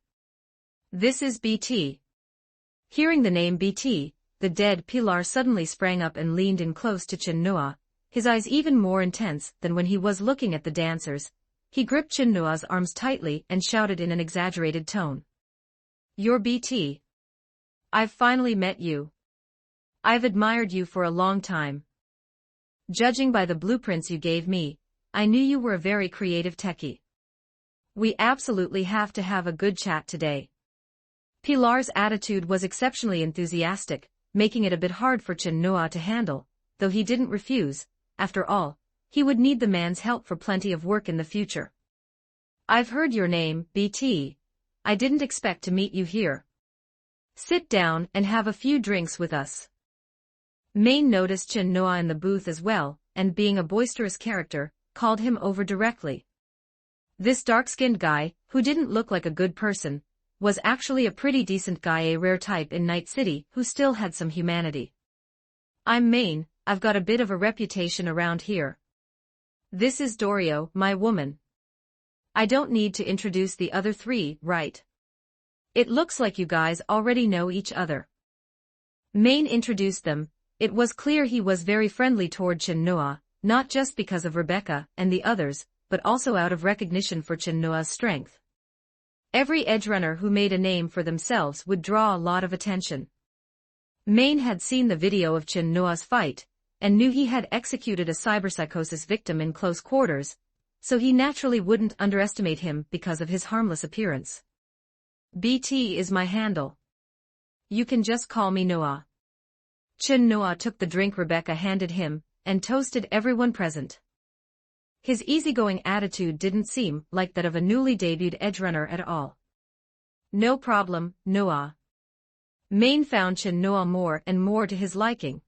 This is BT." Hearing the name BT, the dead Pilar suddenly sprang up and leaned in close to Chin-Noa, his eyes even more intense than when he was looking at the dancers. He gripped Chin-Noa's arms tightly and shouted in an exaggerated tone. "You're BT. I've finally met you. I've admired you for a long time. Judging by the blueprints you gave me, I knew you were a very creative techie. We absolutely have to have a good chat today." Pilar's attitude was exceptionally enthusiastic, making it a bit hard for Chin-Noa to handle, though he didn't refuse. After all, he would need the man's help for plenty of work in the future. "I've heard your name, BT. I didn't expect to meet you here. Sit down and have a few drinks with us." Maine noticed Chin-Noa in the booth as well, and being a boisterous character, called him over directly. This dark-skinned guy, who didn't look like a good person, was actually a pretty decent guy, a rare type in Night City who still had some humanity. "I'm Maine, I've got a bit of a reputation around here. This is Dorio, my woman. I don't need to introduce the other three, right? It looks like you guys already know each other." Maine introduced them. It was clear he was very friendly toward Chin-Noa, not just because of Rebecca and the others, but also out of recognition for Chin-Noa's strength. Every edgerunner who made a name for themselves would draw a lot of attention. Maine had seen the video of Chin-Noa's fight, and knew he had executed a cyberpsychosis victim in close quarters, so he naturally wouldn't underestimate him because of his harmless appearance. "BT is my handle. You can just call me Noah." Chin-Noa took the drink Rebecca handed him, and toasted everyone present. His easygoing attitude didn't seem like that of a newly debuted edgerunner at all. "No problem, Noah." Maine found Chin-Noa more and more to his liking.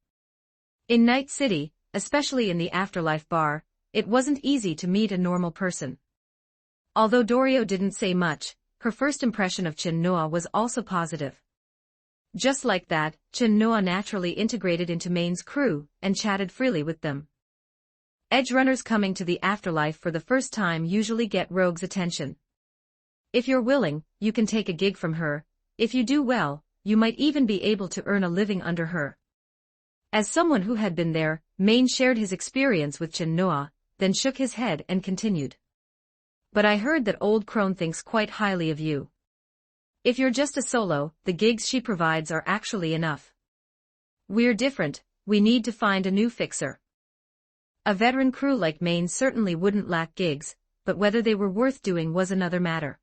In Night City, especially in the Afterlife bar, it wasn't easy to meet a normal person. Although Dorio didn't say much, her first impression of Chin-Noa was also positive. Just like that, Chin-Noa naturally integrated into Maine's crew and chatted freely with them. Edgerunners coming to the Afterlife for the first time usually get Rogue's attention. If you're willing, you can take a gig from her. If you do well, you might even be able to earn a living under her. As someone who had been there, Maine shared his experience with Chin-Noa, then shook his head and continued. "But I heard that old crone thinks quite highly of you. If you're just a solo, the gigs she provides are actually enough. We're different, we need to find a new fixer." A veteran crew like Maine certainly wouldn't lack gigs, but whether they were worth doing was another matter.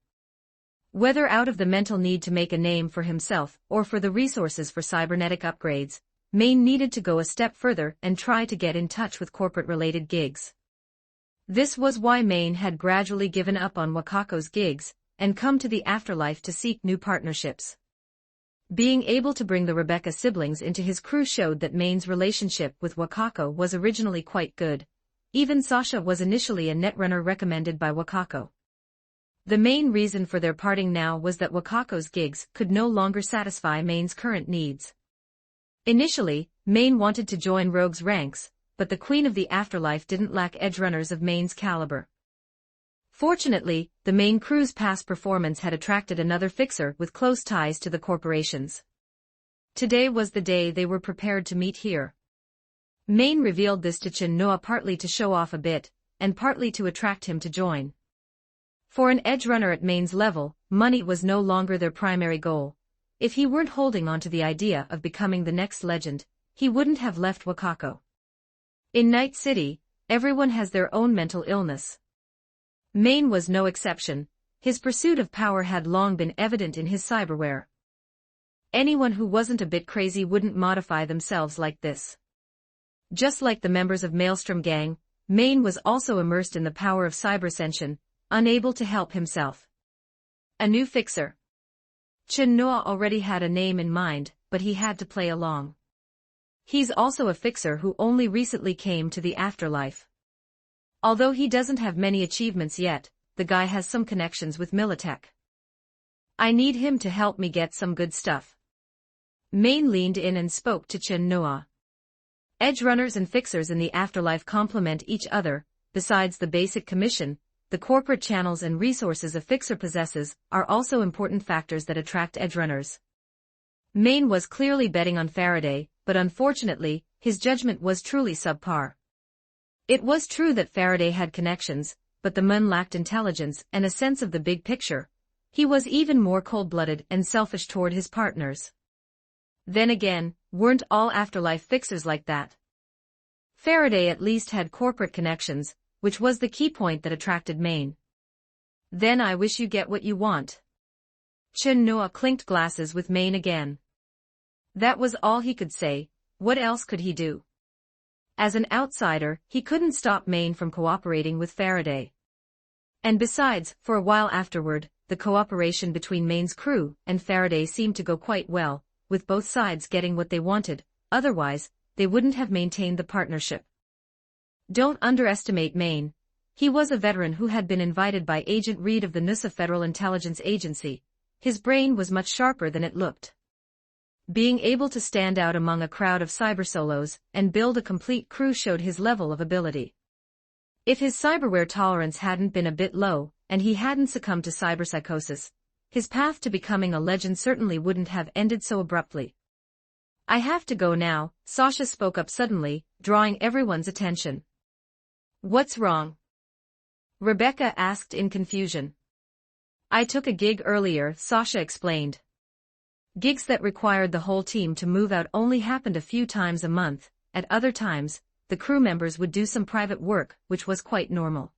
Whether out of the mental need to make a name for himself or for the resources for cybernetic upgrades, Maine needed to go a step further and try to get in touch with corporate-related gigs. This was why Maine had gradually given up on Wakako's gigs and come to the Afterlife to seek new partnerships. Being able to bring the Rebecca siblings into his crew showed that Maine's relationship with Wakako was originally quite good. Even Sasha was initially a netrunner recommended by Wakako. The main reason for their parting now was that Wakako's gigs could no longer satisfy Maine's current needs. Initially, Maine wanted to join Rogue's ranks, but the Queen of the Afterlife didn't lack edgerunners of Maine's caliber. Fortunately, the main crew's past performance had attracted another fixer with close ties to the corporations. Today was the day they were prepared to meet here. Maine revealed this to Chin-Noa partly to show off a bit, and partly to attract him to join. For an edgerunner at Maine's level, money was no longer their primary goal. If he weren't holding on to the idea of becoming the next legend, he wouldn't have left Wakako. In Night City, everyone has their own mental illness. Maine was no exception. His pursuit of power had long been evident in his cyberware. Anyone who wasn't a bit crazy wouldn't modify themselves like this. Just like the members of Maelstrom Gang, Maine was also immersed in the power of cybersensation, unable to help himself. A new fixer. Chen Noa already had a name in mind, but he had to play along. He's also a fixer who only recently came to the afterlife. Although he doesn't have many achievements yet, the guy has some connections with Militech. I need him to help me get some good stuff. Maine leaned in and spoke to Chen Noa. Edge runners and fixers in the afterlife complement each other. Besides the basic commission, the corporate channels and resources a fixer possesses are also important factors that attract edge runners. Maine was clearly betting on Faraday, but unfortunately, his judgment was truly subpar. It was true that Faraday had connections, but the man lacked intelligence and a sense of the big picture. He was even more cold-blooded and selfish toward his partners. Then again, weren't all afterlife fixers like that? Faraday at least had corporate connections, which was the key point that attracted Maine. Then I wish you get what you want. Chen Noa clinked glasses with Maine again. That was all he could say. What else could he do? As an outsider, he couldn't stop Maine from cooperating with Faraday. And besides, for a while afterward, the cooperation between Maine's crew and Faraday seemed to go quite well, with both sides getting what they wanted. Otherwise, they wouldn't have maintained the partnership. Don't underestimate Maine. He was a veteran who had been invited by Agent Reed of the NUSA Federal Intelligence Agency. His brain was much sharper than it looked. Being able to stand out among a crowd of cybersolos and build a complete crew showed his level of ability. If his cyberware tolerance hadn't been a bit low, and he hadn't succumbed to cyberpsychosis, his path to becoming a legend certainly wouldn't have ended so abruptly. I have to go now, Sasha spoke up suddenly, drawing everyone's attention. What's wrong? Rebecca asked in confusion. I took a gig earlier, Sasha explained. Gigs that required the whole team to move out only happened a few times a month. At other times, the crew members would do some private work, which was quite normal.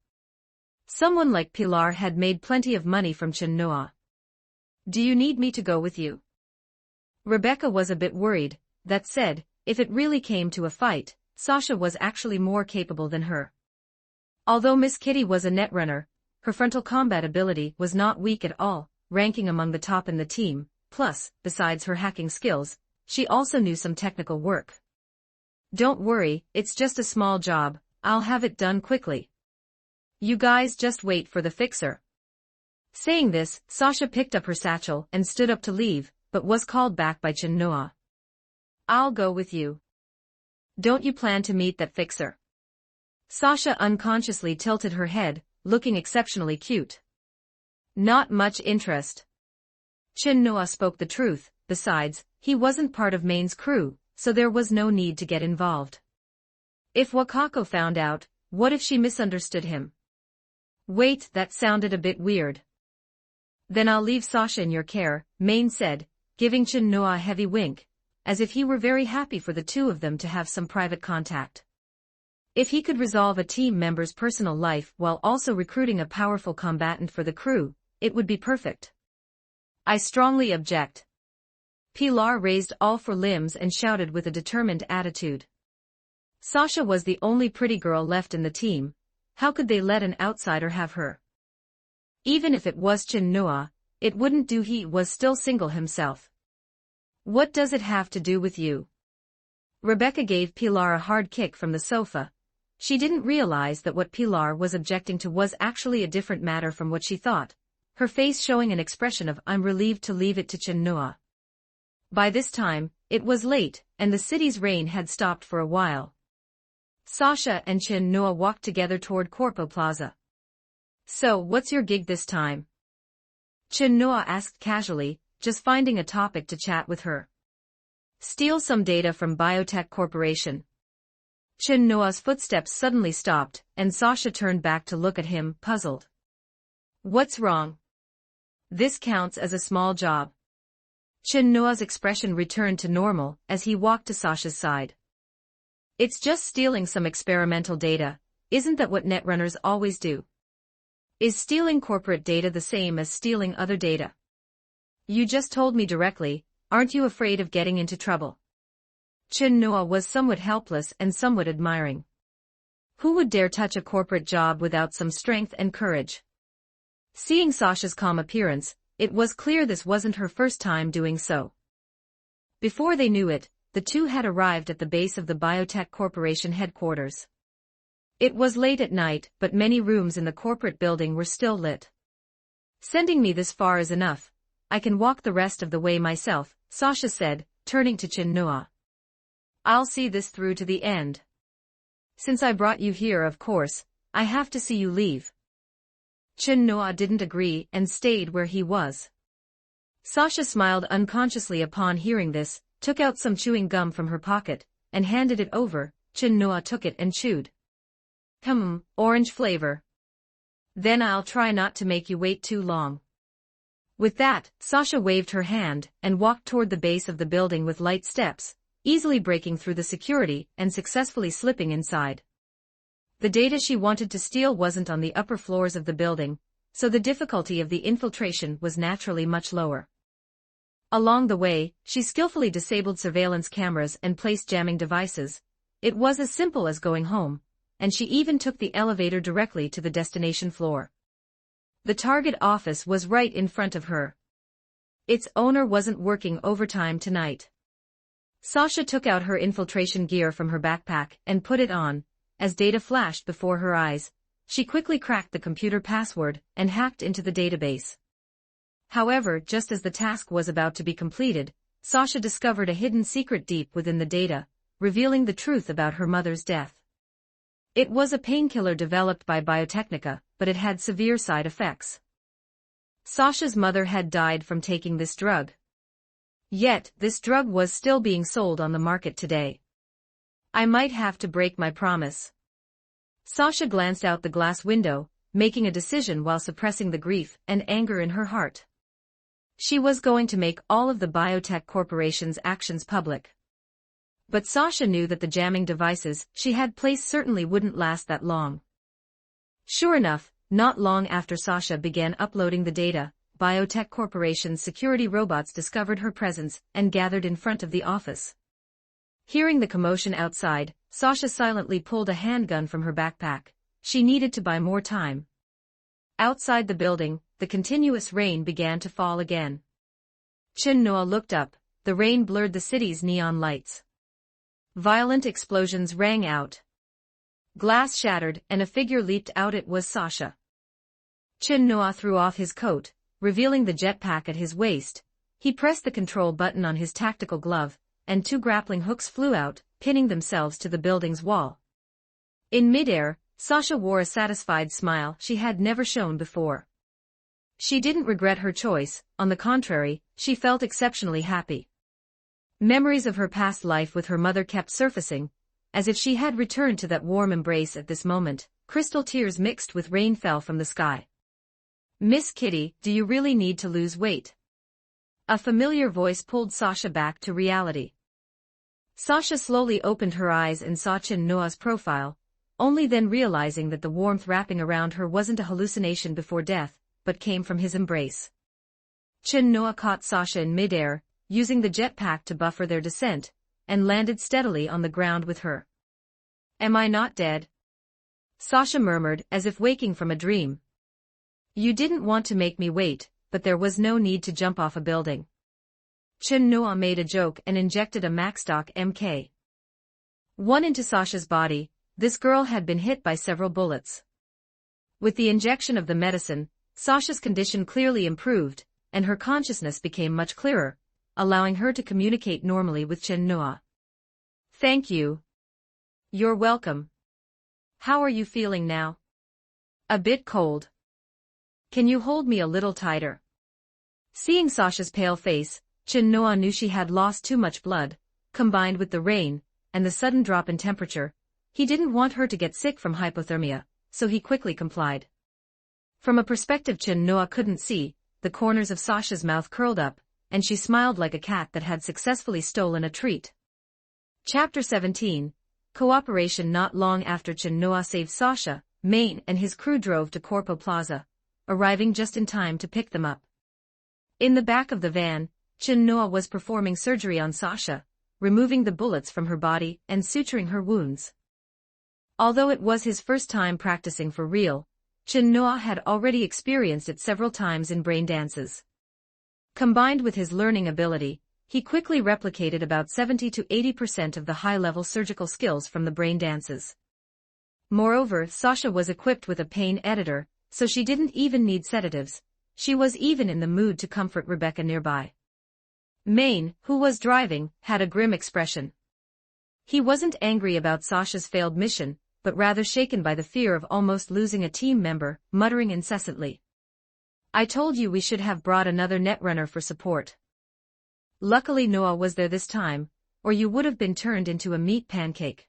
Someone like Pilar had made plenty of money from Chen Noa. Do you need me to go with you? Rebecca was a bit worried. That said, if it really came to a fight, Sasha was actually more capable than her. Although Miss Kitty was a netrunner, her frontal combat ability was not weak at all, ranking among the top in the team. Plus, besides her hacking skills, she also knew some technical work. Don't worry, it's just a small job, I'll have it done quickly. You guys just wait for the fixer. Saying this, Sasha picked up her satchel and stood up to leave, but was called back by Chen Noa. I'll go with you. Don't you plan to meet that fixer? Sasha unconsciously tilted her head, looking exceptionally cute. Not much interest. Chen Noa spoke the truth. Besides, he wasn't part of Maine's crew, so there was no need to get involved. If Wakako found out, what if she misunderstood him? Wait, that sounded a bit weird. Then I'll leave Sasha in your care, Maine said, giving Chen Noa a heavy wink, as if he were very happy for the two of them to have some private contact. If he could resolve a team member's personal life while also recruiting a powerful combatant for the crew, it would be perfect. I strongly object. Pilar raised all four limbs and shouted with a determined attitude. Sasha was the only pretty girl left in the team. How could they let an outsider have her? Even if it was Chen Noa, it wouldn't do. He was still single himself. What does it have to do with you? Rebecca gave Pilar a hard kick from the sofa. She didn't realize that what Pilar was objecting to was actually a different matter from what she thought, her face showing an expression of I'm relieved to leave it to Chen Noa. By this time, it was late, and the city's rain had stopped for a while. Sasha and Chen Noa walked together toward Corpo Plaza. So, what's your gig this time? Chen Noa asked casually, just finding a topic to chat with her. Steal some data from Biotech Corporation. Chen Noa's footsteps suddenly stopped, and Sasha turned back to look at him, puzzled. What's wrong? This counts as a small job. Chen Noa's expression returned to normal as he walked to Sasha's side. It's just stealing some experimental data. Isn't that what netrunners always do? Is stealing corporate data the same as stealing other data? You just told me directly. Aren't you afraid of getting into trouble? Chin Noa was somewhat helpless and somewhat admiring. Who would dare touch a corporate job without some strength and courage? Seeing Sasha's calm appearance, it was clear this wasn't her first time doing so. Before they knew it, the two had arrived at the base of the Biotech Corporation headquarters. It was late at night, but many rooms in the corporate building were still lit. Sending me this far is enough. I can walk the rest of the way myself, Sasha said, turning to Chin Noa. I'll see this through to the end. Since I brought you here, of course, I have to see you leave. Chin Noa didn't agree and stayed where he was. Sasha smiled unconsciously upon hearing this, took out some chewing gum from her pocket, and handed it over. Chin Noa took it and chewed. Orange flavor. Then I'll try not to make you wait too long. With that, Sasha waved her hand and walked toward the base of the building with light steps, easily breaking through the security and successfully slipping inside. The data she wanted to steal wasn't on the upper floors of the building, so the difficulty of the infiltration was naturally much lower. Along the way, she skillfully disabled surveillance cameras and placed jamming devices. It was as simple as going home, and she even took the elevator directly to the destination floor. The target office was right in front of her. Its owner wasn't working overtime tonight. Sasha took out her infiltration gear from her backpack and put it on. As data flashed before her eyes, she quickly cracked the computer password and hacked into the database. However, just as the task was about to be completed, Sasha discovered a hidden secret deep within the data, revealing the truth about her mother's death. It was a painkiller developed by Biotechnica, but it had severe side effects. Sasha's mother had died from taking this drug. Yet, this drug was still being sold on the market today. I might have to break my promise. Sasha glanced out the glass window, making a decision while suppressing the grief and anger in her heart. She was going to make all of the Biotech Corporation's actions public. But Sasha knew that the jamming devices she had placed certainly wouldn't last that long. Sure enough, not long after Sasha began uploading the data, Biotech Corporation's security robots discovered her presence and gathered in front of the office. Hearing the commotion outside, Sasha silently pulled a handgun from her backpack. She needed to buy more time. Outside the building, the continuous rain began to fall again. Chin Noa looked up. The rain blurred the city's neon lights. Violent explosions rang out. Glass shattered and a figure leaped out. It was Sasha. Chin Noa threw off his coat, revealing the jetpack at his waist. He pressed the control button on his tactical glove, and two grappling hooks flew out, pinning themselves to the building's wall. In midair, Sasha wore a satisfied smile she had never shown before. She didn't regret her choice, on the contrary, she felt exceptionally happy. Memories of her past life with her mother kept surfacing, as if she had returned to that warm embrace at this moment. Crystal tears mixed with rain fell from the sky. Miss Kitty, do you really need to lose weight? A familiar voice pulled Sasha back to reality. Sasha slowly opened her eyes and saw Chin Noa's profile, only then realizing that the warmth wrapping around her wasn't a hallucination before death, but came from his embrace. Chin Noa caught Sasha in midair, using the jetpack to buffer their descent, and landed steadily on the ground with her. Am I not dead? Sasha murmured as if waking from a dream. You didn't want to make me wait, but there was no need to jump off a building. Chin Noa made a joke and injected a Maxstock Mk1 into Sasha's body. This girl had been hit by several bullets. With the injection of the medicine, Sasha's condition clearly improved, and her consciousness became much clearer, allowing her to communicate normally with Chin Noa. Thank you. You're welcome. How are you feeling now? A bit cold. Can you hold me a little tighter? Seeing Sasha's pale face, Chin Noa knew she had lost too much blood, combined with the rain and the sudden drop in temperature. He didn't want her to get sick from hypothermia, so he quickly complied. From a perspective Chin Noa couldn't see, the corners of Sasha's mouth curled up, and she smiled like a cat that had successfully stolen a treat. Chapter 17. Cooperation. Not long after Chin Noa saved Sasha, Maine and his crew drove to Corpo Plaza, arriving just in time to pick them up. In the back of the van, Chin Noa was performing surgery on Sasha, removing the bullets from her body and suturing her wounds. Although it was his first time practicing for real, Chin Noa had already experienced it several times in brain dances. Combined with his learning ability, he quickly replicated about 70 to 80% of the high-level surgical skills from the brain dances. Moreover, Sasha was equipped with a pain editor, so she didn't even need sedatives. She was even in the mood to comfort Rebecca nearby. Maine, who was driving, had a grim expression. He wasn't angry about Sasha's failed mission, but rather shaken by the fear of almost losing a team member, muttering incessantly. "I told you we should have brought another netrunner for support. Luckily Noah was there this time, or you would have been turned into a meat pancake.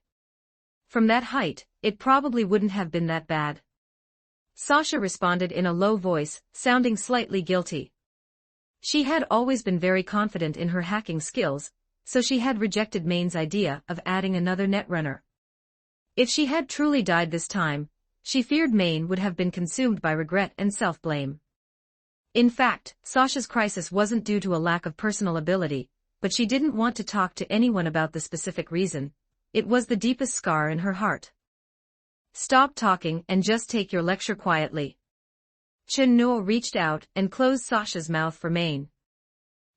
From that height, it probably wouldn't have been that bad." Sasha responded in a low voice, sounding slightly guilty. She had always been very confident in her hacking skills, so she had rejected Maine's idea of adding another netrunner. If she had truly died this time, she feared Maine would have been consumed by regret and self-blame. In fact, Sasha's crisis wasn't due to a lack of personal ability, but she didn't want to talk to anyone about the specific reason. It was the deepest scar in her heart. "Stop talking and just take your lecture quietly." Chin Noa reached out and closed Sasha's mouth for Maine.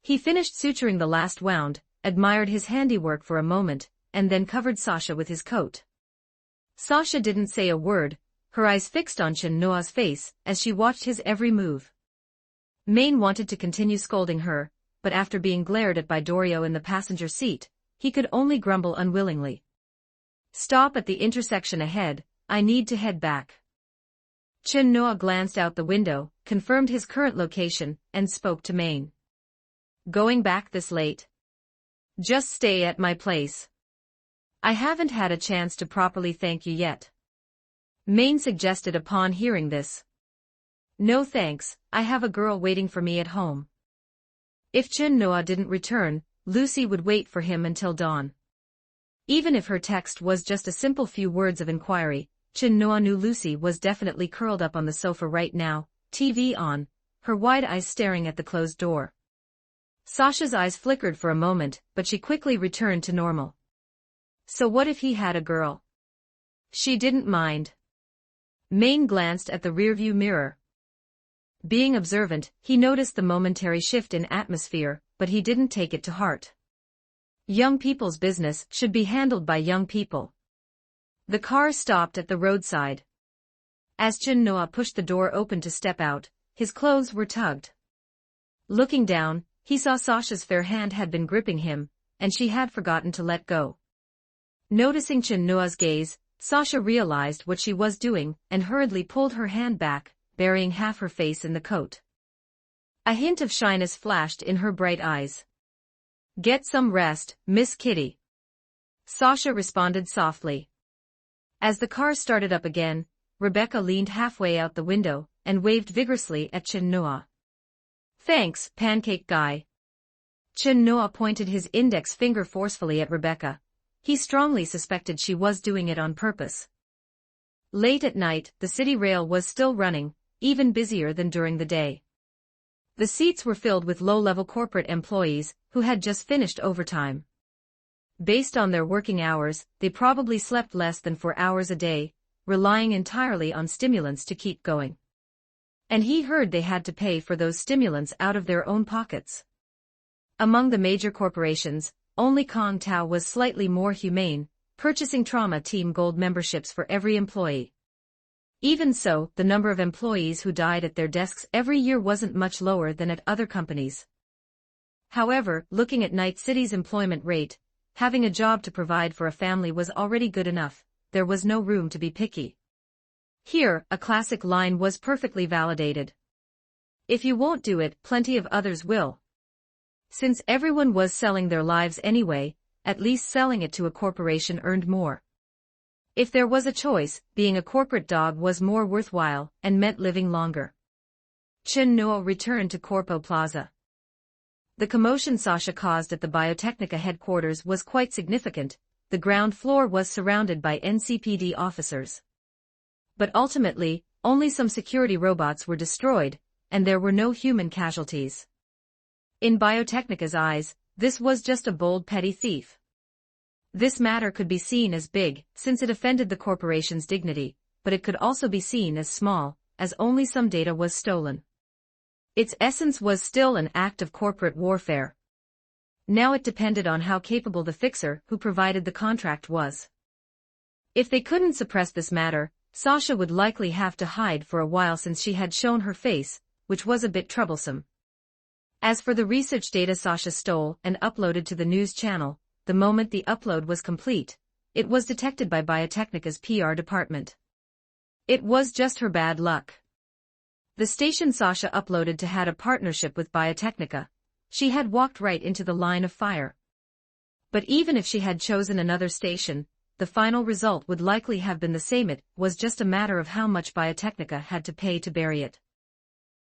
He finished suturing the last wound, admired his handiwork for a moment, and then covered Sasha with his coat. Sasha didn't say a word, her eyes fixed on Chin Noa's face as she watched his every move. Maine wanted to continue scolding her, but after being glared at by Dorio in the passenger seat, he could only grumble unwillingly. "Stop at the intersection ahead, I need to head back." Chin Noa glanced out the window, confirmed his current location, and spoke to Maine. "Going back this late? Just stay at my place. I haven't had a chance to properly thank you yet." Maine suggested upon hearing this. "No thanks, I have a girl waiting for me at home." If Chin Noa didn't return, Lucy would wait for him until dawn. Even if her text was just a simple few words of inquiry, Chin Noa knew Lucy was definitely curled up on the sofa right now, TV on, her wide eyes staring at the closed door. Sasha's eyes flickered for a moment, but she quickly returned to normal. So what if he had a girl? She didn't mind. Maine glanced at the rearview mirror. Being observant, he noticed the momentary shift in atmosphere, but he didn't take it to heart. Young people's business should be handled by young people. The car stopped at the roadside. As Chin Noa pushed the door open to step out, his clothes were tugged. Looking down, he saw Sasha's fair hand had been gripping him, and she had forgotten to let go. Noticing Chin Noa's gaze, Sasha realized what she was doing and hurriedly pulled her hand back, burying half her face in the coat. A hint of shyness flashed in her bright eyes. "Get some rest, Miss Kitty," Sasha responded softly. As the car started up again, Rebecca leaned halfway out the window and waved vigorously at Chin Noa. "Thanks, pancake guy." Chin Noa pointed his index finger forcefully at Rebecca. He strongly suspected she was doing it on purpose. Late at night, the city rail was still running, even busier than during the day. The seats were filled with low-level corporate employees who had just finished overtime. Based on their working hours, they probably slept less than 4 hours a day, relying entirely on stimulants to keep going. And he heard they had to pay for those stimulants out of their own pockets. Among the major corporations, only Kong Tao was slightly more humane, purchasing Trauma Team Gold memberships for every employee. Even so, the number of employees who died at their desks every year wasn't much lower than at other companies. However, looking at Night City's employment rate, having a job to provide for a family was already good enough. There was no room to be picky. Here, a classic line was perfectly validated. "If you won't do it, plenty of others will." Since everyone was selling their lives anyway, at least selling it to a corporation earned more. If there was a choice, being a corporate dog was more worthwhile and meant living longer. Chin Noa returned to Corpo Plaza. The commotion Sasha caused at the Biotechnica headquarters was quite significant. The ground floor was surrounded by NCPD officers. But ultimately, only some security robots were destroyed, and there were no human casualties. In Biotechnica's eyes, this was just a bold petty thief. This matter could be seen as big, since it offended the corporation's dignity, but it could also be seen as small, as only some data was stolen. Its essence was still an act of corporate warfare. Now it depended on how capable the fixer who provided the contract was. If they couldn't suppress this matter, Sasha would likely have to hide for a while since she had shown her face, which was a bit troublesome. As for the research data Sasha stole and uploaded to the news channel, the moment the upload was complete, it was detected by Biotechnica's PR department. It was just her bad luck. The station Sasha uploaded to had a partnership with Biotechnica. She had walked right into the line of fire. But even if she had chosen another station, the final result would likely have been the same. It was just a matter of how much Biotechnica had to pay to bury it.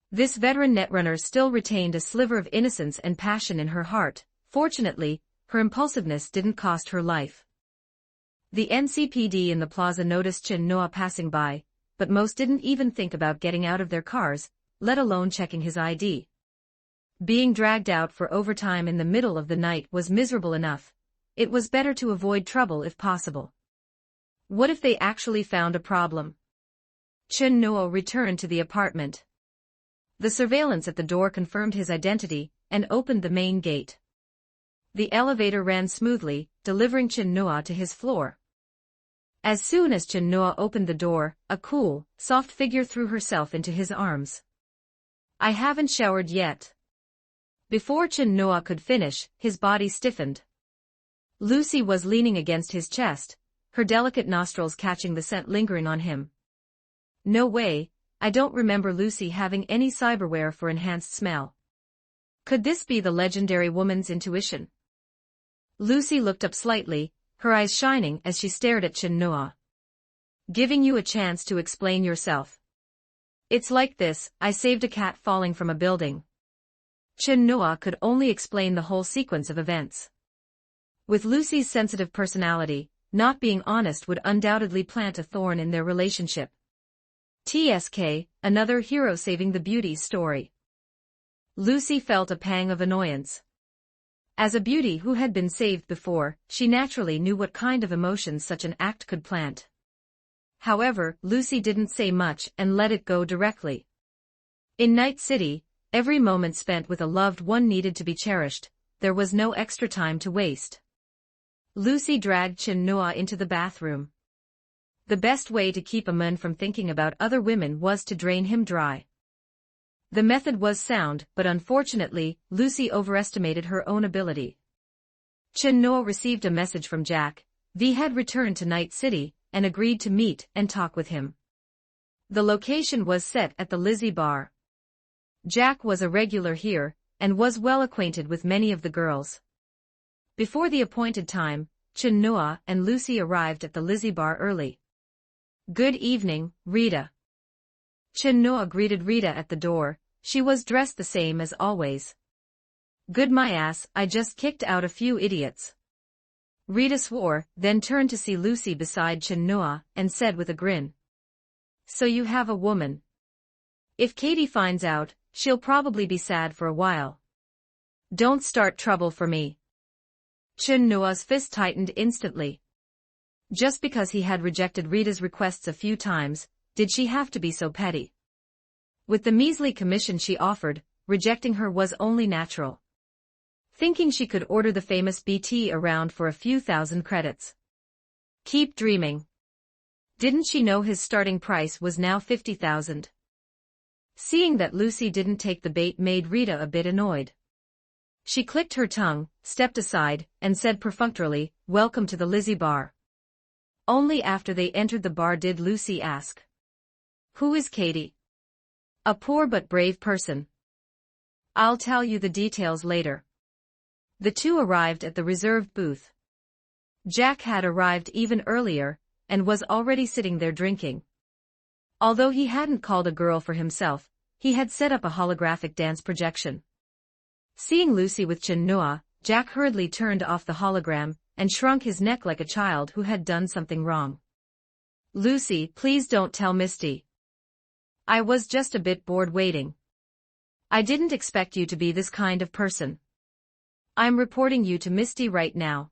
This veteran netrunner still retained a sliver of innocence and passion in her heart. Fortunately, her impulsiveness didn't cost her life. The NCPD in the plaza noticed Chin Noa passing by, but most didn't even think about getting out of their cars, let alone checking his ID. Being dragged out for overtime in the middle of the night was miserable enough. It was better to avoid trouble if possible. What if they actually found a problem? Chin Noa returned to the apartment. The surveillance at the door confirmed his identity and opened the main gate. The elevator ran smoothly, delivering Chin Noa to his floor. As soon as Chin Noa opened the door, a cool, soft figure threw herself into his arms. "I haven't showered yet." Before Chin Noa could finish, his body stiffened. Lucy was leaning against his chest, her delicate nostrils catching the scent lingering on him. "No way, I don't remember Lucy having any cyberware for enhanced smell. Could this be the legendary woman's intuition?" Lucy looked up slightly, her eyes shining as she stared at Chin Noa. "Giving you a chance to explain yourself. It's like this, I saved a cat falling from a building." Chin Noa could only explain the whole sequence of events. With Lucy's sensitive personality, not being honest would undoubtedly plant a thorn in their relationship. TSK, another hero saving the beauty story. Lucy felt a pang of annoyance. As a beauty who had been saved before, she naturally knew what kind of emotions such an act could plant. However, Lucy didn't say much and let it go directly. In Night City, every moment spent with a loved one needed to be cherished. There was no extra time to waste. Lucy dragged Chin Noa into the bathroom. The best way to keep a man from thinking about other women was to drain him dry. The method was sound, but unfortunately, Lucy overestimated her own ability. Chin Noa received a message from Jack. V had returned to Night City and agreed to meet and talk with him. The location was set at the Lizzie Bar. Jack was a regular here and was well acquainted with many of the girls. Before the appointed time, Chin Noa and Lucy arrived at the Lizzie Bar early. "Good evening, Rita." Chin Noa greeted Rita at the door. She was dressed the same as always. "Good my ass, I just kicked out a few idiots." Rita swore, then turned to see Lucy beside Chin Noa and said with a grin. "So you have a woman. If Katie finds out, she'll probably be sad for a while. Don't start trouble for me." Chin Noa's fist tightened instantly. Just because he had rejected Rita's requests a few times, did she have to be so petty? With the measly commission she offered, rejecting her was only natural. Thinking she could order the famous BT around for a few thousand credits. Keep dreaming. Didn't she know his starting price was now 50,000? Seeing that Lucy didn't take the bait made Rita a bit annoyed. She clicked her tongue, stepped aside, and said perfunctorily, "Welcome to the Lizzie Bar." Only after they entered the bar did Lucy ask, "Who is Katie?" "A poor but brave person. I'll tell you the details later." The two arrived at the reserved booth. Jack had arrived even earlier, and was already sitting there drinking. Although he hadn't called a girl for himself, he had set up a holographic dance projection. Seeing Lucy with Chin Noa, Jack hurriedly turned off the hologram, and shrunk his neck like a child who had done something wrong. "Lucy, please don't tell Misty. I was just a bit bored waiting." I didn't expect you to be this kind of person. I'm reporting you to Misty right now.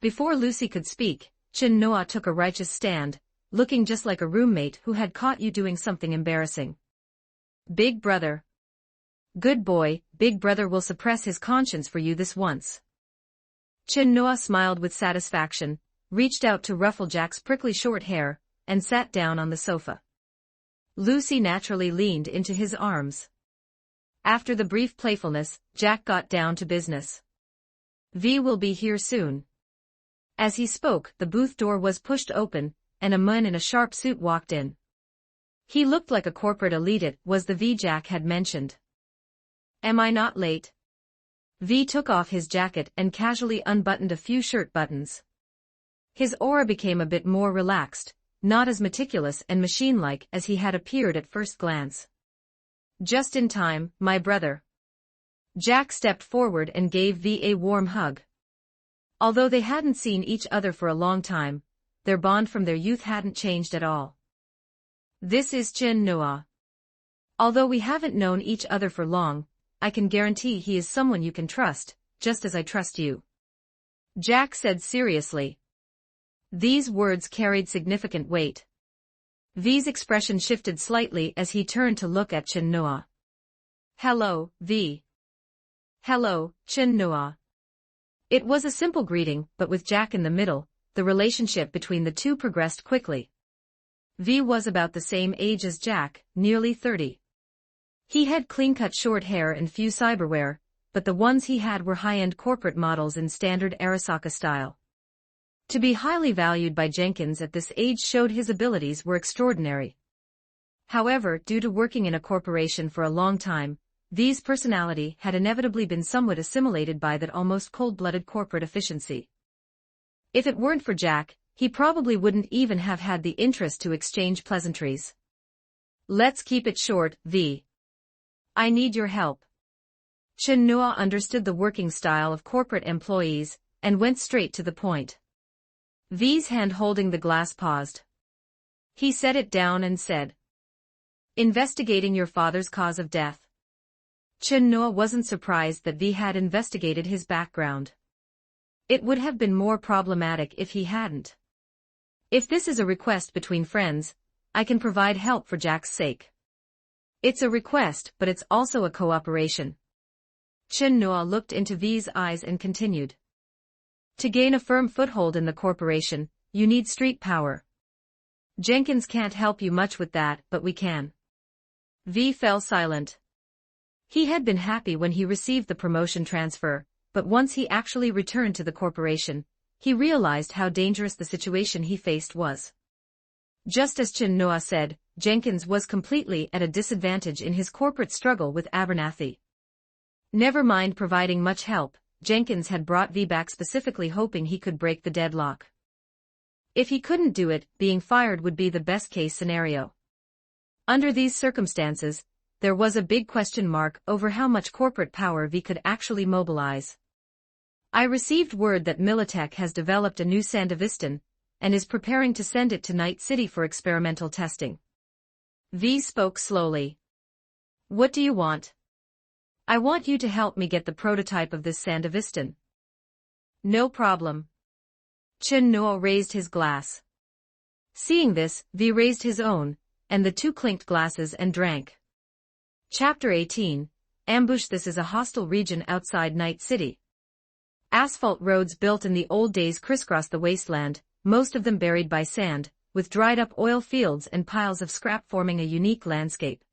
Before Lucy could speak, Chin Noa took a righteous stand, looking just like a roommate who had caught you doing something embarrassing. Big brother. Good boy, Big brother will suppress his conscience for you this once. Chin Noa smiled with satisfaction, reached out to ruffle Jack's prickly short hair, and sat down on the sofa. Lucy naturally leaned into his arms. After the brief playfulness, Jack got down to business. V will be here soon. As he spoke, the booth door was pushed open, and a man in a sharp suit walked in. He looked like a corporate elite. It was the V Jack had mentioned. Am I not late? V took off his jacket and casually unbuttoned a few shirt buttons. His aura became a bit more relaxed, not as meticulous and machine-like as he had appeared at first glance. Just in time, my brother. Jack stepped forward and gave V a warm hug. Although they hadn't seen each other for a long time, their bond from their youth hadn't changed at all. This is Chin Noa. Although we haven't known each other for long, I can guarantee he is someone you can trust, just as I trust you. Jack said seriously. These words carried significant weight. V's expression shifted slightly as he turned to look at Chin Noa. Hello, V. Hello, Chin Noa. It was a simple greeting, but with Jack in the middle, the relationship between the two progressed quickly. V was about the same age as Jack, nearly 30. He had clean-cut short hair and few cyberwear, but the ones he had were high-end corporate models in standard Arasaka style. To be highly valued by Jenkins at this age showed his abilities were extraordinary. However, due to working in a corporation for a long time, V's personality had inevitably been somewhat assimilated by that almost cold-blooded corporate efficiency. If it weren't for Jack, he probably wouldn't even have had the interest to exchange pleasantries. Let's keep it short, V. I need your help. Chin Noa understood the working style of corporate employees, and went straight to the point. V's hand holding the glass paused. He set it down and said, investigating your father's cause of death. Chin Noa wasn't surprised that V had investigated his background. It would have been more problematic if he hadn't. If this is a request between friends, I can provide help for Jack's sake. It's a request, but it's also a cooperation. Chin Noa looked into V's eyes and continued. To gain a firm foothold in the corporation, you need street power. Jenkins can't help you much with that, but we can. V fell silent. He had been happy when he received the promotion transfer, but once he actually returned to the corporation, he realized how dangerous the situation he faced was. Just as Chin Noa said, Jenkins was completely at a disadvantage in his corporate struggle with Abernathy. Never mind providing much help, Jenkins had brought V back specifically hoping he could break the deadlock. If he couldn't do it, being fired would be the best-case scenario. Under these circumstances, there was a big question mark over how much corporate power V could actually mobilize. I received word that Militech has developed a new Sandevistan, and is preparing to send it to Night City for experimental testing. V spoke slowly. What do you want? I want you to help me get the prototype of this Sandevistan. No problem. Chin Noa raised his glass. Seeing this, V raised his own, and the two clinked glasses and drank. Chapter 18, Ambush. This is a hostile region outside Night City. Asphalt roads built in the old days crisscross the wasteland, most of them buried by sand, with dried-up oil fields and piles of scrap forming a unique landscape.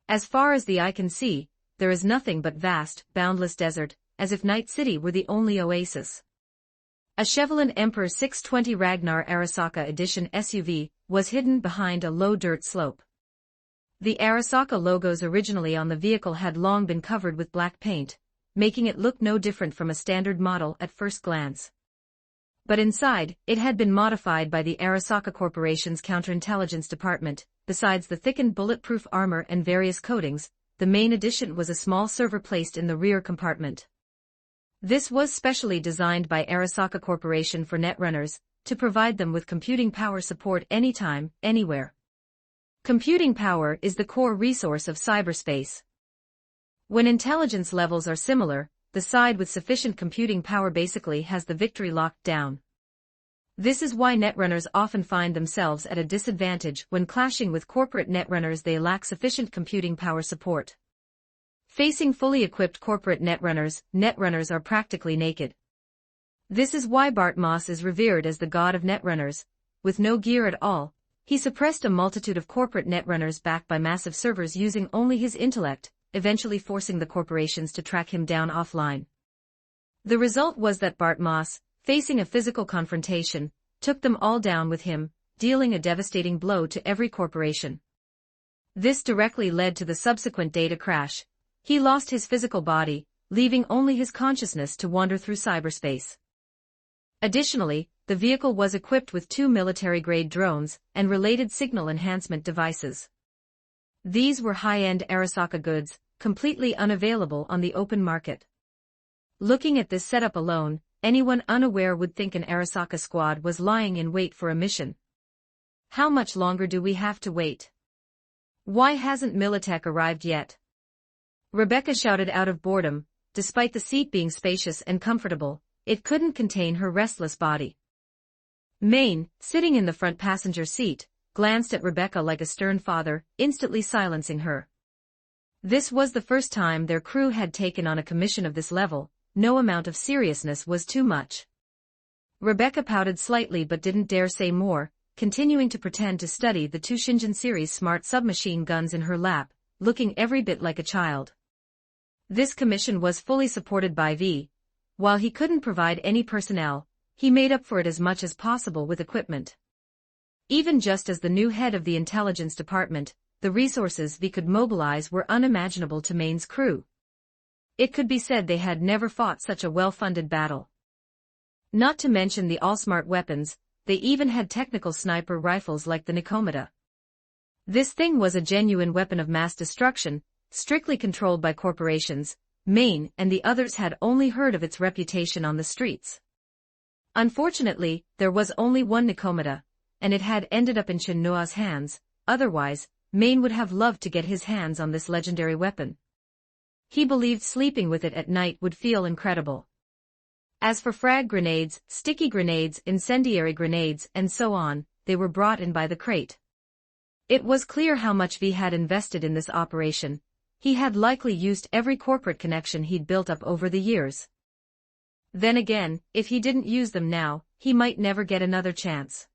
As far as the eye can see, there is nothing but vast, boundless desert, as if Night City were the only oasis. A Chevrolet Emperor 620 Ragnar Arasaka Edition SUV was hidden behind a low dirt slope. The Arasaka logos originally on the vehicle had long been covered with black paint, making it look no different from a standard model at first glance. But inside, it had been modified by the Arasaka Corporation's counterintelligence department. Besides the thickened bulletproof armor and various coatings, the main addition was a small server placed in the rear compartment. This was specially designed by Arasaka Corporation for netrunners, to provide them with computing power support anytime, anywhere. Computing power is the core resource of cyberspace. When intelligence levels are similar, the side with sufficient computing power basically has the victory locked down. This is why netrunners often find themselves at a disadvantage when clashing with corporate netrunners. They lack sufficient computing power support. Facing fully equipped corporate netrunners are practically naked. This is why Bart Moss is revered as the god of netrunners. With no gear at all, he suppressed a multitude of corporate netrunners backed by massive servers using only his intellect, eventually forcing the corporations to track him down offline. The result was that Bart Moss, facing a physical confrontation, took them all down with him, dealing a devastating blow to every corporation. This directly led to the subsequent data crash. He lost his physical body, leaving only his consciousness to wander through cyberspace. Additionally, the vehicle was equipped with 2 military-grade drones and related signal enhancement devices. These were high-end Arasaka goods, completely unavailable on the open market. Looking at this setup alone, anyone unaware would think an Arasaka squad was lying in wait for a mission. How much longer do we have to wait? Why hasn't Militech arrived yet? Rebecca shouted out of boredom. Despite the seat being spacious and comfortable, it couldn't contain her restless body. Maine, sitting in the front passenger seat, glanced at Rebecca like a stern father, instantly silencing her. This was the first time their crew had taken on a commission of this level. No amount of seriousness was too much. Rebecca pouted slightly but didn't dare say more, continuing to pretend to study the 2 Shingen series smart submachine guns in her lap, looking every bit like a child. This commission was fully supported by V. While he couldn't provide any personnel, he made up for it as much as possible with equipment. Even just as the new head of the intelligence department, the resources V could mobilize were unimaginable to Maine's crew. It could be said they had never fought such a well-funded battle. Not to mention the all-smart weapons, they even had technical sniper rifles like the Nikomata. This thing was a genuine weapon of mass destruction, strictly controlled by corporations. Maine and the others had only heard of its reputation on the streets. Unfortunately, there was only one Nikomata, and it had ended up in Shinnoa's hands. Otherwise, Maine would have loved to get his hands on this legendary weapon. He believed sleeping with it at night would feel incredible. As for frag grenades, sticky grenades, incendiary grenades, and so on, they were brought in by the crate. It was clear how much V had invested in this operation. He had likely used every corporate connection he'd built up over the years. Then again, if he didn't use them now, he might never get another chance.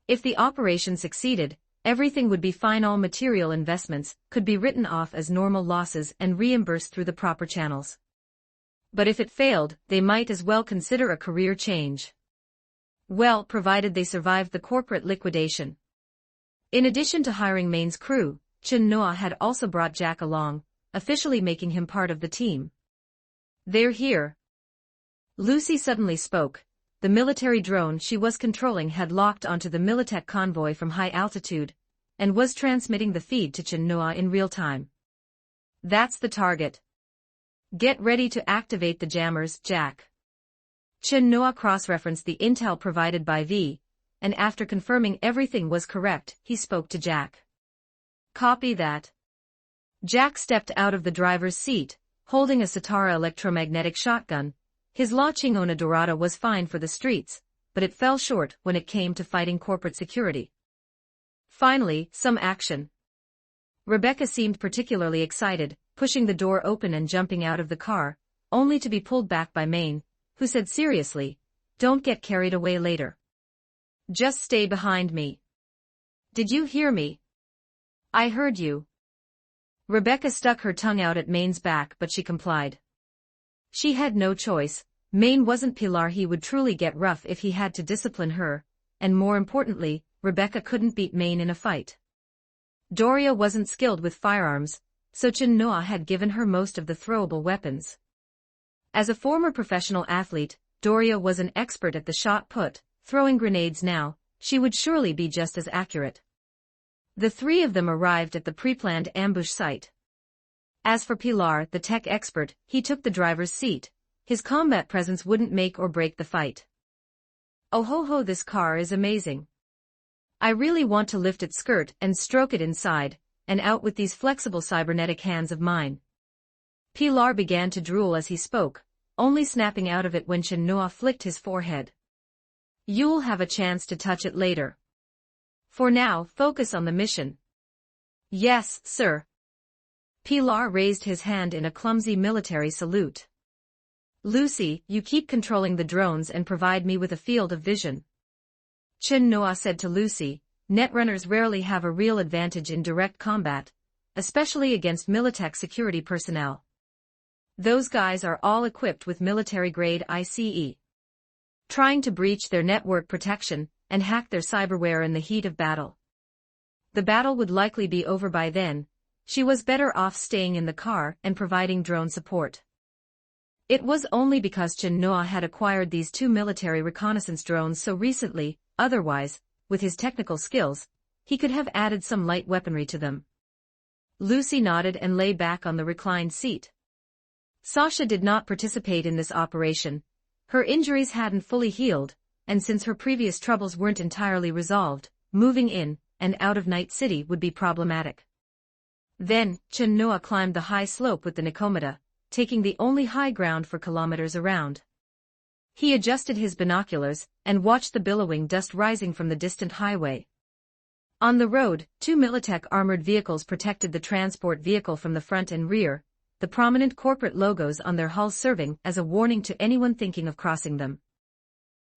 If the operation succeeded, everything would be fine. All material investments could be written off as normal losses and reimbursed through the proper channels. But if it failed, they might as well consider a career change. Well, provided they survived the corporate liquidation. In addition to hiring Maine's crew, Chun-Noa had also brought Jack along, officially making him part of the team. "They're here." Lucy suddenly spoke. The military drone she was controlling had locked onto the Militech convoy from high altitude, and was transmitting the feed to Chun-Noa in real time. "That's the target. Get ready to activate the jammers, Jack." Chun-Noa cross-referenced the intel provided by V, and after confirming everything was correct, he spoke to Jack. "Copy that." Jack stepped out of the driver's seat, holding a Satara electromagnetic shotgun. His La Chingona Dorada was fine for the streets, but it fell short when it came to fighting corporate security. Finally, some action. Rebecca seemed particularly excited, pushing the door open and jumping out of the car, only to be pulled back by Maine, who said seriously, "Don't get carried away later. Just stay behind me." "Did you hear me?" "I heard you." Rebecca stuck her tongue out at Maine's back, but she complied. She had no choice. Maine wasn't Pilar. He would truly get rough if he had to discipline her, and more importantly, Rebecca couldn't beat Maine in a fight. Doria wasn't skilled with firearms, so Chun-Noa had given her most of the throwable weapons. As a former professional athlete, Doria was an expert at the shot put, throwing grenades now, she would surely be just as accurate. The three of them arrived at the pre-planned ambush site. As for Pilar, the tech expert, he took the driver's seat. His combat presence wouldn't make or break the fight. "Oh ho ho, this car is amazing. I really want to lift its skirt and stroke it inside and out with these flexible cybernetic hands of mine." Pilar began to drool as he spoke, only snapping out of it when Chen Noa flicked his forehead. You'll have a chance to touch it later. For now, focus on the mission. Yes, sir. Pilar raised his hand in a clumsy military salute. Lucy, you keep controlling the drones and provide me with a field of vision. Chen Noa said to Lucy, Netrunners rarely have a real advantage in direct combat, especially against Militech security personnel. Those guys are all equipped with military-grade ICE. Trying to breach their network protection and hack their cyberware in the heat of battle. The battle would likely be over by then. She was better off staying in the car and providing drone support. It was only because Chen Noa had acquired these two military reconnaissance drones so recently, otherwise, with his technical skills, he could have added some light weaponry to them. Lucy nodded and lay back on the reclined seat. Sasha did not participate in this operation. Her injuries hadn't fully healed, and since her previous troubles weren't entirely resolved, moving in and out of Night City would be problematic. Then, Chen Noa climbed the high slope with the Nikomata, taking the only high ground for kilometers around. He adjusted his binoculars and watched the billowing dust rising from the distant highway. On the road, two Militech armored vehicles protected the transport vehicle from the front and rear, the prominent corporate logos on their hulls serving as a warning to anyone thinking of crossing them.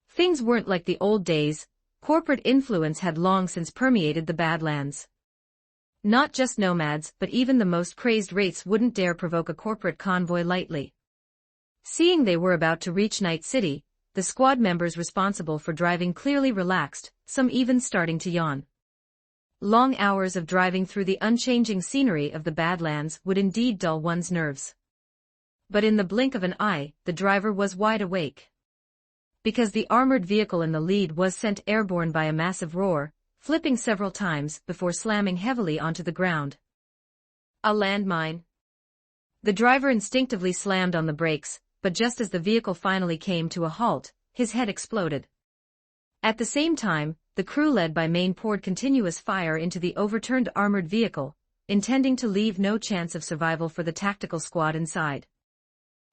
Things weren't like the old days. Corporate influence had long since permeated the Badlands. Not just nomads, but even the most crazed wraiths wouldn't dare provoke a corporate convoy lightly. Seeing they were about to reach Night City, the squad members responsible for driving clearly relaxed, some even starting to yawn. Long hours of driving through the unchanging scenery of the Badlands would indeed dull one's nerves. But in the blink of an eye, the driver was wide awake. Because the armored vehicle in the lead was sent airborne by a massive roar, flipping several times before slamming heavily onto the ground. A landmine. The driver instinctively slammed on the brakes, but just as the vehicle finally came to a halt, his head exploded. At the same time, the crew led by Main poured continuous fire into the overturned armored vehicle, intending to leave no chance of survival for the tactical squad inside.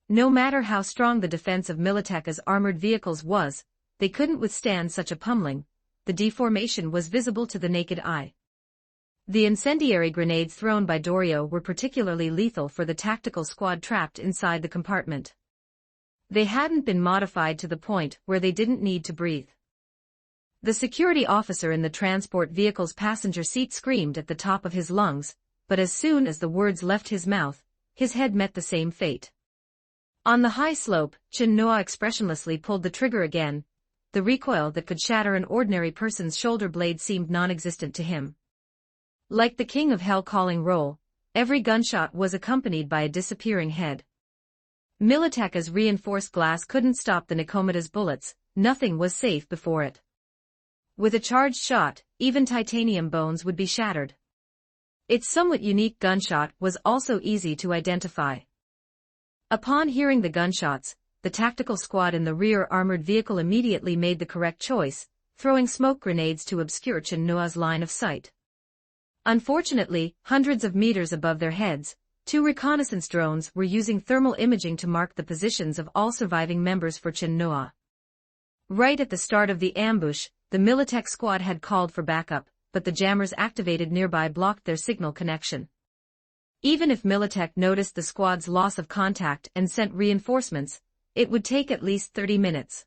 No matter how strong the defense of Militech's armored vehicles was, they couldn't withstand such a pummeling. The deformation was visible to the naked eye. The incendiary grenades thrown by Dorio were particularly lethal for the tactical squad trapped inside the compartment. They hadn't been modified to the point where they didn't need to breathe. The security officer in the transport vehicle's passenger seat screamed at the top of his lungs, but as soon as the words left his mouth, his head met the same fate. On the high slope, Chen Noa expressionlessly pulled the trigger again. The recoil that could shatter an ordinary person's shoulder blade seemed non-existent to him. Like the King of Hell calling roll, every gunshot was accompanied by a disappearing head. Militech's reinforced glass couldn't stop the Nikomata's bullets, nothing was safe before it. With a charged shot, even titanium bones would be shattered. Its somewhat unique gunshot was also easy to identify. Upon hearing the gunshots, the tactical squad in the rear armored vehicle immediately made the correct choice, throwing smoke grenades to obscure Chen Noa's line of sight. Unfortunately, hundreds of meters above their heads, two reconnaissance drones were using thermal imaging to mark the positions of all surviving members for Chen Noa. Right at the start of the ambush, the Militech squad had called for backup, but the jammers activated nearby blocked their signal connection. Even if Militech noticed the squad's loss of contact and sent reinforcements, it would take at least 30 minutes.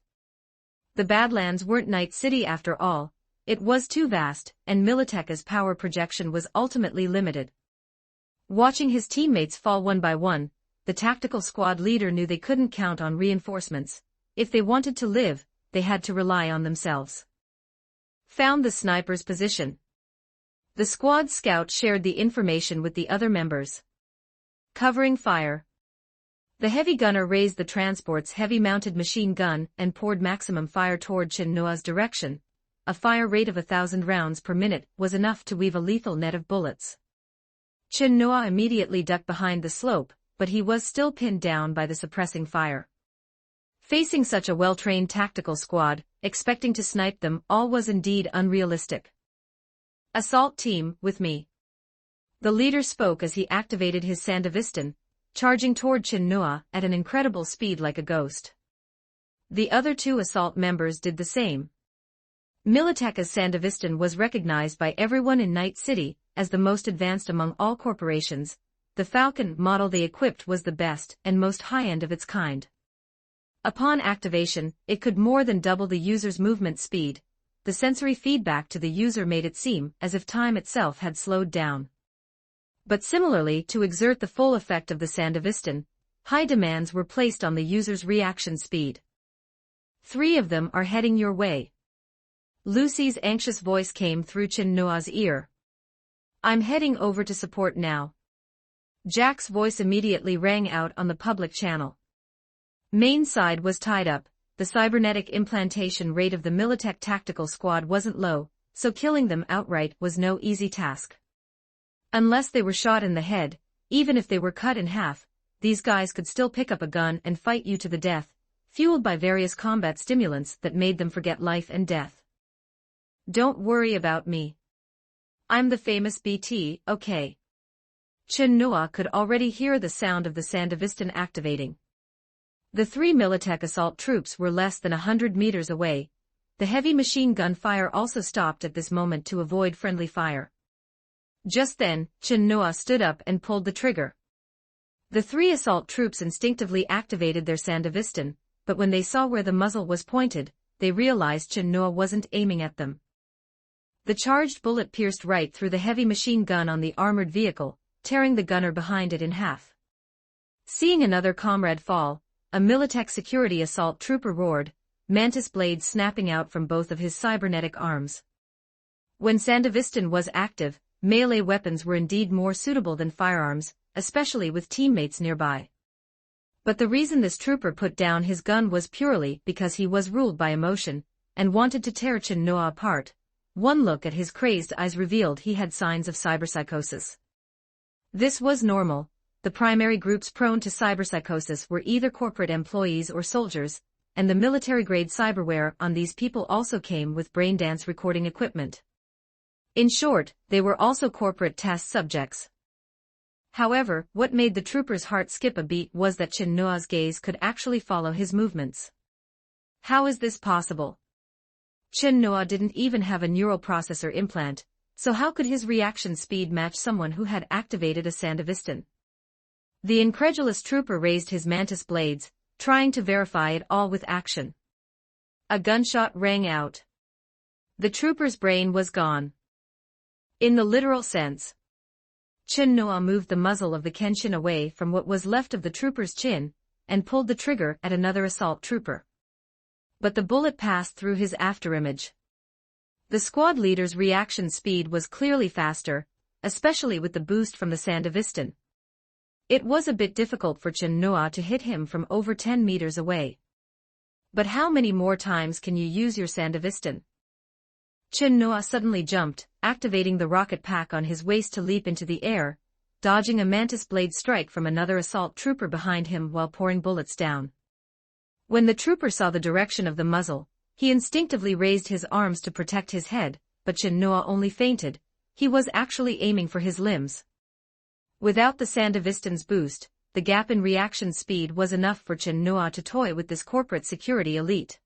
The Badlands weren't Night City after all, it was too vast, and Militech's power projection was ultimately limited. Watching his teammates fall one by one, the tactical squad leader knew they couldn't count on reinforcements. If they wanted to live, they had to rely on themselves. Found the sniper's position. The squad scout shared the information with the other members. Covering fire. The heavy gunner raised the transport's heavy-mounted machine gun and poured maximum fire toward Chen Noa's direction. A fire rate of 1,000 rounds per minute was enough to weave a lethal net of bullets. Chen Noa immediately ducked behind the slope, but he was still pinned down by the suppressing fire. Facing such a well-trained tactical squad, expecting to snipe them all was indeed unrealistic. Assault team, with me. The leader spoke as he activated his Sandevistan, charging toward Chin Noa at an incredible speed like a ghost. The other two assault members did the same. Militech's Sandevistan was recognized by everyone in Night City as the most advanced among all corporations. The Falcon model they equipped was the best and most high-end of its kind. Upon activation, it could more than double the user's movement speed. The sensory feedback to the user made it seem as if time itself had slowed down. But similarly, to exert the full effect of the Sandevistan, high demands were placed on the user's reaction speed. 3 of them are heading your way. Lucy's anxious voice came through Chin Noa's ear. I'm heading over to support now. Jack's voice immediately rang out on the public channel. Main side was tied up. The cybernetic implantation rate of the Militech tactical squad wasn't low, so killing them outright was no easy task. Unless they were shot in the head, even if they were cut in half, these guys could still pick up a gun and fight you to the death, fueled by various combat stimulants that made them forget life and death. Don't worry about me. I'm the famous BT, okay? Chin Noa could already hear the sound of the Sandevistan activating. The 3 Militech assault troops were less than 100 meters away. The heavy machine gun fire also stopped at this moment to avoid friendly fire. Just then, Chin Noa stood up and pulled the trigger. The 3 assault troops instinctively activated their Sandevistan, but when they saw where the muzzle was pointed, they realized Chin Noa wasn't aiming at them. The charged bullet pierced right through the heavy machine gun on the armored vehicle, tearing the gunner behind it in half. Seeing another comrade fall, a Militech security assault trooper roared, mantis blades snapping out from both of his cybernetic arms. When Sandevistan was active, melee weapons were indeed more suitable than firearms, especially with teammates nearby. But the reason this trooper put down his gun was purely because he was ruled by emotion, and wanted to tear Chin Noa apart. One look at his crazed eyes revealed he had signs of cyberpsychosis. This was normal. The primary groups prone to cyberpsychosis were either corporate employees or soldiers, and the military-grade cyberware on these people also came with braindance recording equipment. In short, they were also corporate test subjects. However, what made the trooper's heart skip a beat was that Chin Noa's gaze could actually follow his movements. How is this possible? Chin Noa didn't even have a neural processor implant, so how could his reaction speed match someone who had activated a Sandevistan? The incredulous trooper raised his mantis blades, trying to verify it all with action. A gunshot rang out. The trooper's brain was gone. In the literal sense. Chin Noa moved the muzzle of the Kenshin away from what was left of the trooper's chin, and pulled the trigger at another assault trooper. But the bullet passed through his afterimage. The squad leader's reaction speed was clearly faster, especially with the boost from the Sandevistan. It was a bit difficult for Chin Noa to hit him from over 10 meters away. But how many more times can you use your Sandevistan? Chin Noa suddenly jumped, activating the rocket pack on his waist to leap into the air, dodging a mantis blade strike from another assault trooper behind him while pouring bullets down. When the trooper saw the direction of the muzzle, he instinctively raised his arms to protect his head, but Chin Noa only feinted. He was actually aiming for his limbs. Without the Sandevistan's boost, the gap in reaction speed was enough for Chin Noa to toy with this corporate security elite.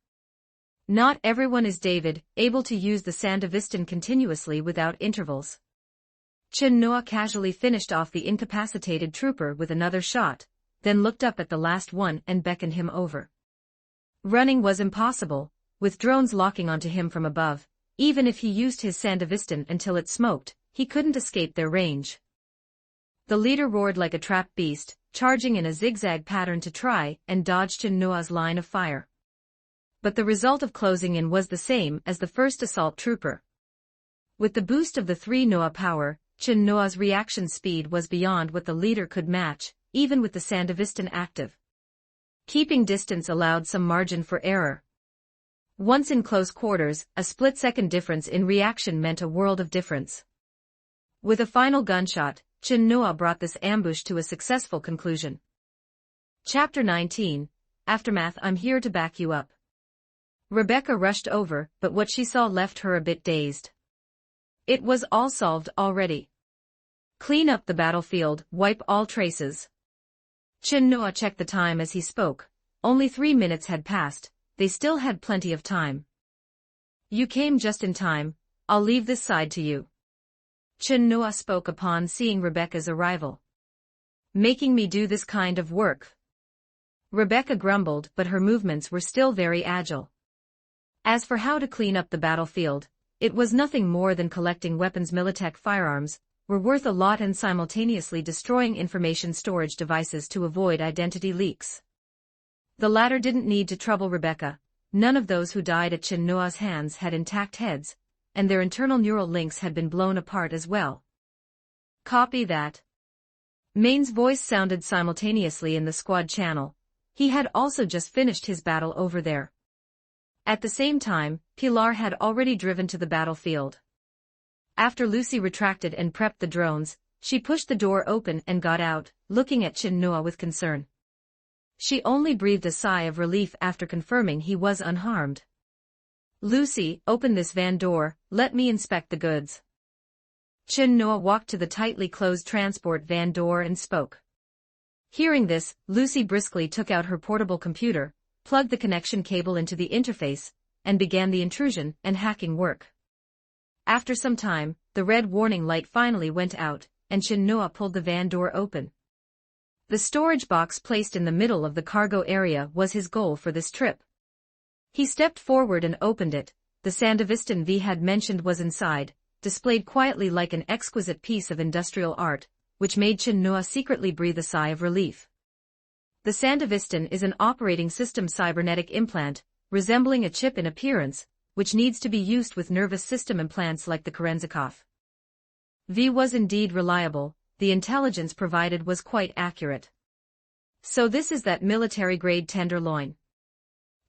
Not everyone is David, able to use the Sandevistan continuously without intervals. Chin Noa casually finished off the incapacitated trooper with another shot, then looked up at the last one and beckoned him over. Running was impossible, with drones locking onto him from above. Even if he used his Sandevistan until it smoked, he couldn't escape their range. The leader roared like a trapped beast, charging in a zigzag pattern to try and dodge Chin Noa's line of fire. But the result of closing in was the same as the first assault trooper. With the boost of the 3 Noa power, Chin Noa's reaction speed was beyond what the leader could match, even with the Sandevistan active. Keeping distance allowed some margin for error. Once in close quarters, a split-second difference in reaction meant a world of difference. With a final gunshot, Chin Noa brought this ambush to a successful conclusion. Chapter 19, Aftermath. I'm here to back you up. Rebecca rushed over, but what she saw left her a bit dazed. It was all solved already. Clean up the battlefield, wipe all traces. Chin-Noa checked the time as he spoke. Only 3 minutes had passed, they still had plenty of time. You came just in time, I'll leave this side to you. Chin-Noa spoke upon seeing Rebecca's arrival. Making me do this kind of work. Rebecca grumbled, but her movements were still very agile. As for how to clean up the battlefield, it was nothing more than collecting weapons. Militech firearms were worth a lot and simultaneously destroying information storage devices to avoid identity leaks. The latter didn't need to trouble Rebecca. None of those who died at Chin-Noa's hands had intact heads, and their internal neural links had been blown apart as well. Copy that. Main's voice sounded simultaneously in the squad channel. He had also just finished his battle over there. At the same time, Pilar had already driven to the battlefield. After Lucy retracted and prepped the drones, she pushed the door open and got out, looking at Chin-Noa with concern. She only breathed a sigh of relief after confirming he was unharmed. Lucy, open this van door, let me inspect the goods. Chin-Noa walked to the tightly closed transport van door and spoke. Hearing this, Lucy briskly took out her portable computer, plugged the connection cable into the interface, and began the intrusion and hacking work. After some time, the red warning light finally went out, and Chin-Noa pulled the van door open. The storage box placed in the middle of the cargo area was his goal for this trip. He stepped forward and opened it. The Sandevistan V had mentioned was inside, displayed quietly like an exquisite piece of industrial art, which made Chin-Noa secretly breathe a sigh of relief. The Sandevistan is an operating system cybernetic implant, resembling a chip in appearance, which needs to be used with nervous system implants like the Kerenzikov. V was indeed reliable, the intelligence provided was quite accurate. So this is that military-grade tenderloin.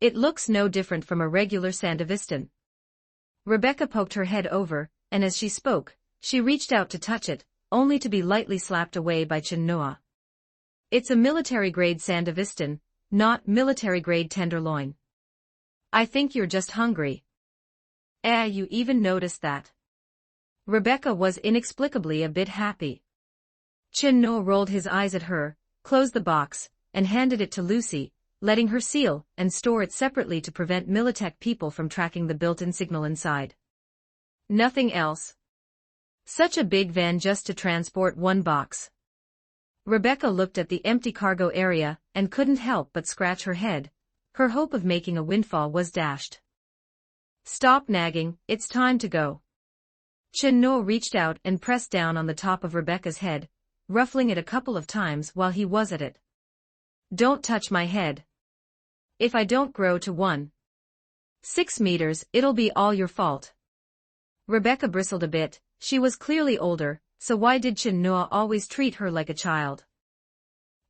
It looks no different from a regular Sandevistan. Rebecca poked her head over, and as she spoke, she reached out to touch it, only to be lightly slapped away by Chin-Noa. It's a military-grade Sandevistan, not military-grade tenderloin. I think you're just hungry. You even noticed that. Rebecca was inexplicably a bit happy. Chin-Noa rolled his eyes at her, closed the box, and handed it to Lucy, letting her seal and store it separately to prevent Militech people from tracking the built-in signal inside. Nothing else. Such a big van just to transport one box. Rebecca looked at the empty cargo area and couldn't help but scratch her head. Her hope of making a windfall was dashed. Stop nagging, it's time to go. Chin-Noa reached out and pressed down on the top of Rebecca's head, ruffling it a couple of times while he was at it. Don't touch my head. If I don't grow to 1.6 meters, it'll be all your fault. Rebecca bristled a bit. She was clearly older, so why did Chin-Noa always treat her like a child?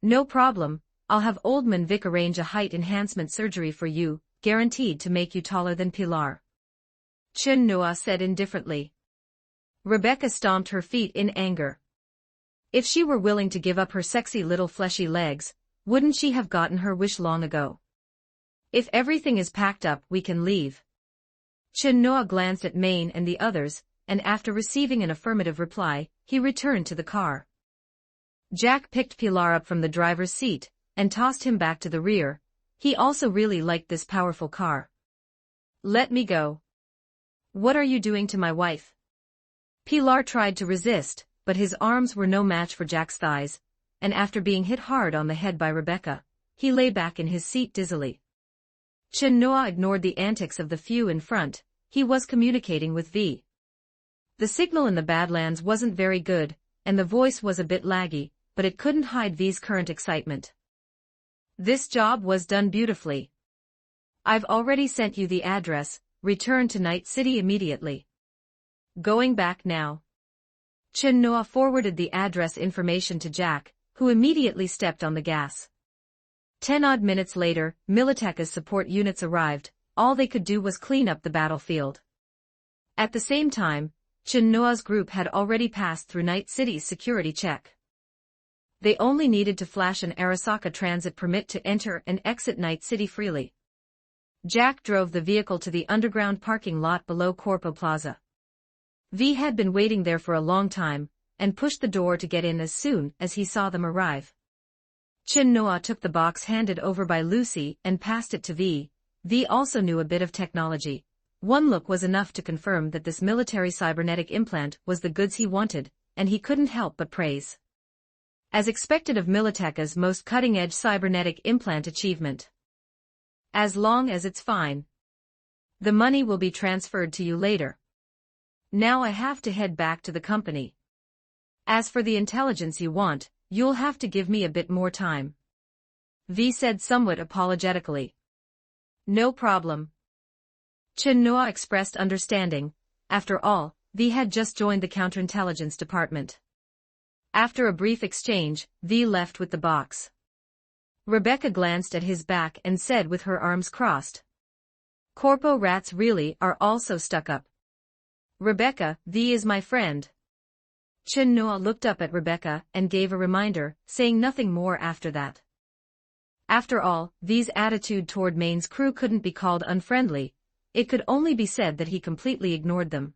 No problem, I'll have Oldman Vic arrange a height enhancement surgery for you, guaranteed to make you taller than Pilar. Chin-Noa said indifferently. Rebecca stomped her feet in anger. If she were willing to give up her sexy little fleshy legs, wouldn't she have gotten her wish long ago? If everything is packed up, we can leave. Chin-Noa glanced at Maine and the others, and after receiving an affirmative reply, he returned to the car. Jack picked Pilar up from the driver's seat and tossed him back to the rear. He also really liked this powerful car. Let me go. What are you doing to my wife? Pilar tried to resist, but his arms were no match for Jack's thighs, and after being hit hard on the head by Rebecca, he lay back in his seat dizzily. Chin-Noa ignored the antics of the few in front. He was communicating with V. The signal in the Badlands wasn't very good, and the voice was a bit laggy, but it couldn't hide V's current excitement. This job was done beautifully. I've already sent you the address, return to Night City immediately. Going back now. Chin-Noa forwarded the address information to Jack, who immediately stepped on the gas. 10 odd minutes later, Militech's support units arrived. All they could do was clean up the battlefield. At the same time, Chin-Noa's group had already passed through Night City's security check. They only needed to flash an Arasaka transit permit to enter and exit Night City freely. Jack drove the vehicle to the underground parking lot below Corpo Plaza. V had been waiting there for a long time, and pushed the door to get in as soon as he saw them arrive. Chin Noa took the box handed over by Lucy and passed it to V. V also knew a bit of technology. One look was enough to confirm that this military cybernetic implant was the goods he wanted, and he couldn't help but praise. As expected of Militech's most cutting-edge cybernetic implant achievement. As long as it's fine. The money will be transferred to you later. Now I have to head back to the company. As for the intelligence you want, you'll have to give me a bit more time. V said somewhat apologetically. No problem. Chin Noa expressed understanding. After all, V had just joined the counterintelligence department. After a brief exchange, V left with the box. Rebecca glanced at his back and said with her arms crossed. Corpo rats really are also stuck up. Rebecca, V is my friend. Chin Noa looked up at Rebecca and gave a reminder, saying nothing more after that. After all, V's attitude toward Main's crew couldn't be called unfriendly. It could only be said that he completely ignored them.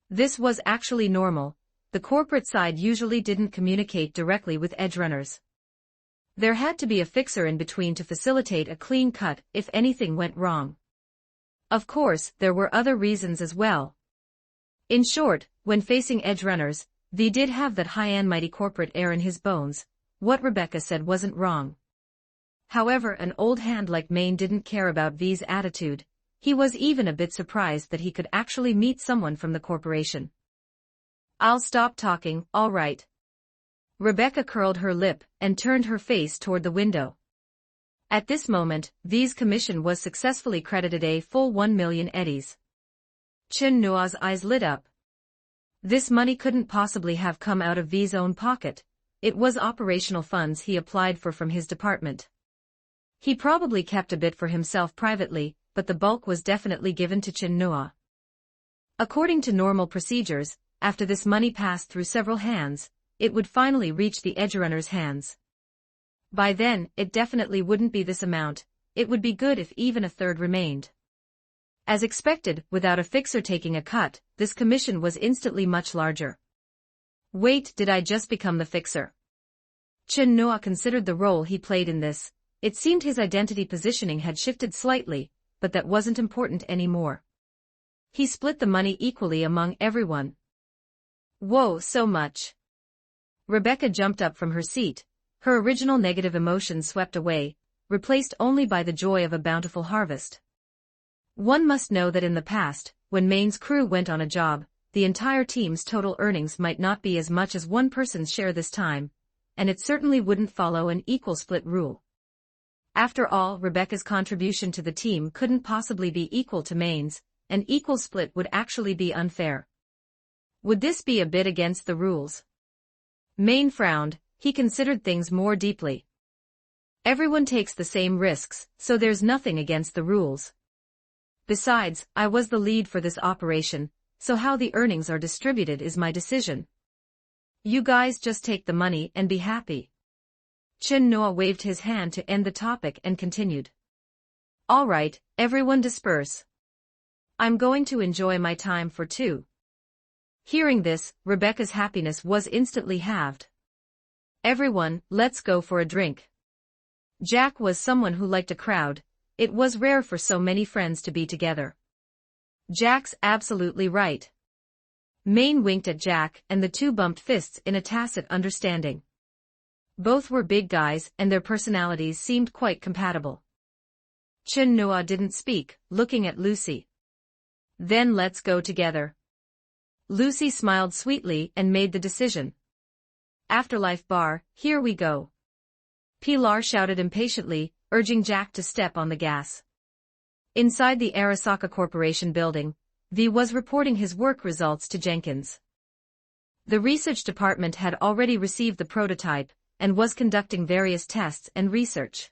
This was actually normal. The corporate side usually didn't communicate directly with edgerunners. There had to be a fixer in between to facilitate a clean cut if anything went wrong. Of course, there were other reasons as well. In short, when facing edgerunners, V did have that high and mighty corporate air in his bones. What Rebecca said wasn't wrong. However, an old hand like Main didn't care about V's attitude. He was even a bit surprised that he could actually meet someone from the corporation. I'll stop talking, all right. Rebecca curled her lip and turned her face toward the window. At this moment, V's commission was successfully credited a full 1 million eddies. Chin Noa's eyes lit up. This money couldn't possibly have come out of V's own pocket. It was operational funds he applied for from his department. He probably kept a bit for himself privately, but the bulk was definitely given to Chin Noa. According to normal procedures, after this money passed through several hands, it would finally reach the edgerunner's hands. By then, it definitely wouldn't be this amount. It would be good if even a third remained. As expected, without a fixer taking a cut, this commission was instantly much larger. Wait, did I just become the fixer? Chin Noa considered the role he played in this. It seemed his identity positioning had shifted slightly, but that wasn't important anymore. He split the money equally among everyone. Whoa, so much. Rebecca jumped up from her seat, her original negative emotions swept away, replaced only by the joy of a bountiful harvest. One must know that in the past, when Main's crew went on a job, the entire team's total earnings might not be as much as one person's share this time, and it certainly wouldn't follow an equal split rule. After all, Rebecca's contribution to the team couldn't possibly be equal to Main's. An equal split would actually be unfair. Would this be a bit against the rules? Main frowned. He considered things more deeply. Everyone takes the same risks, so there's nothing against the rules. Besides, I was the lead for this operation, so how the earnings are distributed is my decision. You guys just take the money and be happy. Chin Noa waved his hand to end the topic and continued. All right, everyone disperse. I'm going to enjoy my time for two. Hearing this, Rebecca's happiness was instantly halved. Everyone, let's go for a drink. Jack was someone who liked a crowd. It was rare for so many friends to be together. Jack's absolutely right. Main winked at Jack and the two bumped fists in a tacit understanding. Both were big guys and their personalities seemed quite compatible. Chin Noa didn't speak, looking at Lucy. Then let's go together. Lucy smiled sweetly and made the decision. Afterlife bar, here we go. Pilar shouted impatiently, urging Jack to step on the gas. Inside the Arasaka Corporation building, V was reporting his work results to Jenkins. The research department had already received the prototype, and was conducting various tests and research.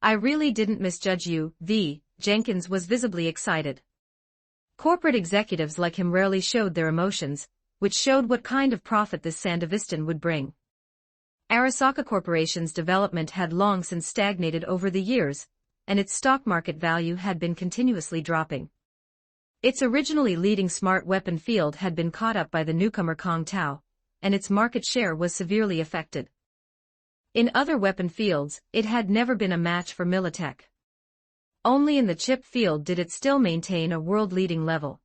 I really didn't misjudge you, V. Jenkins was visibly excited. Corporate executives like him rarely showed their emotions, which showed what kind of profit this Sandevistan would bring. Arasaka Corporation's development had long since stagnated over the years, and its stock market value had been continuously dropping. Its originally leading smart weapon field had been caught up by the newcomer Kong Tao, and its market share was severely affected. In other weapon fields, it had never been a match for Militech. Only in the chip field did it still maintain a world-leading level.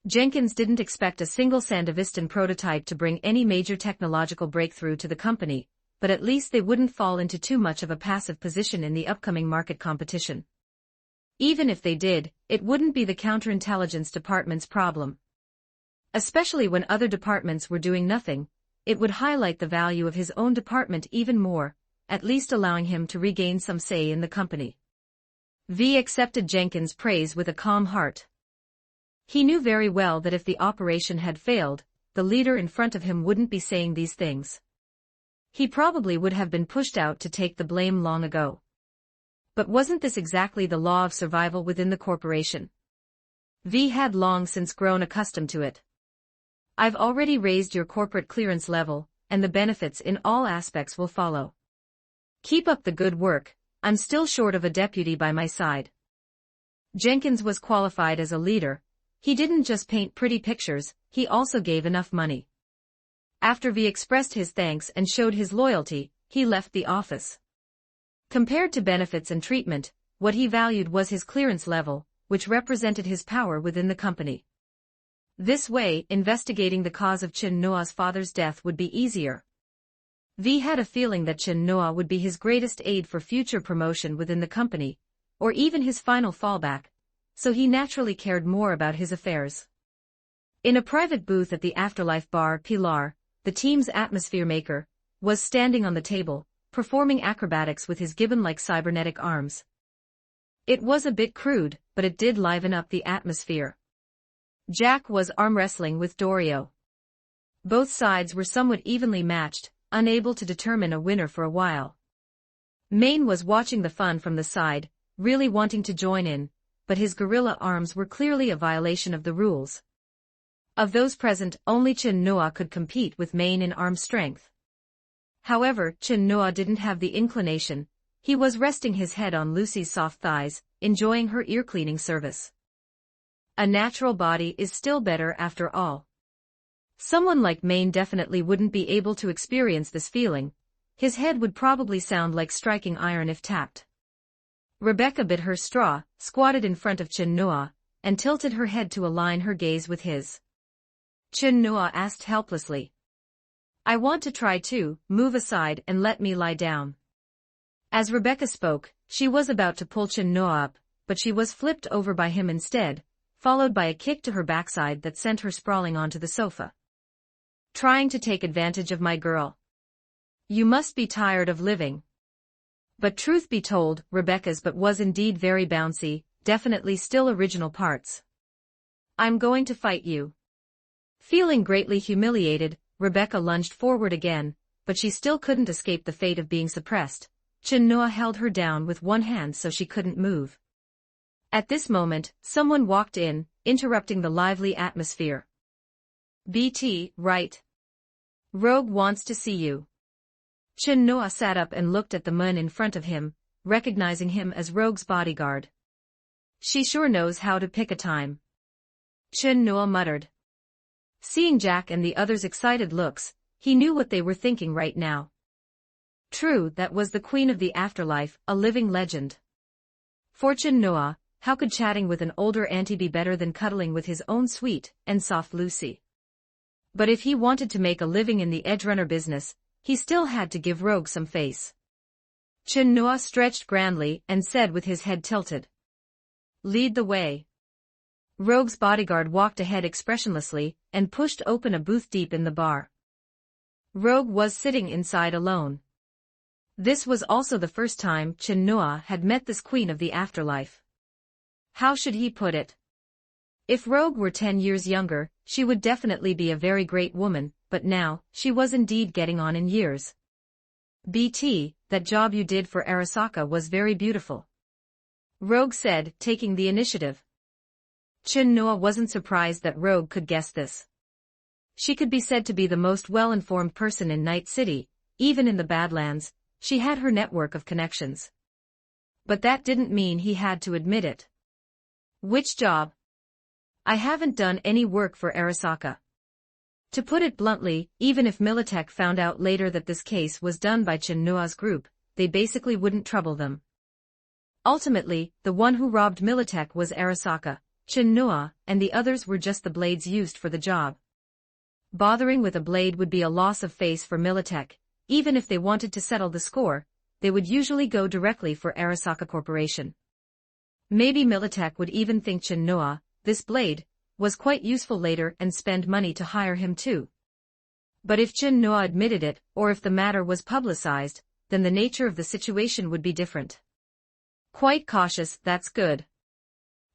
Jenkins didn't expect a single Sandevistan prototype to bring any major technological breakthrough to the company, but at least they wouldn't fall into too much of a passive position in the upcoming market competition. Even if they did, it wouldn't be the counterintelligence department's problem. Especially when other departments were doing nothing, it would highlight the value of his own department even more, at least allowing him to regain some say in the company. V accepted Jenkins' praise with a calm heart. He knew very well that if the operation had failed, the leader in front of him wouldn't be saying these things. He probably would have been pushed out to take the blame long ago. But wasn't this exactly the law of survival within the corporation? V had long since grown accustomed to it. I've already raised your corporate clearance level, and the benefits in all aspects will follow. Keep up the good work, I'm still short of a deputy by my side. Jenkins was qualified as a leader. He didn't just paint pretty pictures, he also gave enough money. After V expressed his thanks and showed his loyalty, he left the office. Compared to benefits and treatment, what he valued was his clearance level, which represented his power within the company. This way, investigating the cause of Chin Noa's father's death would be easier. V had a feeling that Chin Noa would be his greatest aid for future promotion within the company, or even his final fallback, so he naturally cared more about his affairs. In a private booth at the Afterlife bar, Pilar, the team's atmosphere maker, was standing on the table, performing acrobatics with his gibbon-like cybernetic arms. It was a bit crude, but it did liven up the atmosphere. Jack was arm wrestling with Dorio. Both sides were somewhat evenly matched, unable to determine a winner for a while. Maine was watching the fun from the side, really wanting to join in, but his gorilla arms were clearly a violation of the rules. Of those present, only Chin Noa could compete with Maine in arm strength. However, Chin Noa didn't have the inclination. He was resting his head on Lucy's soft thighs, enjoying her ear-cleaning service. A natural body is still better after all. Someone like Maine definitely wouldn't be able to experience this feeling. His head would probably sound like striking iron if tapped. Rebecca bit her straw, squatted in front of Chin Noa, and tilted her head to align her gaze with his. Chin Noa asked helplessly. I want to try too, move aside and let me lie down. As Rebecca spoke, she was about to pull Chin Noa up, but she was flipped over by him instead, followed by a kick to her backside that sent her sprawling onto the sofa. Trying to take advantage of my girl. You must be tired of living. But truth be told, Rebecca's butt was indeed very bouncy, definitely still original parts. I'm going to fight you. Feeling greatly humiliated, Rebecca lunged forward again, but she still couldn't escape the fate of being suppressed. Chin Noa held her down with one hand so she couldn't move. At this moment, someone walked in, interrupting the lively atmosphere. BT, right. Rogue wants to see you. Chin Noa sat up and looked at the man in front of him, recognizing him as Rogue's bodyguard. She sure knows how to pick a time. Chin Noa muttered. Seeing Jack and the others' excited looks, he knew what they were thinking right now. True, that was the queen of the afterlife, a living legend. For Chin Noa, how could chatting with an older auntie be better than cuddling with his own sweet and soft Lucy? But if he wanted to make a living in the edgerunner business, he still had to give Rogue some face. Chin Noa stretched grandly and said with his head tilted. Lead the way. Rogue's bodyguard walked ahead expressionlessly and pushed open a booth deep in the bar. Rogue was sitting inside alone. This was also the first time Chin Noa had met this queen of the afterlife. How should he put it? If Rogue were 10 years younger, she would definitely be a very great woman, but now, she was indeed getting on in years. BT, that job you did for Arasaka was very beautiful. Rogue said, taking the initiative. Chin Noa wasn't surprised that Rogue could guess this. She could be said to be the most well-informed person in Night City, even in the Badlands. She had her network of connections. But that didn't mean he had to admit it. Which job? I haven't done any work for Arasaka. To put it bluntly, even if Militech found out later that this case was done by Chin Nua's group, they basically wouldn't trouble them. Ultimately, the one who robbed Militech was Arasaka, Chin Nua, and the others were just the blades used for the job. Bothering with a blade would be a loss of face for Militech. Even if they wanted to settle the score, they would usually go directly for Arasaka Corporation. Maybe Militech would even think Chin Nua, this blade, was quite useful later and spend money to hire him too. But if Chin Nua admitted it, or if the matter was publicized, then the nature of the situation would be different. Quite cautious, that's good.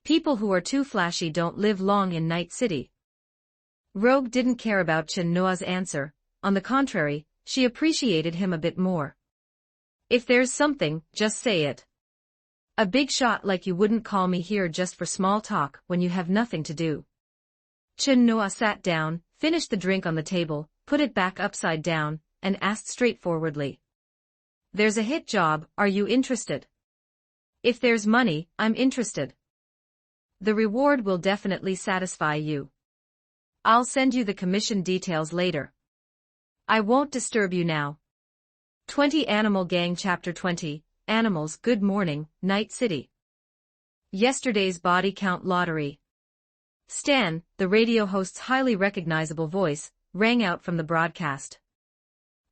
People who are too flashy don't live long in Night City. Rogue didn't care about Chin Nua's answer, on the contrary, she appreciated him a bit more. If there's something, just say it. A big shot like you wouldn't call me here just for small talk when you have nothing to do. Chin Nua sat down, finished the drink on the table, put it back upside down, and asked straightforwardly. There's a hit job, are you interested? If there's money, I'm interested. The reward will definitely satisfy you. I'll send you the commission details later. I won't disturb you now. 20 Animal Gang Chapter 20, Animals. Good morning, Night City. Yesterday's body count lottery. Stan, the radio host's highly recognizable voice, rang out from the broadcast.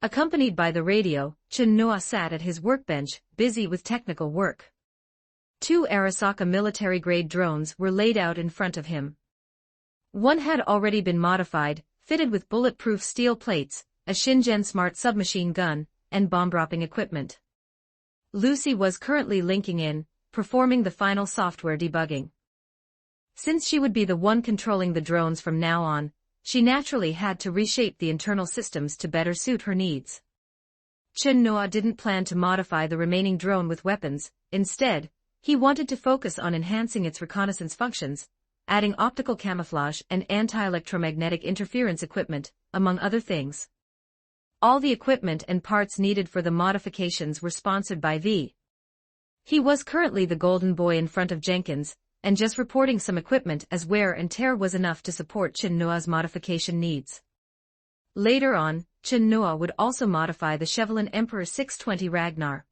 Accompanied by the radio, Chin Nua sat at his workbench, busy with technical work. 2 Arasaka military-grade drones were laid out in front of him. One had already been modified, fitted with bulletproof steel plates, a Shingen smart submachine gun, and bomb-dropping equipment. Lucy was currently linking in, performing the final software debugging. Since she would be the one controlling the drones from now on, she naturally had to reshape the internal systems to better suit her needs. Chin Nua didn't plan to modify the remaining drone with weapons. Instead, he wanted to focus on enhancing its reconnaissance functions, adding optical camouflage and anti-electromagnetic interference equipment, among other things. All the equipment and parts needed for the modifications were sponsored by V. He was currently the golden boy in front of Jenkins, and just reporting some equipment as wear and tear was enough to support Chin Nua's modification needs. Later on, Chin Nua would also modify the Chevelin Emperor 620 Ragnar.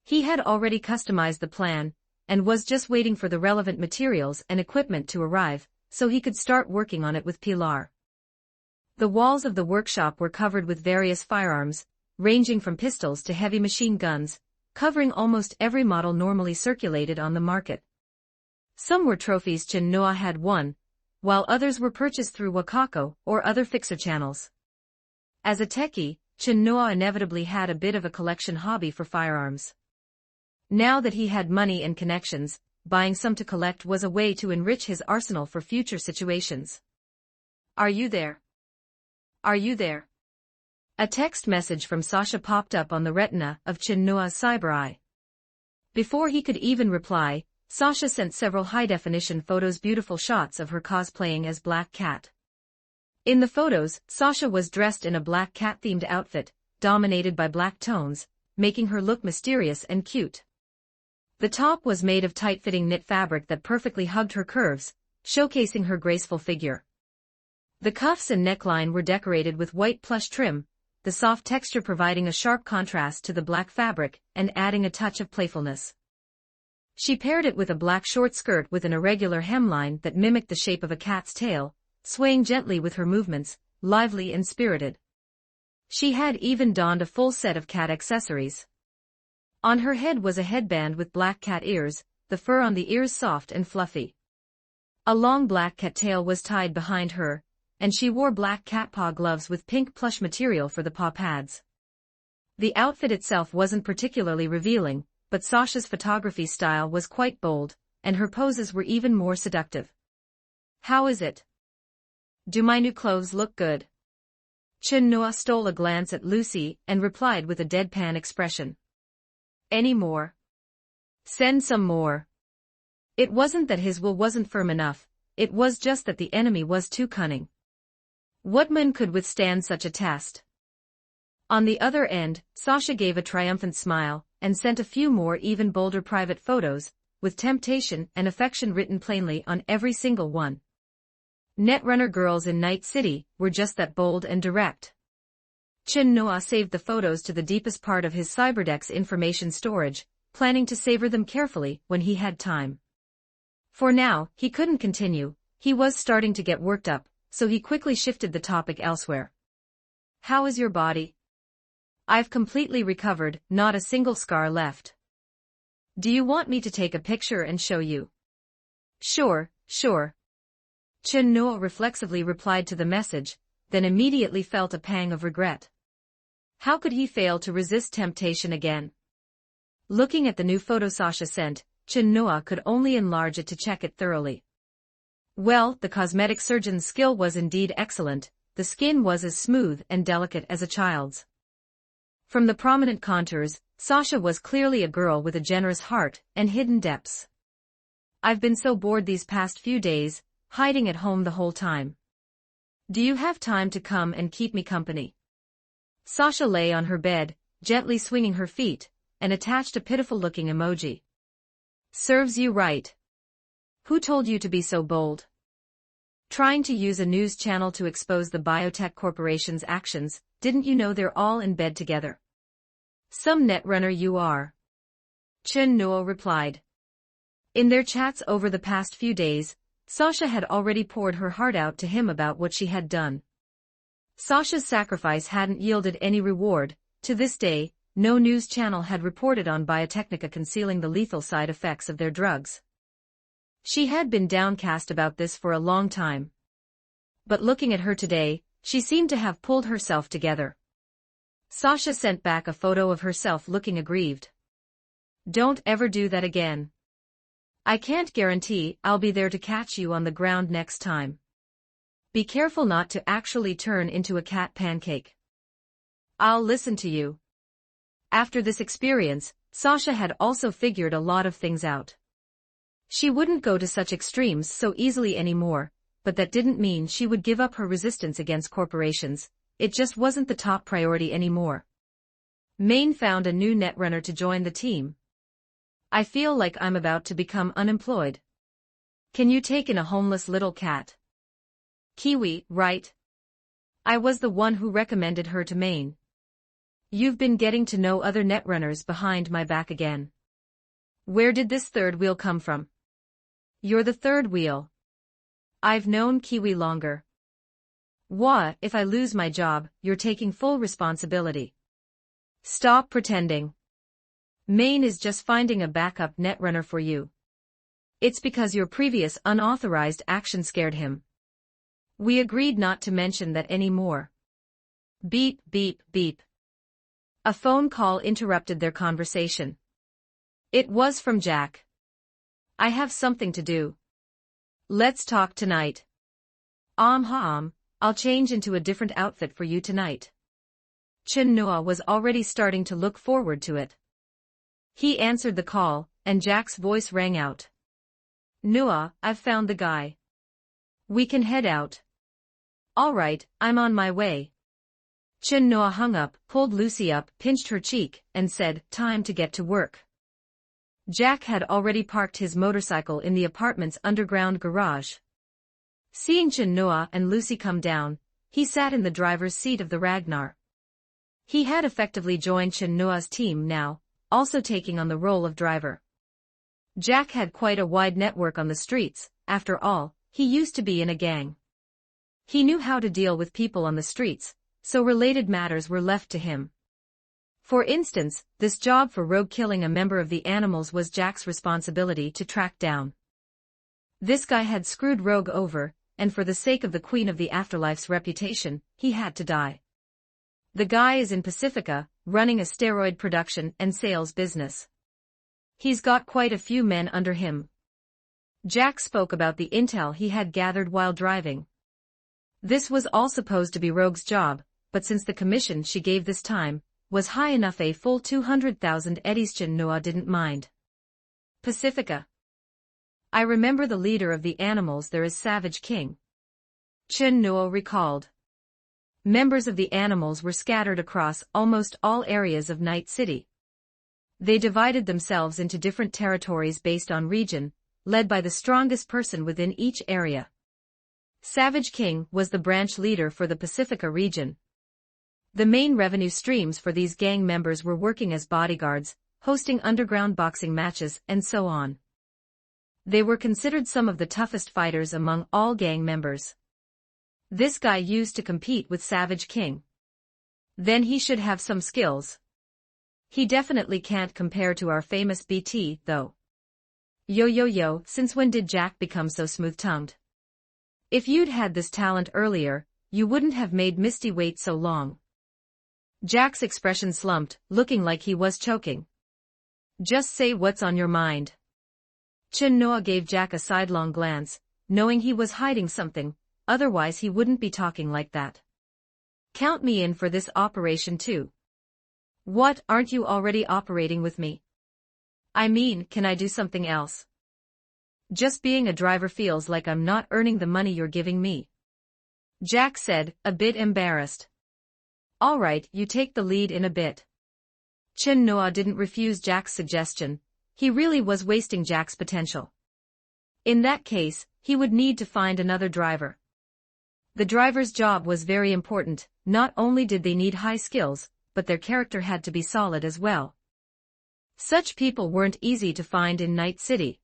He had already customized the plan, and was just waiting for the relevant materials and equipment to arrive, so he could start working on it with Pilar. The walls of the workshop were covered with various firearms, ranging from pistols to heavy machine guns, covering almost every model normally circulated on the market. Some were trophies Chin Nua had won, while others were purchased through Wakako or other fixer channels. As a techie, Chin Nua inevitably had a bit of a collection hobby for firearms. Now that he had money and connections, buying some to collect was a way to enrich his arsenal for future situations. Are you there? Are you there? A text message from Sasha popped up on the retina of Chin Nua's cyber eye. Before he could even reply, Sasha sent several high-definition photos, beautiful shots of her cosplaying as Black Cat. In the photos, Sasha was dressed in a Black Cat-themed outfit, dominated by black tones, making her look mysterious and cute. The top was made of tight-fitting knit fabric that perfectly hugged her curves, showcasing her graceful figure. The cuffs and neckline were decorated with white plush trim, the soft texture providing a sharp contrast to the black fabric and adding a touch of playfulness. She paired it with a black short skirt with an irregular hemline that mimicked the shape of a cat's tail, swaying gently with her movements, lively and spirited. She had even donned a full set of cat accessories. On her head was a headband with black cat ears, the fur on the ears soft and fluffy. A long black cat tail was tied behind her, and she wore black cat paw gloves with pink plush material for the paw pads. The outfit itself wasn't particularly revealing, but Sasha's photography style was quite bold, and her poses were even more seductive. How is it? Do my new clothes look good? Chin Nua stole a glance at Lucy and replied with a deadpan expression. Any more? Send some more. It wasn't that his will wasn't firm enough, it was just that the enemy was too cunning. What man could withstand such a test? On the other end, Sasha gave a triumphant smile, and sent a few more even bolder private photos, with temptation and affection written plainly on every single one. Netrunner girls in Night City were just that bold and direct. Chin Noa saved the photos to the deepest part of his Cyberdeck's information storage, planning to savor them carefully when he had time. For now, he couldn't continue, he was starting to get worked up, so he quickly shifted the topic elsewhere. How is your body? I've completely recovered, not a single scar left. Do you want me to take a picture and show you? Sure. Chin Noa reflexively replied to the message, then immediately felt a pang of regret. How could he fail to resist temptation again? Looking at the new photo Sasha sent, Chin Noa could only enlarge it to check it thoroughly. Well, the cosmetic surgeon's skill was indeed excellent, the skin was as smooth and delicate as a child's. From the prominent contours, Sasha was clearly a girl with a generous heart and hidden depths. I've been so bored these past few days, hiding at home the whole time. Do you have time to come and keep me company? Sasha lay on her bed, gently swinging her feet, and attached a pitiful-looking emoji. Serves you right. Who told you to be so bold? Trying to use a news channel to expose the biotech corporation's actions, didn't you know they're all in bed together? Some netrunner you are. Chin Noa replied. In their chats over the past few days, Sasha had already poured her heart out to him about what she had done. Sasha's sacrifice hadn't yielded any reward. To this day, no news channel had reported on Biotechnica concealing the lethal side effects of their drugs. She had been downcast about this for a long time. But looking at her today, she seemed to have pulled herself together. Sasha sent back a photo of herself looking aggrieved. Don't ever do that again. I can't guarantee I'll be there to catch you on the ground next time. Be careful not to actually turn into a cat pancake. I'll listen to you. After this experience, Sasha had also figured a lot of things out. She wouldn't go to such extremes so easily anymore, but that didn't mean she would give up her resistance against corporations. It just wasn't the top priority anymore. Maine found a new netrunner to join the team. I feel like I'm about to become unemployed. Can you take in a homeless little cat? Kiwi, right? I was the one who recommended her to Maine. You've been getting to know other netrunners behind my back again. Where did this third wheel come from? You're the third wheel. I've known Kiwi longer. Wah, if I lose my job, you're taking full responsibility. Stop pretending. Maine is just finding a backup netrunner for you. It's because your previous unauthorized action scared him. We agreed not to mention that anymore. Beep, beep, beep. A phone call interrupted their conversation. It was from Jack. I have something to do. Let's talk tonight. I'll change into a different outfit for you tonight. Chin Noa was already starting to look forward to it. He answered the call, and Jack's voice rang out. Noa, I've found the guy. We can head out. All right, I'm on my way. Chin Noa hung up, pulled Lucy up, pinched her cheek, and said, time to get to work. Jack had already parked his motorcycle in the apartment's underground garage. Seeing Chin Noa and Lucy come down, he sat in the driver's seat of the Ragnar. He had effectively joined Chin Noa's team now, also taking on the role of driver. Jack had quite a wide network on the streets, after all, he used to be in a gang. He knew how to deal with people on the streets, so related matters were left to him. For instance, this job for rogue killing a member of the animals was Jack's responsibility to track down. This guy had screwed Rogue over, and for the sake of the Queen of the Afterlife's reputation, he had to die. The guy is in Pacifica, running a steroid production and sales business. He's got quite a few men under him. Jack spoke about the intel he had gathered while driving. This was all supposed to be Rogue's job, but since the commission she gave this time was high enough, a full 200,000 eddies, Chin Noa didn't mind. Pacifica. I remember the leader of the animals there is Savage King. Chin Noa recalled. Members of the animals were scattered across almost all areas of Night City. They divided themselves into different territories based on region, led by the strongest person within each area. Savage King was the branch leader for the Pacifica region. The main revenue streams for these gang members were working as bodyguards, hosting underground boxing matches, and so on. They were considered some of the toughest fighters among all gang members. This guy used to compete with Savage King. Then he should have some skills. He definitely can't compare to our famous BT, though. Yo, since when did Jack become so smooth-tongued? If you'd had this talent earlier, you wouldn't have made Misty wait so long. Jack's expression slumped, looking like he was choking. Just say what's on your mind. Chin Noa gave Jack a sidelong glance, knowing he was hiding something, otherwise he wouldn't be talking like that. Count me in for this operation too. What, aren't you already operating with me? I mean, can I do something else? Just being a driver feels like I'm not earning the money you're giving me. Jack said, a bit embarrassed. All right, you take the lead in a bit. Chin Noa didn't refuse Jack's suggestion. He really was wasting Jack's potential. In that case, he would need to find another driver. The driver's job was very important. Not only did they need high skills, but their character had to be solid as well. Such people weren't easy to find in Night City.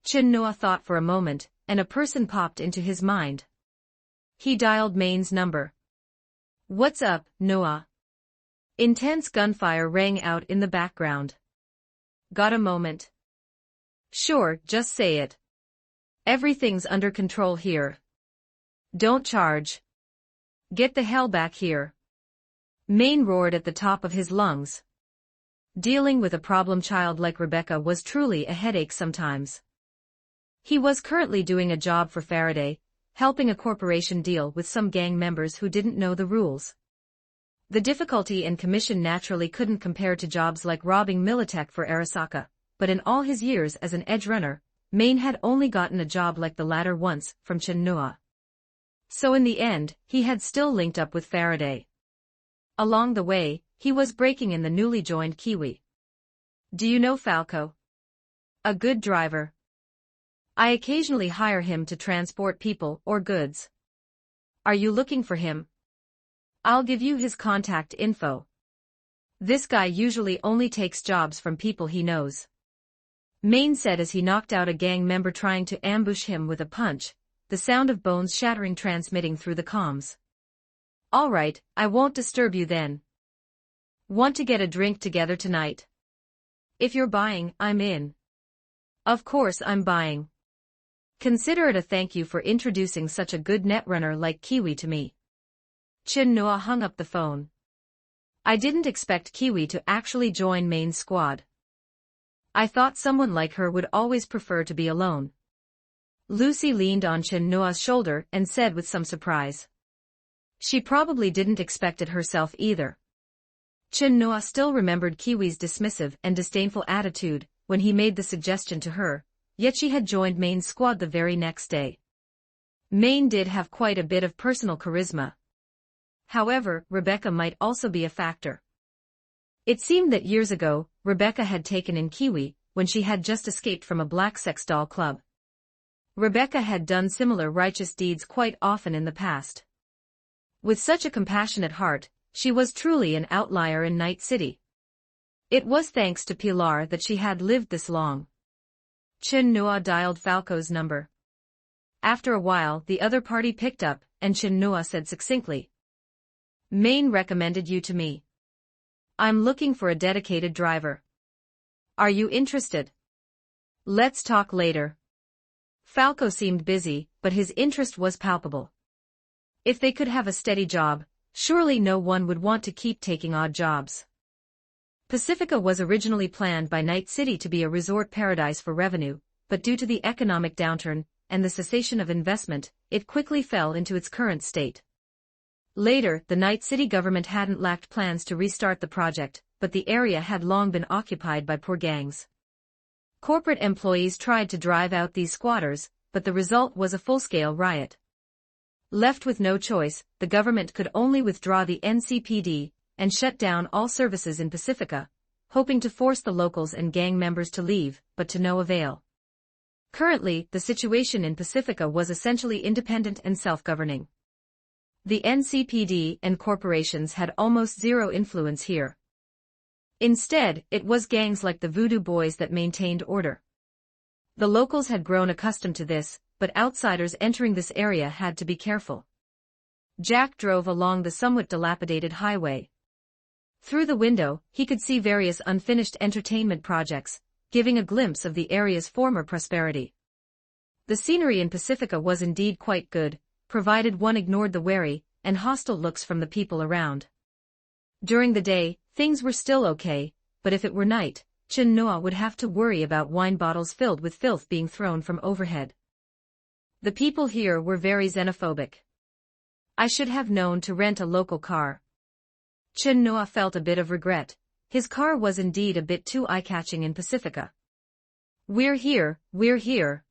Chin Noa thought for a moment, and a person popped into his mind. He dialed Main's number. What's up, Noa? Intense gunfire rang out in the background. Got a moment? Sure, just say it. Everything's under control here. Don't charge. Get the hell back here. Main roared at the top of his lungs. Dealing with a problem child like Rebecca was truly a headache sometimes. He was currently doing a job for Faraday, helping a corporation deal with some gang members who didn't know the rules. The difficulty and commission naturally couldn't compare to jobs like robbing Militech for Arasaka, but in all his years as an edge runner, Main had only gotten a job like the latter once, from Chin Noa. So in the end, he had still linked up with Faraday. Along the way, he was breaking in the newly joined Kiwi. Do you know Falco? A good driver. I occasionally hire him to transport people or goods. Are you looking for him? I'll give you his contact info. This guy usually only takes jobs from people he knows. Main said as he knocked out a gang member trying to ambush him with a punch, the sound of bones shattering transmitting through the comms. All right, I won't disturb you then. Want to get a drink together tonight? If you're buying, I'm in. Of course I'm buying. Consider it a thank you for introducing such a good netrunner like Kiwi to me. Chin Noa hung up the phone. I didn't expect Kiwi to actually join Main's squad. I thought someone like her would always prefer to be alone. Lucy leaned on Chin Noa's shoulder and said with some surprise. She probably didn't expect it herself either. Chin Noa still remembered Kiwi's dismissive and disdainful attitude when he made the suggestion to her, yet she had joined Main's squad the very next day. Main did have quite a bit of personal charisma. However, Rebecca might also be a factor. It seemed that years ago, Rebecca had taken in Kiwi when she had just escaped from a black sex doll club. Rebecca had done similar righteous deeds quite often in the past. With such a compassionate heart, she was truly an outlier in Night City. It was thanks to Pilar that she had lived this long. Chin Noa dialed Falco's number. After a while, the other party picked up, and Chin Noa said succinctly, Main recommended you to me. I'm looking for a dedicated driver. Are you interested? Let's talk later. Falco seemed busy, but his interest was palpable. If they could have a steady job, surely no one would want to keep taking odd jobs. Pacifica was originally planned by Night City to be a resort paradise for revenue, but due to the economic downturn and the cessation of investment, it quickly fell into its current state. Later, the Night City government hadn't lacked plans to restart the project, but the area had long been occupied by poor gangs. Corporate employees tried to drive out these squatters, but the result was a full-scale riot. Left with no choice, the government could only withdraw the NCPD and shut down all services in Pacifica, hoping to force the locals and gang members to leave, but to no avail. Currently, the situation in Pacifica was essentially independent and self-governing. The NCPD and corporations had almost zero influence here. Instead, it was gangs like the Voodoo Boys that maintained order. The locals had grown accustomed to this, but outsiders entering this area had to be careful. Jack drove along the somewhat dilapidated highway. Through the window, he could see various unfinished entertainment projects, giving a glimpse of the area's former prosperity. The scenery in Pacifica was indeed quite good, provided one ignored the wary and hostile looks from the people around. During the day, things were still okay, but if it were night, Chin Noa would have to worry about wine bottles filled with filth being thrown from overhead. The people here were very xenophobic. I should have known to rent a local car. Chin Noa felt a bit of regret. His car was indeed a bit too eye-catching in Pacifica. We're here, we're here.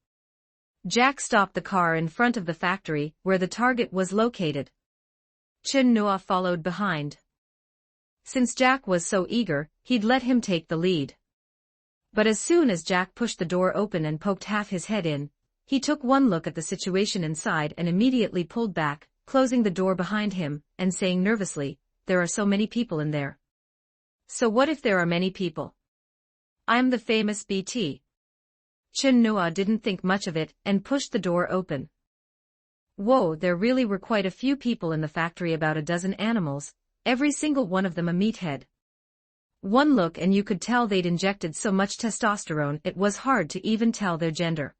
Jack stopped the car in front of the factory where the target was located. Chin Noa followed behind. Since Jack was so eager, he'd let him take the lead. But as soon as Jack pushed the door open and poked half his head in, he took one look at the situation inside and immediately pulled back, closing the door behind him, and saying nervously, "There are so many people in there." "So what if there are many people? I'm the famous BT. Chin Noa didn't think much of it and pushed the door open. Whoa, there really were quite a few people in the factory, about a dozen animals, every single one of them a meathead. One look and you could tell they'd injected so much testosterone it was hard to even tell their gender.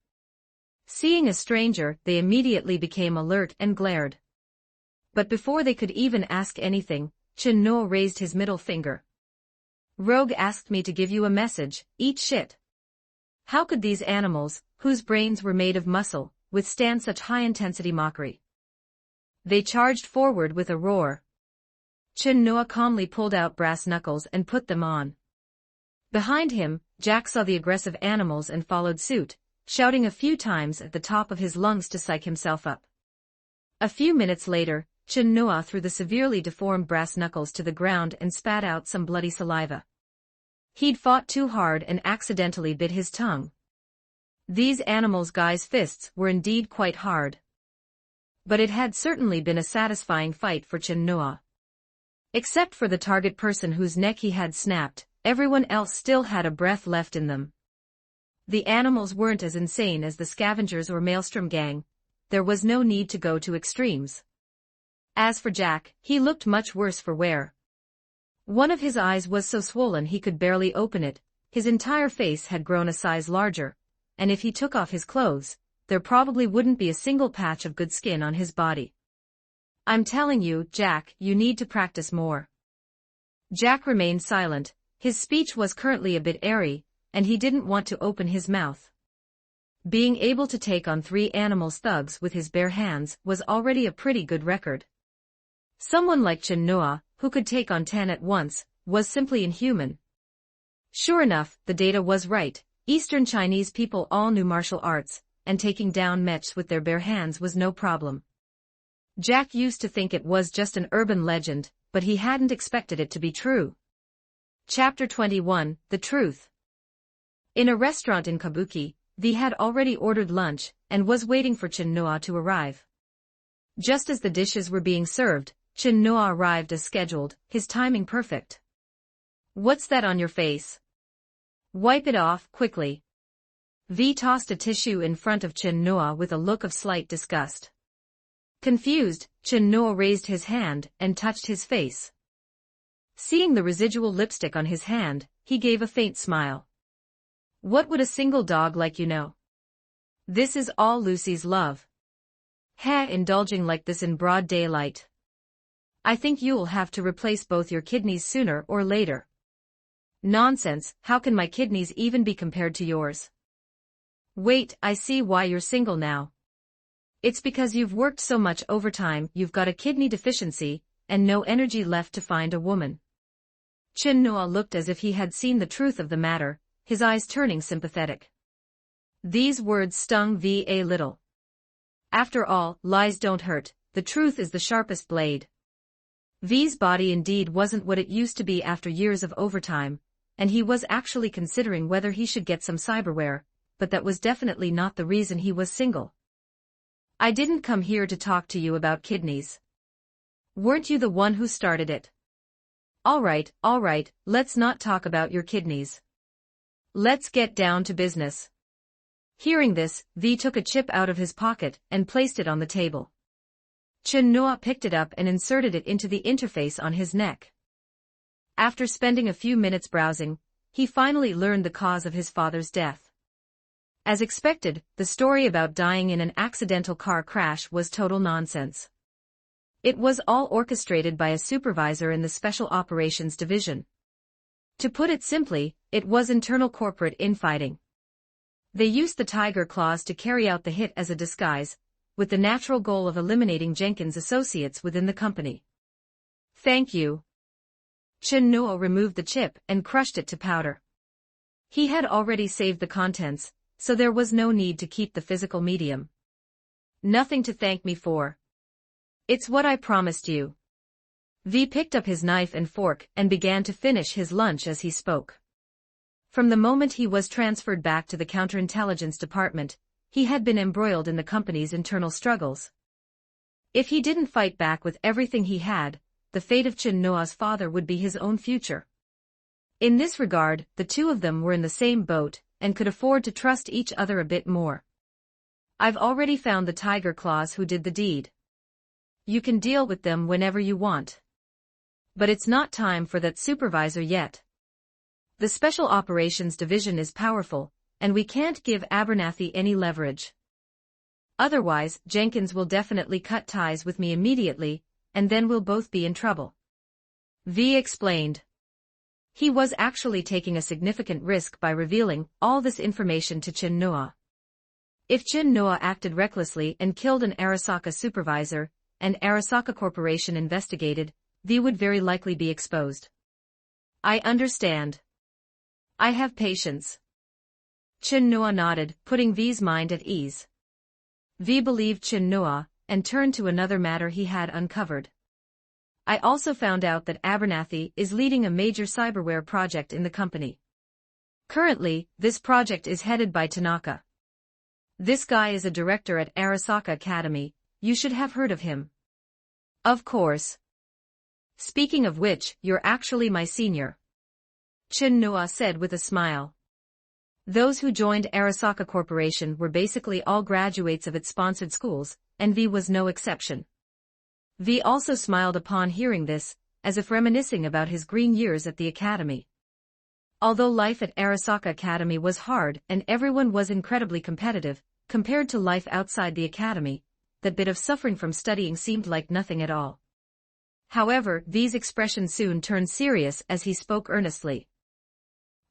Seeing a stranger, they immediately became alert and glared. But before they could even ask anything, Chin Noa raised his middle finger. "Rogue asked me to give you a message, eat shit." How could these animals, whose brains were made of muscle, withstand such high-intensity mockery? They charged forward with a roar. Chin Noa calmly pulled out brass knuckles and put them on. Behind him, Jack saw the aggressive animals and followed suit, shouting a few times at the top of his lungs to psych himself up. A few minutes later, Chin Noa threw the severely deformed brass knuckles to the ground and spat out some bloody saliva. He'd fought too hard and accidentally bit his tongue. These animals' guys' fists were indeed quite hard. But it had certainly been a satisfying fight for Chin Noa. Except for the target person whose neck he had snapped, everyone else still had a breath left in them. The animals weren't as insane as the Scavengers or Maelstrom gang. There was no need to go to extremes. As for Jack, he looked much worse for wear. One of his eyes was so swollen he could barely open it, his entire face had grown a size larger, and if he took off his clothes, there probably wouldn't be a single patch of good skin on his body. "I'm telling you, Jack, you need to practice more." Jack remained silent. His speech was currently a bit airy, and he didn't want to open his mouth. Being able to take on 3 animals' thugs with his bare hands was already a pretty good record. Someone like Chin Noa, who could take on 10 at once, was simply inhuman. Sure enough, the data was right. Eastern Chinese people all knew martial arts, and taking down mechs with their bare hands was no problem. Jack used to think it was just an urban legend, but he hadn't expected it to be true. Chapter 21, The Truth. In a restaurant in Kabuki, V had already ordered lunch, and was waiting for Chin Noa to arrive. Just as the dishes were being served, Chin Noa arrived as scheduled, his timing perfect. "What's that on your face? Wipe it off, quickly." V tossed a tissue in front of Chin Noa with a look of slight disgust. Confused, Chin Noa raised his hand and touched his face. Seeing the residual lipstick on his hand, he gave a faint smile. "What would a single dog like you know? This is all Lucy's love. Indulging like this in broad daylight. I think you'll have to replace both your kidneys sooner or later." "Nonsense, how can my kidneys even be compared to yours?" "Wait, I see why you're single now. It's because you've worked so much overtime, you've got a kidney deficiency, and no energy left to find a woman." Chin Noa looked as if he had seen the truth of the matter, his eyes turning sympathetic. These words stung V a little. After all, lies don't hurt, the truth is the sharpest blade. V's body indeed wasn't what it used to be after years of overtime, and he was actually considering whether he should get some cyberware, but that was definitely not the reason he was single. I didn't come here to talk to you about kidneys. Weren't you the one who started it? All right, let's not talk about your kidneys. Let's get down to business. Hearing this, V took a chip out of his pocket and placed it on the table. Chen-Noa picked it up and inserted it into the interface on his neck. After spending a few minutes browsing, he finally learned the cause of his father's death. As expected, the story about dying in an accidental car crash was total nonsense. It was all orchestrated by a supervisor in the Special Operations Division. To put it simply, it was internal corporate infighting. They used the tiger claws to carry out the hit as a disguise, with the natural goal of eliminating Jenkins' associates within the company. Thank you. Chen-Noa removed the chip and crushed it to powder. He had already saved the contents, so there was no need to keep the physical medium. Nothing to thank me for. It's what I promised you. V picked up his knife and fork and began to finish his lunch as he spoke. From the moment he was transferred back to the counterintelligence department, he had been embroiled in the company's internal struggles. If he didn't fight back with everything he had, the fate of Chen-Noa's father would be his own future. In this regard, the two of them were in the same boat, and could afford to trust each other a bit more. I've already found the tiger claws who did the deed. You can deal with them whenever you want. But it's not time for that supervisor yet. The Special Operations Division is powerful, and we can't give Abernathy any leverage. Otherwise, Jenkins will definitely cut ties with me immediately, and then we'll both be in trouble. V explained. He was actually taking a significant risk by revealing all this information to Chen-Noa. If Chen-Noa acted recklessly and killed an Arasaka supervisor, and Arasaka Corporation investigated, V would very likely be exposed. I understand. I have patience. Chen-Noa nodded, putting V's mind at ease. V believed Chen-Noa, and turned to another matter he had uncovered. I also found out that Abernathy is leading a major cyberware project in the company. Currently, this project is headed by Tanaka. This guy is a director at Arasaka Academy, you should have heard of him. Of course. Speaking of which, you're actually my senior. Chen-Noa said with a smile. Those who joined Arasaka Corporation were basically all graduates of its sponsored schools, and V was no exception. V also smiled upon hearing this, as if reminiscing about his green years at the academy. Although life at Arasaka Academy was hard and everyone was incredibly competitive, compared to life outside the academy, that bit of suffering from studying seemed like nothing at all. However, V's expression soon turned serious as he spoke earnestly.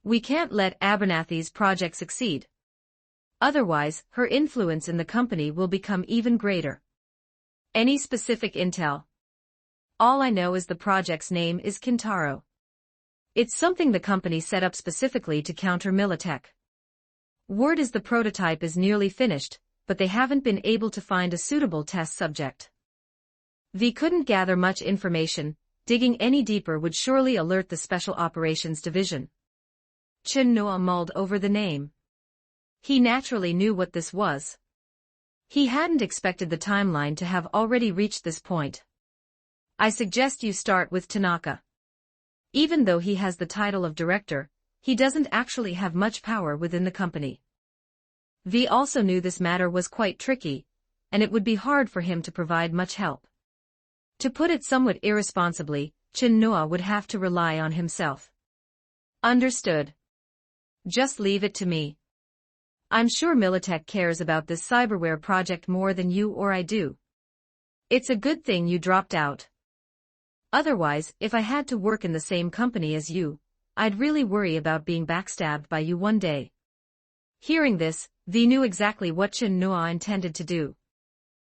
We can't let Abernathy's project succeed. Otherwise, her influence in the company will become even greater. Any specific intel? All I know is the project's name is Kintaro. It's something the company set up specifically to counter Militech. Word is the prototype is nearly finished, but they haven't been able to find a suitable test subject. V couldn't gather much information, digging any deeper would surely alert the Special Operations Division. Chen-Noa mulled over the name. He naturally knew what this was. He hadn't expected the timeline to have already reached this point. I suggest you start with Tanaka. Even though he has the title of director, he doesn't actually have much power within the company. V also knew this matter was quite tricky, and it would be hard for him to provide much help. To put it somewhat irresponsibly, Chen-Noa would have to rely on himself. Understood. Just leave it to me. I'm sure Militech cares about this cyberware project more than you or I do. It's a good thing you dropped out. Otherwise, if I had to work in the same company as you, I'd really worry about being backstabbed by you one day. Hearing this, V knew exactly what Chen-Noa intended to do.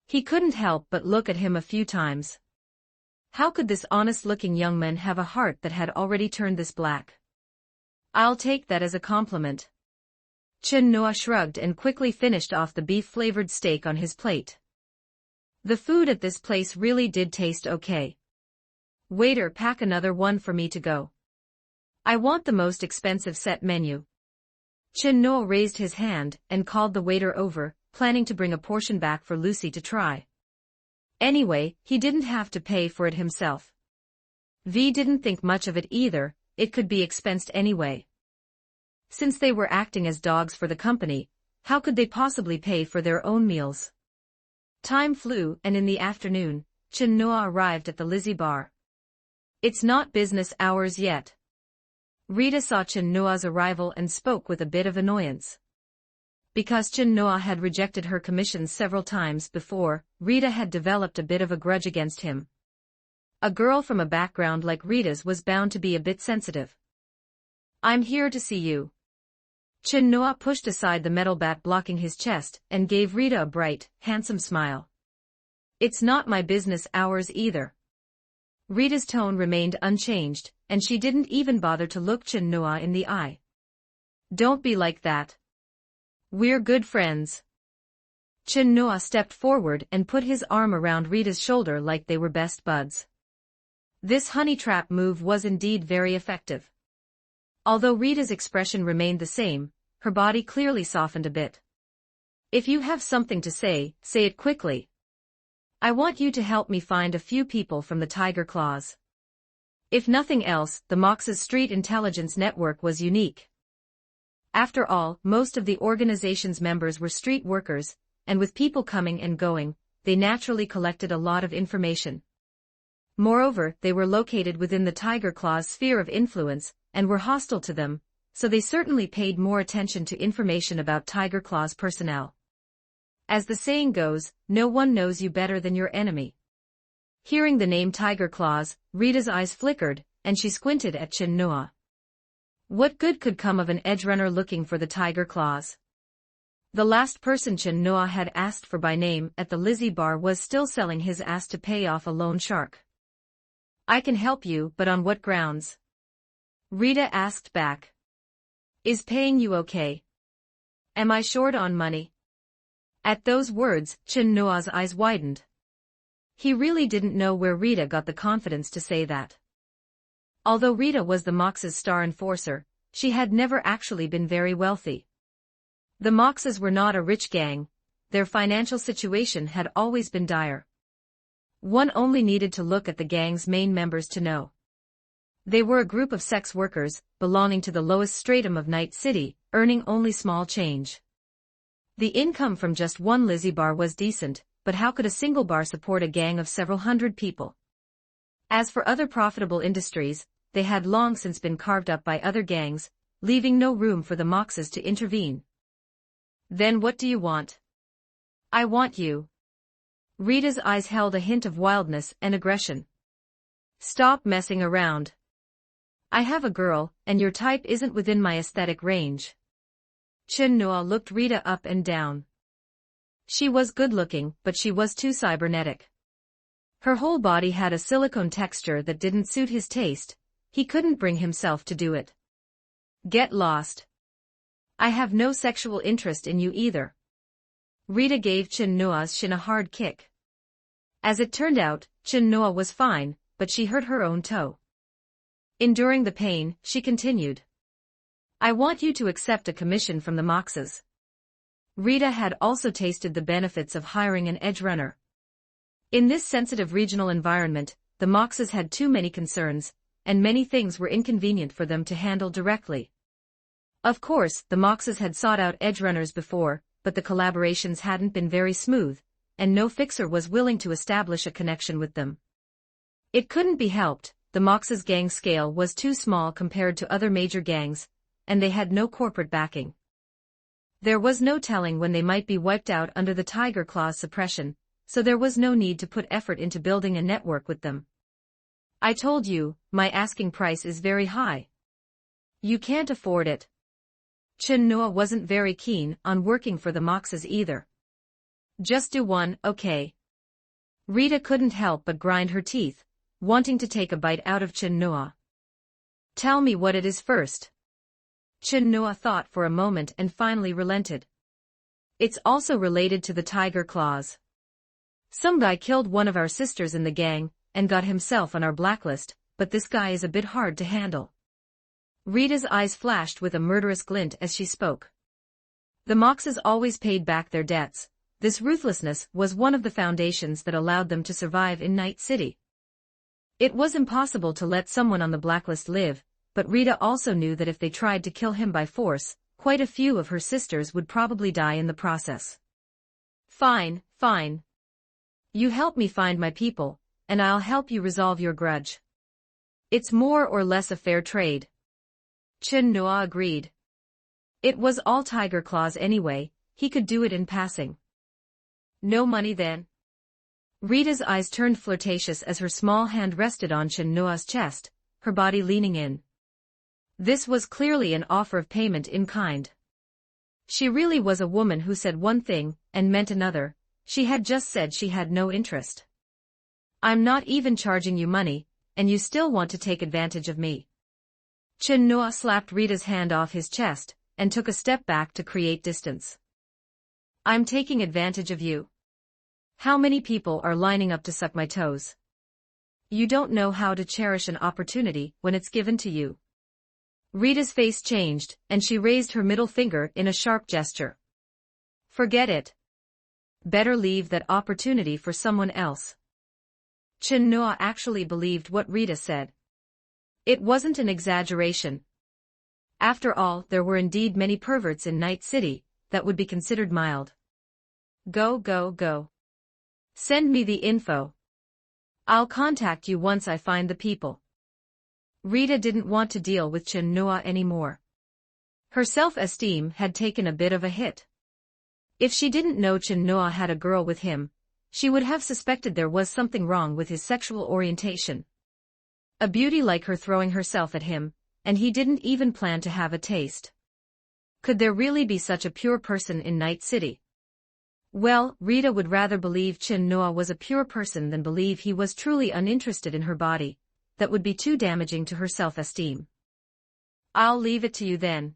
He couldn't help but look at him a few times. How could this honest-looking young man have a heart that had already turned this black? I'll take that as a compliment. Chen-Noa shrugged and quickly finished off the beef-flavored steak on his plate. The food at this place really did taste okay. Waiter, pack another one for me to go. I want the most expensive set menu. Chin-Noa raised his hand and called the waiter over, planning to bring a portion back for Lucy to try. Anyway, he didn't have to pay for it himself. V didn't think much of it either, it could be expensed anyway. Since they were acting as dogs for the company, how could they possibly pay for their own meals? Time flew, and in the afternoon, Chin-Noa arrived at the Lizzie bar. It's not business hours yet. Rita saw Chin-Noa's arrival and spoke with a bit of annoyance. Because Chin-Noa had rejected her commissions several times before, Rita had developed a bit of a grudge against him. A girl from a background like Rita's was bound to be a bit sensitive. I'm here to see you. Chin-Noa pushed aside the metal bat blocking his chest and gave Rita a bright, handsome smile. It's not my business hours either. Rita's tone remained unchanged, and she didn't even bother to look Chin-Noa in the eye. Don't be like that. We're good friends. Chin-Noa stepped forward and put his arm around Rita's shoulder like they were best buds. This honey trap move was indeed very effective. Although Rita's expression remained the same, her body clearly softened a bit. If you have something to say it quickly. I want you to help me find a few people from the Tiger Claws. If nothing else, the Mox's street intelligence network was unique. After all, most of the organization's members were street workers, and with people coming and going, they naturally collected a lot of information. Moreover, they were located within the Tiger Claw's sphere of influence, and were hostile to them, so they certainly paid more attention to information about Tiger Claw's personnel. As the saying goes, no one knows you better than your enemy. Hearing the name Tiger Claws, Rita's eyes flickered, and she squinted at Chin-Noa. What good could come of an edgerunner looking for the Tiger Claws? The last person Chin-Noa had asked for by name at the Lizzie bar was still selling his ass to pay off a loan shark. I can help you, but on what grounds? Rita asked back. Is paying you okay? Am I short on money? At those words, Chin-Noa's eyes widened. He really didn't know where Rita got the confidence to say that. Although Rita was the Mox's star enforcer, she had never actually been very wealthy. The Moxes were not a rich gang, their financial situation had always been dire. One only needed to look at the gang's main members to know. They were a group of sex workers, belonging to the lowest stratum of Night City, earning only small change. The income from just one Lizzie bar was decent, but how could a single bar support a gang of several hundred people? As for other profitable industries, they had long since been carved up by other gangs, leaving no room for the Moxes to intervene. Then what do you want? I want you. Rita's eyes held a hint of wildness and aggression. Stop messing around. I have a girl, and your type isn't within my aesthetic range. Chin-Noa looked Rita up and down. She was good-looking, but she was too cybernetic. Her whole body had a silicone texture that didn't suit his taste, he couldn't bring himself to do it. Get lost. I have no sexual interest in you either. Rita gave Chin-Noa's shin a hard kick. As it turned out, Chin-Noa was fine, but she hurt her own toe. Enduring the pain, she continued. I want you to accept a commission from the Moxes. Rita had also tasted the benefits of hiring an edgerunner. In this sensitive regional environment, the Moxes had too many concerns, and many things were inconvenient for them to handle directly. Of course, the Moxes had sought out edgerunners before, but the collaborations hadn't been very smooth, and no fixer was willing to establish a connection with them. It couldn't be helped, the Moxes' gang scale was too small compared to other major gangs, and they had no corporate backing. There was no telling when they might be wiped out under the Tiger Claw's suppression, so there was no need to put effort into building a network with them. I told you, my asking price is very high. You can't afford it. Chin-Noa wasn't very keen on working for the Moxes either. Just do one, okay? Rita couldn't help but grind her teeth, wanting to take a bite out of Chin-Noa. Tell me what it is first. Chin-Noa thought for a moment and finally relented. It's also related to the Tiger Claws. Some guy killed one of our sisters in the gang, and got himself on our blacklist, but this guy is a bit hard to handle. Rita's eyes flashed with a murderous glint as she spoke. The Moxes always paid back their debts. This ruthlessness was one of the foundations that allowed them to survive in Night City. It was impossible to let someone on the blacklist live, but Rita also knew that if they tried to kill him by force, quite a few of her sisters would probably die in the process. Fine, fine. You help me find my people, and I'll help you resolve your grudge. It's more or less a fair trade. Chen Noa agreed. It was all tiger claws anyway, he could do it in passing. No money then? Rita's eyes turned flirtatious as her small hand rested on Chen Noa's chest, her body leaning in. This was clearly an offer of payment in kind. She really was a woman who said one thing and meant another. She had just said she had no interest. I'm not even charging you money, and you still want to take advantage of me. Chen Noa slapped Rita's hand off his chest and took a step back to create distance. I'm taking advantage of you. How many people are lining up to suck my toes? You don't know how to cherish an opportunity when it's given to you. Rita's face changed, and she raised her middle finger in a sharp gesture. Forget it. Better leave that opportunity for someone else. Chen Noa actually believed what Rita said. It wasn't an exaggeration. After all, there were indeed many perverts in Night City that would be considered mild. Go, go, go. Send me the info. I'll contact you once I find the people. Rita didn't want to deal with Chen Noa anymore. Her self-esteem had taken a bit of a hit. If she didn't know Chen Noa had a girl with him, she would have suspected there was something wrong with his sexual orientation. A beauty like her throwing herself at him, and he didn't even plan to have a taste. Could there really be such a pure person in Night City? Well, Rita would rather believe Chen Noa was a pure person than believe he was truly uninterested in her body. That would be too damaging to her self-esteem. I'll leave it to you then.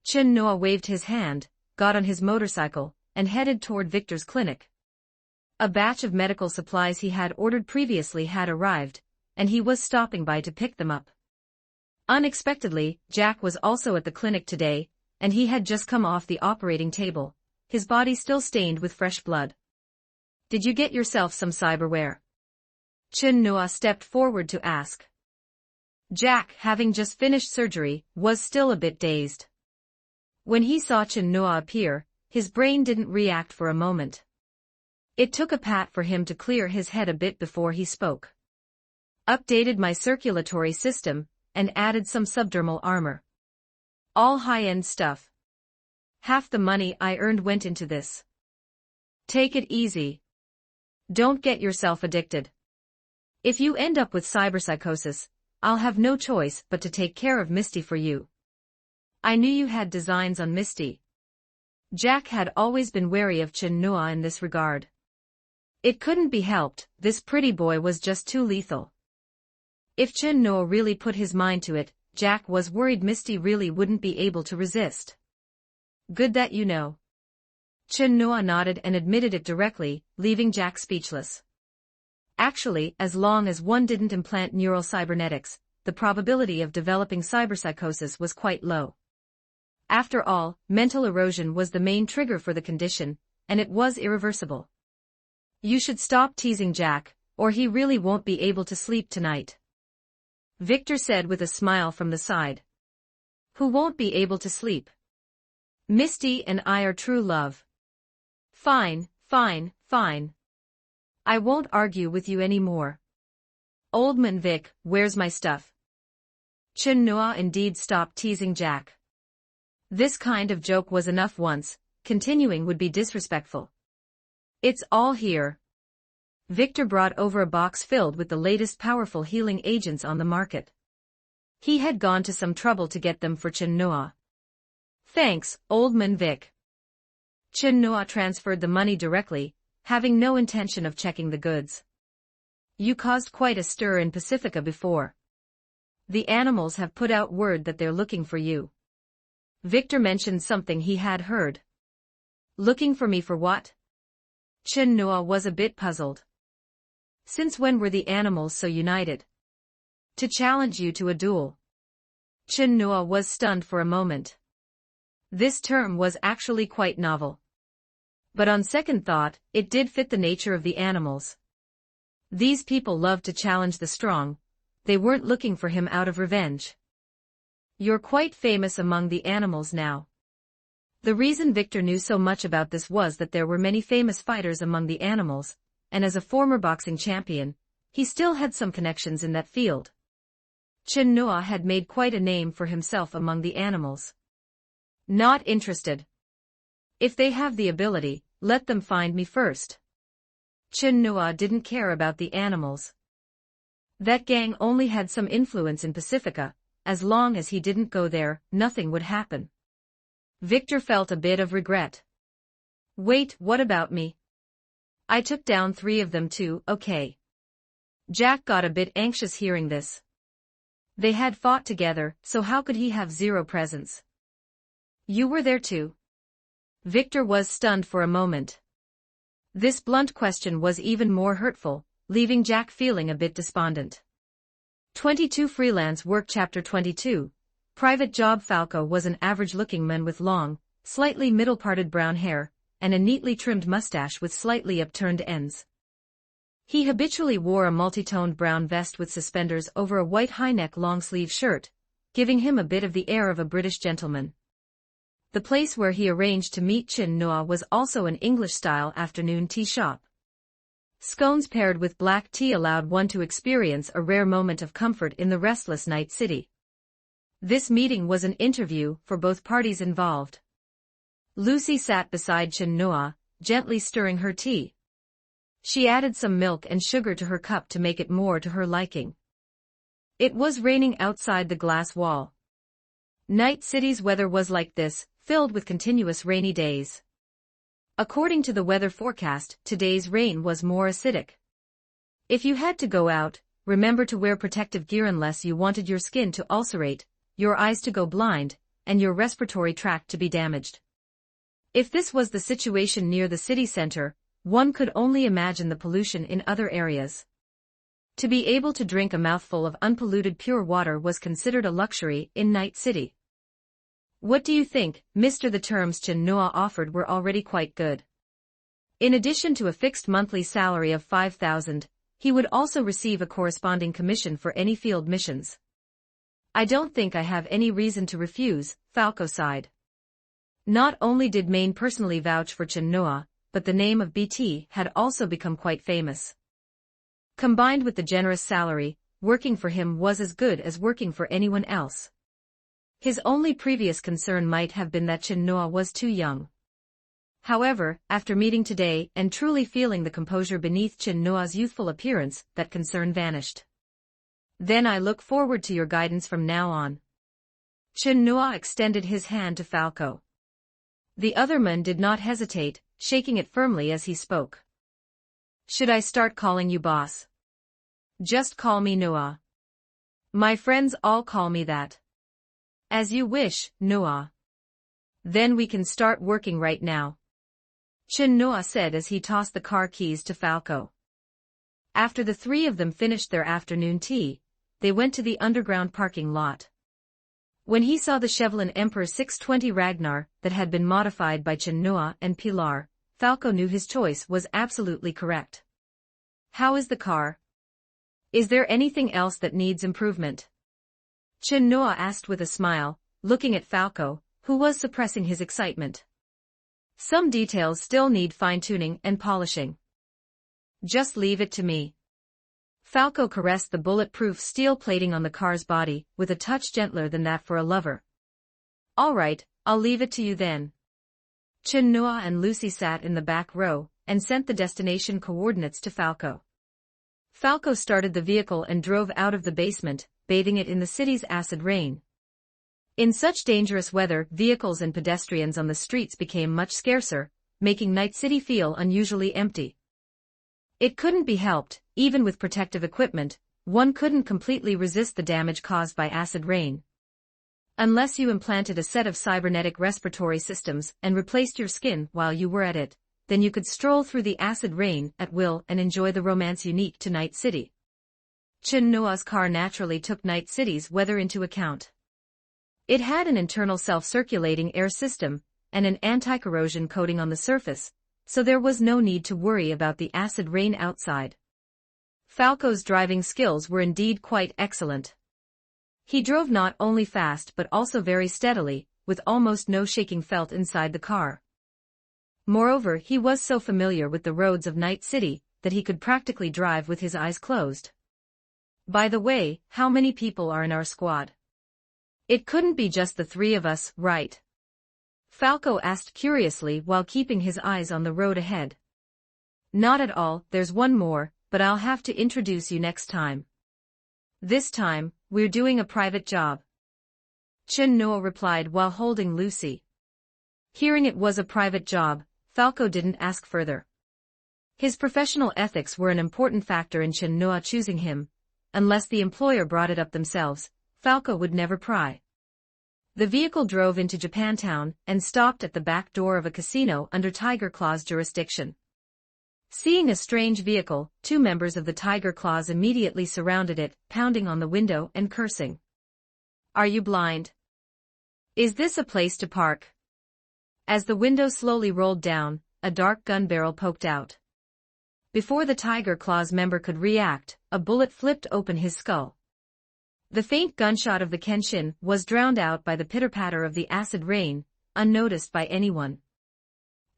Chen Noa waved his hand, got on his motorcycle, and headed toward Victor's clinic. A batch of medical supplies he had ordered previously had arrived, and he was stopping by to pick them up. Unexpectedly, Jack was also at the clinic today, and he had just come off the operating table, his body still stained with fresh blood. Did you get yourself some cyberware? Chen Noa stepped forward to ask. Jack, having just finished surgery, was still a bit dazed. When he saw Chen Noa appear, his brain didn't react for a moment. It took a pat for him to clear his head a bit before he spoke. Updated my circulatory system, and added some subdermal armor. All high-end stuff. Half the money I earned went into this. Take it easy. Don't get yourself addicted. If you end up with cyberpsychosis, I'll have no choice but to take care of Misty for you. I knew you had designs on Misty. Jack had always been wary of Chen Noa in this regard. It couldn't be helped, this pretty boy was just too lethal. If Chen Noa really put his mind to it, Jack was worried Misty really wouldn't be able to resist. Good that you know. Chen Noa nodded and admitted it directly, leaving Jack speechless. Actually, as long as one didn't implant neural cybernetics, the probability of developing cyberpsychosis was quite low. After all, mental erosion was the main trigger for the condition, and it was irreversible. You should stop teasing Jack, or he really won't be able to sleep tonight. Victor said with a smile from the side. Who won't be able to sleep? Misty and I are true love. Fine, fine, fine. I won't argue with you anymore. Old man Vic, where's my stuff? Chen Noa indeed stopped teasing Jack. This kind of joke was enough once, continuing would be disrespectful. It's all here. Victor brought over a box filled with the latest powerful healing agents on the market. He had gone to some trouble to get them for Chen Noa. Thanks, old man Vic. Chen Noa transferred the money directly, having no intention of checking the goods. You caused quite a stir in Pacifica before. The animals have put out word that they're looking for you. Victor mentioned something he had heard. Looking for me for what? Chen Noa was a bit puzzled. Since when were the animals so united? To challenge you to a duel. Chin Noa was stunned for a moment. This term was actually quite novel. But on second thought, it did fit the nature of the animals. These people loved to challenge the strong. They weren't looking for him out of revenge. You're quite famous among the animals now. The reason Victor knew so much about this was that there were many famous fighters among the animals, and as a former boxing champion, he still had some connections in that field. Chin Noa had made quite a name for himself among the animals. Not interested. If they have the ability, let them find me first. Chin Noa didn't care about the animals. That gang only had some influence in Pacifica. As long as he didn't go there, nothing would happen. Victor felt a bit of regret. Wait, what about me? I took down 3 of them too, okay. Jack got a bit anxious hearing this. They had fought together, so how could he have 0 presence? You were there too? Victor was stunned for a moment. This blunt question was even more hurtful, leaving Jack feeling a bit despondent. 22 Freelance Work Chapter 22. Private Job. Falco was an average-looking man with long, slightly middle-parted brown hair, and a neatly trimmed mustache with slightly upturned ends. He habitually wore a multi-toned brown vest with suspenders over a white high-neck long-sleeve shirt, giving him a bit of the air of a British gentleman. The place where he arranged to meet Chin Noa was also an English-style afternoon tea shop. Scones paired with black tea allowed one to experience a rare moment of comfort in the restless night city. This meeting was an interview for both parties involved. Lucy sat beside Chin Noa, gently stirring her tea. She added some milk and sugar to her cup to make it more to her liking. It was raining outside the glass wall. Night City's weather was like this, filled with continuous rainy days. According to the weather forecast, today's rain was more acidic. If you had to go out, remember to wear protective gear unless you wanted your skin to ulcerate, your eyes to go blind, and your respiratory tract to be damaged. If this was the situation near the city center, one could only imagine the pollution in other areas. To be able to drink a mouthful of unpolluted pure water was considered a luxury in Night City. What do you think, Mr.? The terms Chin Noa offered were already quite good. In addition to a fixed monthly salary of 5,000, he would also receive a corresponding commission for any field missions. I don't think I have any reason to refuse, Falco sighed. Not only did Maine personally vouch for Chin Noa, but the name of BT had also become quite famous. Combined with the generous salary, working for him was as good as working for anyone else. His only previous concern might have been that Chin Noa was too young. However, after meeting today and truly feeling the composure beneath Chin Noa's youthful appearance, that concern vanished. Then I look forward to your guidance from now on. Chin Noa extended his hand to Falco. The other man did not hesitate, shaking it firmly as he spoke. Should I start calling you boss? Just call me Noa. My friends all call me that. As you wish, Noa. Then we can start working right now. Chin Noa said as he tossed the car keys to Falco. After the 3 of them finished their afternoon tea, they went to the underground parking lot. When he saw the Chevrolet Emperor 620 Ragnar that had been modified by Chin Noa and Pilar, Falco knew his choice was absolutely correct. How is the car? Is there anything else that needs improvement? Chin Noa asked with a smile, looking at Falco, who was suppressing his excitement. Some details still need fine-tuning and polishing. Just leave it to me. Falco caressed the bulletproof steel plating on the car's body, with a touch gentler than that for a lover. All right, I'll leave it to you then. Chin Noa and Lucy sat in the back row, and sent the destination coordinates to Falco. Falco started the vehicle and drove out of the basement, bathing it in the city's acid rain. In such dangerous weather, vehicles and pedestrians on the streets became much scarcer, making Night City feel unusually empty. It couldn't be helped, even with protective equipment, one couldn't completely resist the damage caused by acid rain. Unless you implanted a set of cybernetic respiratory systems and replaced your skin while you were at it, then you could stroll through the acid rain at will and enjoy the romance unique to Night City. Chin Noa's car naturally took Night City's weather into account. It had an internal self-circulating air system and an anti-corrosion coating on the surface, so there was no need to worry about the acid rain outside. Falco's driving skills were indeed quite excellent. He drove not only fast but also very steadily, with almost no shaking felt inside the car. Moreover, he was so familiar with the roads of Night City that he could practically drive with his eyes closed. By the way, how many people are in our squad? It couldn't be just the three of us, right? Falco asked curiously while keeping his eyes on the road ahead. Not at all, there's one more, but I'll have to introduce you next time. This time, we're doing a private job. Chen Noa replied while holding Lucy. Hearing it was a private job, Falco didn't ask further. His professional ethics were an important factor in Chen Noa choosing him. Unless the employer brought it up themselves, Falco would never pry. The vehicle drove into Japantown and stopped at the back door of a casino under Tiger Claw's jurisdiction. Seeing a strange vehicle, two members of the Tiger Claws immediately surrounded it, pounding on the window and cursing. Are you blind? Is this a place to park? As the window slowly rolled down, a dark gun barrel poked out. Before the Tiger Claws member could react, a bullet flipped open his skull. The faint gunshot of the Kenshin was drowned out by the pitter-patter of the acid rain, unnoticed by anyone.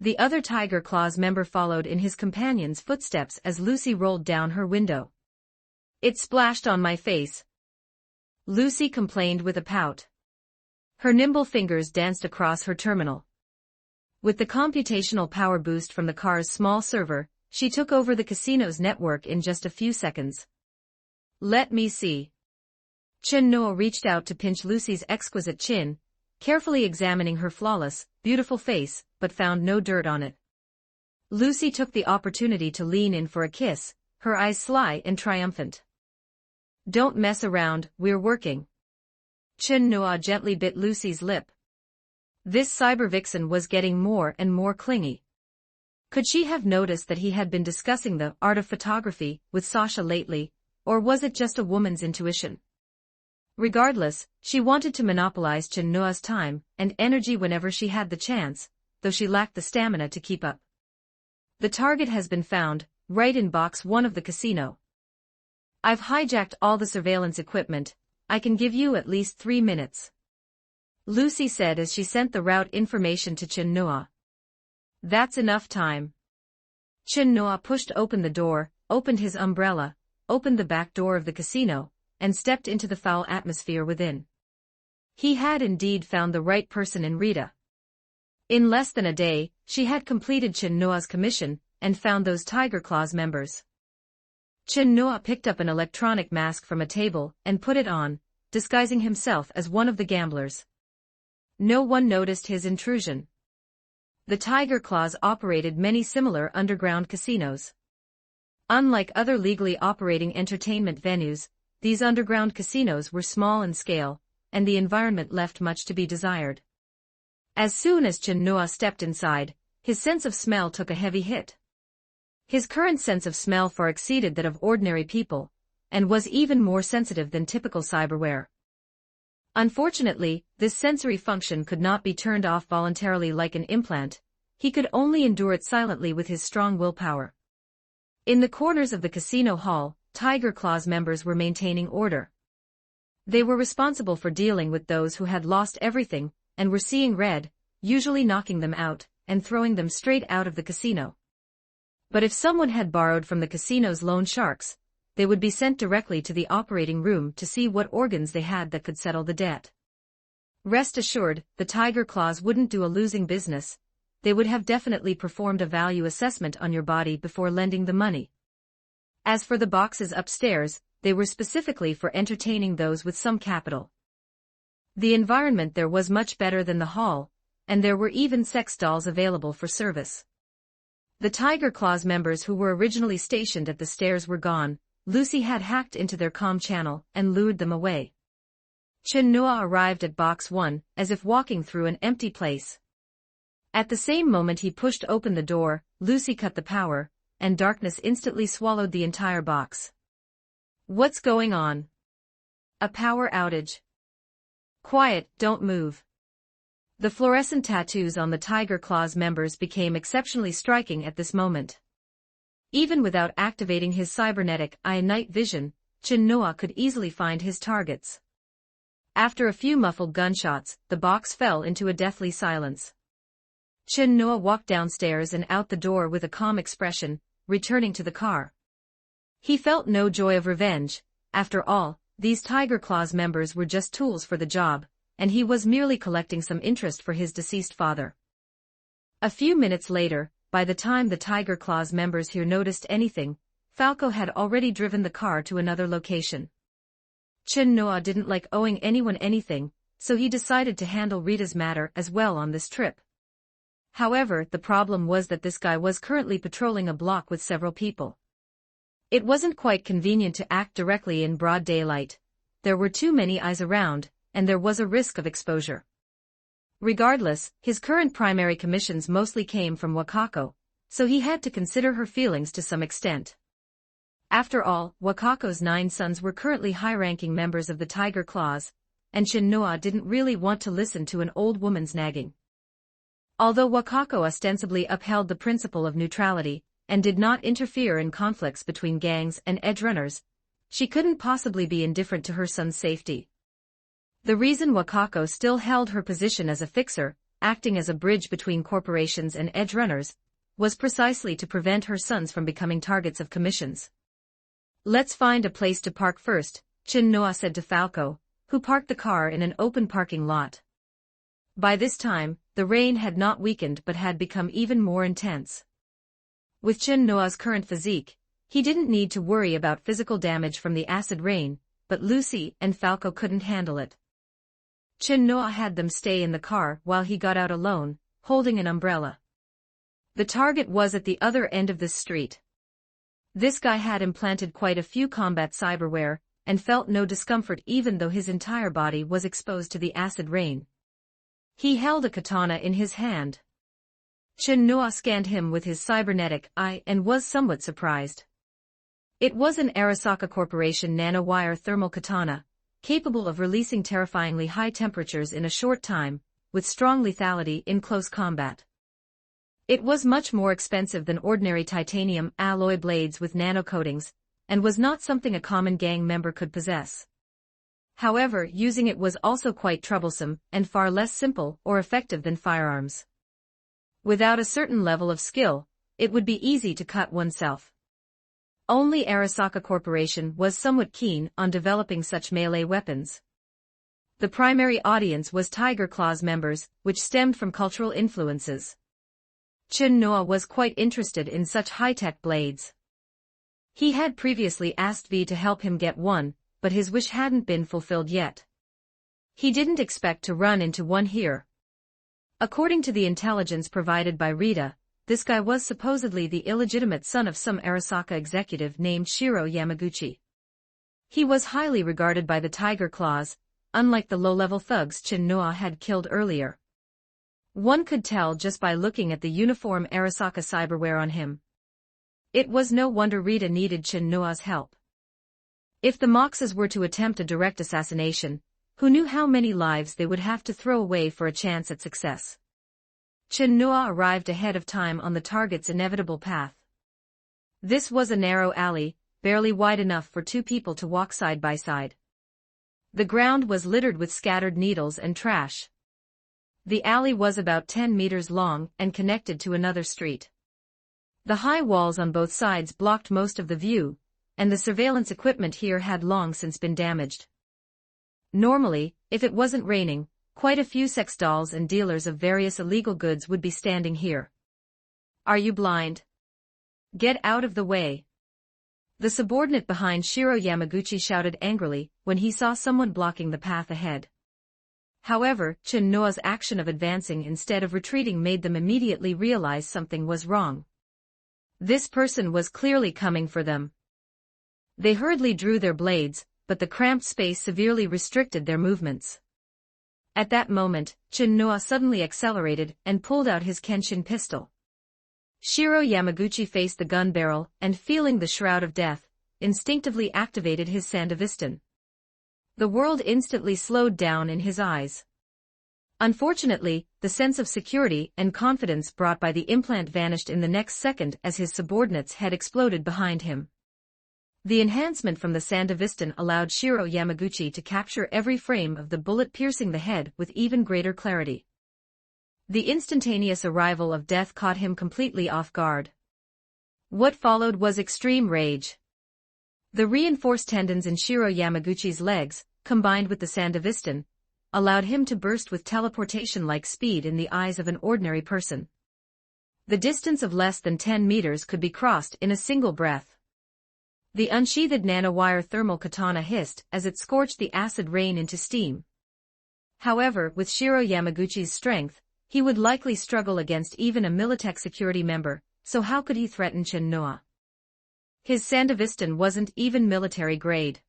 The other Tiger Claws member followed in his companion's footsteps as Lucy rolled down her window. It splashed on my face, Lucy complained with a pout. Her nimble fingers danced across her terminal. With the computational power boost from the car's small server, she took over the casino's network in just a few seconds. Let me see. Chen Noa reached out to pinch Lucy's exquisite chin, carefully examining her flawless, beautiful face, but found no dirt on it. Lucy took the opportunity to lean in for a kiss, her eyes sly and triumphant. Don't mess around, we're working. Chen Noa gently bit Lucy's lip. This cyber vixen was getting more and more clingy. Could she have noticed that he had been discussing the art of photography with Sasha lately, or was it just a woman's intuition? Regardless, she wanted to monopolize Chen Noa's time and energy whenever she had the chance, though she lacked the stamina to keep up. The target has been found, right in box 1 of the casino. I've hijacked all the surveillance equipment, I can give you at least 3 minutes. Lucy said as she sent the route information to Chen Noa. That's enough time. Chen Noa pushed open the door, opened his umbrella, opened the back door of the casino, and stepped into the foul atmosphere within. He had indeed found the right person in Rita. In less than a day, she had completed Chen Noa's commission, and found those Tiger Claws members. Chen Noa picked up an electronic mask from a table and put it on, disguising himself as one of the gamblers. No one noticed his intrusion. The Tiger Claws operated many similar underground casinos. Unlike other legally operating entertainment venues, these underground casinos were small in scale, and the environment left much to be desired. As soon as Chen Noa stepped inside, his sense of smell took a heavy hit. His current sense of smell far exceeded that of ordinary people, and was even more sensitive than typical cyberware. Unfortunately, this sensory function could not be turned off voluntarily like an implant, he could only endure it silently with his strong willpower. In the corners of the casino hall, Tiger Claws members were maintaining order. They were responsible for dealing with those who had lost everything, and were seeing red, usually knocking them out, and throwing them straight out of the casino. But if someone had borrowed from the casino's loan sharks, they would be sent directly to the operating room to see what organs they had that could settle the debt. Rest assured, the Tiger Claws wouldn't do a losing business, they would have definitely performed a value assessment on your body before lending the money. As for the boxes upstairs, they were specifically for entertaining those with some capital. The environment there was much better than the hall, and there were even sex dolls available for service. The Tiger Claws members who were originally stationed at the stairs were gone. Lucy had hacked into their comm channel and lured them away. Chen Noa arrived at box 1, as if walking through an empty place. At the same moment he pushed open the door, Lucy cut the power, and darkness instantly swallowed the entire box. What's going on? A power outage. Quiet, don't move. The fluorescent tattoos on the Tiger Claws members became exceptionally striking at this moment. Even without activating his cybernetic eye night vision, Chin Noa could easily find his targets. After a few muffled gunshots, the box fell into a deathly silence. Chin Noa walked downstairs and out the door with a calm expression, returning to the car. He felt no joy of revenge. After all, these Tiger Claws members were just tools for the job, and he was merely collecting some interest for his deceased father. A few minutes later, by the time the Tiger Claws members here noticed anything, Falco had already driven the car to another location. Chin Noa didn't like owing anyone anything, so he decided to handle Rita's matter as well on this trip. However, the problem was that this guy was currently patrolling a block with several people. It wasn't quite convenient to act directly in broad daylight. There were too many eyes around, and there was a risk of exposure. Regardless, his current primary commissions mostly came from Wakako, so he had to consider her feelings to some extent. After all, Wakako's 9 sons were currently high-ranking members of the Tiger Claws, and Chin Noa didn't really want to listen to an old woman's nagging. Although Wakako ostensibly upheld the principle of neutrality, and did not interfere in conflicts between gangs and edgerunners, she couldn't possibly be indifferent to her son's safety. The reason Wakako still held her position as a fixer, acting as a bridge between corporations and edgerunners, was precisely to prevent her sons from becoming targets of commissions. "Let's find a place to park first," Chin Noa said to Falco, who parked the car in an open parking lot. By this time, the rain had not weakened but had become even more intense. With Chin Noa's current physique, he didn't need to worry about physical damage from the acid rain, but Lucy and Falco couldn't handle it. Chin Noa had them stay in the car while he got out alone, holding an umbrella. The target was at the other end of the street. This guy had implanted quite a few combat cyberware, and felt no discomfort even though his entire body was exposed to the acid rain. He held a katana in his hand. Chin Noa scanned him with his cybernetic eye and was somewhat surprised. It was an Arasaka Corporation nanowire thermal katana, capable of releasing terrifyingly high temperatures in a short time, with strong lethality in close combat. It was much more expensive than ordinary titanium alloy blades with nanocoatings, and was not something a common gang member could possess. However, using it was also quite troublesome and far less simple or effective than firearms. Without a certain level of skill, it would be easy to cut oneself. Only Arasaka Corporation was somewhat keen on developing such melee weapons. The primary audience was Tiger Claws members, which stemmed from cultural influences. Chin Noa was quite interested in such high-tech blades. He had previously asked V to help him get one, but his wish hadn't been fulfilled yet. He didn't expect to run into one here. According to the intelligence provided by Rita, this guy was supposedly the illegitimate son of some Arasaka executive named Shiro Yamaguchi. He was highly regarded by the Tiger Claws, unlike the low-level thugs Chin Noa had killed earlier. One could tell just by looking at the uniform Arasaka cyberware on him. It was no wonder Rita needed Chin Noa's help. If the Moxes were to attempt a direct assassination, who knew how many lives they would have to throw away for a chance at success? Chin Noa arrived ahead of time on the target's inevitable path. This was a narrow alley, barely wide enough for 2 people to walk side by side. The ground was littered with scattered needles and trash. The alley was about 10 meters long and connected to another street. The high walls on both sides blocked most of the view, and the surveillance equipment here had long since been damaged. Normally, if it wasn't raining, quite a few sex dolls and dealers of various illegal goods would be standing here. "Are you blind? Get out of the way!" The subordinate behind Shiro Yamaguchi shouted angrily when he saw someone blocking the path ahead. However, Chin Noa's action of advancing instead of retreating made them immediately realize something was wrong. This person was clearly coming for them. They hurriedly drew their blades, but the cramped space severely restricted their movements. At that moment, Chin Noa suddenly accelerated and pulled out his Kenshin pistol. Shiro Yamaguchi faced the gun barrel and, feeling the shroud of death, instinctively activated his Sandavistan. The world instantly slowed down in his eyes. Unfortunately, the sense of security and confidence brought by the implant vanished in the next second as his subordinates had exploded behind him. The enhancement from the Sandevistan allowed Shiro Yamaguchi to capture every frame of the bullet piercing the head with even greater clarity. The instantaneous arrival of death caught him completely off guard. What followed was extreme rage. The reinforced tendons in Shiro Yamaguchi's legs, combined with the Sandevistan, allowed him to burst with teleportation-like speed in the eyes of an ordinary person. The distance of less than 10 meters could be crossed in a single breath. The unsheathed nanowire thermal katana hissed as it scorched the acid rain into steam. However, with Shiro Yamaguchi's strength, he would likely struggle against even a Militech security member, so how could he threaten Chin-Noa? His Sandevistan wasn't even military grade.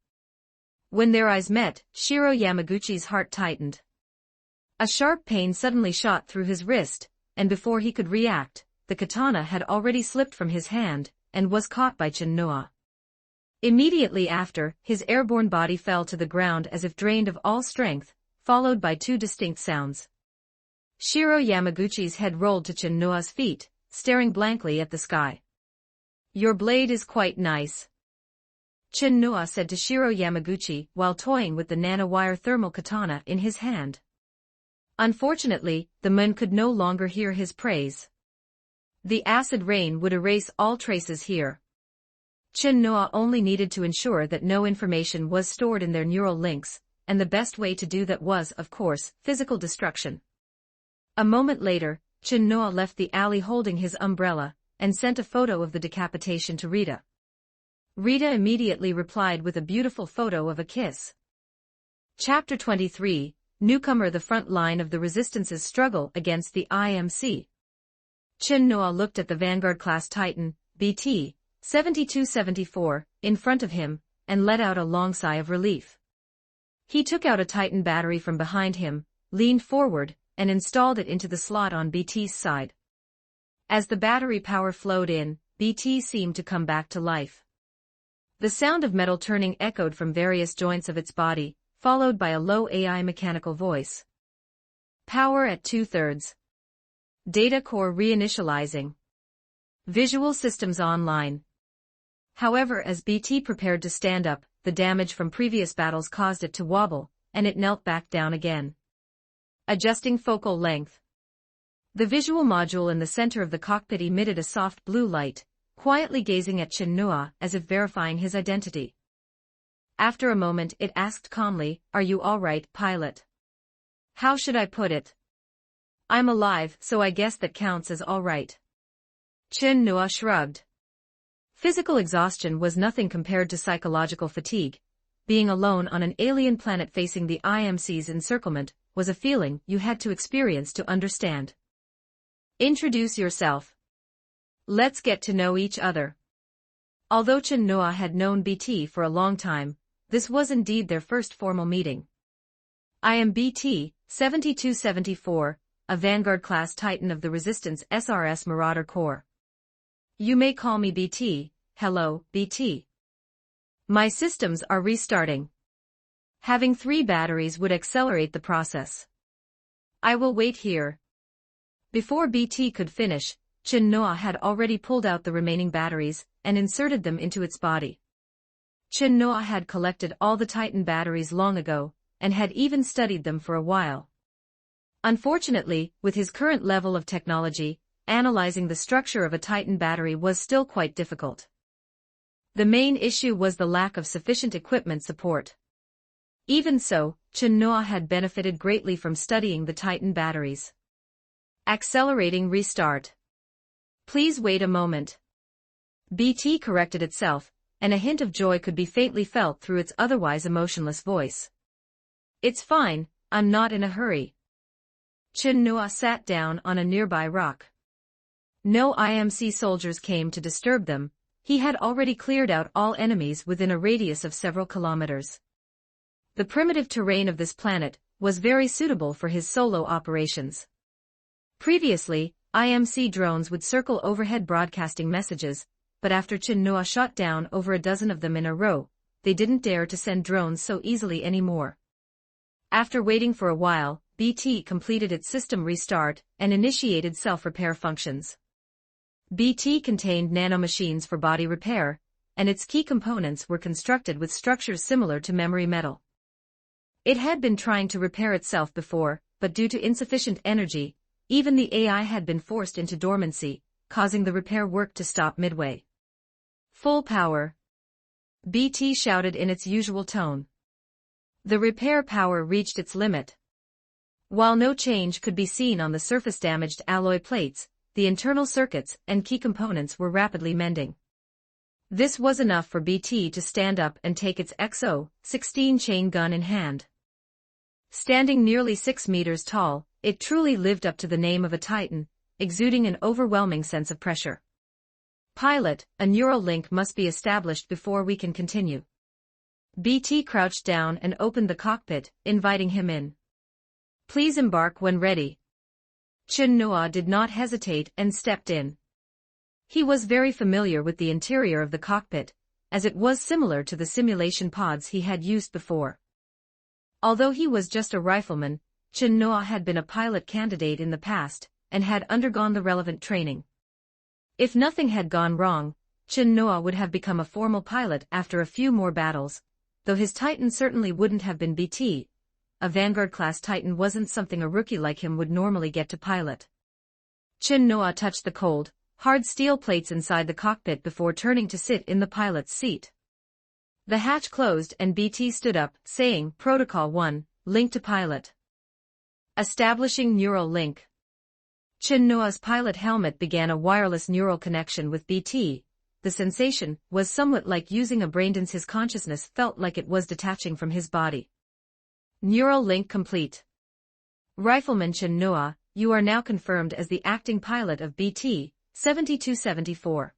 When their eyes met, Shiro Yamaguchi's heart tightened. A sharp pain suddenly shot through his wrist, and before he could react, the katana had already slipped from his hand, and was caught by Chin-Noa. Immediately after, his airborne body fell to the ground as if drained of all strength, followed by two distinct sounds. Shiro Yamaguchi's head rolled to Chin-Noa's feet, staring blankly at the sky. "Your blade is quite nice," Chin-Noa said to Shiro Yamaguchi while toying with the nanowire thermal katana in his hand. Unfortunately, the man could no longer hear his praise. The acid rain would erase all traces here. Chin-Noa only needed to ensure that no information was stored in their neural links, and the best way to do that was, of course, physical destruction. A moment later, Chin-Noa left the alley holding his umbrella, and sent a photo of the decapitation to Rita. Rita immediately replied with a beautiful photo of a kiss. Chapter 23, Newcomer. The front line of the Resistance's struggle against the IMC. Chin-Noa looked at the Vanguard-class Titan, BT, 7274, in front of him, and let out a long sigh of relief. He took out a Titan battery from behind him, leaned forward, and installed it into the slot on BT's side. As the battery power flowed in, BT seemed to come back to life. The sound of metal turning echoed from various joints of its body, followed by a low AI mechanical voice. Power at 2/3. Data core reinitializing. Visual systems online. However, as BT prepared to stand up, the damage from previous battles caused it to wobble, and it knelt back down again. Adjusting focal length. The visual module in the center of the cockpit emitted a soft blue light, quietly gazing at Chin-Noa as if verifying his identity. After a moment it asked calmly, "Are you all right, pilot?" "How should I put it? I'm alive, so I guess that counts as all right." Chin-Noa shrugged. Physical exhaustion was nothing compared to psychological fatigue. Being alone on an alien planet facing the IMC's encirclement was a feeling you had to experience to understand. "Introduce yourself. Let's get to know each other." Although Chin-Noa had known BT for a long time, this was indeed their first formal meeting. "I am BT, 7274, a Vanguard-class Titan of the Resistance SRS Marauder Corps. You may call me BT. Hello, BT. My systems are restarting. Having 3 batteries would accelerate the process. I will wait here." Before BT could finish, Chin-Noa had already pulled out the remaining batteries and inserted them into its body. Chin-Noa had collected all the Titan batteries long ago, and had even studied them for a while. Unfortunately, with his current level of technology, analyzing the structure of a Titan battery was still quite difficult. The main issue was the lack of sufficient equipment support. Even so, Chin-Noa had benefited greatly from studying the Titan batteries. Accelerating restart. Please wait a moment. BT corrected itself, and a hint of joy could be faintly felt through its otherwise emotionless voice. It's fine, I'm not in a hurry. Chin-Noa sat down on a nearby rock. No IMC soldiers came to disturb them. He had already cleared out all enemies within a radius of several kilometers. The primitive terrain of this planet was very suitable for his solo operations. Previously, IMC drones would circle overhead broadcasting messages, but after Chin-Noa shot down over a dozen of them in a row, they didn't dare to send drones so easily anymore. After waiting for a while, BT completed its system restart and initiated self-repair functions. BT contained nanomachines for body repair, and its key components were constructed with structures similar to memory metal. It had been trying to repair itself before, but due to insufficient energy, even the AI had been forced into dormancy, causing the repair work to stop midway. Full power, BT shouted in its usual tone. The repair power reached its limit. While no change could be seen on the surface-damaged alloy plates, the internal circuits and key components were rapidly mending. This was enough for BT to stand up and take its XO-16 chain gun in hand. Standing nearly 6 meters tall, it truly lived up to the name of a titan, exuding an overwhelming sense of pressure. Pilot, a neural link must be established before we can continue. BT crouched down and opened the cockpit, inviting him in. Please embark when ready. Chen Noa did not hesitate and stepped in. He was very familiar with the interior of the cockpit, as it was similar to the simulation pods he had used before. Although he was just a rifleman, Chen Noa had been a pilot candidate in the past, and had undergone the relevant training. If nothing had gone wrong, Chen Noa would have become a formal pilot after a few more battles, though his Titan certainly wouldn't have been BT. A Vanguard-class Titan wasn't something a rookie like him would normally get to pilot. Chen Noa touched the cold, hard steel plates inside the cockpit before turning to sit in the pilot's seat. The hatch closed and BT stood up, saying, Protocol 1, link to pilot. Establishing neural link. Chen Noa's pilot helmet began a wireless neural connection with BT. The sensation was somewhat like using a brain dance. His consciousness felt like it was detaching from his body. Neural link complete. Rifleman Chen Noa, you are now confirmed as the acting pilot of BT 7274.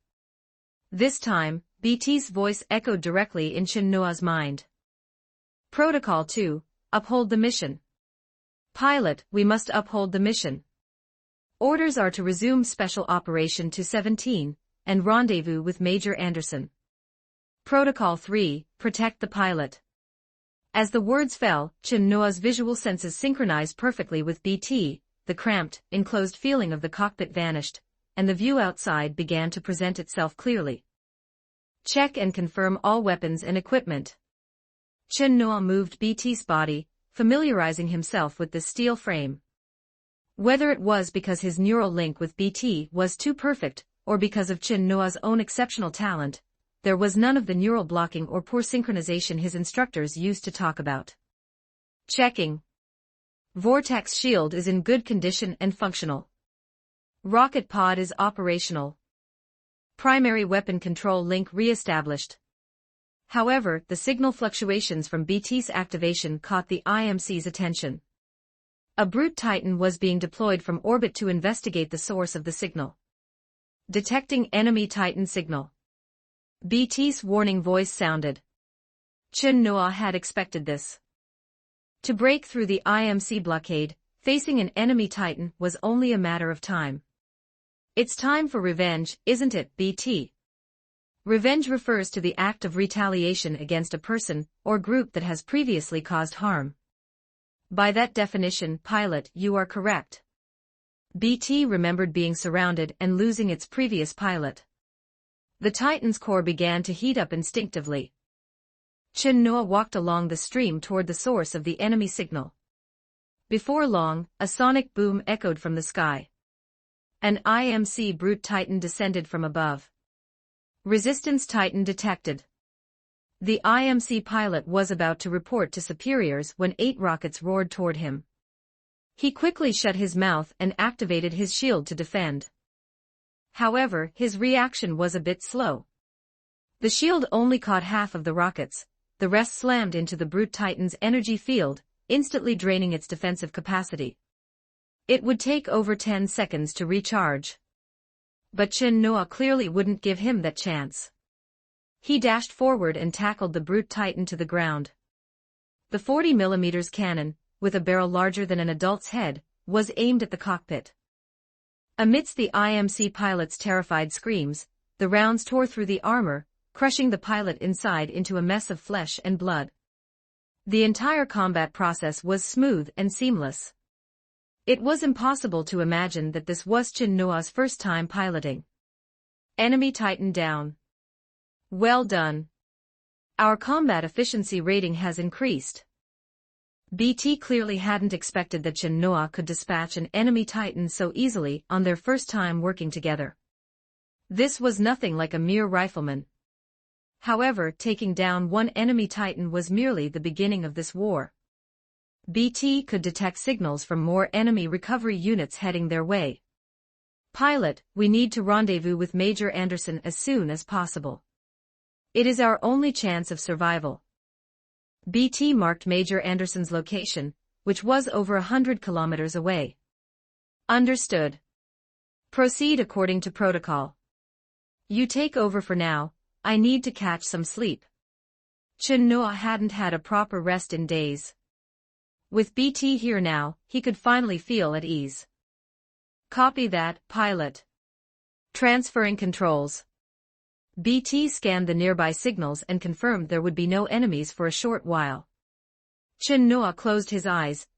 This time, BT's voice echoed directly in Chen Noa's mind. Protocol 2, uphold the mission. Pilot, we must uphold the mission. Orders are to resume Special Operation 217, and rendezvous with Major Anderson. Protocol 3, protect the pilot. As the words fell, Chen Noa's visual senses synchronized perfectly with BT, the cramped, enclosed feeling of the cockpit vanished, and the view outside began to present itself clearly. Check and confirm all weapons and equipment. Chen Noa moved BT's body, familiarizing himself with the steel frame. Whether it was because his neural link with BT was too perfect, or because of Chen Noa's own exceptional talent, there was none of the neural blocking or poor synchronization his instructors used to talk about. Checking. Vortex shield is in good condition and functional. Rocket pod is operational. Primary weapon control link re-established. However, the signal fluctuations from BT's activation caught the IMC's attention. A brute Titan was being deployed from orbit to investigate the source of the signal. Detecting enemy Titan signal. BT's warning voice sounded. Chen Noa had expected this. To break through the IMC blockade, facing an enemy Titan was only a matter of time. It's time for revenge, isn't it, BT? Revenge refers to the act of retaliation against a person or group that has previously caused harm. By that definition, pilot, you are correct. BT remembered being surrounded and losing its previous pilot. The Titan's core began to heat up instinctively. Chen Noa walked along the stream toward the source of the enemy signal. Before long, a sonic boom echoed from the sky. An IMC brute Titan descended from above. Resistance Titan detected. The IMC pilot was about to report to superiors when 8 rockets roared toward him. He quickly shut his mouth and activated his shield to defend. However, his reaction was a bit slow. The shield only caught half of the rockets, the rest slammed into the brute Titan's energy field, instantly draining its defensive capacity. It would take over 10 seconds to recharge. But Chen Noa clearly wouldn't give him that chance. He dashed forward and tackled the brute Titan to the ground. The 40mm cannon, with a barrel larger than an adult's head, was aimed at the cockpit. Amidst the IMC pilot's terrified screams, the rounds tore through the armor, crushing the pilot inside into a mess of flesh and blood. The entire combat process was smooth and seamless. It was impossible to imagine that this was Chin Noa's first time piloting. Enemy Titan down. Well done. Our combat efficiency rating has increased. BT clearly hadn't expected that Chin Noa could dispatch an enemy Titan so easily on their first time working together. This was nothing like a mere rifleman. However, taking down one enemy Titan was merely the beginning of this war. BT could detect signals from more enemy recovery units heading their way. Pilot, we need to rendezvous with Major Anderson as soon as possible. It is our only chance of survival. BT marked Major Anderson's location, which was over 100 kilometers away. Understood. Proceed according to protocol. You take over for now, I need to catch some sleep. Chin Noa hadn't had a proper rest in days. With BT here now, he could finally feel at ease. Copy that, pilot. Transferring controls. BT scanned the nearby signals and confirmed there would be no enemies for a short while. Chin Noa closed his eyes,